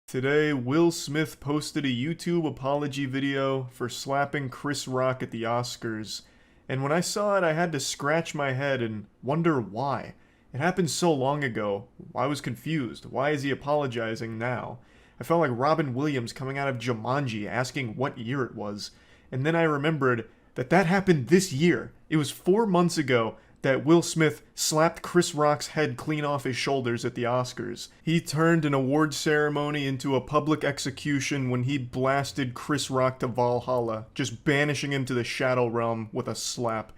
Speaker 2: Today, Will Smith posted a YouTube apology video for slapping Chris Rock at the Oscars. And when I saw it, I had to scratch my head and wonder why. It happened so long ago. I was confused. Why is he apologizing now? I felt like Robin Williams coming out of Jumanji asking what year it was. And then I remembered that happened this year. It was 4 months ago that Will Smith slapped Chris Rock's head clean off his shoulders at the Oscars. He turned an award ceremony into a public execution when he blasted Chris Rock to Valhalla, just banishing him to the Shadow Realm with a slap.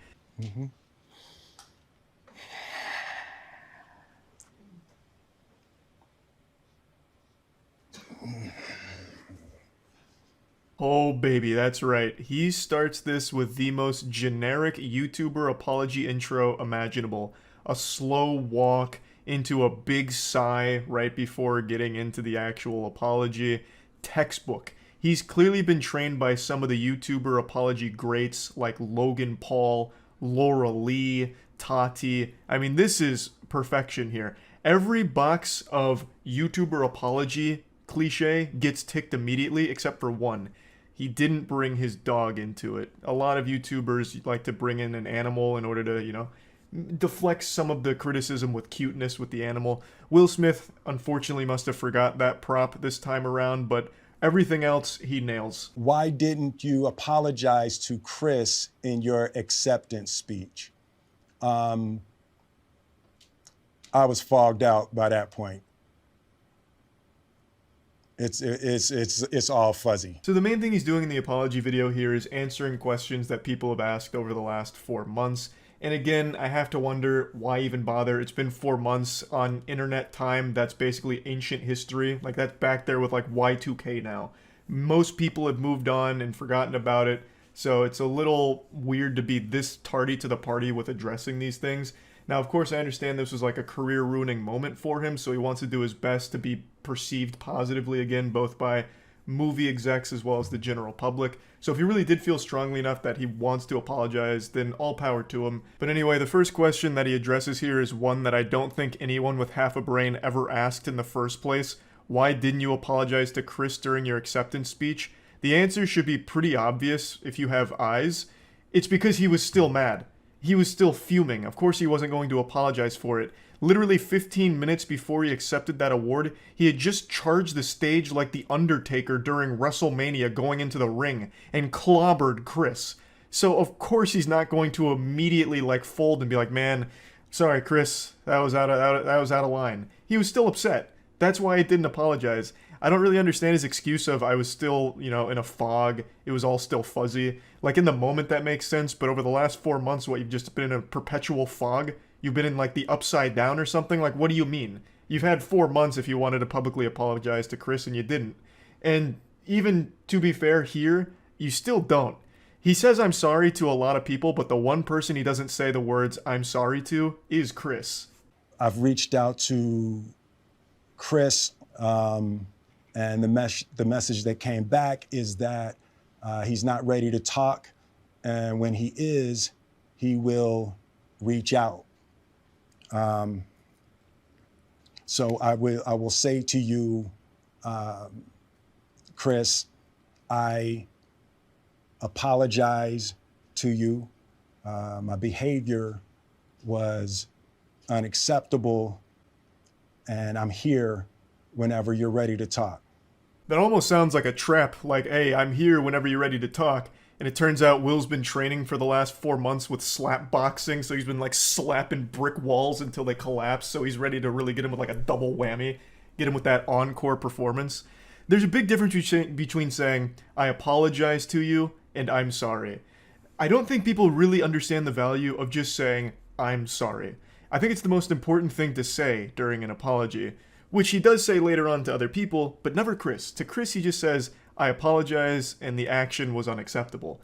Speaker 2: Oh baby, that's right. He starts this with the most generic YouTuber apology intro imaginable. A slow walk into a big sigh right before getting into the actual apology. Textbook. He's clearly been trained by some of the YouTuber apology greats like Logan Paul, Laura Lee, Tati. I mean, this is perfection here. Every box of YouTuber apology cliche gets ticked immediately except for one. He didn't bring his dog into it. A lot of YouTubers like to bring in an animal in order to, deflect some of the criticism with cuteness with the animal. Will Smith, unfortunately, must have forgot that prop this time around, but everything else he nails.
Speaker 4: Why didn't you apologize to Chris in your acceptance speech? I was fogged out by that point. It's all fuzzy.
Speaker 2: So the main thing he's doing in the apology video here is answering questions that people have asked over the last 4 months. And again, I have to wonder why even bother. It's been 4 months on internet time. That's basically ancient history. Like, that's back there with like Y2K now. Most people have moved on and forgotten about it. So it's a little weird to be this tardy to the party with addressing these things. Now, of course, I understand this was like a career-ruining moment for him, so he wants to do his best to be perceived positively again, both by movie execs as well as the general public. So if he really did feel strongly enough that he wants to apologize, then all power to him. But anyway, the first question that he addresses here is one that I don't think anyone with half a brain ever asked in the first place. Why didn't you apologize to Chris during your acceptance speech? The answer should be pretty obvious if you have eyes. It's because he was still mad. He was still fuming. Of course he wasn't going to apologize for it. Literally 15 minutes before he accepted that award, he had just charged the stage like The Undertaker during WrestleMania going into the ring and clobbered Chris. So of course he's not going to immediately like fold and be like, man, sorry Chris, that was out of line. He was still upset. That's why he didn't apologize. I don't really understand his excuse of I was still, in a fog. It was all still fuzzy. Like in the moment that makes sense, but over the last 4 months, what, you've just been in a perpetual fog? You've been in like the upside down or something? Like, what do you mean? You've had 4 months if you wanted to publicly apologize to Chris and you didn't. And even to be fair here, you still don't. He says I'm sorry to a lot of people, but the one person he doesn't say the words I'm sorry to is Chris.
Speaker 4: I've reached out to Chris, and the message that came back is that he's not ready to talk, and when he is, he will reach out. So I will say to you, Chris, I apologize to you. My behavior was unacceptable, and I'm here whenever you're ready to talk.
Speaker 2: That almost sounds like a trap, like, hey, I'm here whenever you're ready to talk. And it turns out Will's been training for the last 4 months with slap boxing, so he's been like slapping brick walls until they collapse, so he's ready to really get him with like a double whammy, get him with that encore performance. There's a big difference between saying, I apologize to you, and I'm sorry. I don't think people really understand the value of just saying, I'm sorry. I think it's the most important thing to say during an apology, which he does say later on to other people, but never Chris. To Chris, he just says, I apologize, and the action was unacceptable.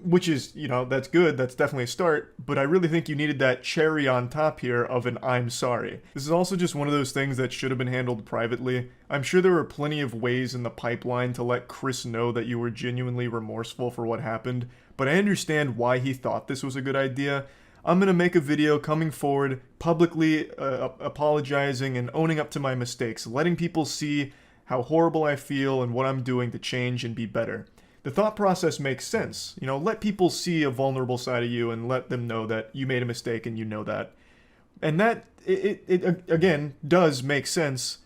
Speaker 2: Which is, that's good, that's definitely a start, but I really think you needed that cherry on top here of an I'm sorry. This is also just one of those things that should have been handled privately. I'm sure there were plenty of ways in the pipeline to let Chris know that you were genuinely remorseful for what happened, but I understand why he thought this was a good idea. I'm gonna make a video coming forward, publicly apologizing and owning up to my mistakes, letting people see how horrible I feel and what I'm doing to change and be better. The thought process makes sense. Let people see a vulnerable side of you and let them know that you made a mistake and you know that. And that, it again, does make sense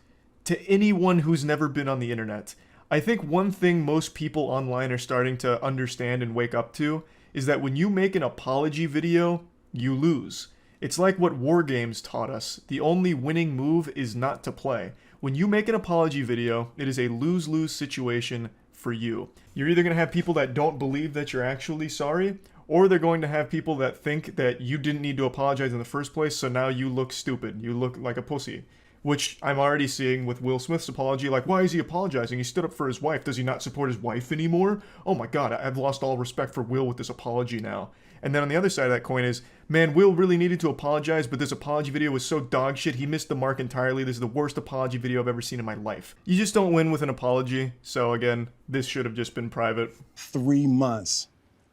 Speaker 2: to anyone who's never been on the internet. I think one thing most people online are starting to understand and wake up to is that when you make an apology video, you lose. It's like what war games taught us. The only winning move is not to play. When you make an apology video, it is a lose-lose situation for you. You're either going to have people that don't believe that you're actually sorry, or they're going to have people that think that you didn't need to apologize in the first place, so now you look stupid. You look like a pussy. Which I'm already seeing with Will Smith's apology, like, why is he apologizing? He stood up for his wife. Does he not support his wife anymore? Oh my god, I've lost all respect for Will with this apology now. And then on the other side of that coin is, man, Will really needed to apologize, but this apology video was so dog shit, he missed the mark entirely. This is the worst apology video I've ever seen in my life. You just don't win with an apology, so again, this should have just been private.
Speaker 4: 3 months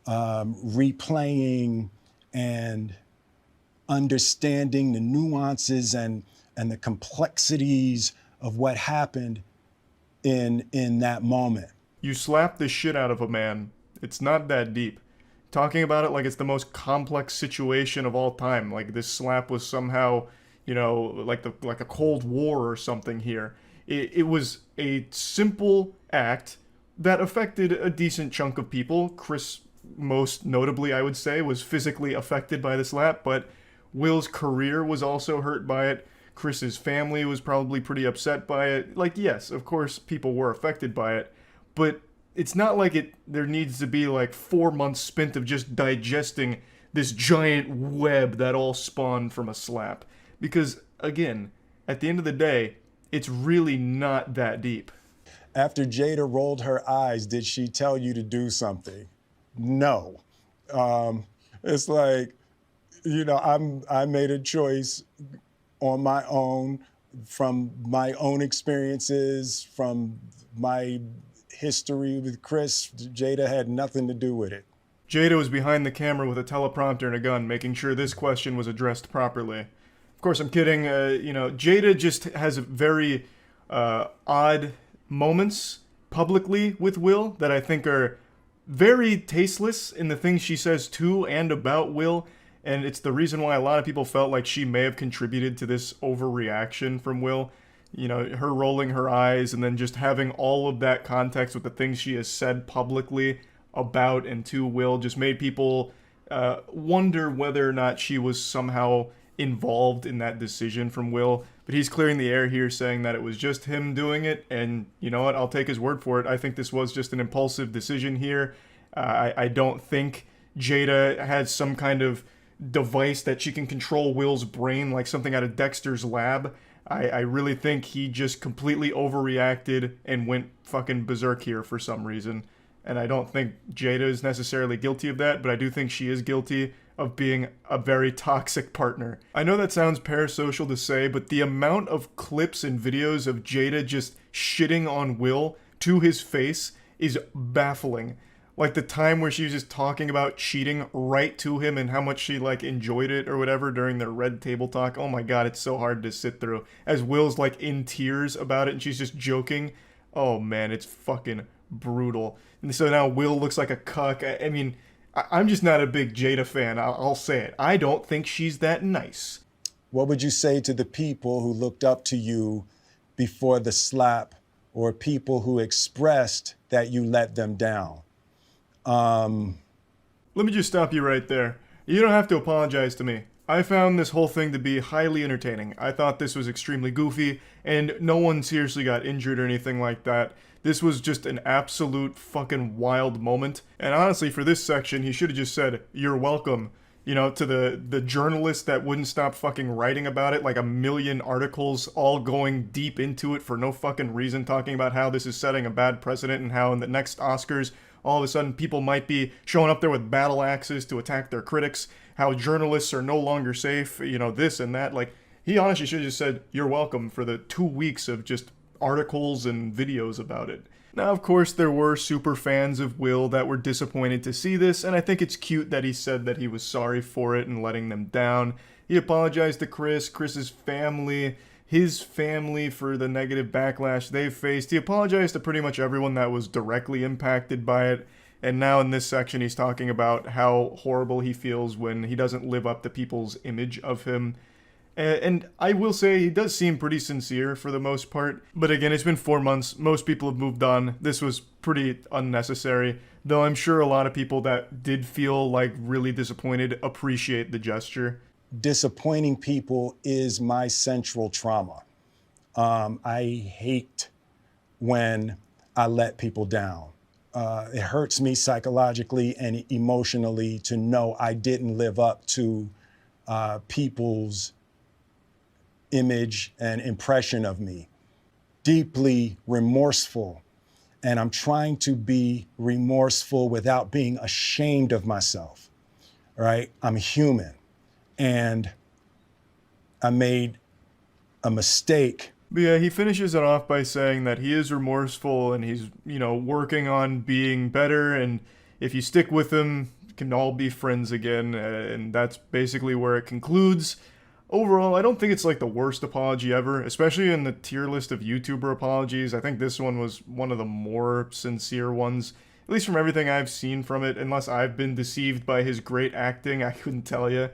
Speaker 4: replaying and understanding the nuances and the complexities of what happened in that moment.
Speaker 2: You slapped the shit out of a man. It's not that deep. Talking about it like it's the most complex situation of all time. Like this slap was somehow, like a Cold War or something here. It was a simple act that affected a decent chunk of people. Chris, most notably, I would say, was physically affected by the slap, but Will's career was also hurt by it. Chris's family was probably pretty upset by it. Like, yes, of course, people were affected by it, but it's not like there needs to be like 4 months spent of just digesting this giant web that all spawned from a slap. Because, again, at the end of the day, it's really not that deep.
Speaker 4: After Jada rolled her eyes, did she tell you to do something? No. It's like, I made a choice on my own, from my own experiences, from my history with Chris. Jada had nothing to do with it.
Speaker 2: Jada was behind the camera with a teleprompter and a gun, making sure this question was addressed properly. Of course, I'm kidding. Jada just has very odd moments publicly with Will that I think are very tasteless in the things she says to and about Will. And it's the reason why a lot of people felt like she may have contributed to this overreaction from Will. You know, her rolling her eyes and then just having all of that context with the things she has said publicly about and to Will just made people wonder whether or not she was somehow involved in that decision from Will. But he's clearing the air here, saying that it was just him doing it. And you know what? I'll take his word for it. I think this was just an impulsive decision here. I don't think Jada has some kind of device that she can control Will's brain like something out of Dexter's lab. I really think he just completely overreacted and went fucking berserk here for some reason. And I don't think Jada is necessarily guilty of that, but I do think she is guilty of being a very toxic partner. I know that sounds parasocial to say, but the amount of clips and videos of Jada just shitting on Will to his face is baffling. Like the time where she was just talking about cheating right to him and how much she like enjoyed it or whatever during their red table talk. Oh my god, it's so hard to sit through. As Will's like in tears about it and she's just joking. Oh man, it's fucking brutal. And so now Will looks like a cuck. I mean, I'm just not a big Jada fan. I'll say it. I don't think she's that nice.
Speaker 4: What would you say to the people who looked up to you before the slap, or people who expressed that you let them down?
Speaker 2: Let me just stop you right there. You don't have to apologize to me. I found this whole thing to be highly entertaining. I thought this was extremely goofy, and no one seriously got injured or anything like that. This was just an absolute fucking wild moment. And honestly, for this section, he should have just said, "You're welcome." You know, to the journalist that wouldn't stop fucking writing about it, like a million articles all going deep into it for no fucking reason, talking about how this is setting a bad precedent and how in the next Oscars, all of a sudden people might be showing up there with battle axes to attack their critics, how journalists are no longer safe, you know, this and that. Like, he honestly should have just said, "You're welcome," for the 2 weeks of just articles and videos about it. Now, of course, there were super fans of Will that were disappointed to see this, and I think it's cute that he said that he was sorry for it and letting them down. He apologized to Chris's family, his family for the negative backlash they've faced. He apologized to pretty much everyone that was directly impacted by it. And now in this section, he's talking about how horrible he feels when he doesn't live up to people's image of him. And I will say he does seem pretty sincere for the most part. But again, it's been 4 months. Most people have moved on. This was pretty unnecessary. Though I'm sure a lot of people that did feel like really disappointed appreciate the gesture.
Speaker 4: Disappointing people is my central trauma. I hate when I let people down. It hurts me psychologically and emotionally to know I didn't live up to people's image and impression of me. Deeply remorseful. And I'm trying to be remorseful without being ashamed of myself, right? I'm human. And I made a mistake.
Speaker 2: But yeah, he finishes it off by saying that he is remorseful and he's, you know, working on being better. And if you stick with him, you can all be friends again. And that's basically where it concludes. Overall, I don't think it's like the worst apology ever, especially in the tier list of YouTuber apologies. I think this one was one of the more sincere ones, at least from everything I've seen from it, unless I've been deceived by his great acting, I couldn't tell you.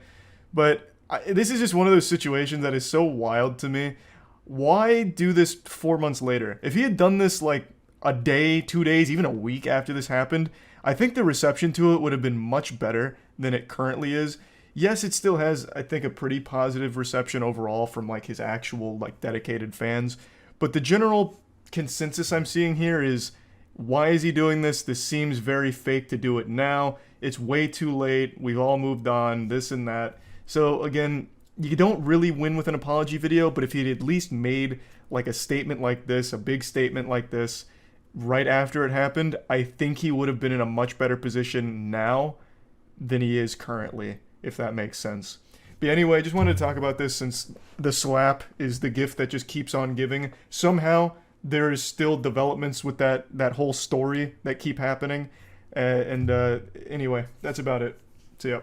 Speaker 2: But this is just one of those situations that is so wild to me. Why do this 4 months later? If he had done this like a day, 2 days, even a week after this happened, I think the reception to it would have been much better than it currently is. Yes, it still has, I think, a pretty positive reception overall from like his actual like dedicated fans. But the general consensus I'm seeing here is, why is he doing this? This seems very fake to do it now. It's way too late. We've all moved on, this and that. So again, you don't really win with an apology video, but if he'd at least made like a statement like this, a big statement like this, right after it happened, I think he would have been in a much better position now than he is currently, if that makes sense. But anyway, I just wanted to talk about this since the slap is the gift that just keeps on giving. Somehow, there is still developments with that whole story that keep happening. Anyway, that's about it. See ya.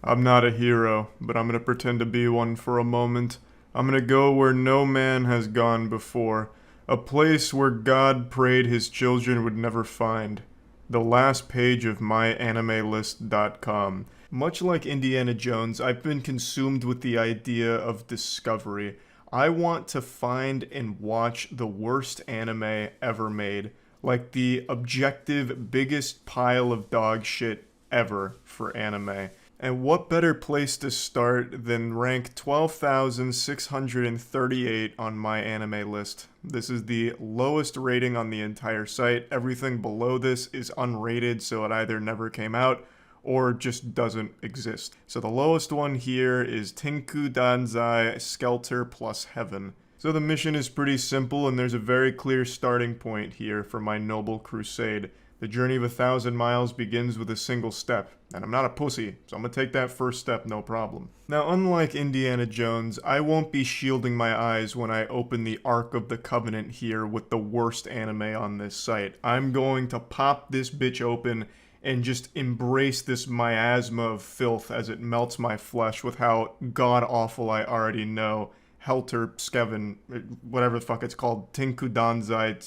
Speaker 2: I'm not a hero, but I'm going to pretend to be one for a moment. I'm going to go where no man has gone before. A place where God prayed his children would never find. The last page of myanimelist.com. Much like Indiana Jones, I've been consumed with the idea of discovery. I want to find and watch the worst anime ever made. Like the objective biggest pile of dog shit ever for anime. And what better place to start than rank 12,638 on my anime list. This is the lowest rating on the entire site. Everything below this is unrated, so it either never came out or just doesn't exist. So the lowest one here is Tinku Danzai Skelter plus Heaven. So the mission is pretty simple, and there's a very clear starting point here for my noble crusade. The journey of 1,000 miles begins with a single step, and I'm not a pussy, so I'm gonna take that first step no problem. Now, unlike Indiana Jones, I won't be shielding my eyes when I open the Ark of the Covenant here with the worst anime on this site. I'm going to pop this bitch open and just embrace this miasma of filth as it melts my flesh with how god-awful I already know. Helter, Skeven, whatever the fuck it's called, Tinku Danzai,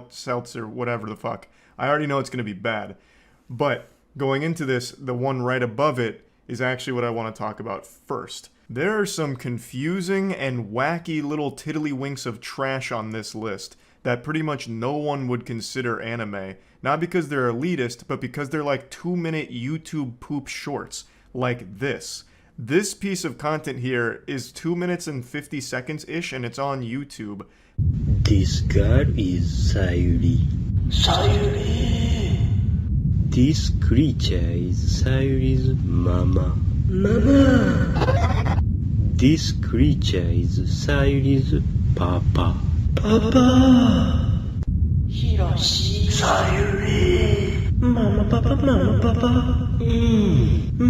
Speaker 2: Seltzer, whatever the fuck. I already know it's going to be bad. But going into this, the one right above it is actually what I want to talk about first. There are some confusing and wacky little tiddlywinks of trash on this list that pretty much no one would consider anime. Not because they're elitist, but because they're like 2-minute YouTube poop shorts, like this. This piece of content here is 2 minutes and 50 seconds-ish, and it's on YouTube.
Speaker 12: This girl is Sayuri. Sayuri! This creature is Sayuri's mama. Mama! This creature is Sayuri's papa. Papa! Hiroshi! Sayuri! Mama, papa, mama, papa.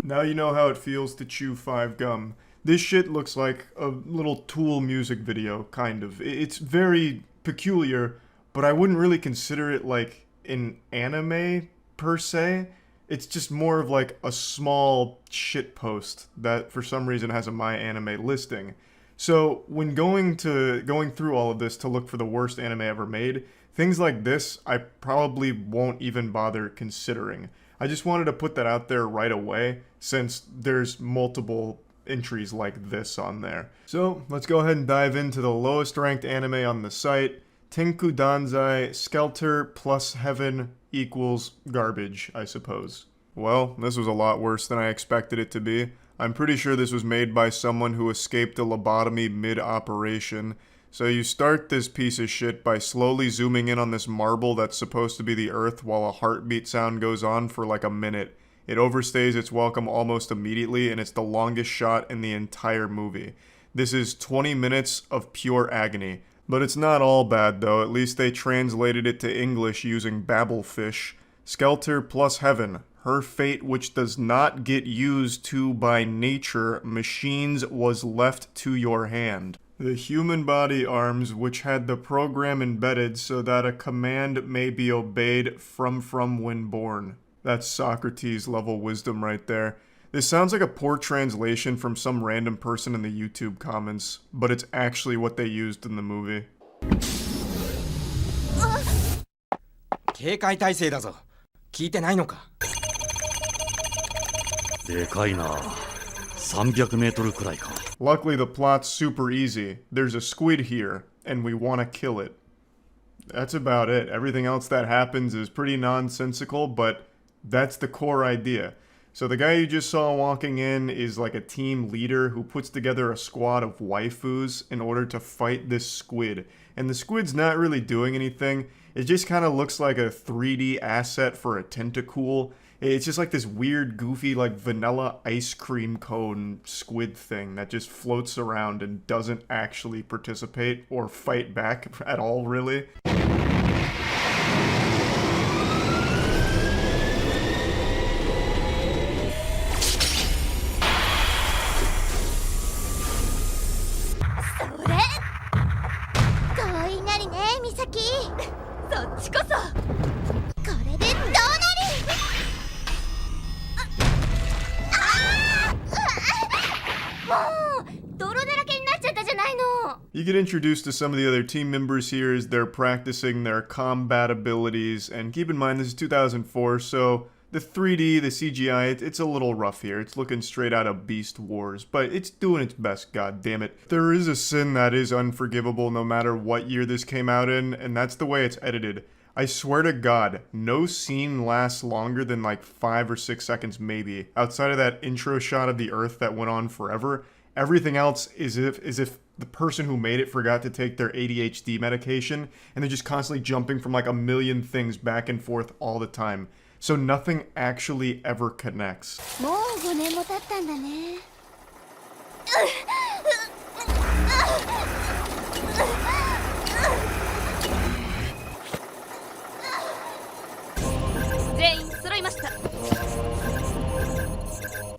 Speaker 2: Now you know how it feels to chew 5 gum. This shit looks like a little Tool music video, kind of. It's very peculiar, but I wouldn't really consider it like an anime per se. It's just more of like a small shit post that for some reason has a My Anime listing. So when going through all of this to look for the worst anime ever made, things like this I probably won't even bother considering. I just wanted to put that out there right away since there's multiple entries like this on there. So let's go ahead and dive into the lowest ranked anime on the site. Tinku Danzai Skelter plus Heaven equals garbage, I suppose. Well, this was a lot worse than I expected it to be. I'm pretty sure this was made by someone who escaped a lobotomy mid-operation. So you start this piece of shit by slowly zooming in on this marble that's supposed to be the Earth while a heartbeat sound goes on for like a minute. It overstays its welcome almost immediately, and it's the longest shot in the entire movie. This is 20 minutes of pure agony. But it's not all bad though, at least they translated it to English using Babelfish. Skelter plus Heaven. Her fate which does not get used to by nature, machines was left to your hand. The human body arms which had the program embedded so that a command may be obeyed from when born. That's Socrates level wisdom right there. This sounds like a poor translation from some random person in the YouTube comments, but it's actually what they used in the movie.
Speaker 22: 警戒態勢だぞ。聞いてないのか。
Speaker 23: でかいな。300メートルくらいか。
Speaker 2: Luckily the plot's super easy. There's a squid here, and we want to kill it. That's about it. Everything else that happens is pretty nonsensical, but that's the core idea. So the guy you just saw walking in is like a team leader who puts together a squad of waifus in order to fight this squid. And the squid's not really doing anything. It just kind of looks like a 3D asset for a tentacool. It's just like this weird, goofy, like vanilla ice cream cone squid thing that just floats around and doesn't actually participate or fight back at all, really. You get introduced to some of the other team members here as they're practicing their combat abilities, and keep in mind this is 2004, so the 3D, the CGI, it's a little rough here. It's looking straight out of Beast Wars, but it's doing its best, god damn it. There is a sin that is unforgivable no matter what year this came out in, and that's the way it's edited. I swear to God, no scene lasts longer than like 5 or 6 seconds maybe. Outside of that intro shot of the Earth that went on forever, everything else is as if the person who made it forgot to take their ADHD medication, and they're just constantly jumping from like a million things back and forth all the time. So nothing actually ever connects.
Speaker 10: もう5年も経ったんだね。全員揃いました。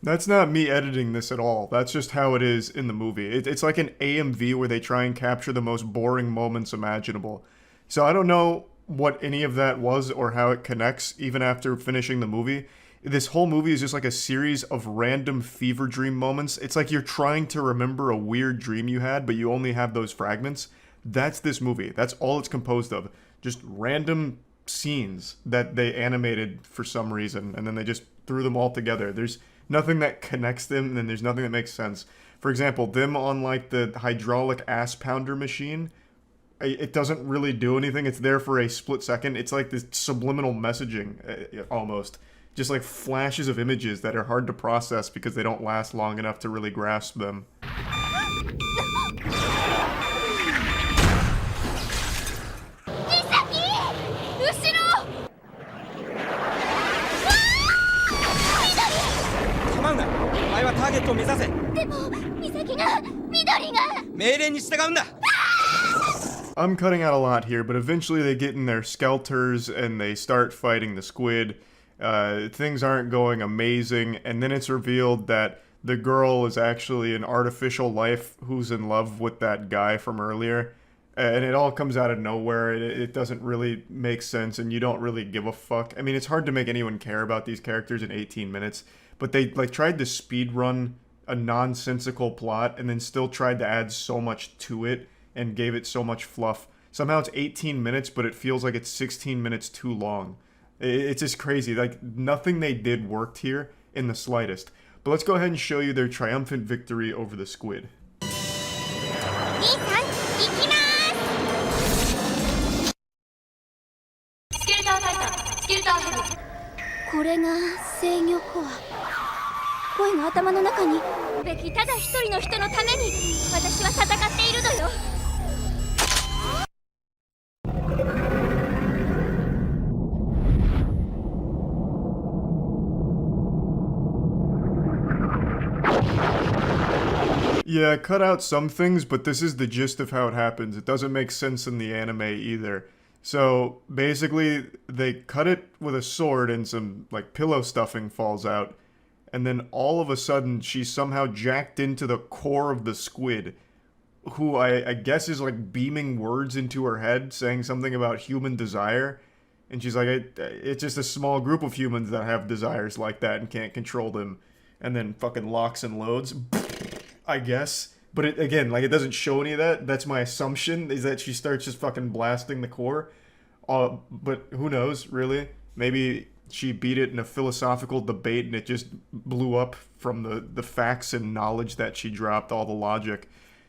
Speaker 2: That's not me editing this at all. That's just how it is in the movie. It's like an AMV where they try and capture the most boring moments imaginable. So I don't know what any of that was or how it connects even after finishing the movie. This whole movie is just like a series of random fever dream moments. It's like you're trying to remember a weird dream you had, but you only have those fragments. That's this movie. That's all it's composed of. Just random scenes that they animated for some reason, and then they just threw them all together. There's nothing that connects them, and there's nothing that makes sense. For example, them on like the hydraulic ass pounder machine, it doesn't really do anything. It's there for a split second. It's like this subliminal messaging, almost. Just like flashes of images that are hard to process because they don't last long enough to really grasp them. I'm cutting out a lot here, but eventually they get in their skelters and they start fighting the squid. Things aren't going amazing, and then it's revealed that the girl is actually an artificial life who's in love with that guy from earlier. And it all comes out of nowhere. It doesn't really make sense, and you don't really give a fuck. I mean, it's hard to make anyone care about these characters in 18 minutes, but they like tried to speed run a nonsensical plot and then still tried to add so much to it and gave it so much fluff. Somehow it's 18 minutes, but it feels like it's 16 minutes too long. It's just crazy. Like, nothing they did worked here in the slightest. But let's go ahead and show you their triumphant victory over the squid.
Speaker 10: これが制御コア。声が頭の中に。べきただ一人の人のために私は戦っているのよ。
Speaker 2: Yeah, cut out some things, but this is the gist of how it happens. It doesn't make sense in the anime either. So, basically, they cut it with a sword and some, like, pillow stuffing falls out. And then all of a sudden, she's somehow jacked into the core of the squid, who I guess is, like, beaming words into her head, saying something about human desire. And she's like, it's just a small group of humans that have desires like that and can't control them. And then fucking locks and loads. I guess. But it, again, like, it doesn't show any of that. That's my assumption, is that she starts just fucking blasting the core. But who knows, really? Maybe she beat it in a philosophical debate and it just blew up from the facts and knowledge that she dropped, all the logic.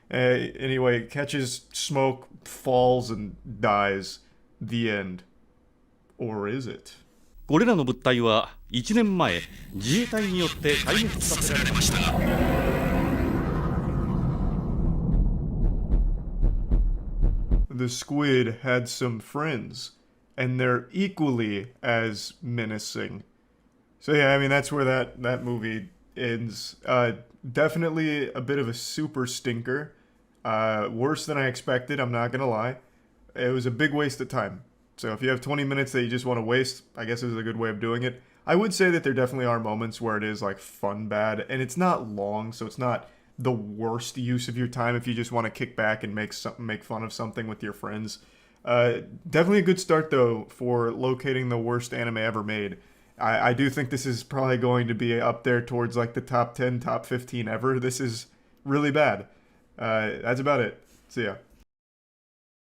Speaker 2: Anyway, catches smoke, falls, and dies. The end. Or is it?
Speaker 23: これらの物体は1年前自衛隊によって壊滅させられました。
Speaker 2: The squid had some friends, and they're equally as menacing. So yeah, I mean, that's where that movie ends. Definitely a bit of a super stinker. Worse than I expected, I'm not gonna lie. It was a big waste of time. So if you have 20 minutes that you just want to waste, I guess this is a good way of doing it. I would say that there definitely are moments where it is like fun bad, and it's not long, so it's not the worst use of your time if you just want to kick back and make fun of something with your friends. Definitely a good start though for locating the worst anime ever made. I do think this is probably going to be up there towards like the top 10, top 15 ever. This is really bad. That's about it. So yeah.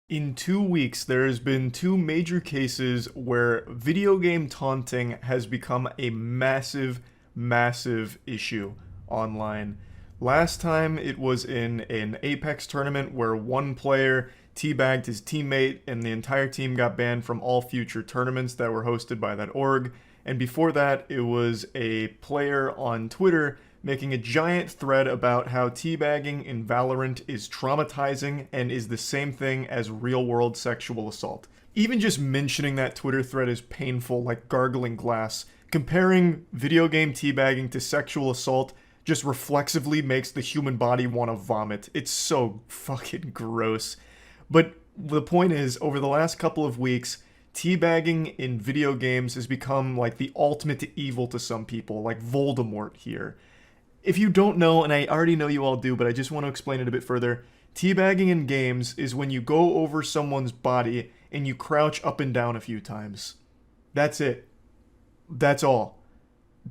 Speaker 2: In 2 weeks, there has been 2 major cases where video game taunting has become a massive, massive issue online. Last time it was in an Apex tournament where one player teabagged his teammate and the entire team got banned from all future tournaments that were hosted by that org. And before that, it was a player on Twitter making a giant thread about how teabagging in Valorant is traumatizing and is the same thing as real-world sexual assault. Even just mentioning that Twitter thread is painful, like gargling glass. Comparing video game teabagging to sexual assault just reflexively makes the human body want to vomit. It's so fucking gross. But the point is, over the last couple of weeks, teabagging in video games has become like the ultimate evil to some people, like Voldemort here. If you don't know, and I already know you all do, but I just want to explain it a bit further, teabagging in games is when you go over someone's body and you crouch up and down a few times. That's it. That's all.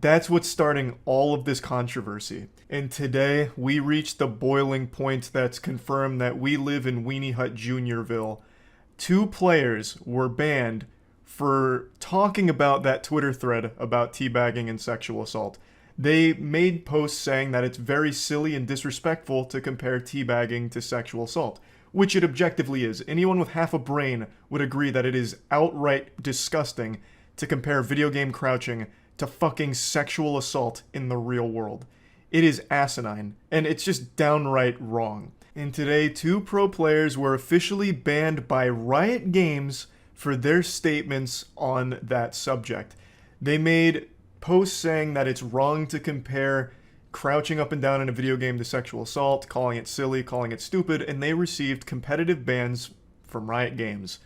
Speaker 2: That's what's starting all of this controversy. And today, we reached the boiling point that's confirmed that we live in Weenie Hut Juniorville. 2 players were banned for talking about that Twitter thread about teabagging and sexual assault. They made posts saying that it's very silly and disrespectful to compare teabagging to sexual assault, which it objectively is. Anyone with half a brain would agree that it is outright disgusting to compare video game crouching to fucking sexual assault in the real world. It is asinine, and it's just downright wrong. And today, 2 pro players were officially banned by Riot Games for their statements on that subject. They made posts saying that it's wrong to compare crouching up and down in a video game to sexual assault, calling it silly, calling it stupid, and they received competitive bans from Riot Games.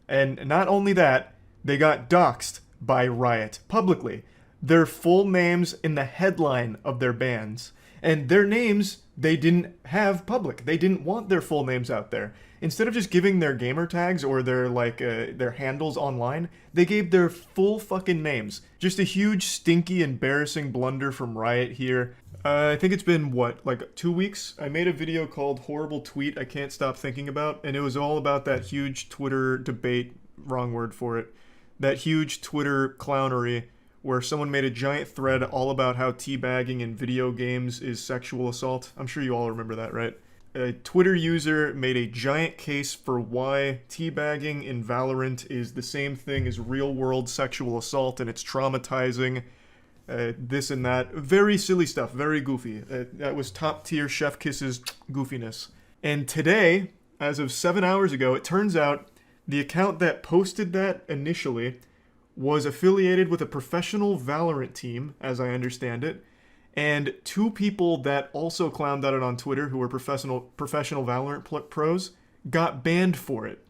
Speaker 2: And not only that, they got doxxed by Riot publicly. Their full names in the headline of their bans. And their names, they didn't have public. They didn't want their full names out there. Instead of just giving their gamer tags or their their handles online, they gave their full fucking names. Just a huge, stinky, embarrassing blunder from Riot here. I think it's been, what, like 2 weeks? I made a video called Horrible Tweet I Can't Stop Thinking About, and it was all about that huge Twitter debate, wrong word for it, that huge Twitter clownery where someone made a giant thread all about how teabagging in video games is sexual assault. I'm sure you all remember that, right? A Twitter user made a giant case for why teabagging in Valorant is the same thing as real-world sexual assault and it's traumatizing, this and that. Very silly stuff, very goofy. That was top-tier Chef Kiss's goofiness. And today, as of 7 hours ago, it turns out the account that posted that initially was affiliated with a professional Valorant team, as I understand it, and 2 people that also clowned at it on Twitter who were professional Valorant pros got banned for it.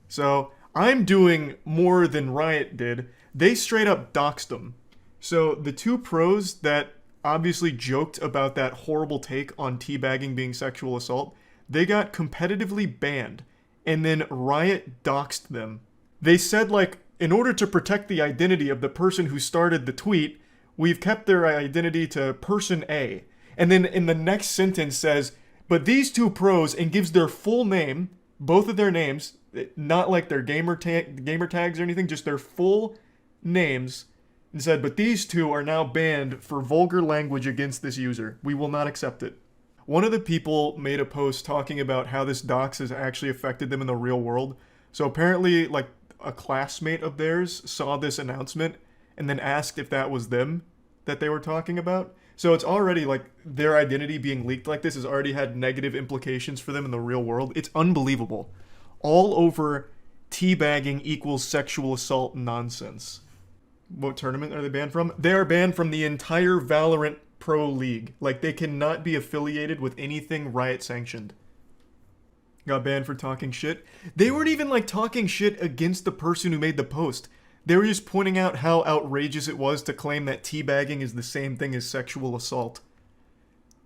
Speaker 2: So I'm doing more than Riot did. They straight up doxed them. So the 2 pros that obviously joked about that horrible take on teabagging being sexual assault, they got competitively banned. And then Riot doxed them. They said, like, in order to protect the identity of the person who started the tweet, we've kept their identity to person A. And then in the next sentence says, but these 2 pros, and gives their full name, both of their names, not like their gamer tags or anything, just their full names, and said, but these 2 are now banned for vulgar language against this user. We will not accept it. One of the people made a post talking about how this dox has actually affected them in the real world. So apparently, like, a classmate of theirs saw this announcement and then asked if that was them that they were talking about. So it's already, like, their identity being leaked like this has already had negative implications for them in the real world. It's unbelievable. All over teabagging equals sexual assault nonsense. What tournament are they banned from? They are banned from the entire Valorant Pro League. Like, they cannot be affiliated with anything Riot sanctioned. Got banned for talking shit. They weren't even, like, talking shit against the person who made the post. They were just pointing out how outrageous it was to claim that teabagging is the same thing as sexual assault.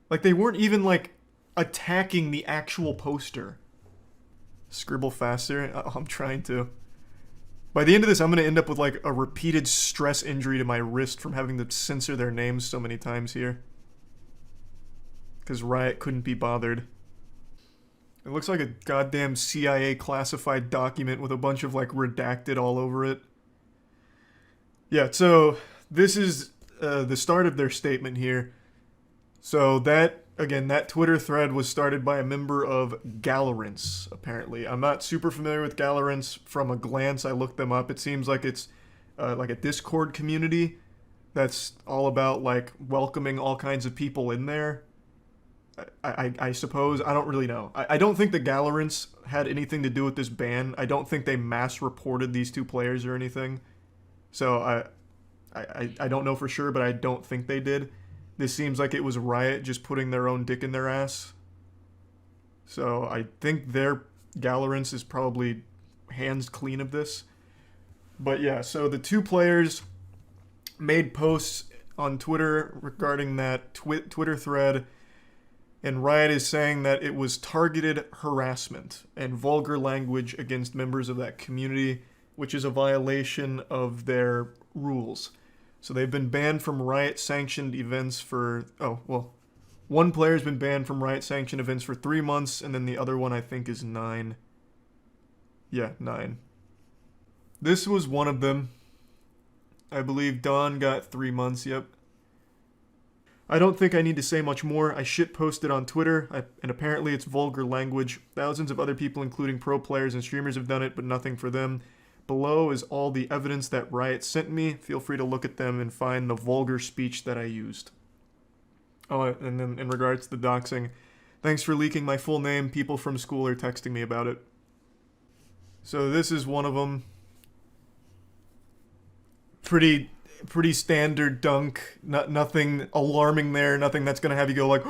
Speaker 2: Like, they weren't even, like, attacking the actual poster. Scribble faster? I'm trying to. By the end of this, I'm going to end up with, like, a repeated stress injury to my wrist from having to censor their names so many times here. Because Riot couldn't be bothered. It looks like a goddamn CIA classified document with a bunch of like redacted all over it. Yeah, so this is the start of their statement here. So that, again, that Twitter thread was started by a member of Gallerance, apparently. I'm not super familiar with Gallerance. From a glance, I looked them up. It seems like it's like a Discord community that's all about like welcoming all kinds of people in there. I suppose. I don't really know. I don't think the Gallerance had anything to do with this ban. I don't think they mass reported these two players or anything. So I don't know for sure, but I don't think they did. This seems like it was Riot just putting their own dick in their ass. So I think their Gallerance is probably hands clean of this. But yeah, so the two players made posts on Twitter regarding that Twitter thread, and Riot is saying that it was targeted harassment and vulgar language against members of that community, which is a violation of their rules. So they've been banned from Riot-sanctioned events for... Oh, well, one player's been banned from Riot-sanctioned events for 3 months, and then the other one I think is 9. Yeah, 9. This was one of them. I believe Don got 3 months, yep. I don't think I need to say much more. I shitposted on Twitter, and apparently it's vulgar language. Thousands of other people, including pro players and streamers, have done it, but nothing for them. Below is all the evidence that Riot sent me. Feel free to look at them and find the vulgar speech that I used. Oh, and then in regards to the doxing, thanks for leaking my full name. People from school are texting me about it. So this is one of them. Pretty standard dunk. Nothing alarming there. Nothing that's gonna have you go like,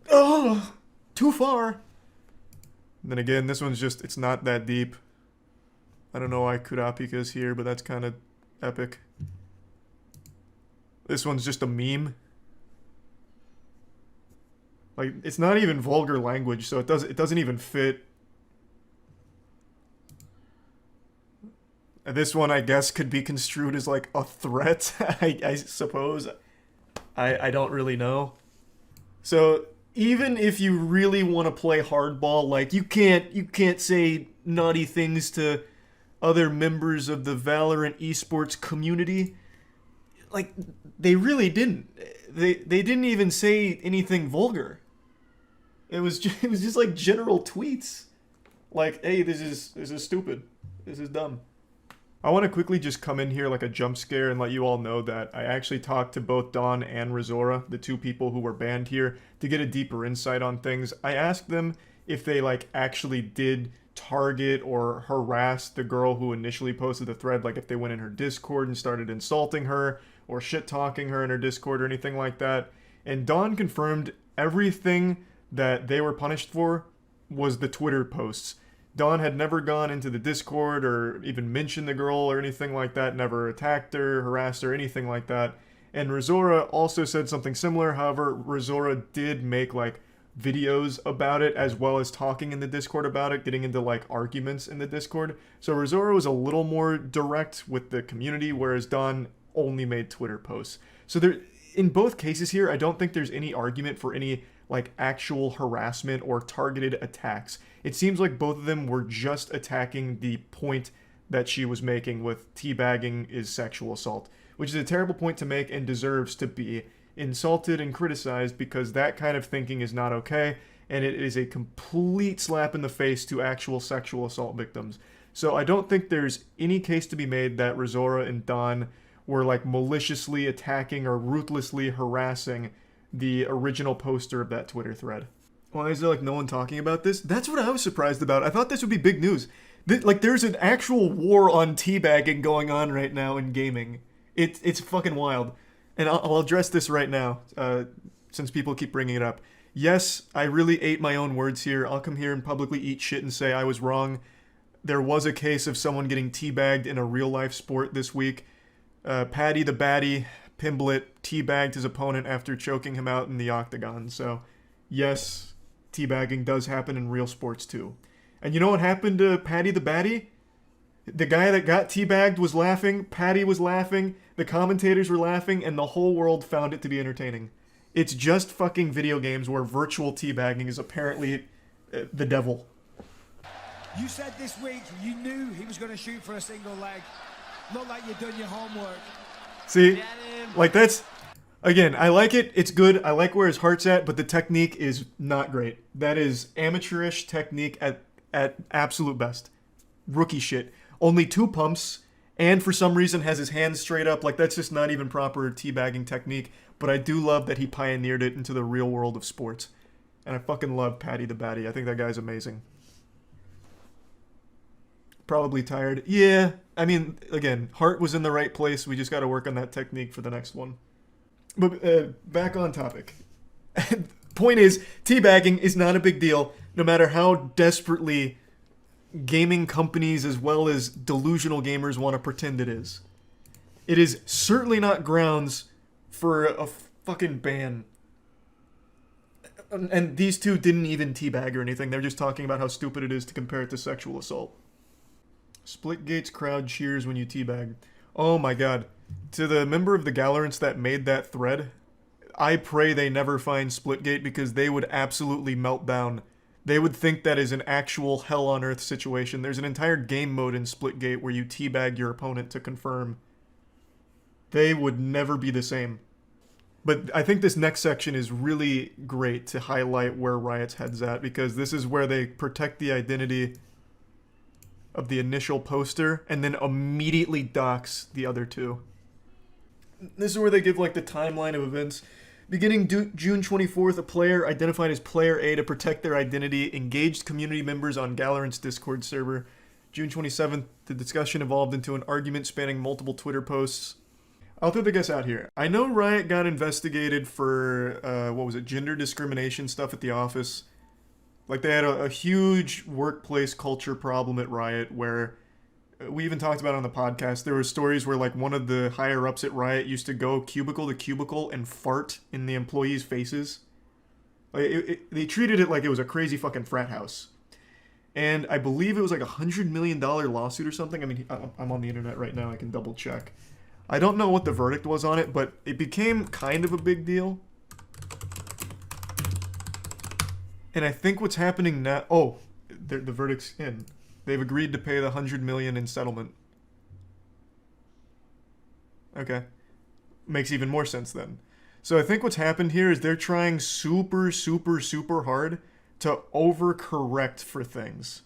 Speaker 2: oh, too far. And then again, this one's just, it's not that deep. I don't know why Kurapika's here, but that's kind of epic. This one's just a meme. Like, it's not even vulgar language, so it doesn't even fit. And this one, I guess, could be construed as like a threat. I suppose. I don't really know. So even if you really want to play hardball, like you can't say naughty things to other members of the Valorant esports community. Like, they really didn't. They didn't even say anything vulgar. It was just like general tweets. Like, hey, this is stupid. This is dumb. I want to quickly just come in here like a jump scare and let you all know that I actually talked to both Don and Rizora, the two people who were banned here, to get a deeper insight on things. I asked them if they like actually did target or harass the girl who initially posted the thread, like if they went in her Discord and started insulting her or shit-talking her in her Discord or anything like that. And Don confirmed everything that they were punished for was the Twitter posts. Don had never gone into the Discord or even mentioned the girl or anything like that, never attacked her, harassed her, anything like that. And Rizora also said something similar. However, Rizora did make like videos about it as well as talking in the Discord about it, getting into like arguments in the Discord. So Rizora was a little more direct with the community, whereas Don only made Twitter posts. So there, in both cases here, I don't think there's any argument for any like actual harassment or targeted attacks. It seems like both of them were just attacking the point that she was making with teabagging is sexual assault, which is a terrible point to make and deserves to be insulted and criticized, because that kind of thinking is not okay, and it is a complete slap in the face to actual sexual assault victims. So I don't think there's any case to be made that Rizora and Don were like maliciously attacking or ruthlessly harassing the original poster of that Twitter thread. Why is there like no one talking about this? That's what I was surprised about. I thought this would be big news. Like, there's an actual war on teabagging going on right now in gaming. It's fucking wild. And I'll address this right now, since people keep bringing it up. Yes, I really ate my own words here. I'll come here and publicly eat shit and say I was wrong. There was a case of someone getting teabagged in a real-life sport this week. Paddy the Batty, Pimblett, teabagged his opponent after choking him out in the octagon. So, yes, teabagging does happen in real sports too. And you know what happened to Paddy the Batty? The guy that got teabagged was laughing, Paddy was laughing, the commentators were laughing, and the whole world found it to be entertaining. It's just fucking video games where virtual teabagging is apparently the devil.
Speaker 11: You said this week you knew he was going to shoot for a single leg. Looked like you'd done your homework.
Speaker 2: See, like that's, again, I like it. It's good. I like where his heart's at, but the technique is not great. That is amateurish technique at absolute best. Rookie shit. Only 2 pumps, and for some reason has his hands straight up. Like, that's just not even proper teabagging technique. But I do love that he pioneered it into the real world of sports. And I fucking love Patty the Batty. I think that guy's amazing. Probably tired. Yeah, I mean, again, heart was in the right place. We just got to work on that technique for the next one. But back on topic. Point is, teabagging is not a big deal, no matter how desperately gaming companies as well as delusional gamers want to pretend it is. It is certainly not grounds for a fucking ban. And these two didn't even teabag or anything. They're just talking about how stupid it is to compare it to sexual assault. Splitgate's crowd cheers when you teabag. Oh my god. To the member of the Gallerants that made that thread, I pray they never find Splitgate because they would absolutely melt down. They would think that is an actual hell on earth situation. There's an entire game mode in Splitgate where you teabag your opponent to confirm. They would never be the same. But I think this next section is really great to highlight where Riot's head's at, because this is where they protect the identity of the initial poster and then immediately dox the other two. This is where they give like the timeline of events. Beginning June 24th, a player identified as Player A to protect their identity engaged community members on Gallerant's Discord server. June 27th, the discussion evolved into an argument spanning multiple Twitter posts. I'll throw the guess out here. I know Riot got investigated for, gender discrimination stuff at the office. Like, they had a huge workplace culture problem at Riot where, we even talked about it on the podcast, there were stories where, like, one of the higher-ups at Riot used to go cubicle to cubicle and fart in the employees' faces. Like, they treated it like it was a crazy fucking frat house. And I believe it was like a $100 million lawsuit or something. I mean, I'm on the internet right now, I can double check. I don't know what the verdict was on it, but it became kind of a big deal. And I think what's happening now... Oh, the verdict's in. They've agreed to pay the $100 million in settlement. Okay. Makes even more sense then. So I think what's happened here is they're trying super, super, super hard to overcorrect for things.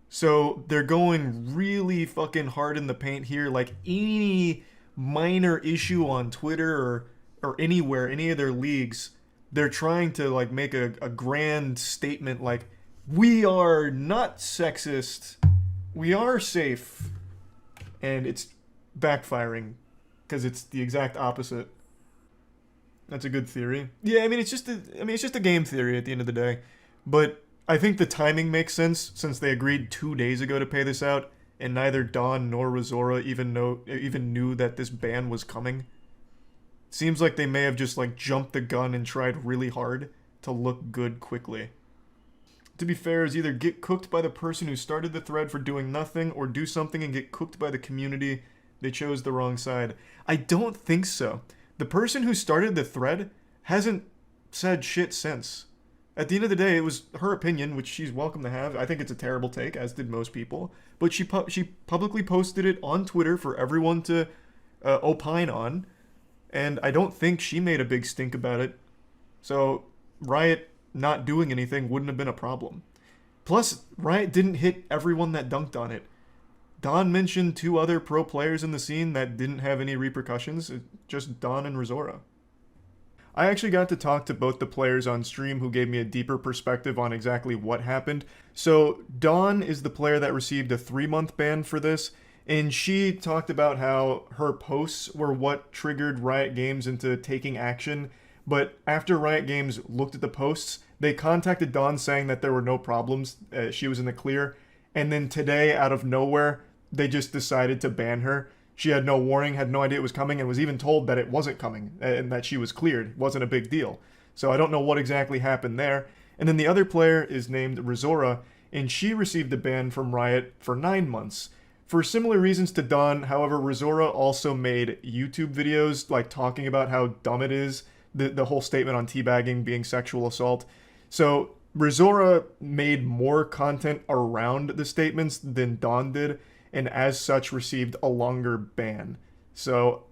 Speaker 2: So they're going really fucking hard in the paint here. Like, any minor issue on Twitter or anywhere, any of their leagues, they're trying to like make a grand statement like, we are not sexist, we are safe, and it's backfiring because it's the exact opposite. That's a good theory. Yeah, I mean it's just a game theory at the end of the day, but I think the timing makes sense since they agreed 2 days ago to pay this out, and neither Dawn nor Razora even knew that this ban was coming. Seems like they may have just like jumped the gun and tried really hard to look good quickly. To be fair, is either get cooked by the person who started the thread for doing nothing, or do something and get cooked by the community. They chose the wrong side. I don't think so. The person who started the thread hasn't said shit since. At the end of the day, it was her opinion, which she's welcome to have. I think it's a terrible take, as did most people. But she publicly posted it on Twitter for everyone to opine on. And I don't think she made a big stink about it. So Riot not doing anything wouldn't have been a problem. Plus, Riot didn't hit everyone that dunked on it. Don mentioned 2 other pro players in the scene that didn't have any repercussions. Just Don and Razora. I actually got to talk to both the players on stream who gave me a deeper perspective on exactly what happened. So Dawn is the player that received a 3-month ban for this, and she talked about how her posts were what triggered Riot Games into taking action. But after Riot Games looked at the posts, they contacted Dawn saying that there were no problems, she was in the clear, and then today, out of nowhere, they just decided to ban her. She had no warning, had no idea it was coming, and was even told that it wasn't coming, and that she was cleared. It wasn't a big deal. So I don't know what exactly happened there. And then the other player is named Razora, and she received a ban from Riot for 9 months. For similar reasons to Dawn, however, Razora also made YouTube videos, like talking about how dumb it is, the whole statement on teabagging being sexual assault. So Rizora made more content around the statements than Dawn did, and as such received a longer ban. So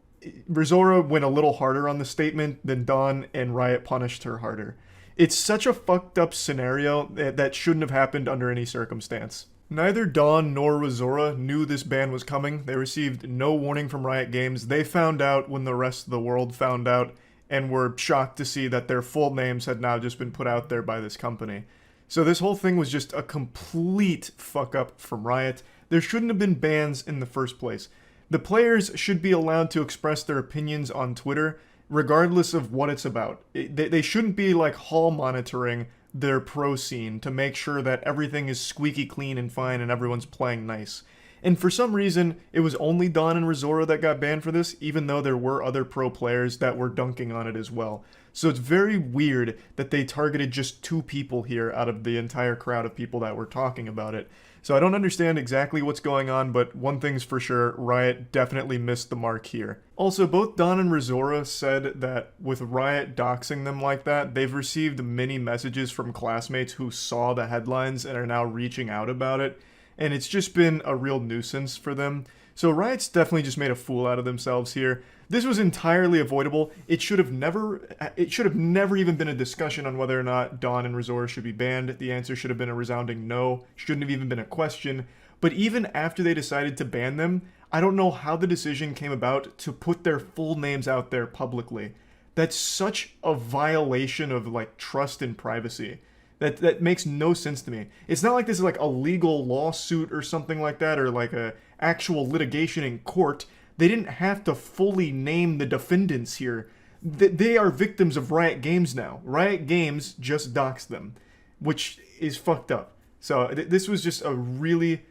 Speaker 2: Rizora went a little harder on the statement than Dawn, and Riot punished her harder. It's such a fucked up scenario that shouldn't have happened under any circumstance. Neither Dawn nor Rizora knew this ban was coming. They received no warning from Riot Games. They found out when the rest of the world found out, and were shocked to see that their full names had now just been put out there by this company. So this whole thing was just a complete fuck up from Riot. There shouldn't have been bans in the first place. The players should be allowed to express their opinions on Twitter, regardless of what it's about. They shouldn't be like hall monitoring their pro scene to make sure that everything is squeaky clean and fine and everyone's playing nice. And for some reason, it was only Dawn and Rizora that got banned for this, even though there were other pro players that were dunking on it as well. So it's very weird that they targeted just 2 people here out of the entire crowd of people that were talking about it. So I don't understand exactly what's going on, but one thing's for sure, Riot definitely missed the mark here. Also, both Dawn and Rizora said that with Riot doxing them like that, they've received many messages from classmates who saw the headlines and are now reaching out about it, and it's just been a real nuisance for them. So Riot's definitely just made a fool out of themselves here. This was entirely avoidable. It should have never even been a discussion on whether or not Dawn and Rizora should be banned. The answer should have been a resounding no. Shouldn't have even been a question. But even after they decided to ban them, I don't know how the decision came about to put their full names out there publicly. That's such a violation of like trust and privacy. That makes no sense to me. It's not like this is like a legal lawsuit or something like that, or like a actual litigation in court. They didn't have to fully name the defendants here. They are victims of Riot Games now. Riot Games just doxed them, which is fucked up. So this was just a really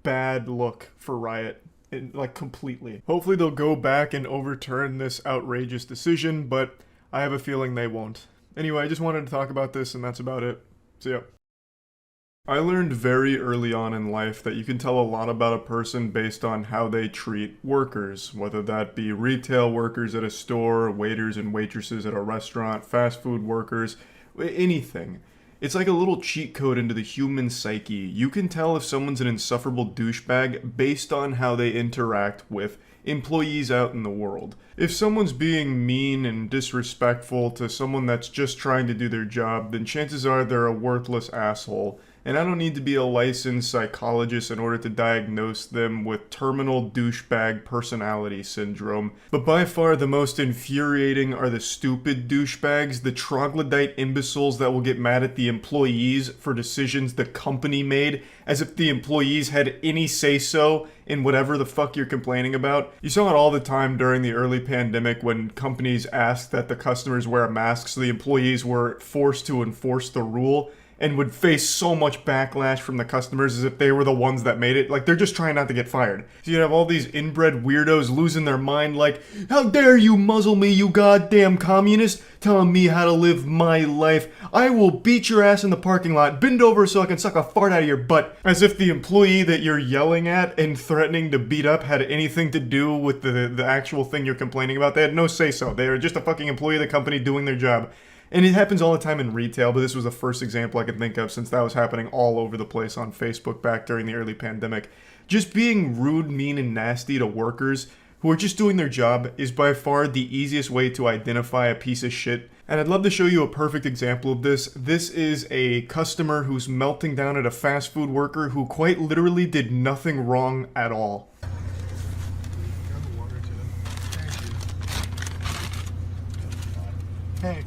Speaker 2: bad look for Riot, like completely. Hopefully they'll go back and overturn this outrageous decision, but I have a feeling they won't. Anyway, I just wanted to talk about this, and that's about it. See ya. I learned very early on in life that you can tell a lot about a person based on how they treat workers, whether that be retail workers at a store, waiters and waitresses at a restaurant, fast food workers, anything. It's like a little cheat code into the human psyche. You can tell if someone's an insufferable douchebag based on how they interact with employees out in the world. If someone's being mean and disrespectful to someone that's just trying to do their job, then chances are they're a worthless asshole. And I don't need to be a licensed psychologist in order to diagnose them with terminal douchebag personality syndrome. But by far the most infuriating are the stupid douchebags, the troglodyte imbeciles that will get mad at the employees for decisions the company made, as if the employees had any say-so in whatever the fuck you're complaining about. You saw it all the time during the early pandemic when companies asked that the customers wear a mask, so the employees were forced to enforce the rule, and would face so much backlash from the customers as if they were the ones that made it. Like, they're just trying not to get fired. So you have all these inbred weirdos losing their mind like, how dare you muzzle me, you goddamn communist, telling me how to live my life. I will beat your ass in the parking lot, bend over so I can suck a fart out of your butt. As if the employee that you're yelling at and threatening to beat up had anything to do with the actual thing you're complaining about. They had no say-so. They were just a fucking employee of the company doing their job. And it happens all the time in retail, but this was the first example I could think of since that was happening all over the place on Facebook back during the early pandemic. Just being rude, mean, and nasty to workers who are just doing their job is by far the easiest way to identify a piece of shit. And I'd love to show you a perfect example of this. This is a customer who's melting down at a fast food worker who quite literally did nothing wrong at all.
Speaker 13: Hey.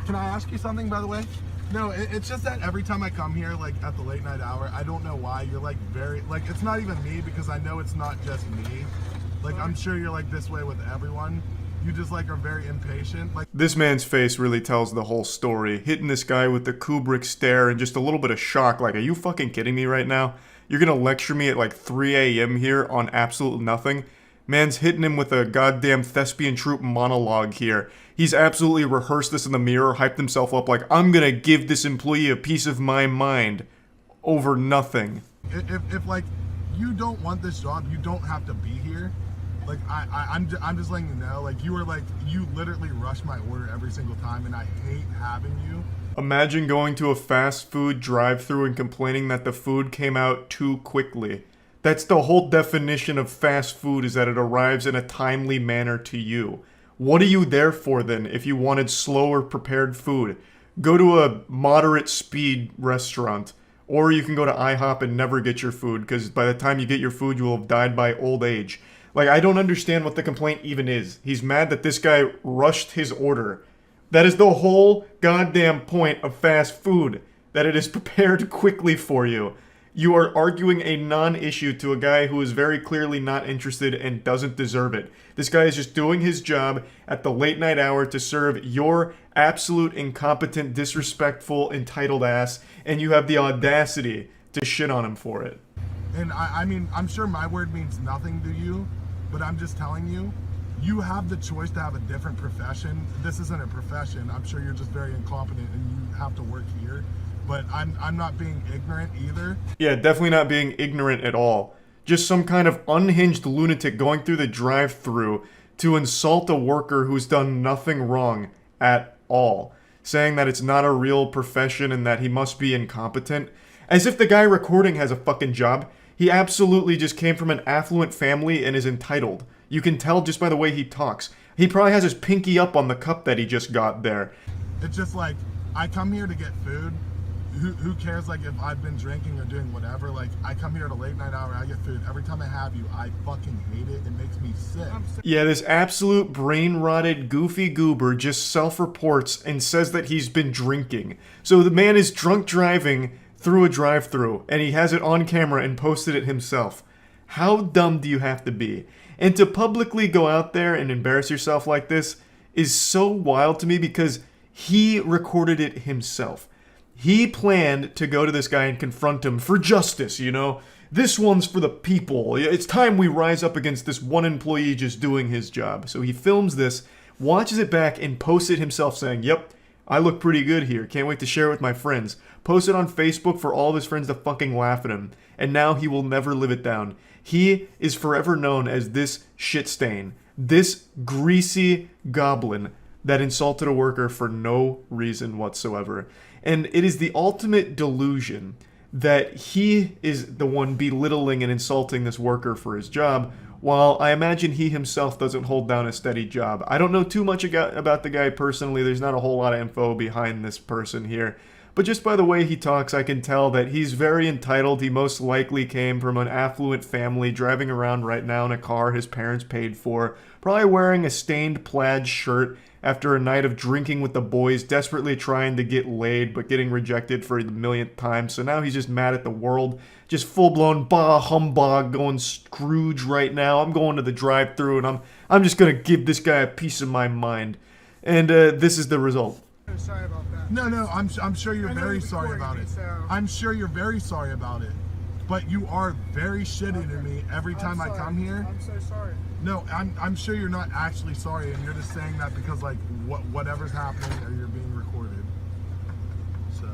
Speaker 13: Can I ask you something, by the way? No, it's just that every time I come here, like, at the late night hour, I don't know why, you're, like, very, like, it's not even me, because I know it's not just me. Like, I'm sure you're, like, this way with everyone. You just, like, are very impatient. Like,
Speaker 2: this man's face really tells the whole story, hitting this guy with the Kubrick stare and just a little bit of shock, like, are you fucking kidding me right now? You're gonna lecture me at, like, 3 a.m. here on absolute nothing? Man's hitting him with a goddamn thespian troupe monologue here. He's absolutely rehearsed this in the mirror, hyped himself up like, I'm gonna give this employee a piece of my mind over nothing.
Speaker 13: If like, you don't want this job, you don't have to be here. Like, I'm just letting you know, like, you literally rush my order every single time, and I hate having you.
Speaker 2: Imagine going to a fast food drive-thru and complaining that the food came out too quickly. That's the whole definition of fast food, is that it arrives in a timely manner to you. What are you there for then if you wanted slower prepared food? Go to a moderate speed restaurant. Or you can go to IHOP and never get your food, because by the time you get your food, you will have died by old age. Like, I don't understand what the complaint even is. He's mad that this guy rushed his order. That is the whole goddamn point of fast food, that it is prepared quickly for you. You are arguing a non-issue to a guy who is very clearly not interested and doesn't deserve it. This guy is just doing his job at the late night hour to serve your absolute incompetent, disrespectful, entitled ass, and you have the audacity to shit on him for it.
Speaker 13: And I mean, I'm sure my word means nothing to you, but I'm just telling you, you have the choice to have a different profession. This isn't a profession. I'm sure you're just very incompetent and you have to work here. But I'm not being ignorant either.
Speaker 2: Yeah, definitely not being ignorant at all. Just some kind of unhinged lunatic going through the drive-thru to insult a worker who's done nothing wrong at all. Saying that it's not a real profession and that he must be incompetent. As if the guy recording has a fucking job. He absolutely just came from an affluent family and is entitled. You can tell just by the way he talks. He probably has his pinky up on the cup that he just got there.
Speaker 13: It's just like, I come here to get food. Who cares, like, if I've been drinking or doing whatever? Like, I come here at a late night hour, I get food. Every time I have you, I fucking hate it. It makes me sick.
Speaker 2: Yeah, this absolute brain-rotted goofy goober just self-reports and says that he's been drinking. So the man is drunk driving through a drive-thru, and he has it on camera and posted it himself. How dumb do you have to be? And to publicly go out there and embarrass yourself like this is so wild to me because he recorded it himself. He planned to go to this guy and confront him for justice, you know? This one's for the people. It's time we rise up against this one employee just doing his job. So he films this, watches it back, and posts it himself saying, yep, I look pretty good here. Can't wait to share it with my friends. Post it on Facebook for all of his friends to fucking laugh at him. And now he will never live it down. He is forever known as this shit stain. This greasy goblin that insulted a worker for no reason whatsoever. And it is the ultimate delusion that he is the one belittling and insulting this worker for his job, while I imagine he himself doesn't hold down a steady job. I don't know too much about the guy personally. There's not a whole lot of info behind this person here. But just by the way he talks, I can tell that he's very entitled. He most likely came from an affluent family, driving around right now in a car his parents paid for, probably wearing a stained plaid shirt after a night of drinking with the boys, desperately trying to get laid, but getting rejected for the millionth time. So now he's just mad at the world. Just full-blown bah humbug, going Scrooge right now. I'm going to the drive-thru and I'm just gonna give this guy a piece of my mind. And this is the result.
Speaker 13: Sorry about that. No, I'm sure you're very sorry about it. I'm sure you're very sorry about it. But you are very shitty to me every time I come here.
Speaker 15: I'm so sorry.
Speaker 13: No, I'm sure you're not actually sorry, and you're just saying that because, like, whatever's happening, or you're being recorded. So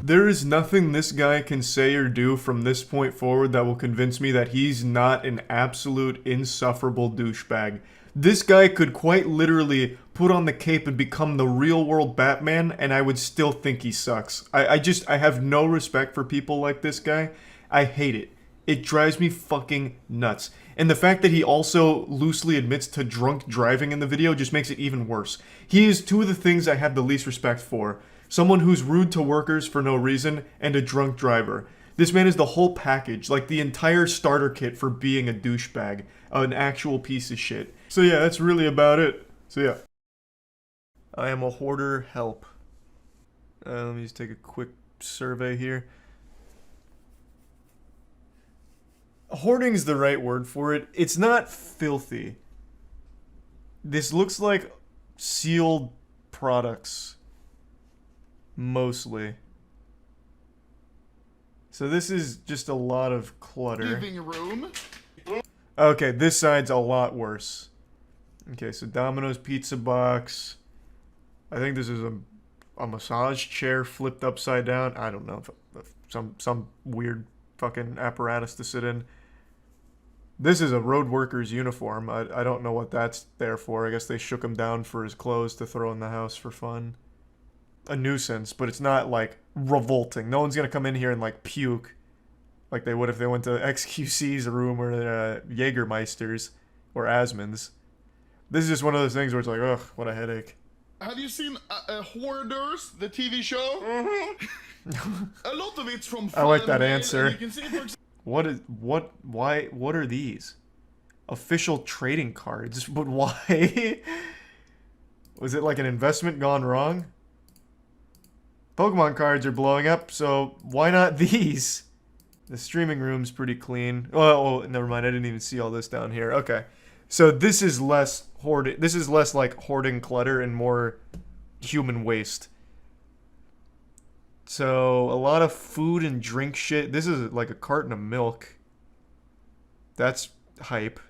Speaker 2: there is nothing this guy can say or do from this point forward that will convince me that he's not an absolute insufferable douchebag. This guy could quite literally put on the cape and become the real world Batman, and I would still think he sucks. I have no respect for people like this guy. I hate it. It drives me fucking nuts. And the fact that he also loosely admits to drunk driving in the video just makes it even worse. He is two of the things I have the least respect for. Someone who's rude to workers for no reason, and a drunk driver. This man is the whole package, like the entire starter kit for being a douchebag. An actual piece of shit. So yeah, that's really about it. So yeah. I am a hoarder, help. Let me just take a quick survey here. Hoarding's the right word for it. It's not filthy. This looks like sealed products. Mostly. So this is just a lot of clutter.
Speaker 13: living room.
Speaker 2: Okay, this side's a lot worse. Okay, so Domino's pizza box. I think this is a massage chair flipped upside down. I don't know, some weird fucking apparatus to sit in. This is a road worker's uniform. I don't know what that's there for. I guess they shook him down for his clothes to throw in the house for fun. a nuisance, but it's not like revolting. No one's gonna come in here and like puke like they would if they went to XQC's room or Jägermeister's or Asmon's. This is just one of those things where it's like, ugh, what a headache.
Speaker 15: Have you seen Hoarders, the TV show? Mm-hmm. A lot of it's from.
Speaker 2: I like that
Speaker 15: Mail,
Speaker 2: answer.
Speaker 15: you can see, for
Speaker 2: What are these? Official trading cards, but why? Was it like an investment gone wrong? Pokemon cards are blowing up, so why not these? The streaming room's pretty clean. Oh, never mind. I didn't even see all this down here. Okay. So this is less hoarding. This is less like hoarding clutter and more human waste. So a lot of food and drink shit. This is like a carton of milk. That's hype.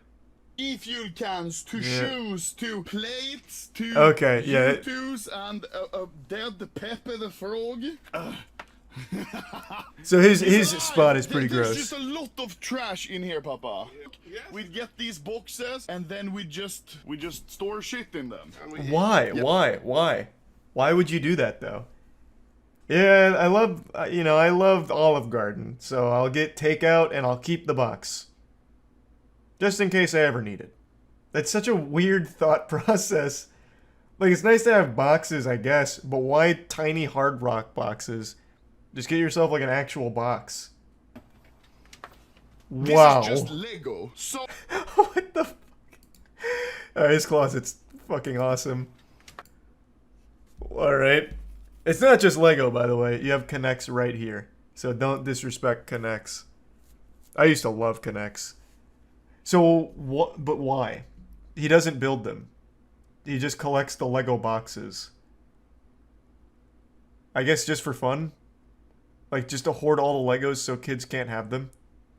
Speaker 15: E-fuel cans, to shoes, to plates, to
Speaker 2: okay, yeah.
Speaker 15: U2s, and a dead Pepe the Frog.
Speaker 2: So his spot is pretty
Speaker 15: There's
Speaker 2: gross.
Speaker 15: just a lot of trash in here, Papa. Yeah. We'd get these boxes, and then we just store shit in them.
Speaker 2: Why?
Speaker 15: Yeah.
Speaker 2: Why? Why would you do that though? Yeah, I love I loved Olive Garden, so I'll get takeout and I'll keep the box. Just in case I ever need it. That's such a weird thought process. Like, it's nice to have boxes, I guess, but why tiny Hard Rock boxes? Just get yourself, like, an actual box. Wow.
Speaker 15: This is just Lego. So
Speaker 2: what the fuck? Alright, this closet's fucking awesome. Alright. It's not just Lego, by the way. You have Connects right here. So don't disrespect Connects. I used to love Connects. So, what? But why? He doesn't build them. He just collects the Lego boxes. I guess just for fun? Like, just to hoard all the Legos so kids can't have them?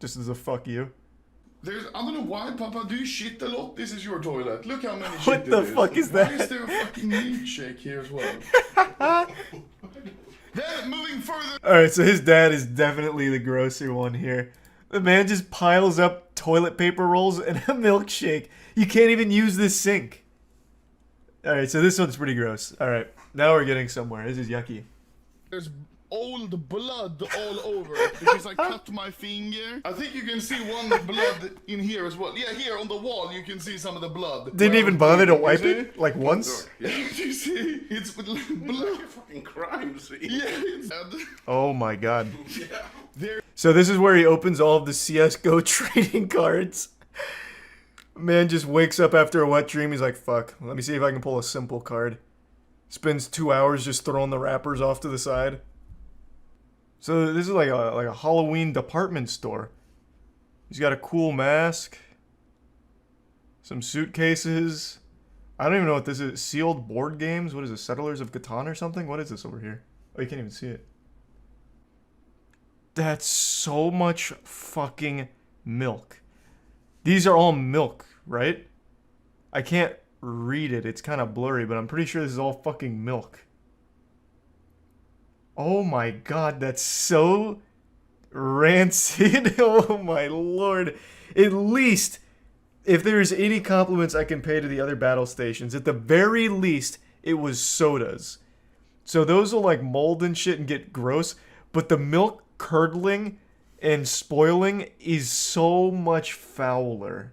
Speaker 2: Just as a fuck you?
Speaker 15: I don't know why, Papa, do you shit a lot? This is your toilet. Look how many shit
Speaker 2: What the fuck is that?
Speaker 15: Why is there a fucking milkshake here as well? Then, moving further...
Speaker 2: Alright, so his dad is definitely the grosser one here. The man just piles up toilet paper rolls and a milkshake. You can't even use this sink. Alright, so this one's pretty gross. Alright, now we're getting somewhere. This is yucky.
Speaker 15: There's old blood all over it because I cut my finger. I think you can see one blood in here as well. Yeah, here on the wall you can see some of the blood.
Speaker 2: Didn't even bother to wipe it? Like once?
Speaker 15: Yeah, you see? It's blood.
Speaker 18: Fucking crime scene.
Speaker 15: Yeah, it's
Speaker 2: Oh my god.
Speaker 15: There.
Speaker 2: So this is where he opens all of the CSGO trading cards. Man just wakes up after a wet dream. He's like, fuck, let me see if I can pull a simple card. Spends 2 hours just throwing the wrappers off to the side. So this is like a Halloween department store. He's got a cool mask. Some suitcases. I don't even know what this is. Sealed board games? What is this? Settlers of Catan or something? What is this over here? Oh, you can't even see it. That's so much fucking milk. These are all milk, right? I can't read it. It's kind of blurry, but I'm pretty sure this is all fucking milk. Oh my god, that's so rancid. Oh my lord. At least, if there's any compliments I can pay to the other battle stations, at the very least, it was sodas. So those will like mold and shit and get gross, but the milk curdling and spoiling is so much fouler.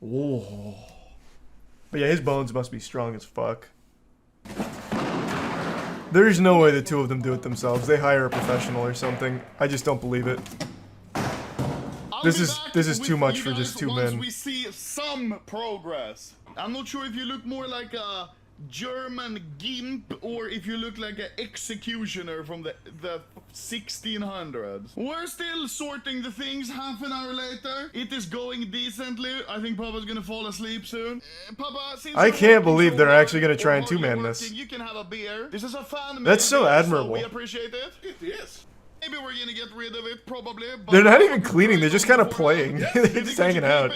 Speaker 2: Whoa. But yeah, his bones must be strong as fuck. There's no way the two of them do it themselves. They hire a professional or something. I just don't believe it. This is too much for just two men.
Speaker 15: We see some progress. I'm not sure if you look more like a German gimp or if you look like an executioner from the 1600s. We're still sorting the things half an hour later. It is going decently. I think Papa's gonna fall asleep soon. Papa,
Speaker 2: I can't believe they're actually gonna try and two-man this.
Speaker 15: You can have a beer. This is a fan.
Speaker 2: That's so admirable.
Speaker 15: We appreciate it. Yes. Maybe we're gonna get rid of it, probably.
Speaker 2: They're not even cleaning. They're just kind of playing. They're just hanging out.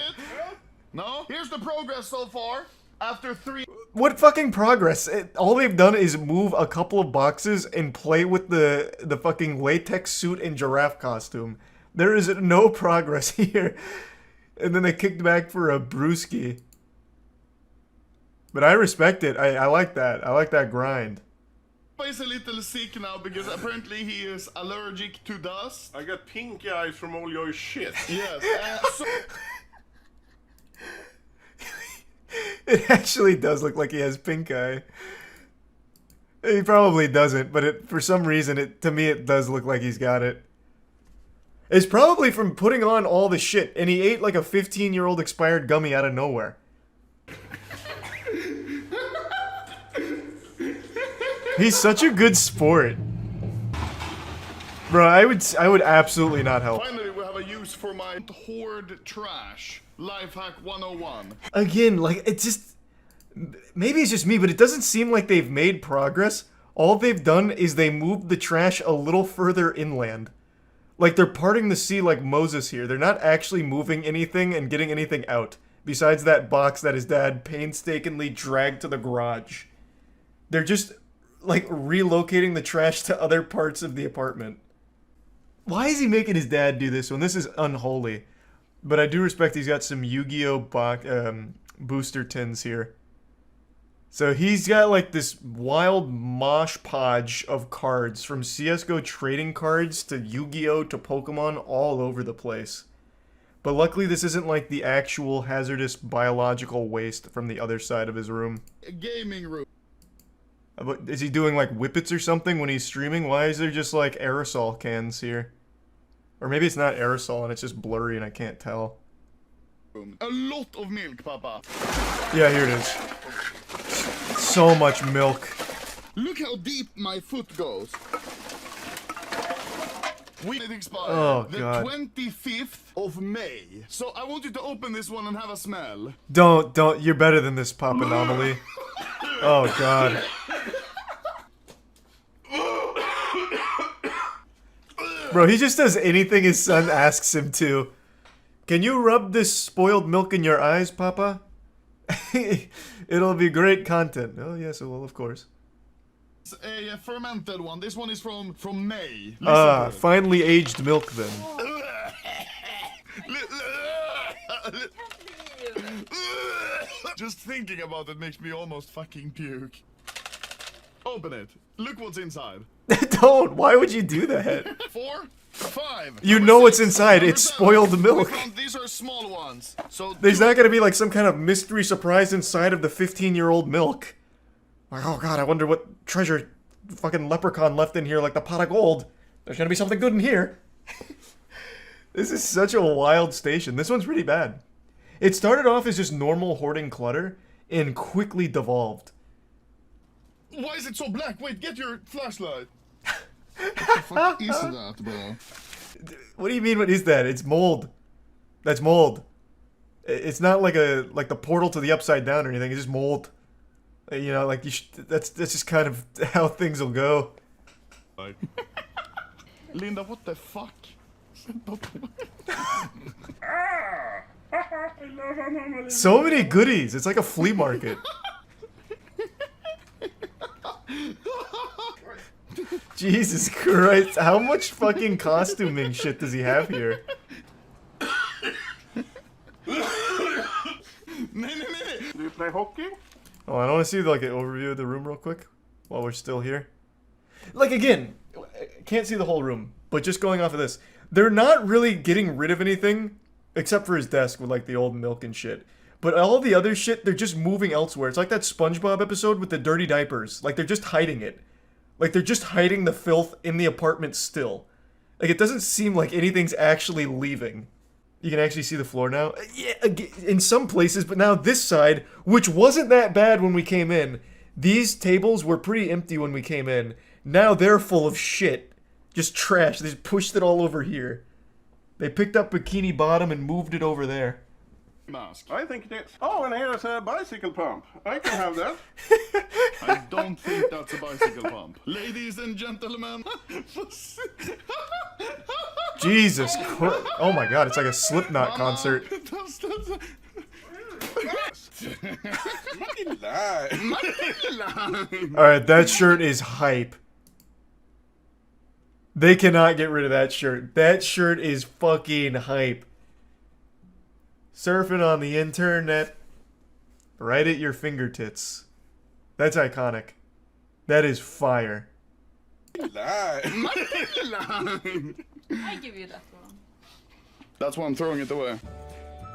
Speaker 15: No. Here's the progress so far. After 3.
Speaker 2: What fucking progress? All they've done is move a couple of boxes and play with the fucking latex suit and giraffe costume. There is no progress here. And then they kicked back for a brewski. But I respect it. I like that. I like that grind.
Speaker 15: He's a little sick now because apparently he is allergic to dust.
Speaker 18: I got pink eyes from all your shit.
Speaker 15: Yes.
Speaker 2: It actually does look like he has pink eye. He probably doesn't, but for some reason, to me, it does look like he's got it. It's probably from putting on all the shit, and he ate like a 15-year-old expired gummy out of nowhere. He's such a good sport. Bro, I would absolutely not help.
Speaker 15: Finally, we have a use for my hoard trash. Life hack 101.
Speaker 2: Again, like, it just... Maybe it's just me, but it doesn't seem like they've made progress. All they've done is they moved the trash a little further inland. Like, they're parting the sea like Moses here. They're not actually moving anything and getting anything out. Besides that box that his dad painstakingly dragged to the garage. They're just, like, relocating the trash to other parts of the apartment. Why is he making his dad do this one? This is unholy. But I do respect he's got some Yu-Gi-Oh! Booster tins here. So he's got like this wild mosh podge of cards, from CSGO trading cards to Yu-Gi-Oh! To Pokemon, all over the place. But luckily this isn't like the actual hazardous biological waste from the other side of his room.
Speaker 15: Gaming room.
Speaker 2: Is he doing like whippets or something when he's streaming? Why is there just like aerosol cans here? Or maybe it's not aerosol and it's just blurry and I can't tell.
Speaker 15: A lot of milk, Papa.
Speaker 2: Yeah, here it is. So much milk.
Speaker 15: Look how deep my foot goes. It expired the 25th of May. So I want you to open this one and have a smell.
Speaker 2: Don't. You're better than this, Pop Anomaly. Oh, God. Bro, he just does anything his son asks him to. Can you rub this spoiled milk in your eyes, Papa? It'll be great content. Oh, yes, it will, of course.
Speaker 15: It's a fermented one. This one is from May.
Speaker 2: Finely aged milk, then.
Speaker 15: Just thinking about it makes me almost fucking puke. Open it. Look what's inside.
Speaker 2: Don't. Why would you do that?
Speaker 15: 4, 5.
Speaker 2: You know what's inside. It's spoiled milk.
Speaker 15: These are small ones. So
Speaker 2: there's not gonna be like some kind of mystery surprise inside of the 15-year-old milk. Like, oh god, I wonder what treasure fucking leprechaun left in here, like the pot of gold. There's gonna be something good in here. This is such a wild station. This one's pretty bad. It started off as just normal hoarding clutter and quickly devolved.
Speaker 15: Why is it so black? Wait, get your flashlight. What the fuck is that, bro?
Speaker 2: What do you mean, what is that? It's mold. That's mold. It's not like the portal to the upside down or anything. It's just mold. You know, like that's just kind of how things will go.
Speaker 15: Linda, what the fuck?
Speaker 2: So many goodies. It's like a flea market. Jesus Christ, how much fucking costuming shit does he have here?
Speaker 18: Do you play hockey?
Speaker 2: Oh, I want to see like an overview of the room real quick while we're still here. Like again, I can't see the whole room, but just going off of this, they're not really getting rid of anything except for his desk with like the old milk and shit. But all the other shit, they're just moving elsewhere. It's like that SpongeBob episode with the dirty diapers. Like they're just hiding it. Like they're just hiding the filth in the apartment still. Like it doesn't seem like anything's actually leaving. You can actually see the floor now. Yeah, in some places, but now this side, which wasn't that bad when we came in. These tables were pretty empty when we came in. Now they're full of shit. Just trash. They just pushed it all over here. They picked up Bikini Bottom and moved it over there.
Speaker 15: Mask.
Speaker 18: I think that's... Oh, and here's a bicycle pump. I can have that.
Speaker 15: I don't think that's a bicycle pump. Ladies and gentlemen.
Speaker 2: Jesus Christ. Oh my god, it's like a Slipknot concert. Alright, that shirt is hype. They cannot get rid of that shirt. That shirt is fucking hype. Surfing on the internet. Right at your fingertips. That's iconic. That is fire.
Speaker 1: I give you that one.
Speaker 15: That's why I'm throwing it away.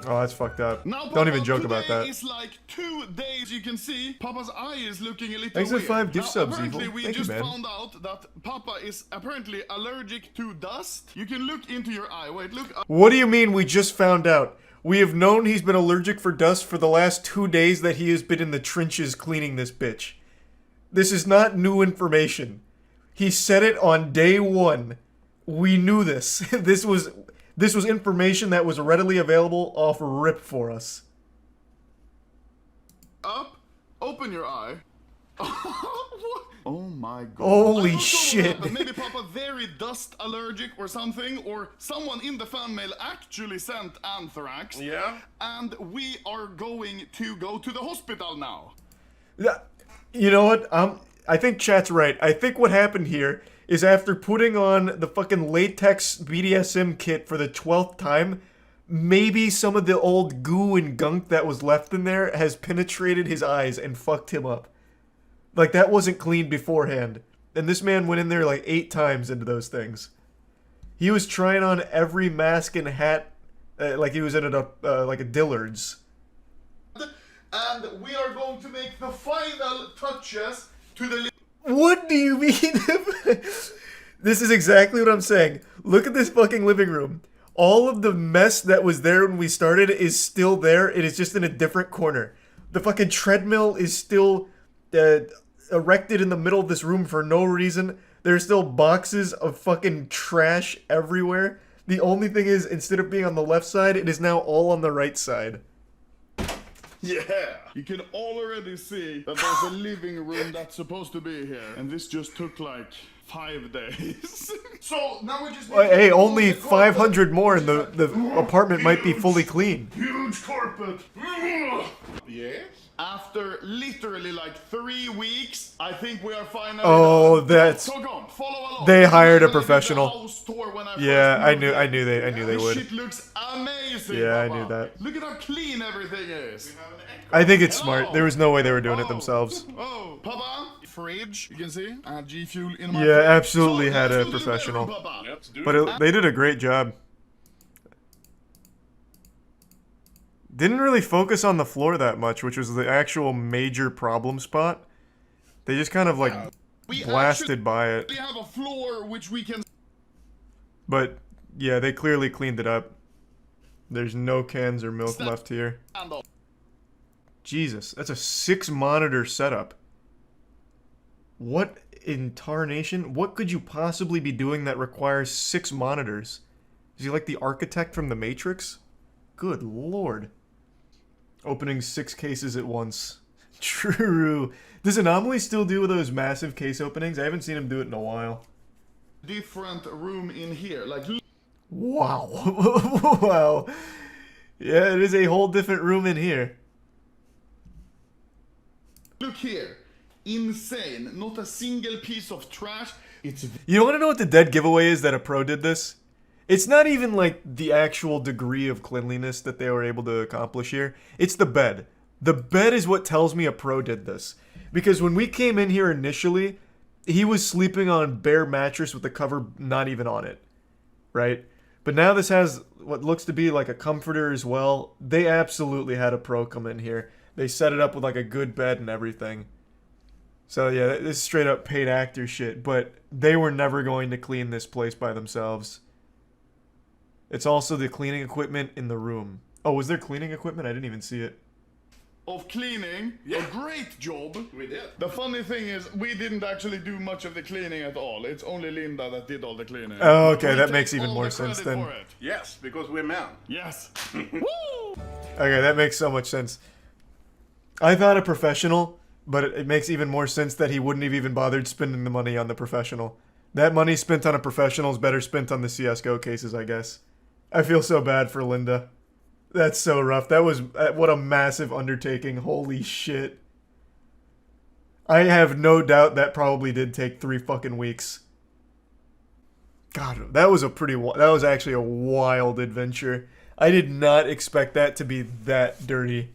Speaker 2: Oh, that's fucked up.
Speaker 15: Now,
Speaker 2: Don't even
Speaker 15: Papa,
Speaker 2: joke about
Speaker 15: today
Speaker 2: that.
Speaker 15: is like 2 days. You can see Papa's eye is looking a little
Speaker 2: Thanks for
Speaker 15: weird.
Speaker 2: 5 gift
Speaker 15: Now,
Speaker 2: subs,
Speaker 15: apparently
Speaker 2: Evil.
Speaker 15: we
Speaker 2: Thank you,
Speaker 15: just
Speaker 2: man.
Speaker 15: found out that Papa is apparently allergic to dust. You can look into your eye. Wait, look.
Speaker 2: What do you mean we just found out? We have known he's been allergic for dust for the last 2 days that he has been in the trenches cleaning this bitch. This is not new information. He said it on day 1. We knew this. This was information that was readily available off rip for us.
Speaker 15: Up, open your eye. Oh my god.
Speaker 2: Holy
Speaker 15: I'm not sure what
Speaker 2: shit.
Speaker 15: happened. Maybe Papa very dust allergic or something, or someone in the fan mail actually sent anthrax.
Speaker 18: Yeah.
Speaker 15: And we are going to go to the hospital now.
Speaker 2: You know what? I think chat's right. I think what happened here is after putting on the fucking latex BDSM kit for the 12th time, maybe some of the old goo and gunk that was left in there has penetrated his eyes and fucked him up. Like, that wasn't cleaned beforehand. And this man went in there like 8 times into those things. He was trying on every mask and hat like he was in like a Dillard's.
Speaker 15: And we are going to make the final touches to the...
Speaker 2: What do you mean? This is exactly what I'm saying. Look at this fucking living room. All of the mess that was there when we started is still there. It is just in a different corner. The fucking treadmill is still erected in the middle of this room for no reason. There's still boxes of fucking trash everywhere. The only thing is, instead of being on the left side, it is now all on the right side.
Speaker 15: Yeah! You can already see that there's a living room that's supposed to be here. And this just took like 5 days. So now we just...
Speaker 2: Hey, only 500 more and the apartment might be fully clean.
Speaker 15: Huge carpet. Yes? After literally like 3 weeks, I think we are finally...
Speaker 2: Oh,
Speaker 15: done.
Speaker 2: that's...
Speaker 15: So go on, follow along.
Speaker 2: They hired a
Speaker 15: I'm gonna do the
Speaker 2: professional.
Speaker 15: house tour when I
Speaker 2: Yeah,
Speaker 15: first
Speaker 2: I
Speaker 15: moved
Speaker 2: knew
Speaker 15: in.
Speaker 2: they
Speaker 15: This
Speaker 2: would.
Speaker 15: shit looks amazing.
Speaker 2: Yeah, I
Speaker 15: Papa.
Speaker 2: knew that.
Speaker 15: Look at how clean everything is.
Speaker 2: I think it's smart. There was no way they were doing it themselves.
Speaker 15: Oh, Papa, fridge, you can see. I had G Fuel in my
Speaker 2: Yeah,
Speaker 15: fridge.
Speaker 2: absolutely
Speaker 15: So,
Speaker 2: had
Speaker 15: let's
Speaker 2: a
Speaker 15: do the
Speaker 2: professional.
Speaker 15: bedroom, Papa.
Speaker 2: But they did a great job. Didn't really focus on the floor that much, which was the actual major problem spot. They just kind of like
Speaker 15: We
Speaker 2: blasted by it.
Speaker 15: We have a floor which we can...
Speaker 2: But yeah, they clearly cleaned it up. There's no cans or milk left here.
Speaker 15: handle.
Speaker 2: Jesus, that's a 6-monitor setup. What in tarnation? What could you possibly be doing that requires 6 monitors? Is he like the architect from The Matrix? Good lord. Opening 6 cases at once. True. Does Anomaly still do those massive case openings? I haven't seen him do it in a while.
Speaker 15: Different room in here. Like...
Speaker 2: Wow. Wow. Yeah, it is a whole different room in here.
Speaker 15: Look here. Insane. Not a single piece of trash. It's...
Speaker 2: You want to know what the dead giveaway is that a pro did this? It's not even like the actual degree of cleanliness that they were able to accomplish here. It's the bed. The bed is what tells me a pro did this. Because when we came in here initially, he was sleeping on a bare mattress with the cover not even on it. Right? But now this has what looks to be like a comforter as well. They absolutely had a pro come in here. They set it up with like a good bed and everything. So yeah, this is straight up paid actor shit. But they were never going to clean this place by themselves. It's also the cleaning equipment in the room. Oh, was there cleaning equipment? I didn't even see it.
Speaker 15: Of cleaning. A great job.
Speaker 18: We did.
Speaker 15: The funny thing is, we didn't actually do much of the cleaning at all. It's only Linda that did all the cleaning.
Speaker 2: Oh, okay,
Speaker 15: We
Speaker 2: that
Speaker 15: take
Speaker 2: makes even
Speaker 15: all
Speaker 2: more
Speaker 15: the
Speaker 2: sense
Speaker 15: credit
Speaker 2: then.
Speaker 15: for it.
Speaker 18: Yes, because we're men.
Speaker 15: Yes.
Speaker 2: Okay, that makes so much sense. I thought a professional, but it makes even more sense that he wouldn't have even bothered spending the money on the professional. That money spent on a professional is better spent on the CSGO cases, I guess. I feel so bad for Linda. That's so rough. That was... What a massive undertaking. Holy shit. I have no doubt that probably did take 3 fucking weeks. God, that was a pretty... That was actually a wild adventure. I did not expect that to be that dirty.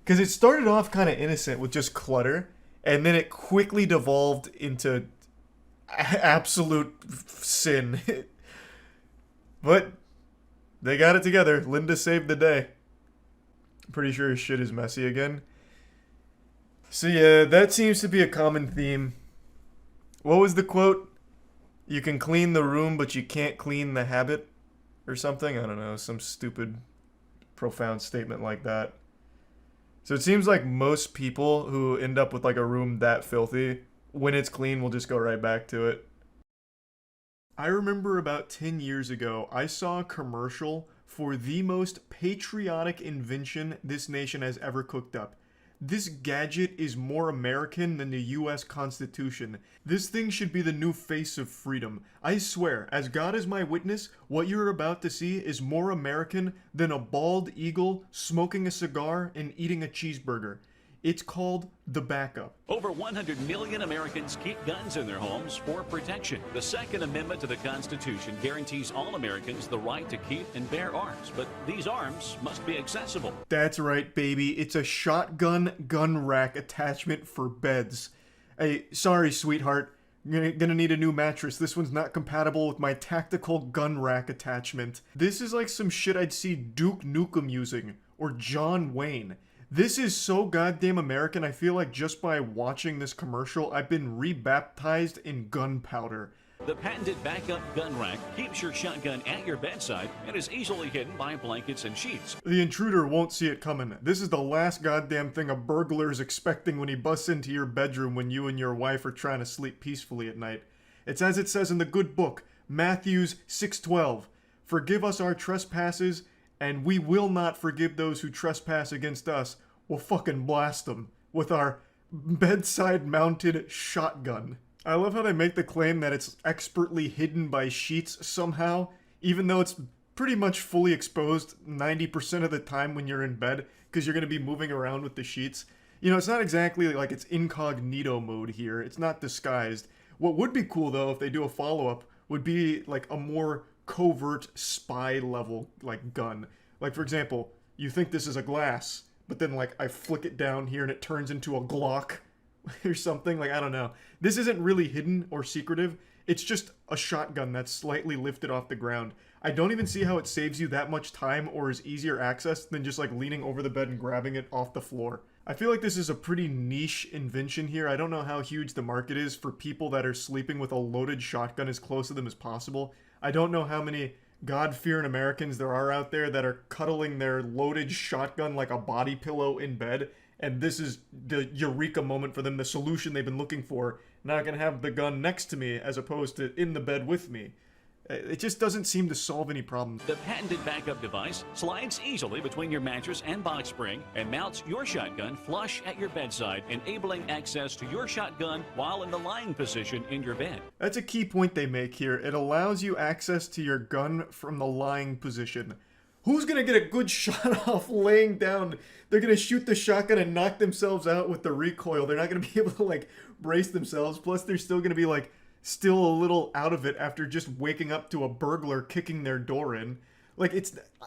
Speaker 2: Because it started off kind of innocent with just clutter, and then it quickly devolved into absolute sin. But they got it together. Linda saved the day. I'm pretty sure his shit is messy again. So yeah, that seems to be a common theme. What was the quote? You can clean the room, but you can't clean the habit? Or something? I don't know, some stupid, profound statement like that. So it seems like most people who end up with like a room that filthy, when it's clean, will just go right back to it. I remember about 10 years ago, I saw a commercial for the most patriotic invention this nation has ever cooked up. This gadget is more American than the US Constitution. This thing should be the new face of freedom. I swear, as God is my witness, what you're about to see is more American than a bald eagle smoking a cigar and eating a cheeseburger. It's called the Backup.
Speaker 5: Over 100 million Americans keep guns in their homes for protection. The Second Amendment to the Constitution guarantees all Americans the right to keep and bear arms, but these arms must be accessible.
Speaker 2: That's right, baby. It's a shotgun gun rack attachment for beds. Hey, sorry, sweetheart. You're gonna need a new mattress. This one's not compatible with my tactical gun rack attachment. This is like some shit I'd see Duke Nukem using, or John Wayne. This is so goddamn American, I feel like just by watching this commercial, I've been rebaptized in gunpowder.
Speaker 5: The patented backup gun rack keeps your shotgun at your bedside and is easily hidden by blankets and sheets.
Speaker 2: The intruder won't see it coming. This is the last goddamn thing a burglar is expecting when he busts into your bedroom when you and your wife are trying to sleep peacefully at night. It's as it says in the good book, Matthew 6:12. Forgive us our trespasses, and we will not forgive those who trespass against us. We'll fucking blast them with our bedside mounted shotgun. I love how they make the claim that it's expertly hidden by sheets somehow, even though it's pretty much fully exposed 90% of the time when you're in bed, because you're going to be moving around with the sheets. You know, it's not exactly like it's incognito mode here. It's not disguised. What would be cool, though, if they do a follow-up, would be like a more covert spy level like gun. Like, for example, you think this is a glass, but then like I flick it down here and it turns into a Glock or something. Like, I don't know. This isn't really hidden or secretive. It's just a shotgun that's slightly lifted off the ground. I don't even see how it saves you that much time or is easier access than just like leaning over the bed and grabbing it off the floor. I feel like this is a pretty niche invention here. I don't know how huge the market is for people that are sleeping with a loaded shotgun as close to them as possible. I don't know how many God-fearing Americans there are out there that are cuddling their loaded shotgun like a body pillow in bed, and this is the eureka moment for them, the solution they've been looking for. Now I can have the gun next to me as opposed to in the bed with me. It just doesn't seem to solve any problems.
Speaker 5: The patented backup device slides easily between your mattress and box spring and mounts your shotgun flush at your bedside, enabling access to your shotgun while in the lying position in your bed.
Speaker 2: That's a key point they make here. It allows you access to your gun from the lying position. Who's gonna get a good shot off laying down? They're gonna shoot the shotgun and knock themselves out with the recoil. They're not gonna be able to like brace themselves. Plus they're still gonna be like still a little out of it after just waking up to a burglar kicking their door in. Like,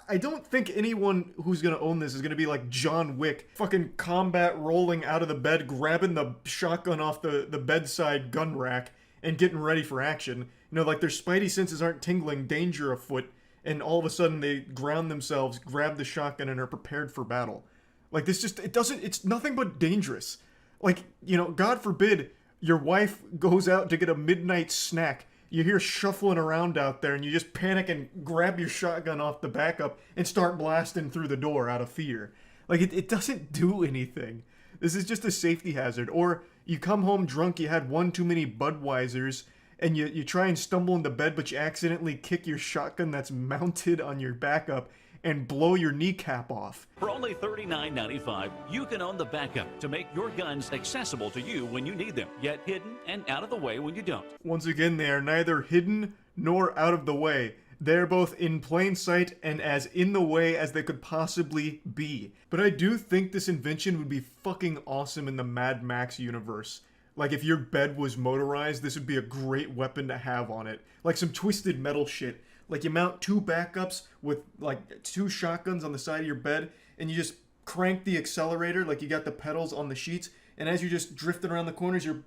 Speaker 2: I don't think anyone who's gonna own this is gonna be like John Wick, fucking combat rolling out of the bed, grabbing the shotgun off the bedside gun rack and getting ready for action. You know, like their spidey senses aren't tingling, danger afoot, and all of a sudden they ground themselves, grab the shotgun, and are prepared for battle. Like, this just, it's nothing but dangerous. Like, you know, God forbid your wife goes out to get a midnight snack. You hear shuffling around out there and you just panic and grab your shotgun off the backup and start blasting through the door out of fear. Like, it doesn't do anything. This is just a safety hazard. Or you come home drunk, you had one too many Budweisers, and you try and stumble into bed, but you accidentally kick your shotgun that's mounted on your backup and blow your kneecap off.
Speaker 5: For only $39.95, you can own the backup to make your guns accessible to you when you need them, yet hidden and out of the way when you don't.
Speaker 2: Once again, they are neither hidden nor out of the way. They're both in plain sight and as in the way as they could possibly be. But I do think this invention would be fucking awesome in the Mad Max universe. Like, if your bed was motorized, this would be a great weapon to have on it. Like some Twisted Metal shit. Like, you mount two backups with, like, two shotguns on the side of your bed, and you just crank the accelerator like you got the pedals on the sheets, and as you're just drifting around the corners, you're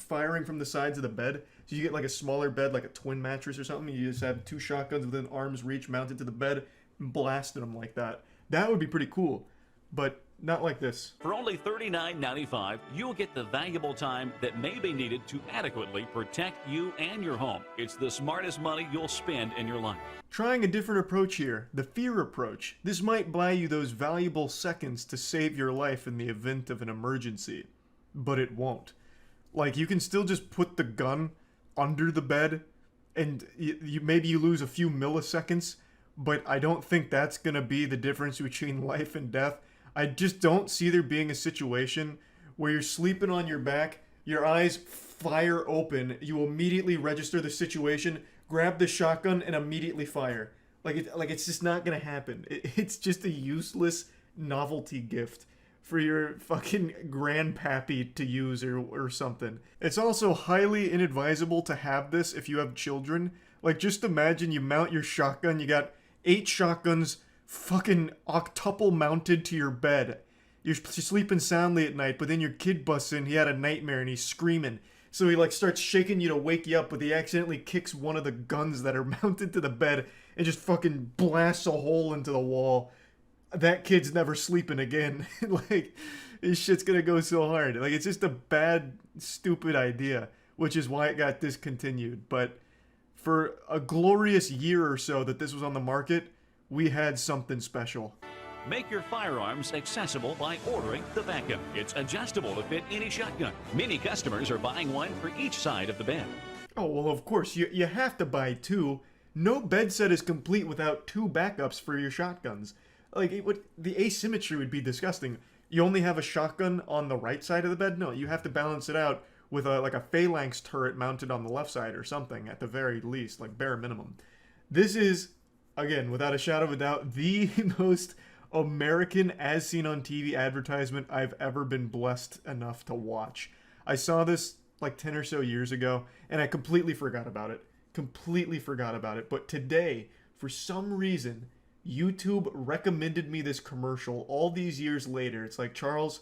Speaker 2: firing from the sides of the bed. So you get like a smaller bed, like a twin mattress or something. You just have 2 shotguns within arm's reach mounted to the bed and blasting them like that. That would be pretty cool, but not like this.
Speaker 5: For only $39.95, you'll get the valuable time that may be needed to adequately protect you and your home. It's the smartest money you'll spend in your life.
Speaker 2: Trying a different approach here, the fear approach. This might buy you those valuable seconds to save your life in the event of an emergency, but it won't. Like, you can still just put the gun under the bed, and maybe you lose a few milliseconds, but I don't think that's gonna be the difference between life and death. I just don't see there being a situation where you're sleeping on your back, your eyes fire open, you immediately register the situation, grab the shotgun, and immediately fire. Like it's just not gonna happen. It's just a useless novelty gift for your fucking grandpappy to use or something. It's also highly inadvisable to have this if you have children. Like, just imagine you mount your shotgun, you got 8 shotguns fucking octuple mounted to your bed. You're sleeping soundly at night, but then your kid busts in, he had a nightmare and he's screaming. So he like starts shaking you to wake you up, but he accidentally kicks one of the guns that are mounted to the bed and just fucking blasts a hole into the wall. That kid's never sleeping again. Like, this shit's gonna go so hard. Like, it's just a bad, stupid idea, which is why it got discontinued. But for a glorious year or so that this was on the market, we had something special.
Speaker 5: Make your firearms accessible by ordering the backup. It's adjustable to fit any shotgun. Many customers are buying one for each side of the bed.
Speaker 2: Oh, well, of course, you have to buy 2. No bed set is complete without 2 backups for your shotguns. Like, the asymmetry would be disgusting. You only have a shotgun on the right side of the bed? No, you have to balance it out with like a phalanx turret mounted on the left side or something, at the very least, like bare minimum. This is, again, without a shadow of a doubt, the most American as seen on TV advertisement I've ever been blessed enough to watch. I saw this like 10 or so years ago, and I completely forgot about it. But today, for some reason, YouTube recommended me this commercial all these years later. It's like, Charles,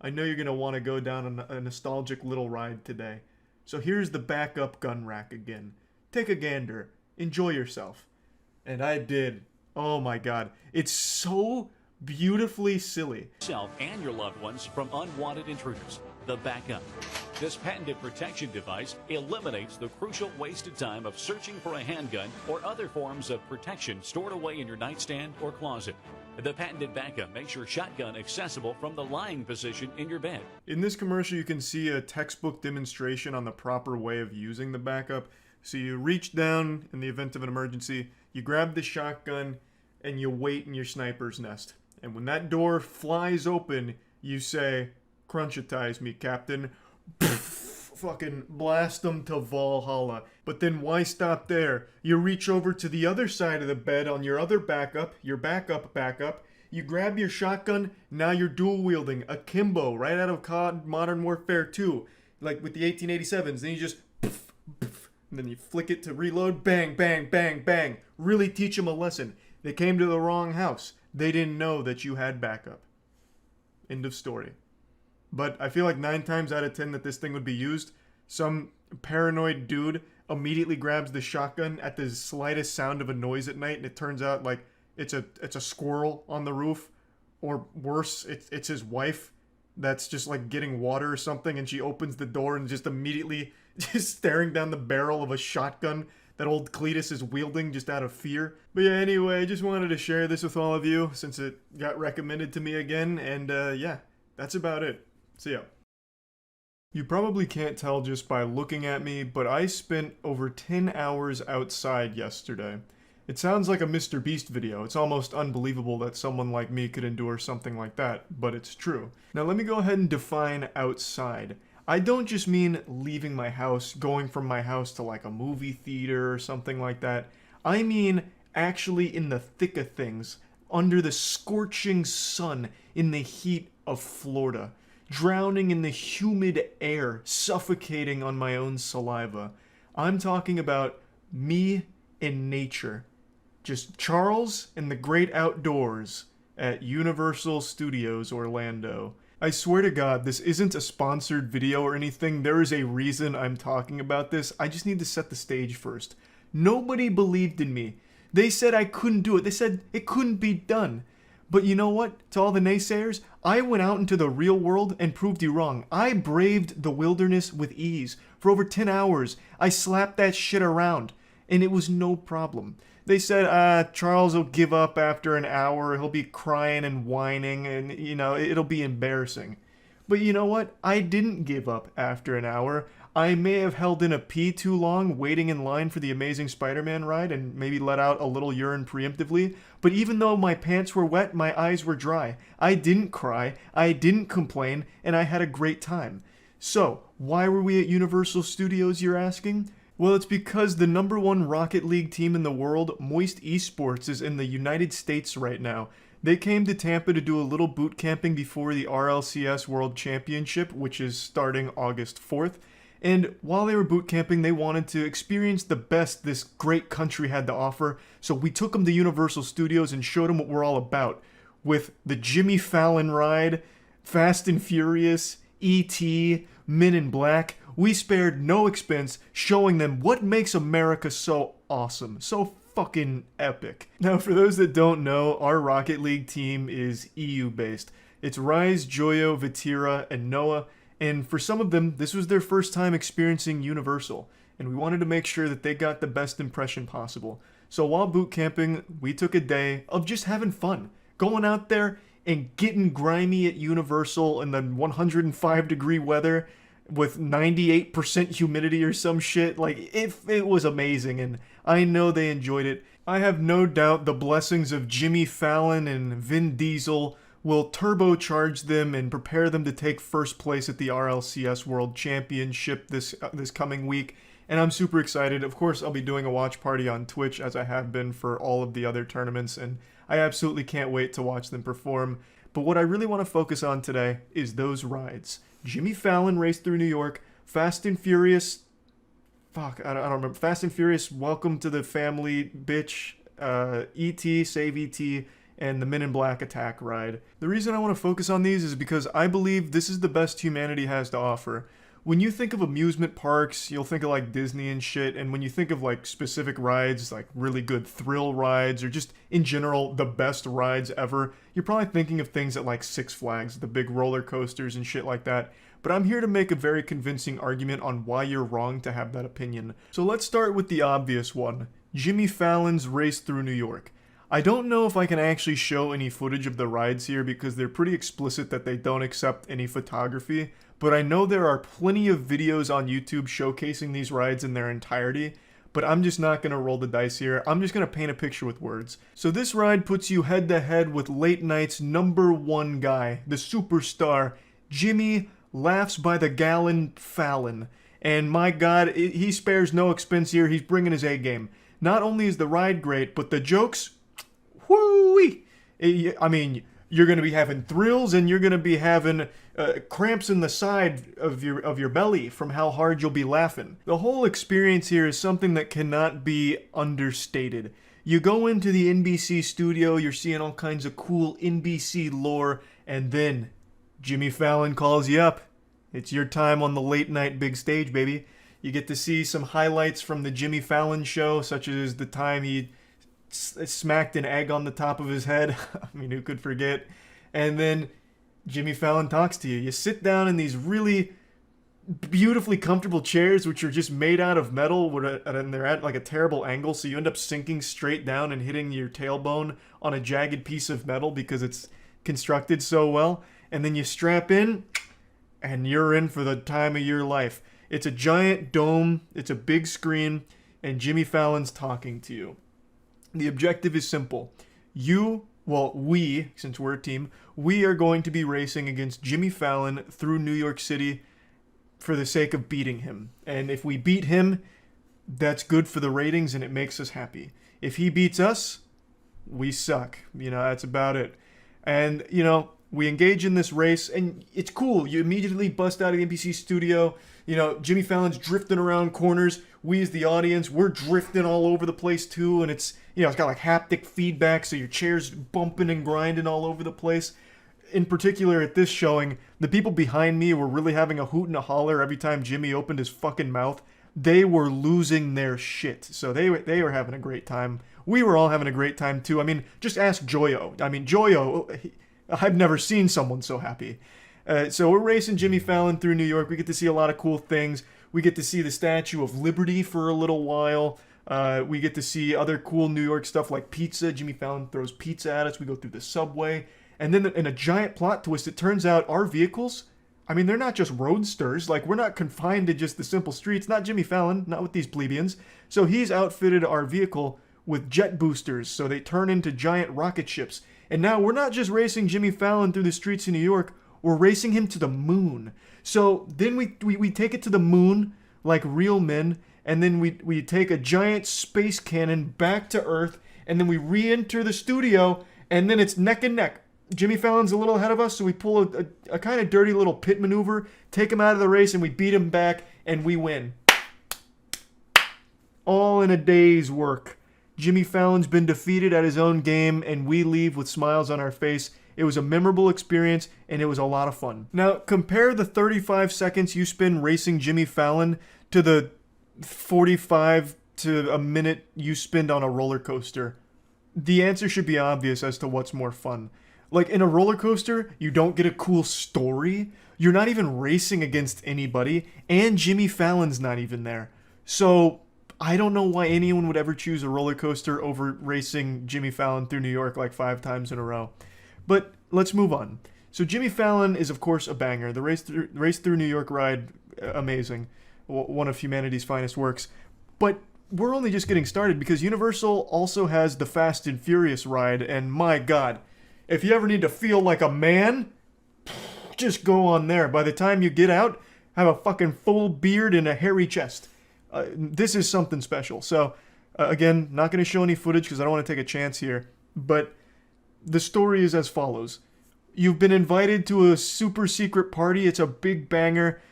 Speaker 2: I know you're going to want to go down a nostalgic little ride today. So here's the backup gun rack again. Take a gander. Enjoy yourself. And I did. Oh my god. It's so beautifully silly.
Speaker 5: Yourself and your loved ones from unwanted intruders. The backup. This patented protection device eliminates the crucial wasted time of searching for a handgun or other forms of protection stored away in your nightstand or closet. The patented backup makes your shotgun accessible from the lying position in your bed.
Speaker 2: In this commercial, you can see a textbook demonstration on the proper way of using the backup. So you reach down in the event of an emergency, you grab the shotgun, and you wait in your sniper's nest. And when that door flies open, you say, "Crunchitize me, Captain." Fucking blast them to Valhalla. But then why stop there? You reach over to the other side of the bed on your other backup, your backup. You grab your shotgun, now you're dual wielding, akimbo, right out of COD Modern Warfare 2. Like with the 1887s, then you just and then you flick it to reload, bang, bang, bang, bang. Really teach them a lesson. They came to the wrong house. They didn't know that you had backup. End of story. But I feel like 9 times out of 10 that this thing would be used, some paranoid dude immediately grabs the shotgun at the slightest sound of a noise at night, and it turns out like it's a squirrel on the roof, or worse, it's his wife that's just like getting water or something, and she opens the door and just immediately just staring down the barrel of a shotgun that old Cletus is wielding just out of fear. But yeah, anyway, I just wanted to share this with all of you since it got recommended to me again, and yeah, that's about it. See ya. You probably can't tell just by looking at me, but I spent over 10 hours outside yesterday. It sounds like a Mr. Beast video. It's almost unbelievable that someone like me could endure something like that, but it's true. Now let me go ahead and define outside. I don't just mean leaving my house, going from my house to like a movie theater or something like that. I mean actually in the thick of things, under the scorching sun, in the heat of Florida. Drowning in the humid air, suffocating on my own saliva. I'm talking about me in nature. Just Charles and the great outdoors at Universal Studios Orlando. I swear to God, this isn't a sponsored video or anything. There is a reason I'm talking about this. I just need to set the stage first. Nobody believed in me. They said I couldn't do it. They said it couldn't be done. But you know what? To all the naysayers, I went out into the real world and proved you wrong. I braved the wilderness with ease. For over 10 hours, I slapped that shit around, and it was no problem. They said, Charles will give up after an hour, he'll be crying and whining, and, you know, it'll be embarrassing. But you know what? I didn't give up after an hour. I may have held in a pee too long waiting in line for the Amazing Spider-Man ride and maybe let out a little urine preemptively, but even though my pants were wet, my eyes were dry. I didn't cry, I didn't complain, and I had a great time. So, why were we at Universal Studios, you're asking? Well, it's because the #1 Rocket League team in the world, Moist Esports, is in the United States right now. They came to Tampa to do a little boot camping before the RLCS World Championship, which is starting August 4th. And while they were boot camping, they wanted to experience the best this great country had to offer. So we took them to Universal Studios and showed them what we're all about. With the Jimmy Fallon ride, Fast and Furious, E.T., Men in Black, we spared no expense showing them what makes America so awesome, so fucking epic. Now, for those that don't know, our Rocket League team is EU-based. It's Rise, Joyo, Vatira, and Noah. And for some of them, this was their first time experiencing Universal, and we wanted to make sure that they got the best impression possible. So while boot camping, we took a day of just having fun, going out there and getting grimy at Universal in the 105-degree weather with 98% humidity or some shit. Like, it was amazing, and I know they enjoyed it. I have no doubt the blessings of Jimmy Fallon and Vin Diesel will turbocharge them and prepare them to take first place at the RLCS World Championship this coming week. And I'm super excited. Of course, I'll be doing a watch party on Twitch as I have been for all of the other tournaments, and I absolutely can't wait to watch them perform. But what I really want to focus on today is those rides. Jimmy Fallon raced through New York, Fast and Furious, I don't remember, Fast and Furious, Welcome to the Family, bitch, E.T., Save E.T., and the Men in Black Attack ride. The reason I want to focus on these is because I believe this is the best humanity has to offer. When you think of amusement parks, you'll think of like Disney and shit, and when you think of like specific rides, like really good thrill rides, or just in general the best rides ever, you're probably thinking of things at like Six Flags, the big roller coasters and shit like that. But I'm here to make a very convincing argument on why you're wrong to have that opinion. So let's start with the obvious one, Jimmy Fallon's race through New York. I don't know if I can actually show any footage of the rides here because they're pretty explicit that they don't accept any photography, but I know there are plenty of videos on YouTube showcasing these rides in their entirety, but I'm just not going to roll the dice here. I'm just going to paint a picture with words. So this ride puts you head to head with late night's #1 guy, the superstar, Jimmy Laughs by the Gallon Fallon. And my God, he spares no expense here. He's bringing his A game. Not only is the ride great, but the jokes, whoo-wee! I mean, you're going to be having thrills and you're going to be having cramps in the side of your belly from how hard you'll be laughing. The whole experience here is something that cannot be understated. You go into the NBC studio, you're seeing all kinds of cool NBC lore, and then Jimmy Fallon calls you up. It's your time on the late night big stage, baby. You get to see some highlights from the Jimmy Fallon show, such as the time he smacked an egg on the top of his head. I mean, who could forget? And then Jimmy Fallon talks to you. You sit down in these really beautifully comfortable chairs, which are just made out of metal, and they're at like a terrible angle, so you end up sinking straight down and hitting your tailbone on a jagged piece of metal because it's constructed so well. And then you strap in, and you're in for the time of your life. It's a giant dome, it's a big screen, and Jimmy Fallon's talking to you. The objective is simple. We, since we're a team, we are going to be racing against Jimmy Fallon through New York City for the sake of beating him. And if we beat him, that's good for the ratings and it makes us happy. If he beats us, we suck. That's about it. And, we engage in this race, and it's cool. You immediately bust out of the NBC studio. Jimmy Fallon's drifting around corners. We, as the audience, we're drifting all over the place too, and it's got like haptic feedback, so your chair's bumping and grinding all over the place. in particular at this showing, the people behind me were really having a hoot and a holler every time Jimmy opened his fucking mouth. They were losing their shit. So they were having a great time. We were all having a great time too. I mean, just ask Joyo. I mean, Joyo, I've never seen someone so happy. So we're racing Jimmy Fallon through New York. We get to see a lot of cool things. We get to see the Statue of Liberty for a little while. We get to see other cool New York stuff like pizza. Jimmy Fallon throws pizza at us. We go through the subway. And then in a giant plot twist, it turns out our vehicles, I mean, they're not just roadsters. Like, we're not confined to just the simple streets. Not Jimmy Fallon, not with these plebeians. So he's outfitted our vehicle with jet boosters, so they turn into giant rocket ships. And now we're not just racing Jimmy Fallon through the streets of New York, we're racing him to the moon. So then we take it to the moon like real men, and then we take a giant space cannon back to Earth, and then we re-enter the studio, and then it's neck and neck. Jimmy Fallon's a little ahead of us, so we pull a kind of dirty little pit maneuver, take him out of the race, and we beat him back, and we win. All in a day's work. Jimmy Fallon's been defeated at his own game, and we leave with smiles on our face. It was a memorable experience, and it was a lot of fun. Now, compare the 35 seconds you spend racing Jimmy Fallon to the 45 to a minute you spend on a roller coaster. The answer should be obvious as to what's more fun. Like, in a roller coaster, you don't get a cool story. You're not even racing against anybody, and Jimmy Fallon's not even there. So I don't know why anyone would ever choose a roller coaster over racing Jimmy Fallon through New York like 5 times in a row. But let's move on. So Jimmy Fallon is, of course, a banger. The race through New York ride, amazing. One of humanity's finest works. But we're only just getting started because Universal also has the Fast and Furious ride, and my God, if you ever need to feel like a man, just go on there. By the time you get out, have a fucking full beard and a hairy chest. This is something special. So, again, not going to show any footage because I don't want to take a chance here. But the story is as follows. You've been invited to a super secret party. It's a big banger.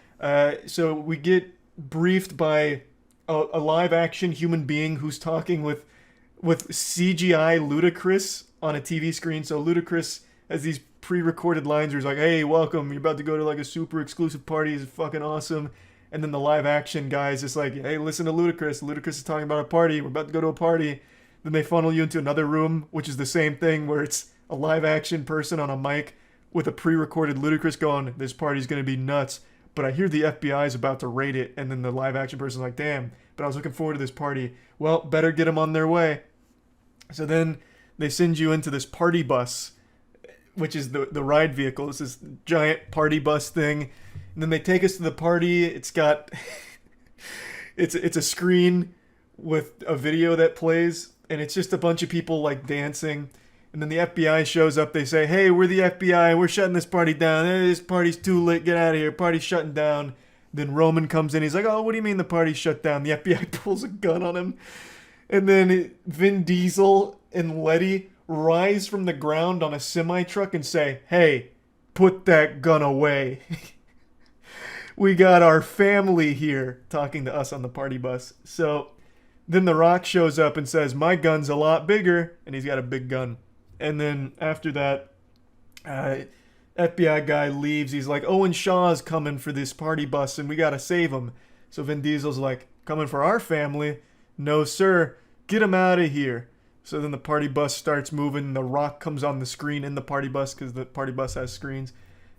Speaker 2: So we get briefed by a live-action human being who's talking with CGI Ludacris on a TV screen. So Ludacris has these pre-recorded lines where he's like, hey, welcome. You're about to go to like a super exclusive party. It's fucking awesome. And then the live action guy is just like, hey, listen to Ludacris. Ludacris is talking about a party. We're about to go to a party. Then they funnel you into another room, which is the same thing, where it's a live action person on a mic with a pre-recorded Ludacris going, this party's going to be nuts. But I hear the FBI is about to raid it. And then the live action person's like, damn, but I was looking forward to this party. Well, better get them on their way. So then they send you into this party bus, which is the ride vehicle. It's this giant party bus thing. And then they take us to the party. It's got it's a screen with a video that plays, and it's just a bunch of people like dancing. And then the FBI shows up. They say, hey, we're the FBI. We're shutting this party down. Hey, this party's too lit. Get out of here. Party's shutting down. Then Roman comes in. He's like, oh, what do you mean the party's shut down? The FBI pulls a gun on him. And then Vin Diesel and Letty rise from the ground on a semi-truck and say, hey, put that gun away. We got our family here, talking to us on the party bus. So then The Rock shows up and says, my gun's a lot bigger, and he's got a big gun. And then after that, FBI guy leaves. He's like, Owen Shaw's coming for this party bus, and we gotta save him. So Vin Diesel's like, coming for our family? No, sir. Get him out of here. So then the party bus starts moving. The Rock comes on the screen in the party bus, because the party bus has screens.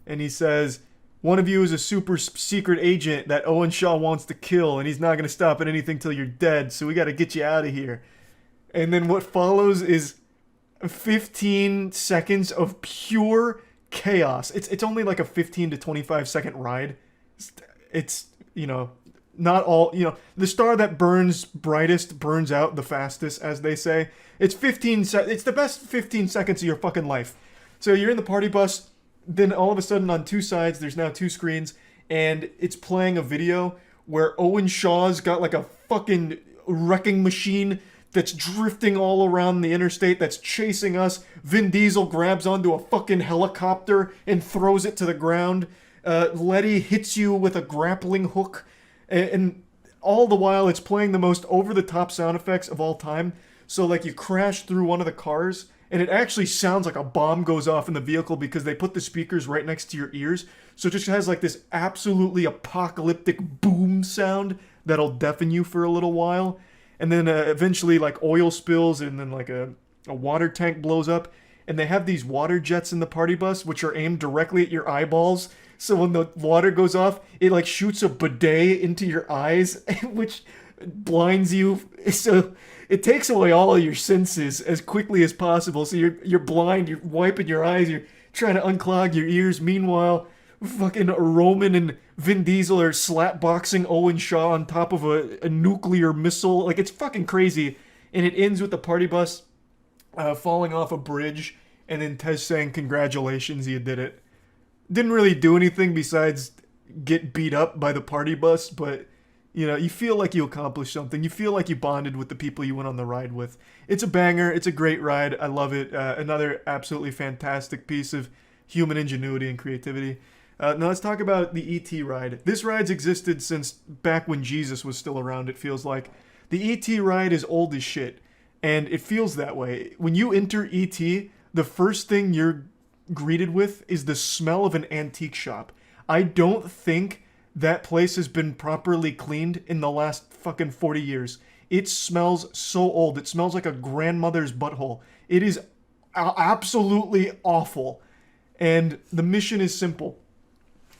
Speaker 2: And he says, one of you is a super secret agent that Owen Shaw wants to kill, and he's not going to stop at anything till you're dead, so we got to get you out of here. And then what follows is 15 seconds of pure chaos. It's only like a 15 to 25 second ride. It's, you know, not all, you know, the star that burns brightest burns out the fastest, as they say. It's it's the best 15 seconds of your fucking life. So you're in the party bus. Then all of a sudden on two sides, there's now two screens, and it's playing a video where Owen Shaw's got like a fucking wrecking machine that's drifting all around the interstate that's chasing us. Vin Diesel grabs onto a fucking helicopter and throws it to the ground. Letty hits you with a grappling hook, and all the while it's playing the most over-the-top sound effects of all time. So like you crash through one of the cars, and it actually sounds like a bomb goes off in the vehicle because they put the speakers right next to your ears. So it just has like this absolutely apocalyptic boom sound that'll deafen you for a little while. And then eventually like oil spills, and then like a water tank blows up. And they have these water jets in the party bus, which are aimed directly at your eyeballs. So when the water goes off, it like shoots a bidet into your eyes, which blinds you. So it takes away all of your senses as quickly as possible. So you're blind, you're wiping your eyes, you're trying to unclog your ears. Meanwhile, fucking Roman and Vin Diesel are slapboxing Owen Shaw on top of a nuclear missile. Like, it's fucking crazy. And it ends with the party bus falling off a bridge, and then Tez saying, "Congratulations, you did it." Didn't really do anything besides get beat up by the party bus, but, you know, you feel like you accomplished something. You feel like you bonded with the people you went on the ride with. It's a banger. It's a great ride. I love it. Another absolutely fantastic piece of human ingenuity and creativity. Now let's talk about the E.T. ride. This ride's existed since back when Jesus was still around, it feels like. The E.T. ride is old as shit. And it feels that way. When you enter E.T., the first thing you're greeted with is the smell of an antique shop. I don't think that place has been properly cleaned in the last fucking 40 years. It smells so old. It smells like a grandmother's butthole. It is absolutely awful. And the mission is simple.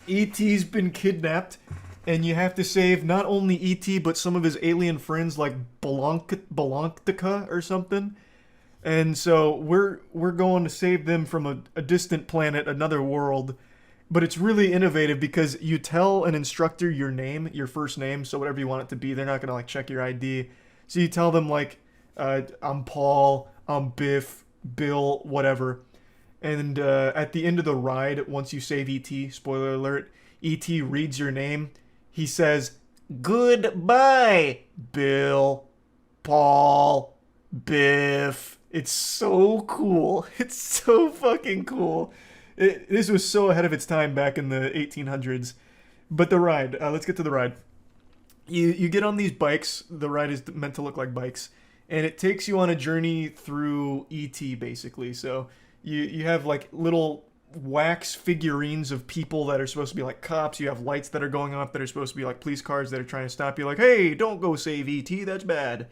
Speaker 2: E.T.'s been kidnapped, and you have to save not only E.T., but some of his alien friends like Blanca or something. And so we're going to save them from a distant planet, another world. But it's really innovative because you tell an instructor your name, your first name, so whatever you want it to be. They're not going to like check your ID. So you tell them like, I'm Paul, I'm Biff, Bill, whatever. And at the end of the ride, once you save E.T., spoiler alert, E.T. reads your name. He says, "Goodbye, Bill, Paul, Biff." It's so cool. It's so fucking cool. This was so ahead of its time back in the 1800s. But the ride, let's get to the ride. You get on these bikes. The ride is meant to look like bikes. And it takes you on a journey through E.T., basically. So you have like little wax figurines of people that are supposed to be like cops. You have lights that are going off that are supposed to be like police cars that are trying to stop you, like, "Hey, don't go save E.T., that's bad."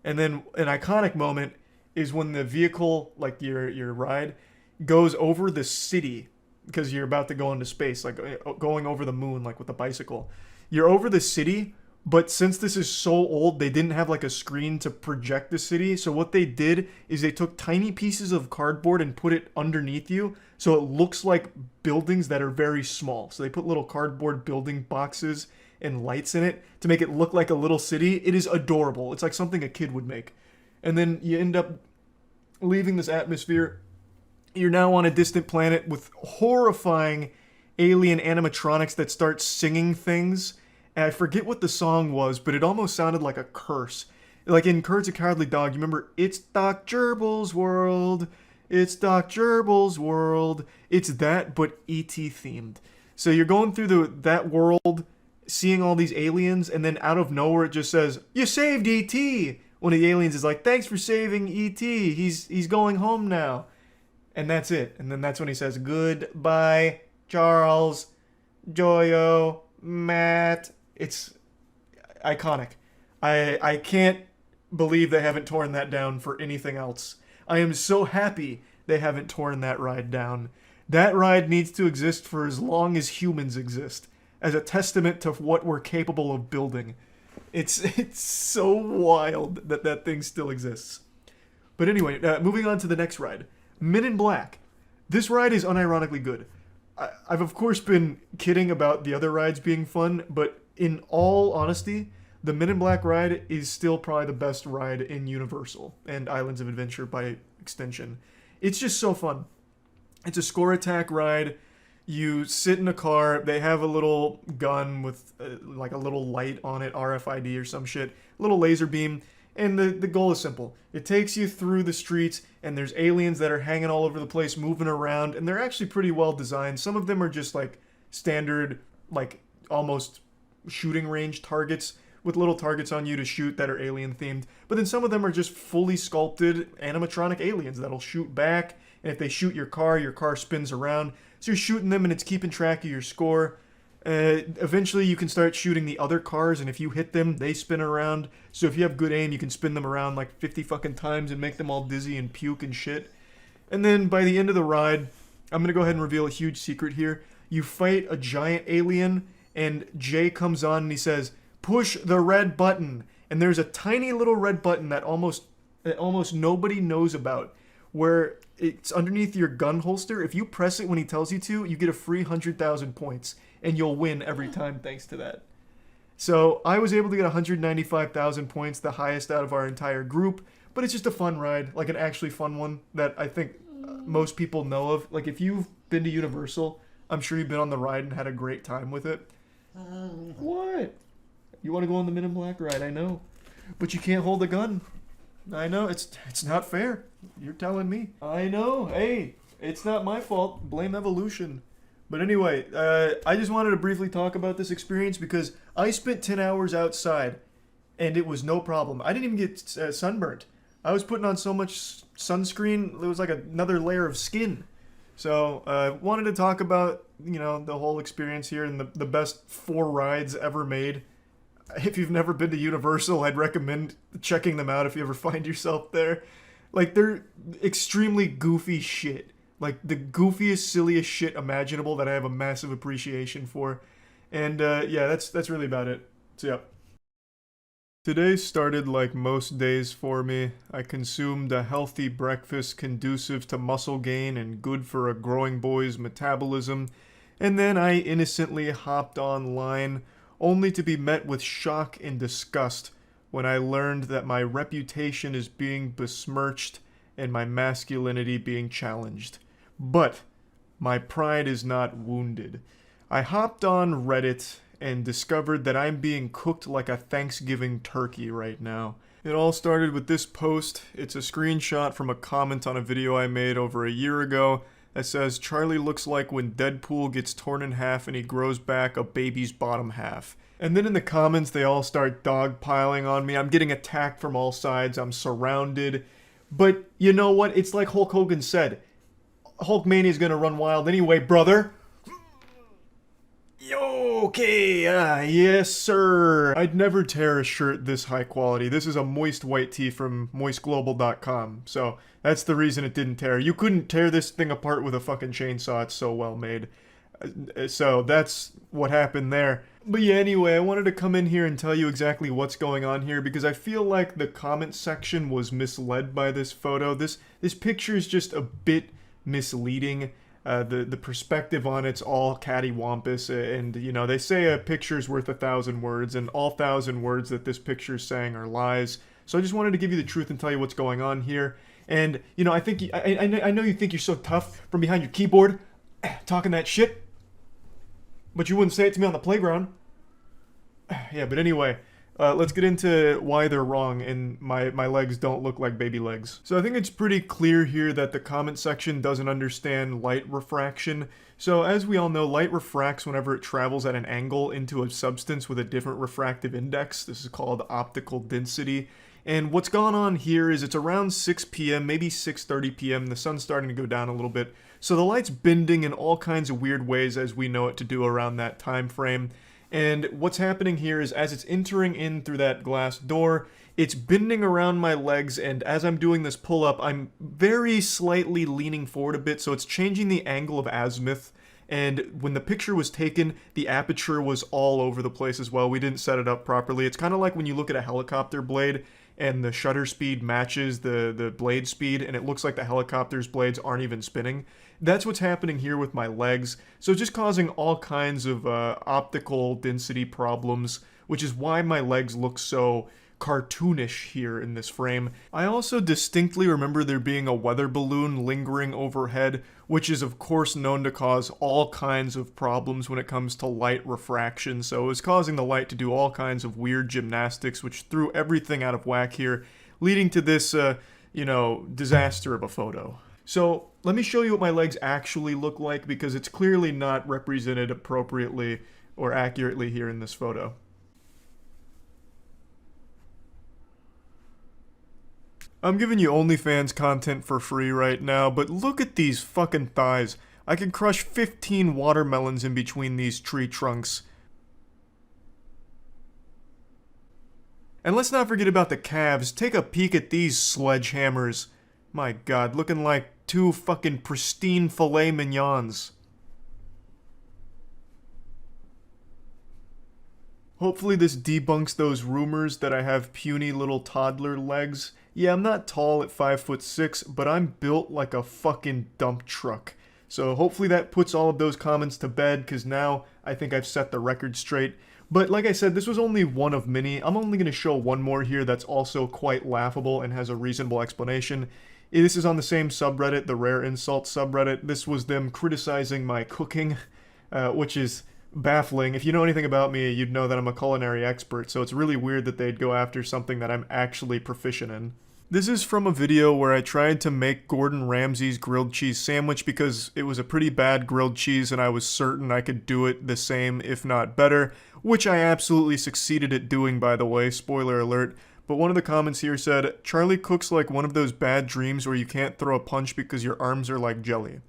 Speaker 2: And then an iconic moment is when the vehicle, like your ride, goes over the city, because you're about to go into space, like going over the moon, like with a bicycle. You're over the city, but since this is so old, they didn't have like a screen to project the city. So what they did is they took tiny pieces of cardboard and put it underneath you, so it looks like buildings that are very small. So they put little cardboard building boxes and lights in it to make it look like a little city. It is adorable. It's like something a kid would make. And then you end up leaving this atmosphere. You're now on a distant planet with horrifying alien animatronics that start singing things. And I forget what the song was, but it almost sounded like a curse. Like in Courage the Cowardly Dog, you remember, "It's Doc Gerbil's world. It's Doc Gerbil's world." It's that, but E.T. themed. So you're going through that world, seeing all these aliens, and then out of nowhere it just says, "You saved E.T." One of the aliens is like, "Thanks for saving E.T. He's going home now." And that's it. And then that's when he says, "Goodbye, Charles, Joyo, Matt." It's iconic. I can't believe they haven't torn that down for anything else. I am so happy they haven't torn that ride down. That ride needs to exist for as long as humans exist, as a testament to what we're capable of building. It's so wild that thing still exists. But anyway, moving on to the next ride. Men in Black. This ride is unironically good. I've of course been kidding about the other rides being fun, but in all honesty, the Men in Black ride is still probably the best ride in Universal and Islands of Adventure by extension. It's just so fun. It's a score attack ride. You sit in a car. They have a little gun with like a little light on it, RFID or some shit, little laser beam. And the goal is simple. It takes you through the streets, and there's aliens that are hanging all over the place, moving around, and they're actually pretty well designed. Some of them are just like standard, like almost shooting range targets, with little targets on you to shoot that are alien themed. But then some of them are just fully sculpted animatronic aliens that'll shoot back. And if they shoot your car spins around. So you're shooting them and it's keeping track of your score. Eventually you can start shooting the other cars, and if you hit them, they spin around. So if you have good aim, you can spin them around like 50 fucking times and make them all dizzy and puke and shit. And then by the end of the ride, I'm gonna go ahead and reveal a huge secret here. You fight a giant alien, and Jay comes on and he says, "Push the red button." And there's a tiny little red button that almost nobody knows about, where it's underneath your gun holster. If you press it when he tells you to, you get a free 100,000 points. And you'll win every time thanks to that. So I was able to get 195,000 points, the highest out of our entire group. But it's just a fun ride, like an actually fun one that I think most people know of. Like if you've been to Universal, I'm sure you've been on the ride and had a great time with it. What? You want to go on the Men in Black ride, I know. But you can't hold a gun. I know, it's not fair. You're telling me. I know, hey, it's not my fault. Blame evolution. But anyway, I just wanted to briefly talk about this experience because I spent 10 hours outside and it was no problem. I didn't even get sunburnt. I was putting on so much sunscreen, it was like another layer of skin. So I wanted to talk about, you know, the whole experience here and the best 4 rides ever made. If you've never been to Universal, I'd recommend checking them out if you ever find yourself there. Like, they're extremely goofy shit. Like, the goofiest, silliest shit imaginable that I have a massive appreciation for. And, yeah, that's really about it. So, yeah. Today started like most days for me. I consumed a healthy breakfast conducive to muscle gain and good for a growing boy's metabolism. And then I innocently hopped online, only to be met with shock and disgust when I learned that my reputation is being besmirched and my masculinity being challenged. But my pride is not wounded. I hopped on Reddit and discovered that I'm being cooked like a Thanksgiving turkey right now. It all started with this post. It's a screenshot from a comment on a video I made over a year ago that says, "Charlie looks like when Deadpool gets torn in half and he grows back a baby's bottom half." And then in the comments, they all start dogpiling on me. I'm getting attacked from all sides. I'm surrounded. But you know what? It's like Hulk Hogan said. Hulkmania is gonna run wild anyway, brother. Okay, yes sir. I'd never tear a shirt this high quality. This is a moist white tee from moistglobal.com, so that's the reason it didn't tear. You couldn't tear this thing apart with a fucking chainsaw, it's so well made. So that's what happened there. But yeah, anyway, I wanted to come in here and tell you exactly what's going on here because I feel like the comment section was misled by this photo. This picture is just a bit misleading. The perspective on it's all cattywampus, and you know, they say a picture's worth 1,000 words, and all 1,000 words that this picture's saying are lies. So I just wanted to give you the truth and tell you what's going on here. And you know, I think I know you think you're so tough from behind your keyboard talking that shit, but you wouldn't say it to me on the playground. Yeah, but anyway, let's get into why they're wrong and my legs don't look like baby legs. So I think it's pretty clear here that the comment section doesn't understand light refraction. So as we all know, light refracts whenever it travels at an angle into a substance with a different refractive index. This is called optical density. And what's gone on here is it's around 6 p.m., maybe 6:30 p.m. The sun's starting to go down a little bit. So the light's bending in all kinds of weird ways as we know it to do around that time frame. And what's happening here is as it's entering in through that glass door, it's bending around my legs, and as I'm doing this pull-up, I'm very slightly leaning forward a bit, so it's changing the angle of azimuth. And when the picture was taken, the aperture was all over the place as well. We didn't set it up properly. It's kind of like when you look at a helicopter blade and the shutter speed matches the blade speed, and it looks like the helicopter's blades aren't even spinning. That's what's happening here with my legs. So just causing all kinds of optical density problems, which is why my legs look so cartoonish here in this frame. I also distinctly remember there being a weather balloon lingering overhead, which is of course known to cause all kinds of problems when it comes to light refraction. So it was causing the light to do all kinds of weird gymnastics, which threw everything out of whack here, leading to this, you know, disaster of a photo. So let me show you what my legs actually look like because it's clearly not represented appropriately or accurately here in this photo. I'm giving you OnlyFans content for free right now, but look at these fucking thighs. I can crush 15 watermelons in between these tree trunks. And let's not forget about the calves. Take a peek at these sledgehammers. My god, looking like two fucking pristine filet mignons. Hopefully this debunks those rumors that I have puny little toddler legs. Yeah, I'm not tall at 5'6", but I'm built like a fucking dump truck. So hopefully that puts all of those comments to bed, because now I think I've set the record straight. But like I said, this was only one of many. I'm only going to show one more here that's also quite laughable and has a reasonable explanation. This is on the same subreddit, the Rare Insult subreddit. This was them criticizing my cooking, which is baffling. If you know anything about me, you'd know that I'm a culinary expert, so it's really weird that they'd go after something that I'm actually proficient in. This is from a video where I tried to make Gordon Ramsay's grilled cheese sandwich because it was a pretty bad grilled cheese and I was certain I could do it the same, if not better, which I absolutely succeeded at doing, by the way, spoiler alert. But one of the comments here said, "Charlie cooks like one of those bad dreams where you can't throw a punch because your arms are like jelly."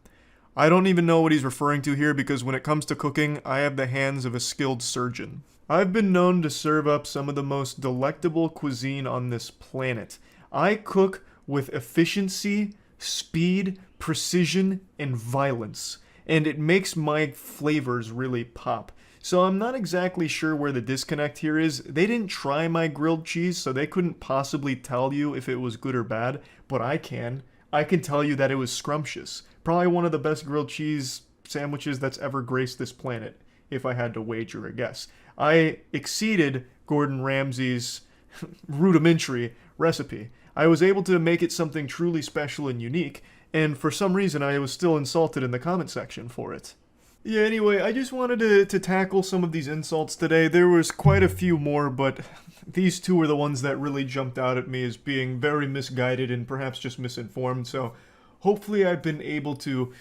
Speaker 2: I don't even know what he's referring to here because when it comes to cooking, I have the hands of a skilled surgeon. I've been known to serve up some of the most delectable cuisine on this planet. I cook with efficiency, speed, precision, and violence, and it makes my flavors really pop. So I'm not exactly sure where the disconnect here is. They didn't try my grilled cheese, so they couldn't possibly tell you if it was good or bad, but I can. I can tell you that it was scrumptious. Probably one of the best grilled cheese sandwiches that's ever graced this planet, if I had to wager a guess. I exceeded Gordon Ramsay's rudimentary recipe. I was able to make it something truly special and unique, and for some reason I was still insulted in the comment section for it. Yeah, anyway, I just wanted to tackle some of these insults today. There was quite a few more, but these two were the ones that really jumped out at me as being very misguided and perhaps just misinformed, so hopefully I've been able to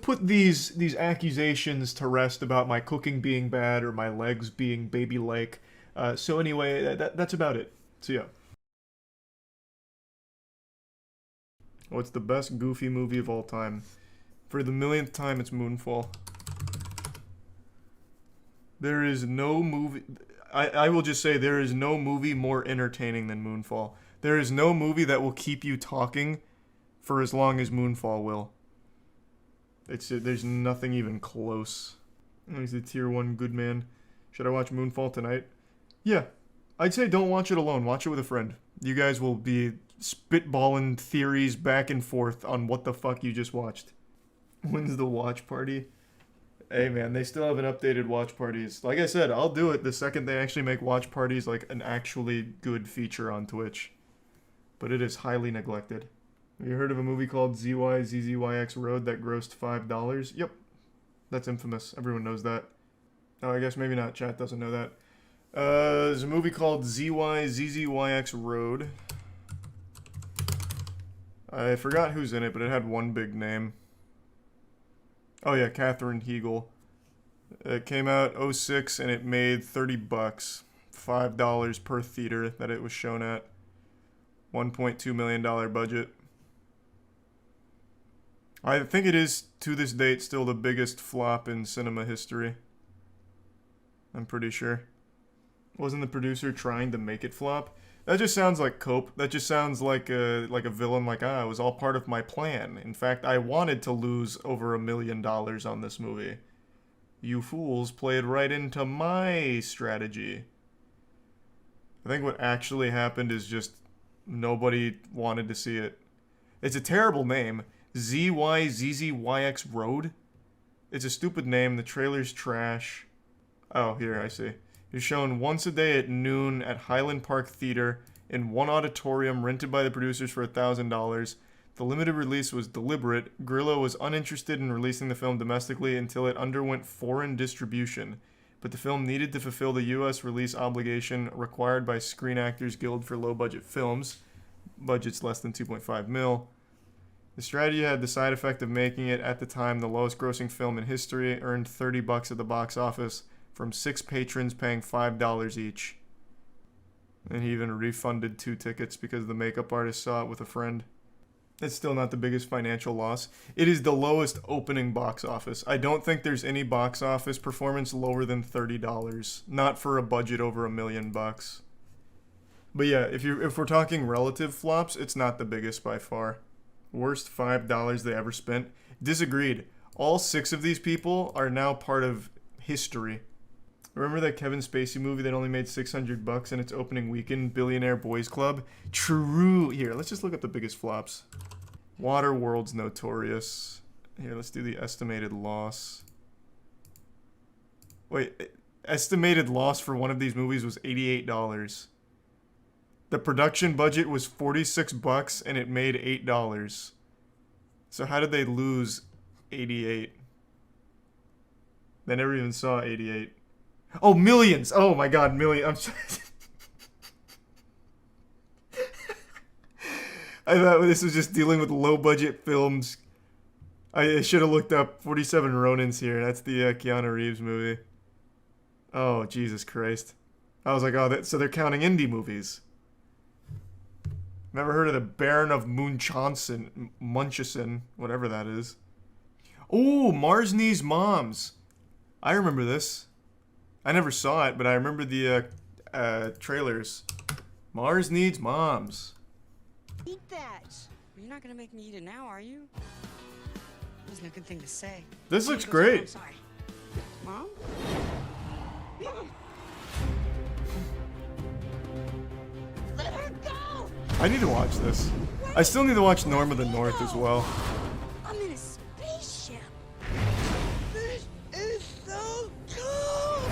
Speaker 2: put these accusations to rest about my cooking being bad or my legs being baby-like. So anyway, that's about it. So yeah. What's the best Goofy movie of all time? For the millionth time, it's Moonfall. There is no movie... I will just say there is no movie more entertaining than Moonfall. There is no movie that will keep you talking for as long as Moonfall will. There's nothing even close. He's a tier 1 good man. Should I watch Moonfall tonight? Yeah. I'd say don't watch it alone. Watch it with a friend. You guys will be spitballing theories back and forth on what the fuck you just watched. When's the watch party? Hey man, they still haven't updated watch parties. Like I said, I'll do it the second they actually make watch parties like an actually good feature on Twitch. But it is highly neglected. Have you heard of a movie called ZYZZYX Road that grossed $5? Yep. That's infamous. Everyone knows that. Oh, I guess maybe not. Chat doesn't know that. There's a movie called ZYZZYX Road. I forgot who's in it, but it had one big name. Oh yeah, Katherine Heigl. It came out 2006 and it made $30. $5 per theater that it was shown at. $1.2 million budget. I think it is, to this date, still the biggest flop in cinema history. I'm pretty sure. Wasn't the producer trying to make it flop? That just sounds like cope. That just sounds like a villain, like, it was all part of my plan. In fact, I wanted to lose over $1 million on this movie. You fools played right into my strategy. I think what actually happened is just nobody wanted to see it. It's a terrible name. ZYZZYX Road? It's a stupid name. The trailer's trash. Oh, here, I see. You're shown once a day at noon at Highland Park Theater in one auditorium rented by the producers for $1,000. The limited release was deliberate. Grillo was uninterested in releasing the film domestically until it underwent foreign distribution, but the film needed to fulfill the U.S. release obligation required by Screen Actors Guild for low-budget films. Budget's less than $2.5 million. The strategy had the side effect of making it, at the time, the lowest-grossing film in history, earned $30 at the box office, from 6 patrons paying $5 each. And he even refunded 2 tickets because the makeup artist saw it with a friend. It's still not the biggest financial loss. It is the lowest opening box office. I don't think there's any box office performance lower than $30. Not for a budget over $1 million. But yeah, if we're talking relative flops, it's not the biggest by far. Worst $5 they ever spent. Disagreed. All 6 of these people are now part of history. Remember that Kevin Spacey movie that only made $600 in its opening weekend, Billionaire Boys Club? True. Here, let's just look up the biggest flops. Waterworld's notorious. Here, let's do the estimated loss. Wait, estimated loss for one of these movies was $88. The production budget was $46 and it made $8. So how did they lose 88? They never even saw 88. Oh, millions! Oh my god, millions. I thought this was just dealing with low-budget films. I should have looked up 47 Ronins here. That's the Keanu Reeves movie. Oh, Jesus Christ. I was like, oh, so they're counting indie movies. Never heard of the Baron of Munchausen, whatever that is. Oh, Mars Needs Moms. I remember this. I never saw it, but I remember the trailers. Mars Needs Moms.
Speaker 16: Eat that. You're not gonna make me eat it now, are you? There's no good thing to say.
Speaker 2: This looks great.
Speaker 16: I'm sorry. Mom? Let her go!
Speaker 2: I need to watch this. I still need to watch Norm of the North as well.
Speaker 16: I'm in a spaceship. This is so cool!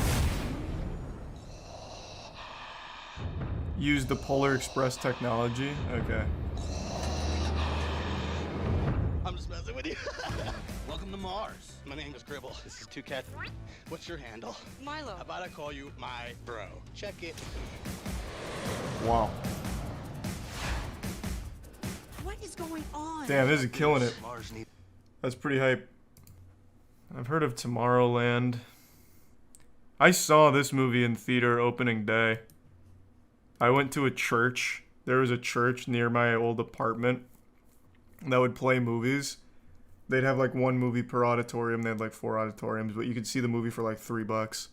Speaker 2: Use the Polar Express technology. Okay.
Speaker 17: I'm just messing with you. Welcome to Mars. My name is Gribble. This is 2Cat. What's your handle?
Speaker 16: Milo.
Speaker 17: How about I call you my bro? Check it.
Speaker 2: Wow.
Speaker 16: What is going on?
Speaker 2: Damn, this is killing it. That's pretty hype. I've heard of Tomorrowland. I saw this movie in theater opening day. I went to a church. There was a church near my old apartment that would play movies. They'd have like 1 movie per auditorium. They had like 4 auditoriums, but you could see the movie for like $3.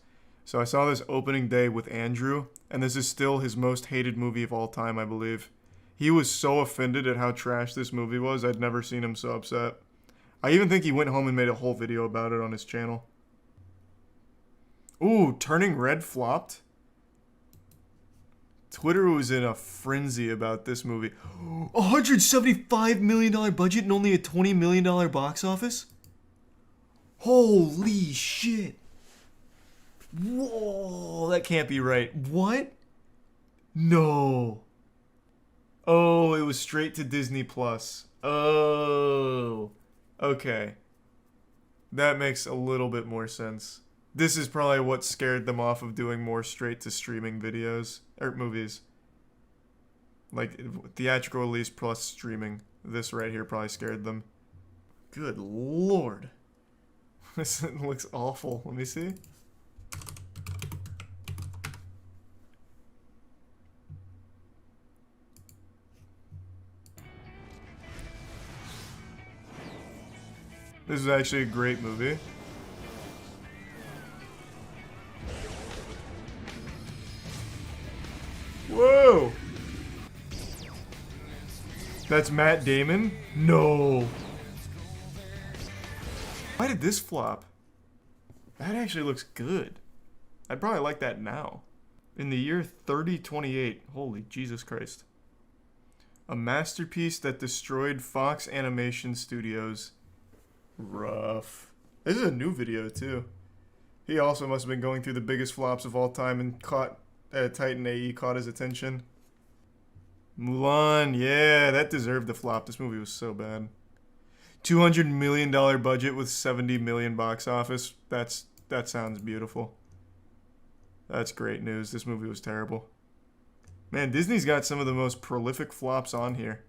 Speaker 2: So I saw this opening day with Andrew, and this is still his most hated movie of all time, I believe. He was so offended at how trash this movie was. I'd never seen him so upset. I even think he went home and made a whole video about it on his channel. Ooh, Turning Red flopped. Twitter was in a frenzy about this movie. $175 million budget and only a $20 million box office? Holy shit. Whoa, that can't be right. What? No. Oh, it was straight to Disney Plus. Oh. Okay. That makes a little bit more sense. This is probably what scared them off of doing more straight to streaming videos or movies. Like theatrical release plus streaming. This right here probably scared them. Good lord. This looks awful. Let me see. This is actually a great movie. Whoa! That's Matt Damon? No. Why did this flop? That actually looks good. I'd probably like that now. In the year 3028. Holy Jesus Christ. A masterpiece that destroyed Fox Animation Studios. Rough. This is a new video too. He also must have been going through the biggest flops of all time and caught Titan AE caught his attention. Mulan, yeah, that deserved the flop. This movie was so bad. $200 million budget with $70 million box office. That sounds beautiful. That's great news. This movie was terrible. Man, Disney's got some of the most prolific flops on here.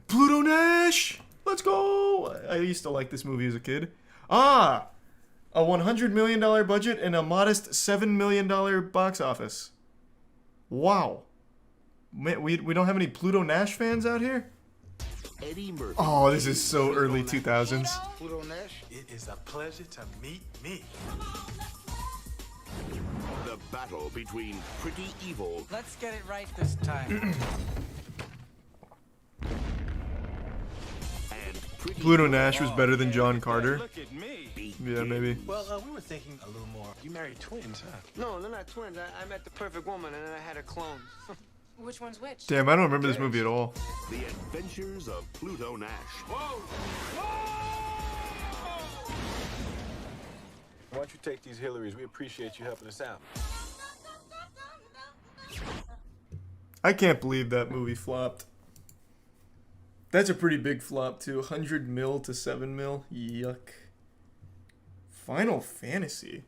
Speaker 2: Pluto Nash! Let's go! I used to like this movie as a kid. Ah! A $100 million budget and a modest $7 million box office. Wow. Man, we don't have any Pluto Nash fans out here?
Speaker 14: Eddie Murphy.
Speaker 2: Oh, this is so early 2000s.
Speaker 14: Pluto Nash, it is a pleasure to meet me.
Speaker 19: The battle between Pretty Evil.
Speaker 6: Let's get it right this time.
Speaker 2: Pluto Nash was better than John Carter.
Speaker 14: Look at me.
Speaker 2: Yeah, maybe.
Speaker 14: Well, we were thinking a little more. You married twins, huh?
Speaker 20: No, they're not twins. I met the perfect woman and then I had her clone.
Speaker 6: Which one's which?
Speaker 2: Damn, I don't remember this movie at all.
Speaker 19: The Adventures of Pluto Nash.
Speaker 14: Whoa! Why don't you take these Hillarys? We appreciate you helping us out.
Speaker 2: I can't believe that movie flopped. That's a pretty big flop too. 100 mil to 7 mil. Yuck. Final Fantasy.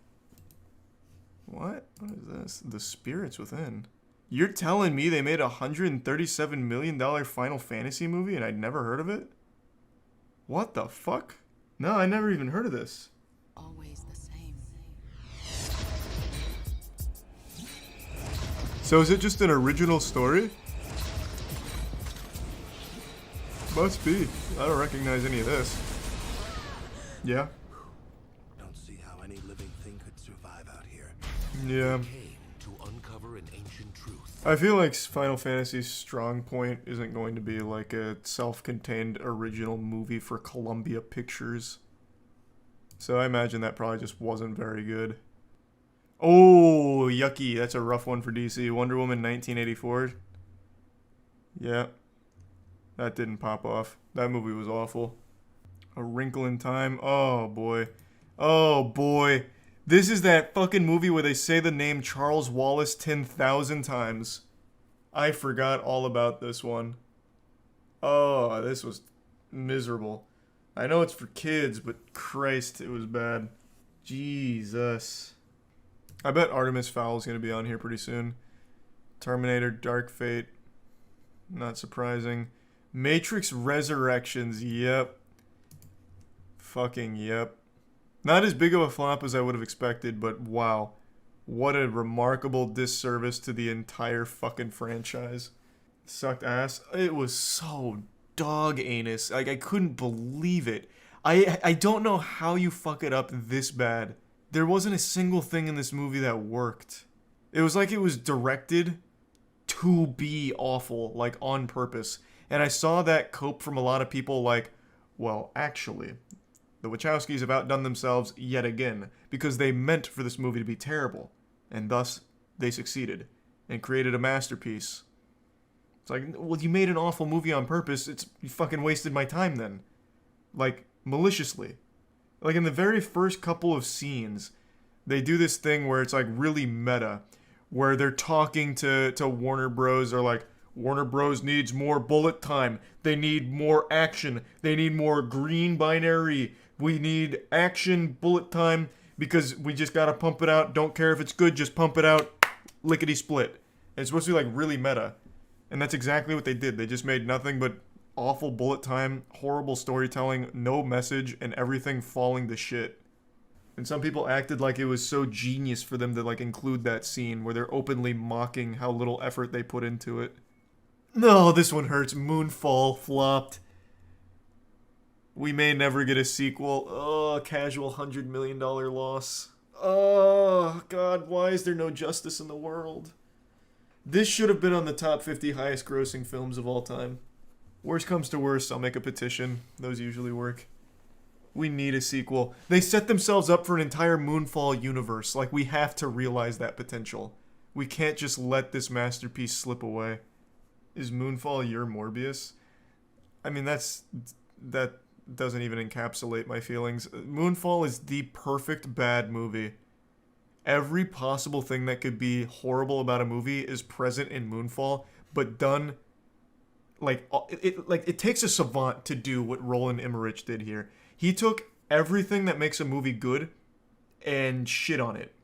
Speaker 2: What? What is this? The Spirits Within. You're telling me they made a $137 million Final Fantasy movie and I'd never heard of it? What the fuck? No, I never even heard of this.
Speaker 6: Always the same.
Speaker 2: So is it just an original story? Must be. I don't recognize any of this. Yeah.
Speaker 14: Don't see how any living thing could survive out here.
Speaker 2: Yeah.
Speaker 14: To uncover an ancient truth.
Speaker 2: I feel like Final Fantasy's strong point isn't going to be like a self-contained original movie for Columbia Pictures. So I imagine that probably just wasn't very good. Oh, yucky. That's a rough one for DC. Wonder Woman 1984. Yeah. That didn't pop off. That movie was awful. A Wrinkle in Time. Oh, boy. Oh, boy. This is that fucking movie where they say the name Charles Wallace 10,000 times. I forgot all about this one. Oh, this was miserable. I know it's for kids, but Christ, it was bad. Jesus. I bet Artemis Fowl is going to be on here pretty soon. Terminator Dark Fate. Not surprising. Matrix Resurrections, yep. Fucking yep. Not as big of a flop as I would have expected, but wow. What a remarkable disservice to the entire fucking franchise. Sucked ass. It was so dog anus. Like, I couldn't believe it. I don't know how you fuck it up this bad. There wasn't a single thing in this movie that worked. It was like it was directed to be awful, like on purpose. And I saw that cope from a lot of people like, well, actually, the Wachowskis have outdone themselves yet again because they meant for this movie to be terrible. And thus, they succeeded and created a masterpiece. It's like, well, you made an awful movie on purpose. You fucking wasted my time then. Like, maliciously. Like, in the very first couple of scenes, they do this thing where it's like really meta, where they're talking to Warner Bros. Or like, Warner Bros. Needs more bullet time. They need more action. They need more green binary. We need action, bullet time, because we just gotta pump it out. Don't care if it's good, just pump it out. Lickety split. And it's supposed to be like really meta. And that's exactly what they did. They just made nothing but awful bullet time, horrible storytelling, no message, and everything falling to shit. And some people acted like it was so genius for them to like include that scene where they're openly mocking how little effort they put into it. No, this one hurts. Moonfall flopped. We may never get a sequel. Oh, casual $100 million loss. Oh, God, why is there no justice in the world? This should have been on the top 50 highest grossing films of all time. Worst comes to worst, I'll make a petition. Those usually work. We need a sequel. They set themselves up for an entire Moonfall universe. Like, we have to realize that potential. We can't just let this masterpiece slip away. Is Moonfall your Morbius? I mean, that doesn't even encapsulate my feelings. Moonfall is the perfect bad movie. Every possible thing that could be horrible about a movie is present in Moonfall, but done like it takes a savant to do what Roland Emmerich did here. He took everything that makes a movie good and shit on it,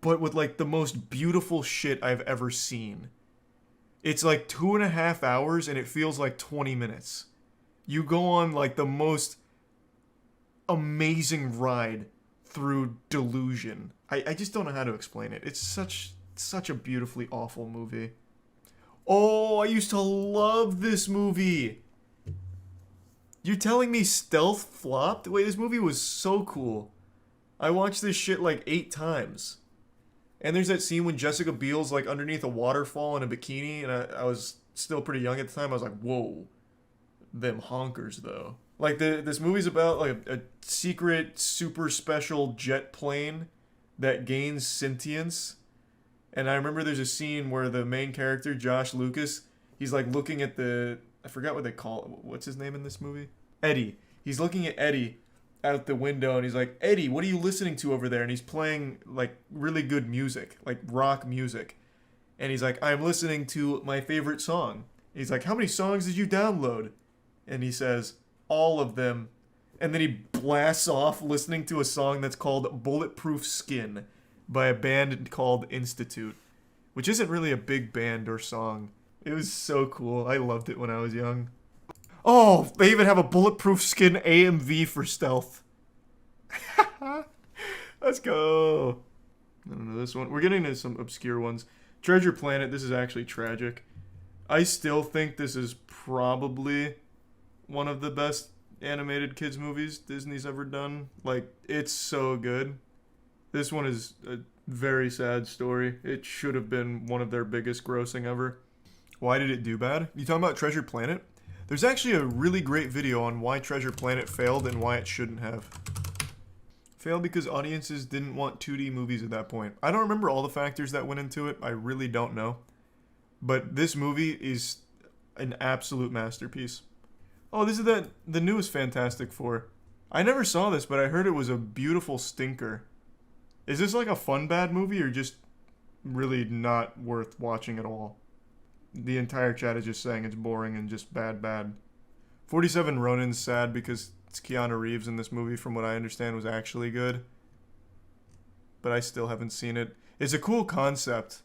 Speaker 2: but with like the most beautiful shit I've ever seen. It's like 2.5 hours and it feels like 20 minutes. You go on like the most amazing ride through delusion. I just don't know how to explain it. It's such such a beautifully awful movie. Oh, I used to love this movie. You're telling me Stealth flopped? Wait, this movie was so cool. I watched this shit like 8 times. And there's that scene when Jessica Biel's like underneath a waterfall in a bikini, and I was still pretty young at the time. I was like, whoa, them honkers though. Like this movie's about like a secret super special jet plane that gains sentience. And I remember there's a scene where the main character, Josh Lucas, he's like looking at I forgot what they call it. What's his name in this movie? Eddie. He's looking at Eddie out the window and he's like, Eddie, what are you listening to over there? And he's playing like really good music, like rock music. And he's like, I'm listening to my favorite song. He's like, how many songs did you download? And he says, all of them. And then he blasts off listening to a song that's called Bulletproof Skin by a band called Institute, which isn't really a big band or song. It was so cool. I loved it when I was young. Oh, they even have a Bulletproof Skin AMV for Stealth. Let's go. I don't know this one. We're getting into some obscure ones. Treasure Planet, this is actually tragic. I still think this is probably one of the best animated kids movies Disney's ever done. Like, it's so good. This one is a very sad story. It should have been one of their biggest grossing ever. Why did it do bad? You talking about Treasure Planet? There's actually a really great video on why Treasure Planet failed and why it shouldn't have. Failed because audiences didn't want 2D movies at that point. I don't remember all the factors that went into it. I really don't know. But this movie is an absolute masterpiece. Oh, this is the newest Fantastic Four. I never saw this, but I heard it was a beautiful stinker. Is this like a fun bad movie or just really not worth watching at all? The entire chat is just saying it's boring and just bad. 47 Ronin's sad because it's Keanu Reeves in this movie, from what I understand, was actually good. But I still haven't seen it. It's a cool concept.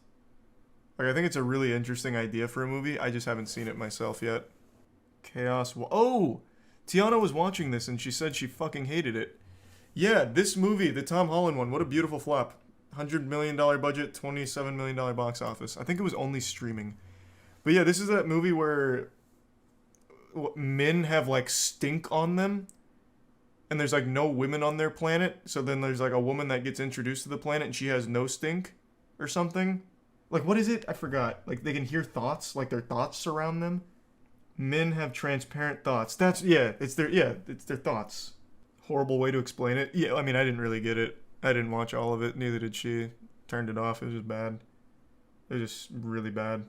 Speaker 2: Like, I think it's a really interesting idea for a movie. I just haven't seen it myself yet. Chaos. Oh! Tiana was watching this and she said she fucking hated it. Yeah, this movie, the Tom Holland one, what a beautiful flop. $100 million budget, $27 million box office. I think it was only streaming. But yeah, this is that movie where men have like stink on them. And there's like no women on their planet. So then there's like a woman that gets introduced to the planet and she has no stink or something. Like, what is it? I forgot. Like, they can hear thoughts, like their thoughts surround them. Men have transparent thoughts. It's their thoughts. Horrible way to explain it. Yeah, I mean, I didn't really get it. I didn't watch all of it. Neither did she. Turned it off. It was just bad. It was just really bad.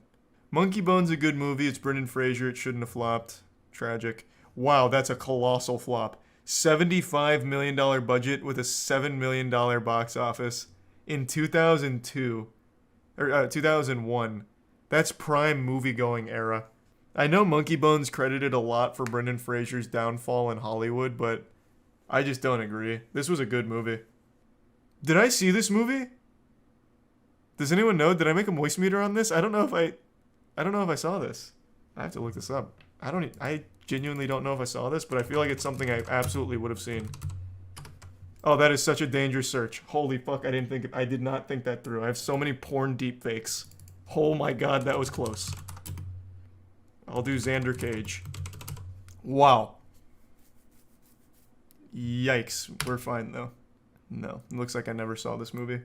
Speaker 2: Monkey Bone's a good movie. It's Brendan Fraser. It shouldn't have flopped. Tragic. Wow, that's a colossal flop. $75 million budget with a $7 million box office in 2002. Or 2001. That's prime movie-going era. I know Monkey Bone's credited a lot for Brendan Fraser's downfall in Hollywood, but I just don't agree. This was a good movie. Did I see this movie? Does anyone know? Did I make a moist meter on this? I don't know if I saw this. I have to look this up. I genuinely don't know if I saw this, but I feel like it's something I absolutely would have seen. Oh, that is such a dangerous search. Holy fuck, I did not think that through. I have so many porn deepfakes. Oh my god, that was close. I'll do Xander Cage. Wow. Yikes. We're fine, though. No. It looks like I never saw this movie.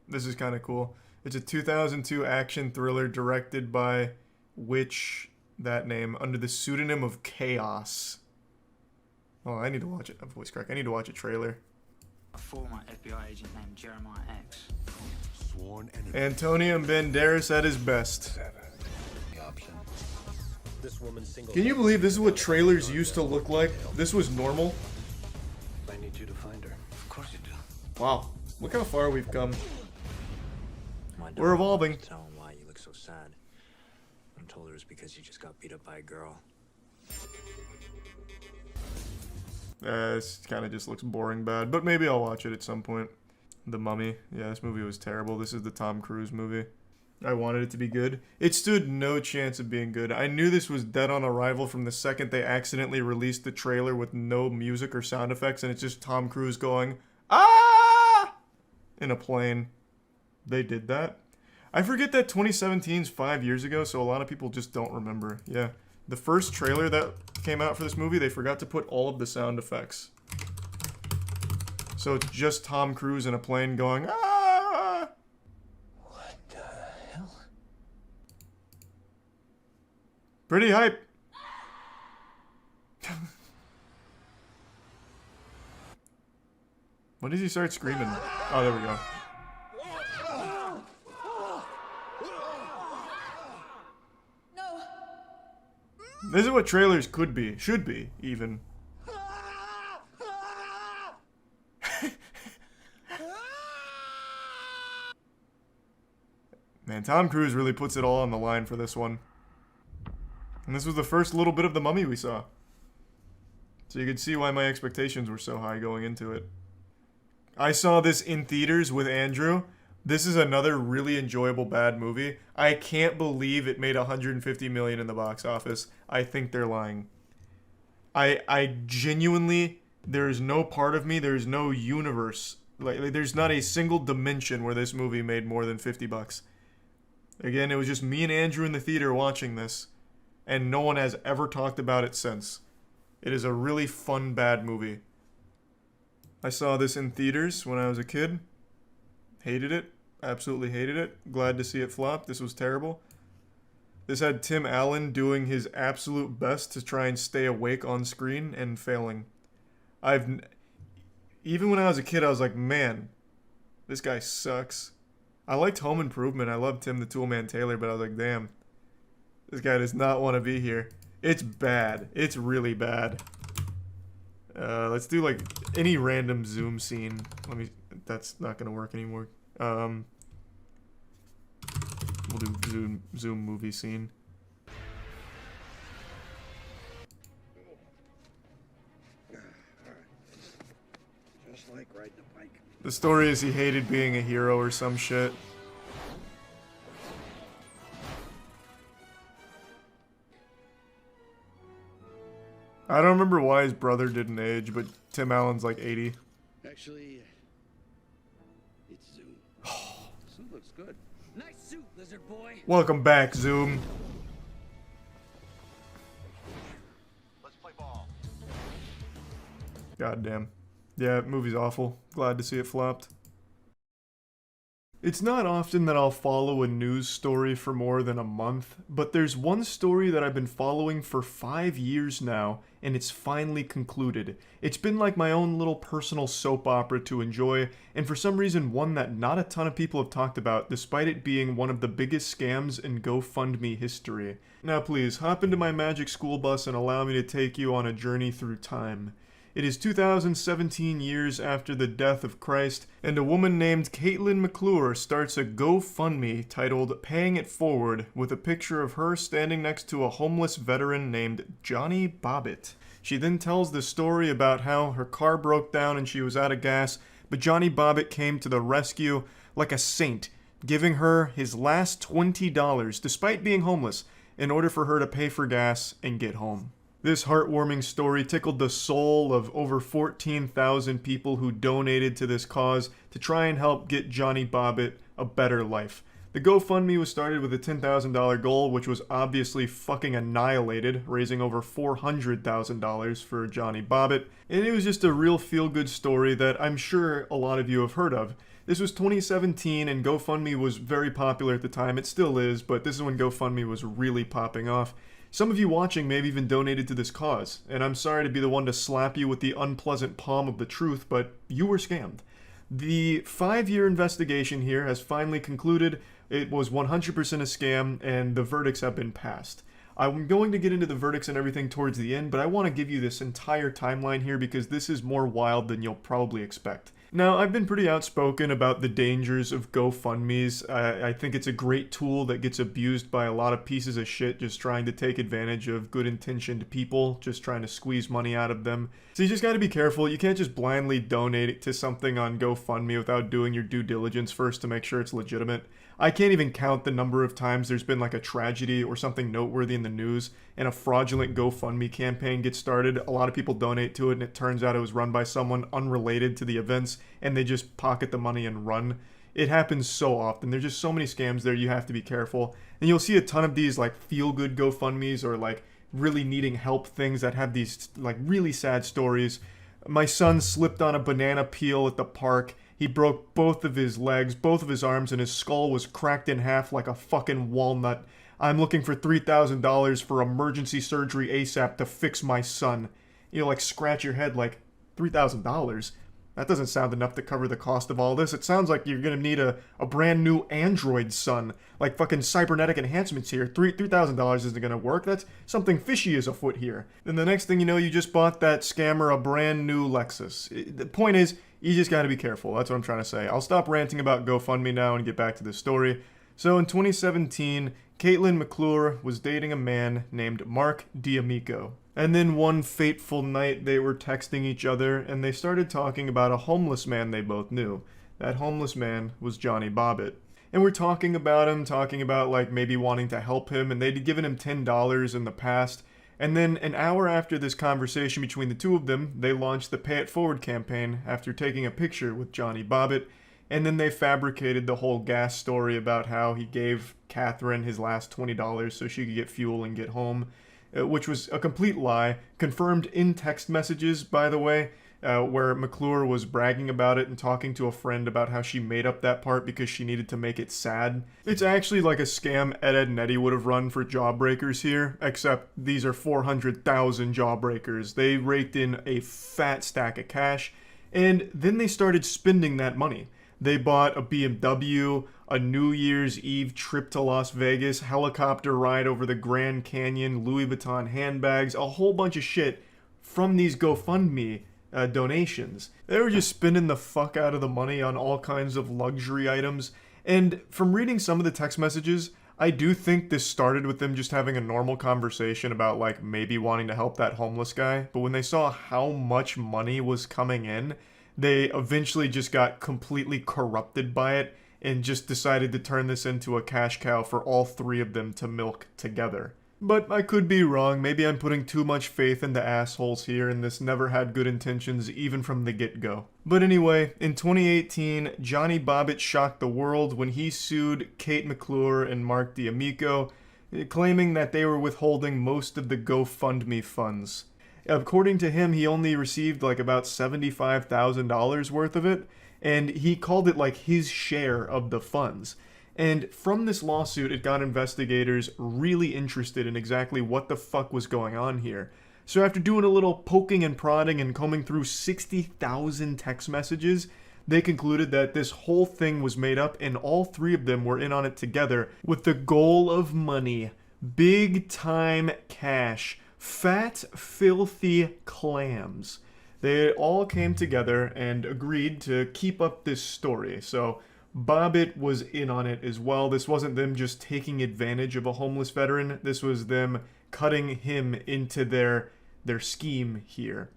Speaker 2: This is kind of cool. It's a 2002 action thriller directed by that name, under the pseudonym of Chaos. Oh, I need to watch it. A voice crack. I need to watch a trailer.
Speaker 3: A former FBI agent named Jeremiah X.
Speaker 14: Sworn enemy.
Speaker 2: Antonio Banderas at his best. Can you believe this is what trailers used to look like? This was normal.
Speaker 14: I need you to find her. Of course you do.
Speaker 2: Wow. Look how far we've come. We're evolving.
Speaker 3: Tell him why you look so sad. I told her it's because you just got beat up by a girl.
Speaker 2: This kind of just looks boring bad, but maybe I'll watch it at some point. The Mummy. Yeah, this movie was terrible. This is the Tom Cruise movie. I wanted it to be good. It stood no chance of being good. I knew this was dead on arrival from the second they accidentally released the trailer with no music or sound effects, and it's just Tom Cruise going, "Ah!" in a plane. They did that. I forget that 2017's 5 years ago, so a lot of people just don't remember. Yeah. The first trailer that came out for this movie, they forgot to put all of the sound effects. So it's just Tom Cruise in a plane going, ah!
Speaker 14: What the hell?
Speaker 2: Pretty hype. When does he start screaming? Oh, there we go. This is what trailers could be. Should be, even. Man, Tom Cruise really puts it all on the line for this one. And this was the first little bit of The Mummy we saw. So you could see why my expectations were so high going into it. I saw this in theaters with Andrew. This is another really enjoyable bad movie. I can't believe it made $150 million in the box office. I think they're lying. I genuinely, there's no part of me, there's no universe. Like there's not a single dimension where this movie made more than $50. Again, it was just me and Andrew in the theater watching this, and no one has ever talked about it since. It is a really fun bad movie. I saw this in theaters when I was a kid. Hated it. Absolutely hated it. Glad to see it flop. This was terrible. This had Tim Allen doing his absolute best to try and stay awake on screen and failing. Even when I was a kid, I was like, man, this guy sucks. I liked Home Improvement. I loved Tim the Toolman Taylor, but I was like, damn, this guy does not want to be here. It's bad. It's really bad. Let's do like any random zoom scene. That's not gonna work anymore. We'll do zoom movie scene.
Speaker 14: Just like riding a bike.
Speaker 2: The story is he hated being a hero or some shit. I don't remember why his brother didn't age, but Tim Allen's like 80.
Speaker 14: Actually, it's Zoom. Suit looks good. Nice suit, lizard boy.
Speaker 2: Welcome back, Zoom.
Speaker 14: Let's play ball.
Speaker 2: Goddamn. Yeah, movie's awful. Glad to see it flopped. It's not often that I'll follow a news story for more than a month, but there's one story that I've been following for 5 years now, and it's finally concluded. It's been like my own little personal soap opera to enjoy, and for some reason one that not a ton of people have talked about, despite it being one of the biggest scams in GoFundMe history. Now please, hop into my magic school bus and allow me to take you on a journey through time. It is 2017 years after the death of Christ, and a woman named Caitlin McClure starts a GoFundMe titled Paying It Forward with a picture of her standing next to a homeless veteran named Johnny Bobbitt. She then tells the story about how her car broke down and she was out of gas, but Johnny Bobbitt came to the rescue like a saint, giving her his last $20 despite being homeless in order for her to pay for gas and get home. This heartwarming story tickled the soul of over 14,000 people who donated to this cause to try and help get Johnny Bobbitt a better life. The GoFundMe was started with a $10,000 goal, which was obviously fucking annihilated, raising over $400,000 for Johnny Bobbitt, and it was just a real feel-good story that I'm sure a lot of you have heard of. This was 2017, and GoFundMe was very popular at the time. It still is, but this is when GoFundMe was really popping off. Some of you watching may have even donated to this cause, and I'm sorry to be the one to slap you with the unpleasant palm of the truth, but you were scammed. The 5-year investigation here has finally concluded. It was 100% a scam, and the verdicts have been passed. I'm going to get into the verdicts and everything towards the end, but I want to give you this entire timeline here because this is more wild than you'll probably expect. Now, I've been pretty outspoken about the dangers of GoFundMes. I think it's a great tool that gets abused by a lot of pieces of shit just trying to take advantage of good-intentioned people, just trying to squeeze money out of them. So you just gotta be careful. You can't just blindly donate to something on GoFundMe without doing your due diligence first to make sure it's legitimate. I can't even count the number of times there's been like a tragedy or something noteworthy in the news and a fraudulent GoFundMe campaign gets started. A lot of people donate to it and it turns out it was run by someone unrelated to the events and they just pocket the money and run. It happens so often. There's just so many scams there, you have to be careful. And you'll see a ton of these like feel-good GoFundMes or like really needing help things that have these like really sad stories. My son slipped on a banana peel at the park. He broke both of his legs, both of his arms, and his skull was cracked in half like a fucking walnut. I'm looking for $3,000 for emergency surgery ASAP to fix my son. You like scratch your head like, $3,000? That doesn't sound enough to cover the cost of all this. It sounds like you're gonna need a brand new Android son. Like fucking cybernetic enhancements here. $3,000 isn't gonna work. That's something fishy is afoot here. Then the next thing you know, you just bought that scammer a brand new Lexus. The point is, you just gotta be careful. That's what I'm trying to say. I'll stop ranting about GoFundMe now and get back to the story. So in 2017, Caitlin McClure was dating a man named Mark D'Amico. And then one fateful night, they were texting each other, and they started talking about a homeless man they both knew. That homeless man was Johnny Bobbitt. And we're talking about him, talking about like maybe wanting to help him, and they'd given him $10 in the past. And then an hour after this conversation between the two of them, they launched the Pay It Forward campaign after taking a picture with Johnny Bobbitt. And then they fabricated the whole gas story about how he gave Catherine his last $20 so she could get fuel and get home. Which was a complete lie, confirmed in text messages, by the way, where McClure was bragging about it and talking to a friend about how she made up that part because she needed to make it sad. It's actually like a scam Ed and Eddie would have run for Jawbreakers here, except these are 400,000 Jawbreakers. They raked in a fat stack of cash, and then they started spending that money. They bought a BMW, a New Year's Eve trip to Las Vegas, helicopter ride over the Grand Canyon, Louis Vuitton handbags, a whole bunch of shit from these GoFundMe donations. They were just spending the fuck out of the money on all kinds of luxury items. And from reading some of the text messages, I do think this started with them just having a normal conversation about like maybe wanting to help that homeless guy. But when they saw how much money was coming in, they eventually just got completely corrupted by it and just decided to turn this into a cash cow for all three of them to milk together. But I could be wrong. Maybe I'm putting too much faith into assholes here, and this never had good intentions even from the get-go. But anyway, in 2018, Johnny Bobbitt shocked the world when he sued Kate McClure and Mark D'Amico, claiming that they were withholding most of the GoFundMe funds. According to him, he only received like about $75,000 worth of it, and he called it like his share of the funds. And from this lawsuit, it got investigators really interested in exactly what the fuck was going on here. So after doing a little poking and prodding and combing through 60,000 text messages, they concluded that this whole thing was made up and all three of them were in on it together with the goal of money. Big time cash. Fat, filthy clams. They all came together and agreed to keep up this story. So Bobbitt was in on it as well. This wasn't them just taking advantage of a homeless veteran. This was them cutting him into their scheme here.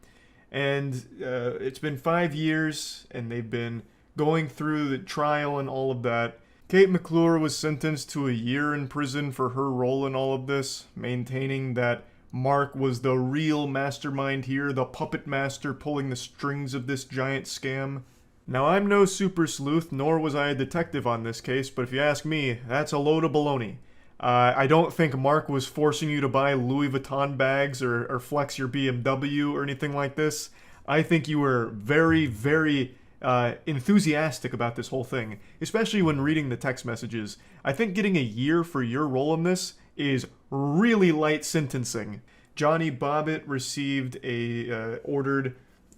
Speaker 2: And it's been 5 years, and they've been going through the trial and all of that. Kate McClure was sentenced to a year in prison for her role in all of this, maintaining that Mark was the real mastermind here, the puppet master pulling the strings of this giant scam. Now, I'm no super sleuth, nor was I a detective on this case, but if you ask me, that's a load of baloney. I don't think Mark was forcing you to buy Louis Vuitton bags or flex your BMW or anything like this. I think you were very, very enthusiastic about this whole thing, especially when reading the text messages. I think getting a year for your role in this is really light sentencing. Johnny Bobbitt received ordered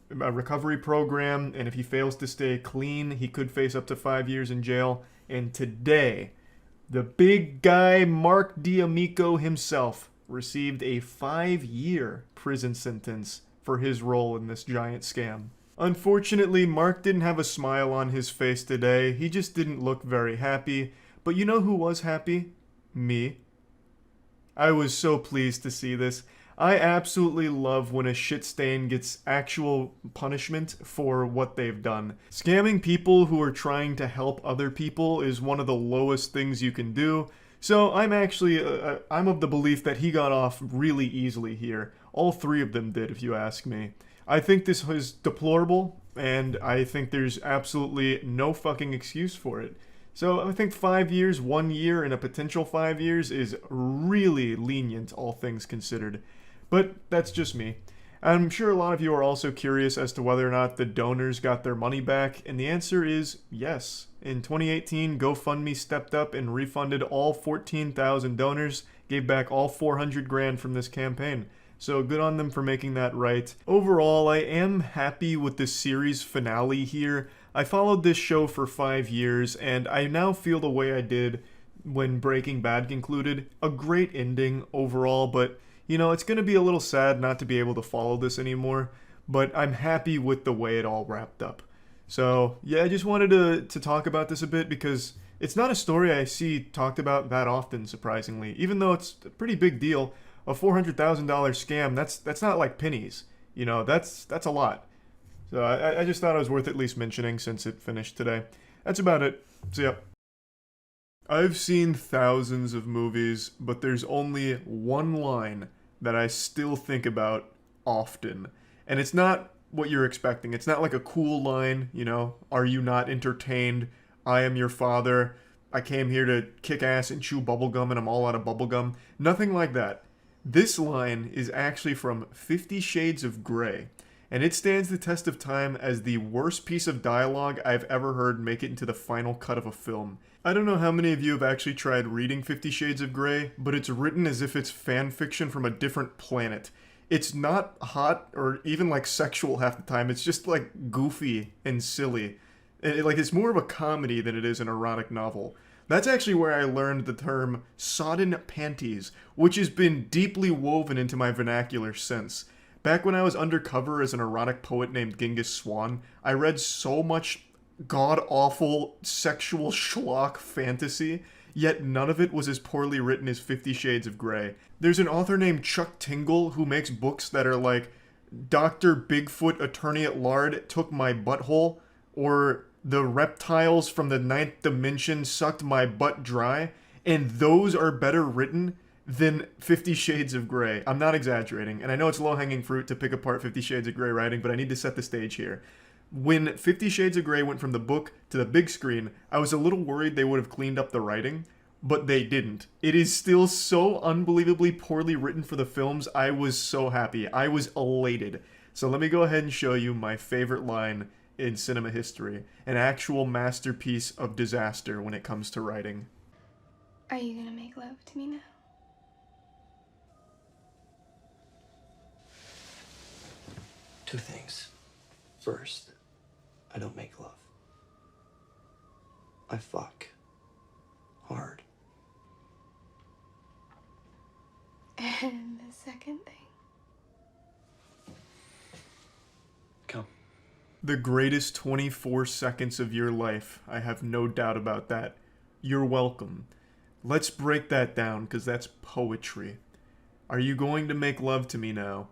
Speaker 2: a recovery program, and if he fails to stay clean, he could face up to 5 years in jail. And today, the big guy Mark D'Amico himself received a 5-year prison sentence for his role in this giant scam. Unfortunately, Mark didn't have a smile on his face today. He just didn't look very happy. But you know who was happy? Me. I was so pleased to see this. I absolutely love when a shit stain gets actual punishment for what they've done. Scamming people who are trying to help other people is one of the lowest things you can do. So I'm actually, I'm of the belief that he got off really easily here. All three of them did, if you ask me. I think this was deplorable. and I think there's absolutely no fucking excuse for it. So I think 5 years, 1 year, and a potential 5 years is really lenient, all things considered. But that's just me. I'm sure a lot of you are also curious as to whether or not the donors got their money back, and the answer is yes. In 2018, GoFundMe stepped up and refunded all 14,000 donors, gave back all 400 grand from this campaign. So good on them for making that right. Overall, I am happy with the series finale here. I followed this show for 5 years, and I now feel the way I did when Breaking Bad concluded. A great ending overall, but you know, it's going to be a little sad not to be able to follow this anymore, but I'm happy with the way it all wrapped up. So, yeah, I just wanted to talk about this a bit because it's not a story I see talked about that often, surprisingly. Even though it's a pretty big deal, a $400,000 scam, that's not like pennies. You know, that's a lot. So I just thought it was worth at least mentioning since it finished today. That's about it. See ya. I've seen thousands of movies, but there's only one line that I still think about often. And it's not what you're expecting. It's not like a cool line, you know, are you not entertained? I am your father. I came here to kick ass and chew bubblegum and I'm all out of bubblegum. Nothing like that. This line is actually from 50 Shades of Grey, and it stands the test of time as the worst piece of dialogue I've ever heard make it into the final cut of a film. I don't know how many of you have actually tried reading 50 Shades of Grey, but it's written as if it's fan fiction from a different planet. It's not hot or even like sexual half the time, it's just like goofy and silly. It's more of a comedy than it is an erotic novel. That's actually where I learned the term sodden panties, which has been deeply woven into my vernacular since. Back when I was undercover as an erotic poet named Genghis Swan, I read so much god-awful sexual schlock fantasy, yet none of it was as poorly written as 50 Shades of Grey. There's an author named Chuck Tingle who makes books that are like Dr. Bigfoot Attorney at Lard took my butthole, or the reptiles from the 9th dimension sucked my butt dry, and those are better written than 50 Shades of Grey. I'm not exaggerating, and I know it's low-hanging fruit to pick apart 50 Shades of Grey writing, but I need to set the stage here. When 50 Shades of Grey went from the book to the big screen, I was a little worried they would have cleaned up the writing, but they didn't. It is still so unbelievably poorly written for the films. I was so happy. I was elated. So let me go ahead and show you my favorite line in cinema history. An actual masterpiece of disaster when it comes to writing.
Speaker 10: Are you gonna make love to me now?
Speaker 3: Two things. First, I don't make love. I fuck. Hard.
Speaker 10: And the second thing?
Speaker 3: Come.
Speaker 2: The greatest 24 seconds of your life. I have no doubt about that. You're welcome. Let's break that down, because that's poetry. Are you going to make love to me now?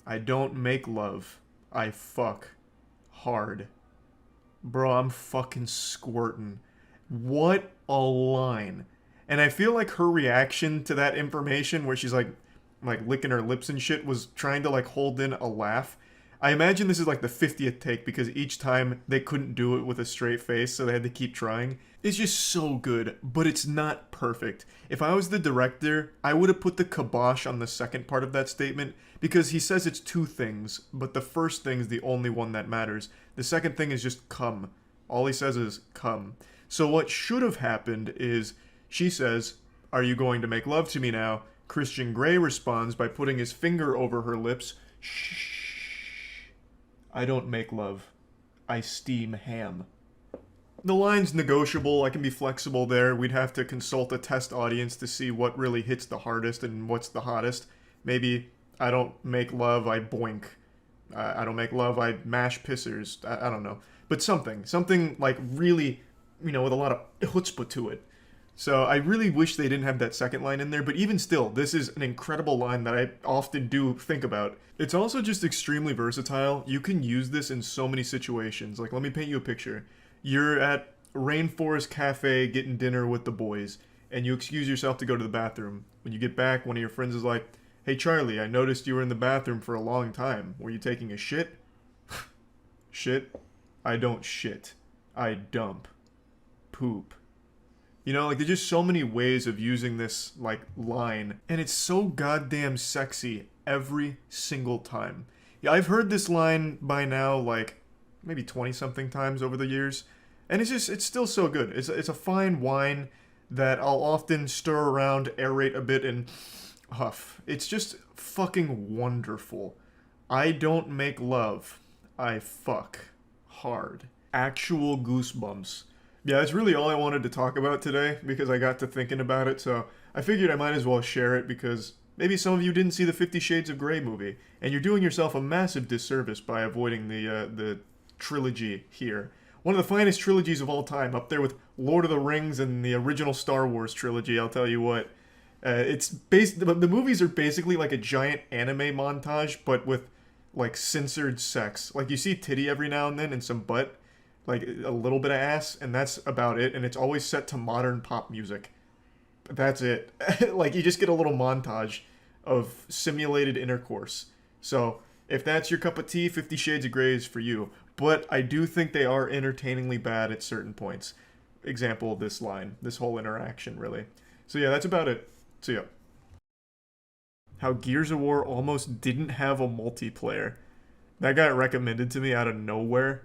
Speaker 2: I don't make love. I fuck. Hard. Bro, I'm fucking squirting. What a line. And I feel like her reaction to that information, where she's like licking her lips and shit, was trying to like hold in a laugh. I imagine this is like the 50th take because each time they couldn't do it with a straight face, so they had to keep trying. It's just so good, but it's not perfect. If I was the director, I would have put the kibosh on the second part of that statement, because he says it's two things, but the first thing is the only one that matters. The second thing is just come. All he says is come. So what should have happened is, she says, "Are you going to make love to me now?" Christian Grey responds by putting his finger over her lips. Shh. I don't make love. I steam ham. The line's negotiable. I can be flexible there. We'd have to consult a test audience to see what really hits the hardest and what's the hottest. Maybe I don't make love, I boink. I don't make love, I mash pissers. I don't know. But something like really, you know, with a lot of chutzpah to it. So I really wish they didn't have that second line in there, but even still, this is an incredible line that I often do think about. It's also just extremely versatile. You can use this in so many situations. Like, let me paint you a picture. You're at Rainforest Cafe getting dinner with the boys, and you excuse yourself to go to the bathroom. When you get back, one of your friends is like, "Hey Charlie, I noticed you were in the bathroom for a long time. Were you taking a shit?" Shit. I don't shit. I dump. Poop. You know, like, there's just so many ways of using this, like, line. And it's so goddamn sexy every single time. Yeah, I've heard this line by now, like, maybe 20-something times over the years. And it's still so good. It's a fine wine that I'll often stir around, aerate a bit, and huff. It's just fucking wonderful. I don't make love. I fuck. Hard. Actual goosebumps. Yeah, that's really all I wanted to talk about today, because I got to thinking about it, so I figured I might as well share it, because maybe some of you didn't see the 50 Shades of Grey movie, and you're doing yourself a massive disservice by avoiding the trilogy here. One of the finest trilogies of all time, up there with Lord of the Rings and the original Star Wars trilogy, I'll tell you what. The movies are basically like a giant anime montage, but with, like, censored sex. Like, you see titty every now and then and some butt, like a little bit of ass, and that's about it, and it's always set to modern pop music. That's it. Like, you just get a little montage of simulated intercourse. So, if that's your cup of tea, 50 Shades of Grey is for you. But I do think they are entertainingly bad at certain points. Example of this line, this whole interaction, really. So yeah, that's about it. See ya. How Gears of War almost didn't have a multiplayer. That got recommended to me out of nowhere.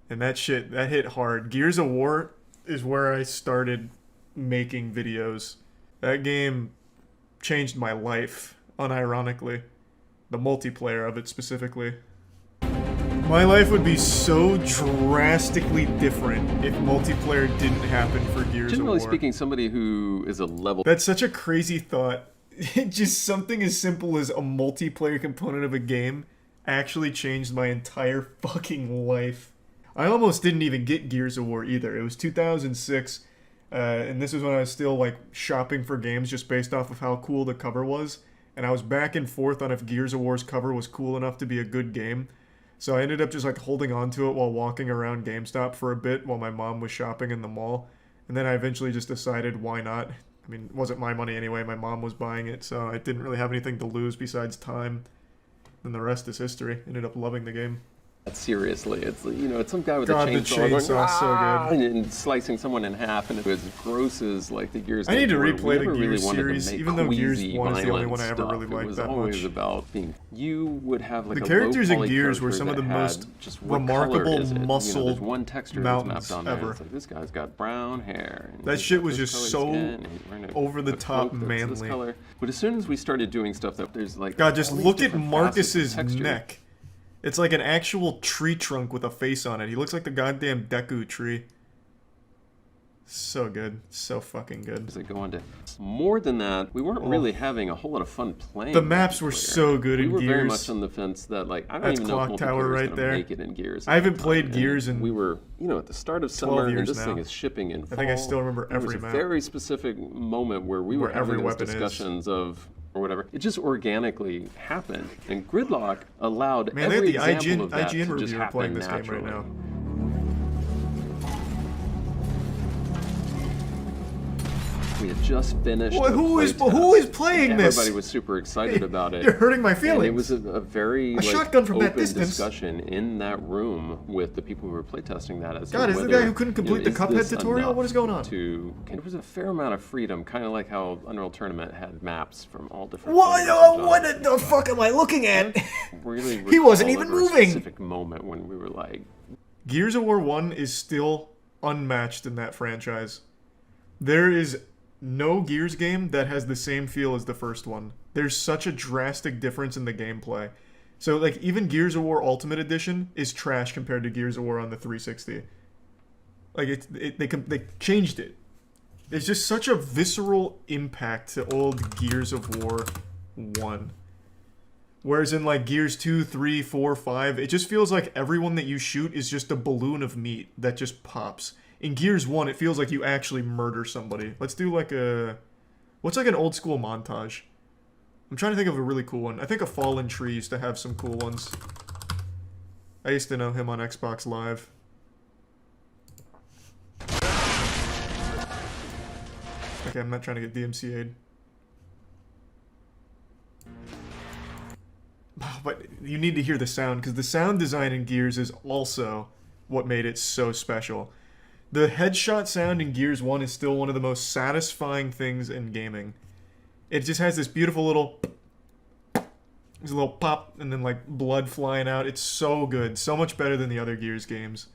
Speaker 2: And that hit hard. Gears of War is where I started making videos. That game changed my life, unironically. The multiplayer of it specifically. My life would be so drastically different if multiplayer didn't happen for Gears of War.
Speaker 7: Generally speaking, somebody who is a level...
Speaker 2: That's such a crazy thought. Just something as simple as a multiplayer component of a game actually changed my entire fucking life. I almost didn't even get Gears of War either. It was 2006, and this is when I was still, like, shopping for games just based off of how cool the cover was. And I was back and forth on if Gears of War's cover was cool enough to be a good game. So I ended up just, like, holding on to it while walking around GameStop for a bit while my mom was shopping in the mall. And then I eventually just decided, why not? I mean, it wasn't my money anyway. My mom was buying it, so I didn't really have anything to lose besides time. And the rest is history. Ended up loving the game.
Speaker 7: Seriously, it's, you know, it's some guy with
Speaker 2: God,
Speaker 7: a chainsaw
Speaker 2: the chainsaw's so good.
Speaker 7: and slicing someone in half, and it was gross as like the Gears.
Speaker 2: I need to
Speaker 7: were.
Speaker 2: replay the
Speaker 7: really
Speaker 2: Gears series, even though Gears 1 is the only one I ever really liked that much.
Speaker 7: It was always about being. You would have like
Speaker 2: the
Speaker 7: a
Speaker 2: characters
Speaker 7: low
Speaker 2: in Gears were
Speaker 7: character
Speaker 2: some of the
Speaker 7: that
Speaker 2: most
Speaker 7: had just
Speaker 2: remarkable
Speaker 7: muscle.
Speaker 2: muscle
Speaker 7: there's one texture that's
Speaker 2: mountains
Speaker 7: mapped on there.
Speaker 2: ever.
Speaker 7: It's like this guy's got brown hair. And
Speaker 2: that
Speaker 7: he's
Speaker 2: shit
Speaker 7: got
Speaker 2: was
Speaker 7: this
Speaker 2: just
Speaker 7: color
Speaker 2: so
Speaker 7: skin, and he's wearing
Speaker 2: over the top
Speaker 7: coat that's this
Speaker 2: manly.
Speaker 7: color. But as soon as we started doing stuff that there's like
Speaker 2: God, just
Speaker 7: all these
Speaker 2: look at
Speaker 7: different facets of
Speaker 2: Marcus's
Speaker 7: texture.
Speaker 2: neck. It's like an actual tree trunk with a face on it. He looks like the goddamn Deku tree. So good. So fucking good.
Speaker 7: As I go on to more than that, we weren't really having a whole lot of fun playing.
Speaker 2: The maps were so good in Gears.
Speaker 7: We were very much on the fence that, like, I don't
Speaker 2: That's
Speaker 7: even know if
Speaker 2: Clock Tower
Speaker 7: multiplayer is
Speaker 2: right
Speaker 7: gonna
Speaker 2: there.
Speaker 7: make it in Gears.
Speaker 2: I haven't played Gears in
Speaker 7: we were, you know, at the start of summer, and this
Speaker 2: now.
Speaker 7: thing is shipping in fall.
Speaker 2: I think I still remember
Speaker 7: There
Speaker 2: every
Speaker 7: was a
Speaker 2: map.
Speaker 7: very specific moment where we
Speaker 2: Where
Speaker 7: were
Speaker 2: every
Speaker 7: having those
Speaker 2: weapon is.
Speaker 7: discussions of or whatever. It just organically happened, and Gridlock allowed
Speaker 2: Man, they had
Speaker 7: every
Speaker 2: the
Speaker 7: example of that
Speaker 2: IGN
Speaker 7: to just
Speaker 2: reviewer
Speaker 7: happen
Speaker 2: playing this
Speaker 7: naturally.
Speaker 2: game right now.
Speaker 7: We had just finished.
Speaker 2: Well,
Speaker 7: the
Speaker 2: who is
Speaker 7: playtest,
Speaker 2: playing
Speaker 7: and
Speaker 2: this?
Speaker 7: Everybody was super excited about it.
Speaker 2: You're hurting my feelings.
Speaker 7: And it was a very
Speaker 2: shotgun from that
Speaker 7: open
Speaker 2: distance.
Speaker 7: discussion in that room with the people who were playtesting that. As
Speaker 2: God,
Speaker 7: to
Speaker 2: is the
Speaker 7: whether,
Speaker 2: guy who couldn't complete the
Speaker 7: is
Speaker 2: Cuphead
Speaker 7: this
Speaker 2: tutorial?
Speaker 7: enough
Speaker 2: What is going on?
Speaker 7: There was a fair amount of freedom, kind of like how Unreal Tournament had maps from all different.
Speaker 2: What the fuck am I looking at?
Speaker 7: Really,
Speaker 2: He wasn't
Speaker 7: recall
Speaker 2: even
Speaker 7: ever a
Speaker 2: moving.
Speaker 7: Specific moment when we were like,
Speaker 2: Gears of War 1 is still unmatched in that franchise. There is no Gears game that has the same feel as the first one. There's such a drastic difference in the gameplay. So, like, even Gears of War Ultimate Edition is trash compared to Gears of War on the 360. Like, they changed it. There's just such a visceral impact to old Gears of War 1. Whereas in, like, Gears 2, 3, 4, 5, it just feels like everyone that you shoot is just a balloon of meat that just pops. In Gears 1, it feels like you actually murder somebody. Let's do, like, a... What's, like, an old-school montage? I'm trying to think of a really cool one. I think a Fallen Tree used to have some cool ones. I used to know him on Xbox Live. Okay, I'm not trying to get DMCA'd. but you need to hear the sound, because the sound design in Gears is also what made it so special. The headshot sound in Gears 1 is still one of the most satisfying things in gaming. It just has this beautiful little... There's a little pop, and then like blood flying out. It's so good. So much better than the other Gears games.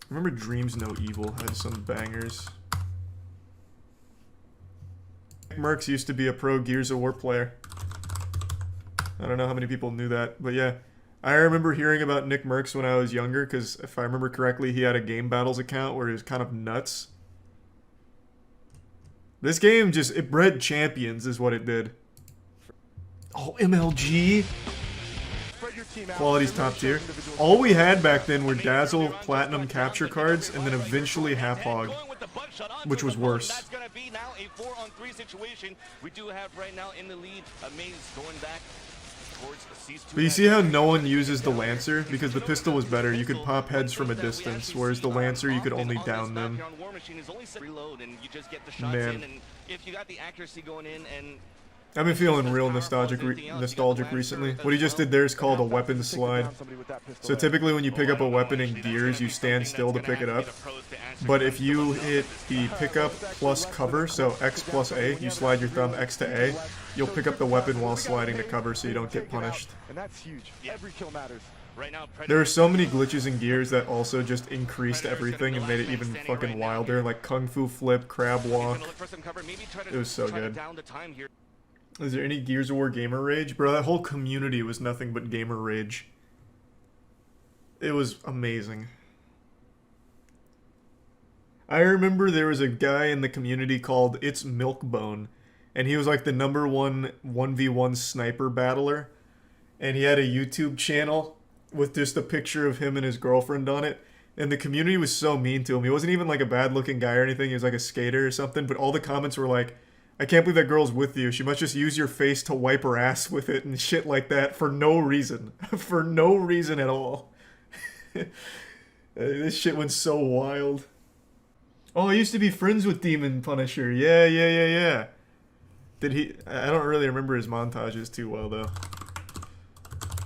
Speaker 2: I remember Dreams No Evil had some bangers. Mercs used to be a pro Gears of War player. I don't know how many people knew that, but yeah. I remember hearing about Nick Merckx when I was younger, because if I remember correctly, he had a Game Battles account where he was kind of nuts. This game just, it bred champions is what it did. Oh, MLG. Quality's top tier. All we had back then were Dazzle Platinum capture cards, and then eventually Half Hog, which was worse.
Speaker 17: That's going to be now a 4-on-3 situation. We do have right now in the lead Maze going back towards C2.
Speaker 2: But you see how no one uses the Lancer? Because the pistol was better. You could pop heads from a distance, whereas the Lancer, you could only down them. Man.
Speaker 17: If you got the accuracy going in and
Speaker 2: I've been feeling real nostalgic recently. What he just did there is called a weapon slide. So typically when you pick up a weapon in Gears, you stand still to pick it up. But if you hit the pickup plus cover, so X plus A, you slide your thumb X to A, you'll pick up the weapon while sliding to cover so you don't get punished.
Speaker 8: And that's huge. Every kill matters.
Speaker 2: There are so many glitches in Gears that also just increased everything and made it even fucking wilder, like Kung Fu Flip, Crab Walk. It was so good. Is there any Gears of War gamer rage? Bro, that whole community was nothing but gamer rage. It was amazing. I remember there was a guy in the community called It's Milkbone, and he was like the #1 1v1 sniper battler, and he had a YouTube channel with just a picture of him and his girlfriend on it, and the community was so mean to him. He wasn't even like a bad looking guy or anything, he was like a skater or something, but all the comments were like, I can't believe that girl's with you. She must just use your face to wipe her ass with it and shit like that for no reason. For no reason at all. This shit went so wild. Oh, I used to be friends with Demon Punisher. Yeah. Did he... I don't really remember his montages too well, though.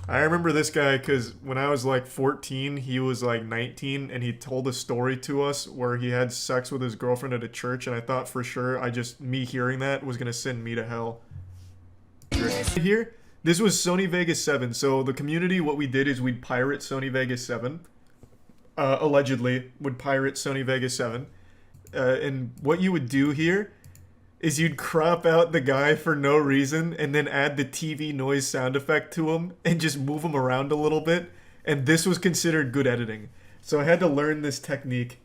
Speaker 2: I remember this guy because when I was like 14, he was like 19, and he told a story to us where he had sex with his girlfriend at a church, and I thought for sure me hearing that was going to send me to hell. Here, this was Sony Vegas 7, so the community, what we did is we'd pirate Sony Vegas 7. Allegedly, would pirate Sony Vegas 7. And what you would do here is you'd crop out the guy for no reason and then add the TV noise sound effect to him and just move him around a little bit. And this was considered good editing. So I had to learn this technique.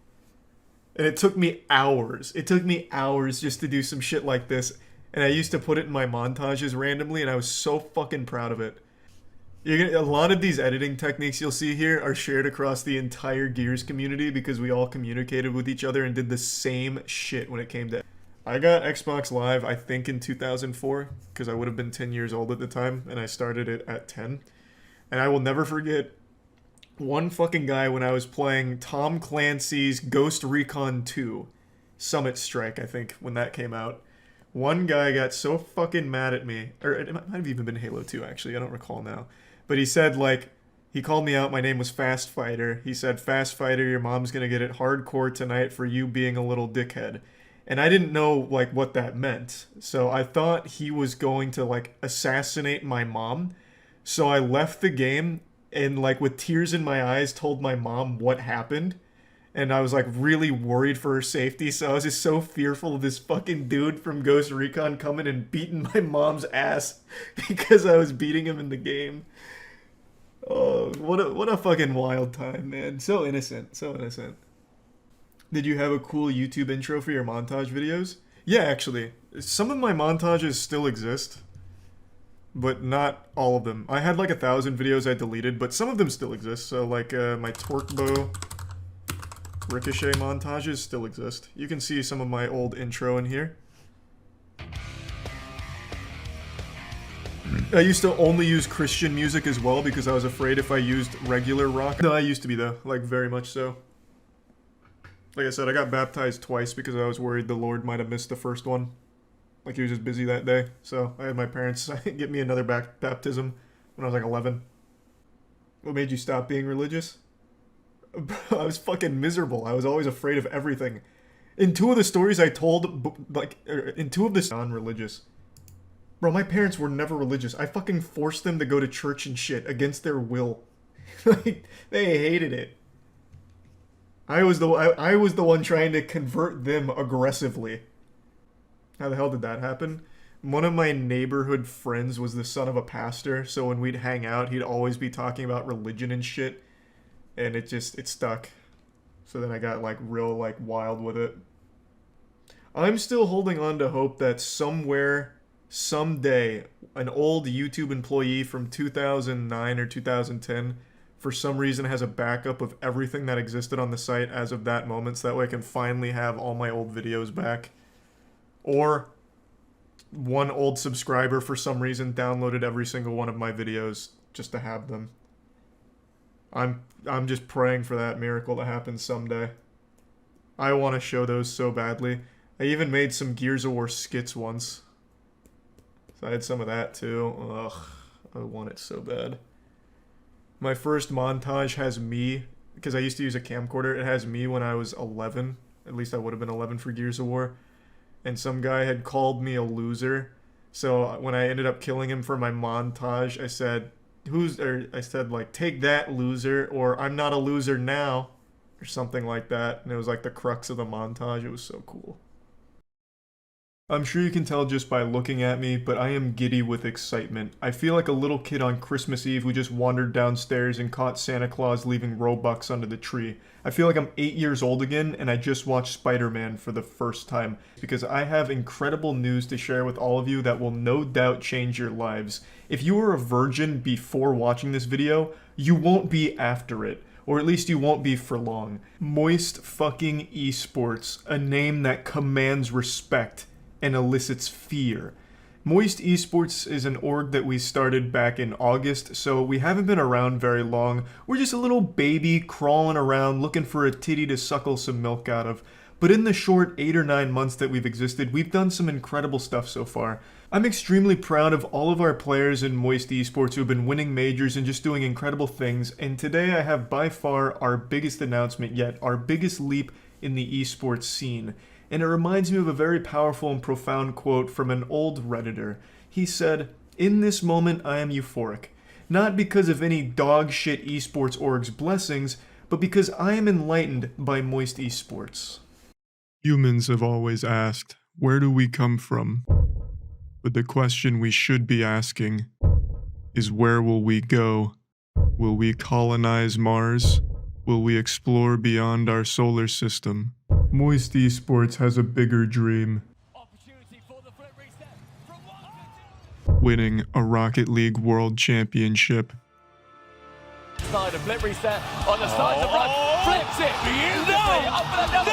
Speaker 2: And it took me hours. It took me hours just to do some shit like this. And I used to put it in my montages randomly, and I was so fucking proud of it. A lot of these editing techniques you'll see here are shared across the entire Gears community because we all communicated with each other and did the same shit when it came to... I got Xbox Live, I think, in 2004, because I would have been 10 years old at the time, and I started it at 10. And I will never forget one fucking guy when I was playing Tom Clancy's Ghost Recon 2, Summit Strike, I think, when that came out. One guy got so fucking mad at me, or it might have even been Halo 2, actually, I don't recall now. But he said, like, he called me out, my name was Fast Fighter. He said, Fast Fighter, your mom's gonna get it hardcore tonight for you being a little dickhead. And I didn't know, like, what that meant. So I thought he was going to, like, assassinate my mom. So I left the game and, like, with tears in my eyes, told my mom what happened. And I was, like, really worried for her safety. So I was just so fearful of this fucking dude from Ghost Recon coming and beating my mom's ass because I was beating him in the game. Oh, what a fucking wild time, man. So innocent. So innocent. Did you have a cool YouTube intro for your montage videos? Yeah, actually. Some of my montages still exist, but not all of them. I had like 1,000 videos I deleted, but some of them still exist. So like my Torque Bow Ricochet montages still exist. You can see some of my old intro in here. I used to only use Christian music as well because I was afraid if I used regular rock. No, I used to be though, like very much so. Like I said, I got baptized twice because I was worried the Lord might have missed the first one. Like he was just busy that day. So I had my parents get me another baptism when I was like 11. What made you stop being religious? I was fucking miserable. I was always afraid of everything. In two of the stories I told, like, in two of the non-religious. Bro, my parents were never religious. I fucking forced them to go to church and shit against their will. Like, they hated it. I was the one trying to convert them aggressively. How the hell did that happen? One of my neighborhood friends was the son of a pastor, so when we'd hang out, he'd always be talking about religion and shit. And it stuck. So then I got like real like wild with it. I'm still holding on to hope that somewhere, someday, an old YouTube employee from 2009 or 2010 for some reason has a backup of everything that existed on the site as of that moment, so that way I can finally have all my old videos back. Or one old subscriber for some reason downloaded every single one of my videos just to have them. I'm just praying for that miracle to happen someday. I want to show those so badly. I even made some Gears of War skits once. So I had some of that too. Ugh, I want it so bad. My first montage has me, because I used to use a camcorder, it has me when I was 11. At least I would have been 11 for Gears of War. And some guy had called me a loser. So when I ended up killing him for my montage, I said, like, take that, loser, or I'm not a loser now, or something like that. And it was like the crux of the montage. It was so cool. I'm sure you can tell just by looking at me, but I am giddy with excitement. I feel like a little kid on Christmas Eve who just wandered downstairs and caught Santa Claus leaving Robux under the tree. I feel like I'm 8 years old again, and I just watched Spider-Man for the first time, because I have incredible news to share with all of you that will no doubt change your lives. If you were a virgin before watching this video, you won't be after it. Or at least you won't be for long. Moist fucking Esports, a name that commands respect and elicits fear. Moist Esports is an org that we started back in August, so we haven't been around very long. We're just a little baby crawling around looking for a titty to suckle some milk out of. But in the short 8 or 9 months that we've existed, we've done some incredible stuff so far. I'm extremely proud of all of our players in Moist Esports who have been winning majors and just doing incredible things, and today I have by far our biggest announcement yet, our biggest leap in the esports scene. And it reminds me of a very powerful and profound quote from an old Redditor. He said, "In this moment I am euphoric, not because of any dog shit esports org's blessings, but because I am enlightened by Moist Esports." Humans have always asked, where do we come from? But the question we should be asking is, where will we go? Will we colonize Mars? Will we explore beyond our solar system? Moist Esports has a bigger dream. Winning a Rocket League World Championship.
Speaker 4: Side of flip reset on the side of the run, flips it, beautifully, up for the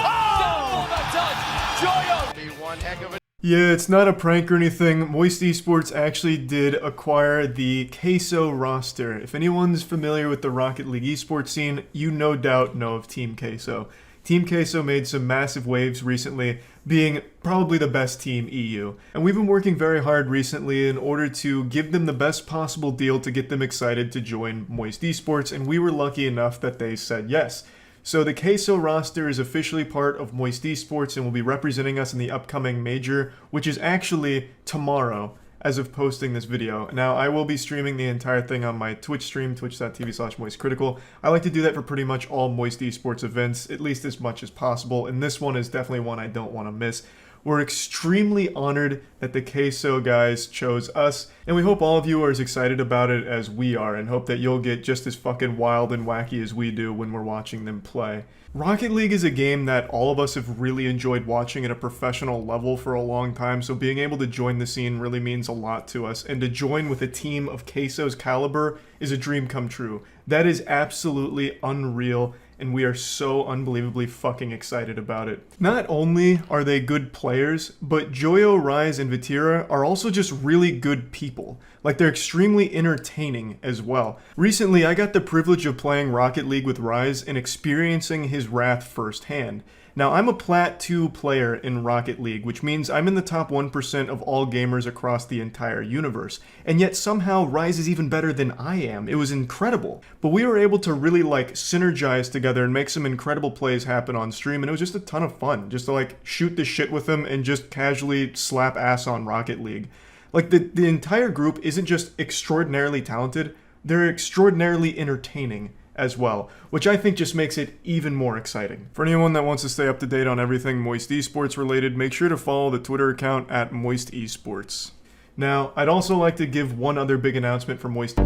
Speaker 4: touch, Joyo! One heck of a...
Speaker 2: Yeah, it's not a prank or anything. Moist Esports actually did acquire the Queso roster. If anyone's familiar with the Rocket League esports scene, you no doubt know of Team Queso. Team Queso made some massive waves recently, being probably the best team EU. And we've been working very hard recently in order to give them the best possible deal to get them excited to join Moist Esports, and we were lucky enough that they said yes. So the Queso roster is officially part of Moist Esports and will be representing us in the upcoming major, which is actually tomorrow as of posting this video. Now, I will be streaming the entire thing on my Twitch stream, twitch.tv/moistcritikal. I like to do that for pretty much all Moist Esports events, at least as much as possible, and this one is definitely one I don't want to miss. We're extremely honored that the Queso guys chose us, and we hope all of you are as excited about it as we are, and hope that you'll get just as fucking wild and wacky as we do when we're watching them play. Rocket League is a game that all of us have really enjoyed watching at a professional level for a long time, so being able to join the scene really means a lot to us, and to join with a team of Queso's caliber is a dream come true. That is absolutely unreal, and we are so unbelievably fucking excited about it. Not only are they good players, but Joyo, Rise, and Vatira are also just really good people. Like, they're extremely entertaining as well. Recently, I got the privilege of playing Rocket League with Rise and experiencing his wrath firsthand. Now, I'm a Plat 2 player in Rocket League, which means I'm in the top 1% of all gamers across the entire universe, and yet somehow Rise is even better than I am. It was incredible. But we were able to really, like, synergize together and make some incredible plays happen on stream, and it was just a ton of fun, just to, like, shoot the shit with them and just casually slap ass on Rocket League. Like, the entire group isn't just extraordinarily talented, they're extraordinarily entertaining as well, which I think just makes it even more exciting. For anyone that wants to stay up to date on everything Moist Esports related, make sure to follow the Twitter account at Moist Esports. Now, I'd also like to give one other big announcement for Moist.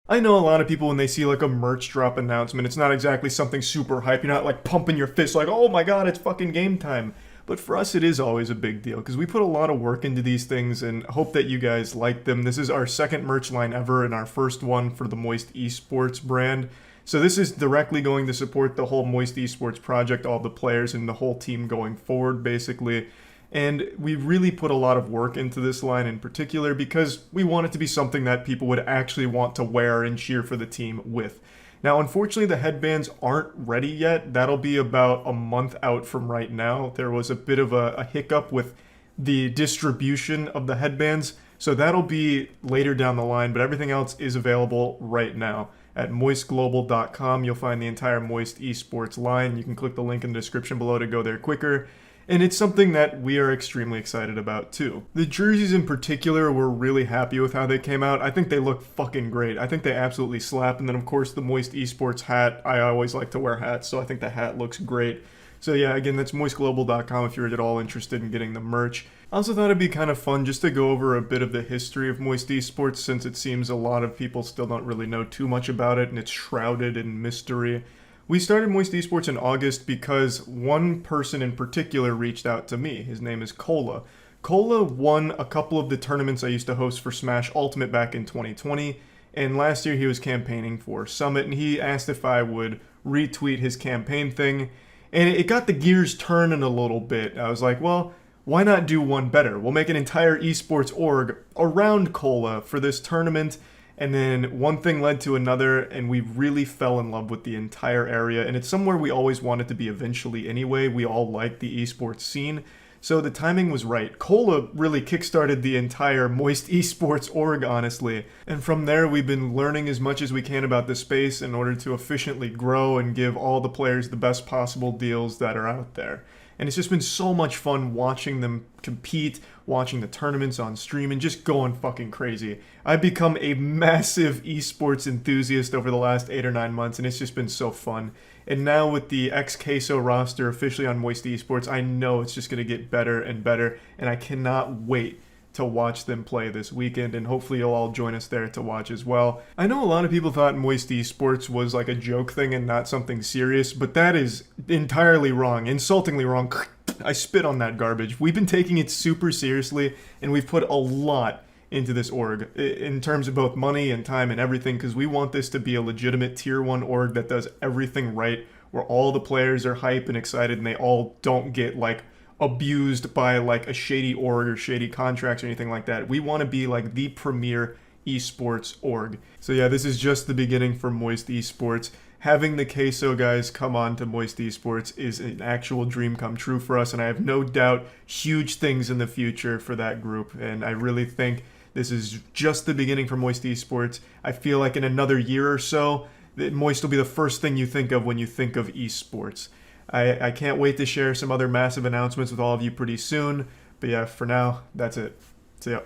Speaker 2: I know a lot of people, when they see like a merch drop announcement, it's not exactly something super hype. You're not like pumping your fist like, oh my god, it's fucking game time. But for us, it is always a big deal because we put a lot of work into these things and hope that you guys like them. This is our second merch line ever and our first one for the Moist Esports brand. So this is directly going to support the whole Moist Esports project, all the players and the whole team going forward, basically. And we really put a lot of work into this line in particular because we want it to be something that people would actually want to wear and cheer for the team with. Now, unfortunately, the headbands aren't ready yet. That'll be about a month out from right now. There was a bit of a hiccup with the distribution of the headbands, so that'll be later down the line, but everything else is available right now. At moistglobal.com, you'll find the entire Moist Esports line. You can click the link in the description below to go there quicker. And it's something that we are extremely excited about too. The jerseys in particular, we're really happy with how they came out. I think they look fucking great. I think they absolutely slap. And then of course the Moist Esports hat. I always like to wear hats, so I think the hat looks great. So yeah, again, that's moistglobal.com if you're at all interested in getting the merch. I also thought it'd be kind of fun just to go over a bit of the history of Moist Esports, since it seems a lot of people still don't really know too much about it and it's shrouded in mystery. We started Moist Esports in August because one person in particular reached out to me. His name is Cola. Cola won a couple of the tournaments I used to host for Smash Ultimate back in 2020, and last year he was campaigning for Summit, and he asked if I would retweet his campaign thing, and it got the gears turning a little bit. I was like, well, why not do one better? We'll make an entire esports org around Cola for this tournament. And then one thing led to another, and we really fell in love with the entire area. And it's somewhere we always wanted to be eventually anyway. We all like the esports scene. So the timing was right. Cola really kickstarted the entire Moist Esports org, honestly. And from there, we've been learning as much as we can about the space in order to efficiently grow and give all the players the best possible deals that are out there. And it's just been so much fun watching them compete, watching the tournaments on stream, and just going fucking crazy. I've become a massive esports enthusiast over the last 8 or 9 months, and it's just been so fun. And now with the ex-Queso roster officially on Moist Esports, I know it's just going to get better and better, and I cannot wait to watch them play this weekend, and hopefully you'll all join us there to watch as well. I know a lot of people thought Moist Esports was like a joke thing and not something serious, but that is entirely wrong, insultingly wrong. I spit on that garbage. We've been taking it super seriously, and we've put a lot into this org in terms of both money and time and everything, because we want this to be a legitimate tier 1 org that does everything right, where all the players are hype and excited and they all don't get like abused by like a shady org or shady contracts or anything like that. We want to be like the premier esports org. So yeah, this is just the beginning for Moist Esports. Having the Queso guys come on to Moist Esports is an actual dream come true for us, and I have no doubt huge things in the future for that group, and I really think this is just the beginning for Moist Esports. I feel like in another year or so, that Moist will be the first thing you think of when you think of esports. I can't wait to share some other massive announcements with all of you pretty soon. But yeah, for now, that's it. See ya.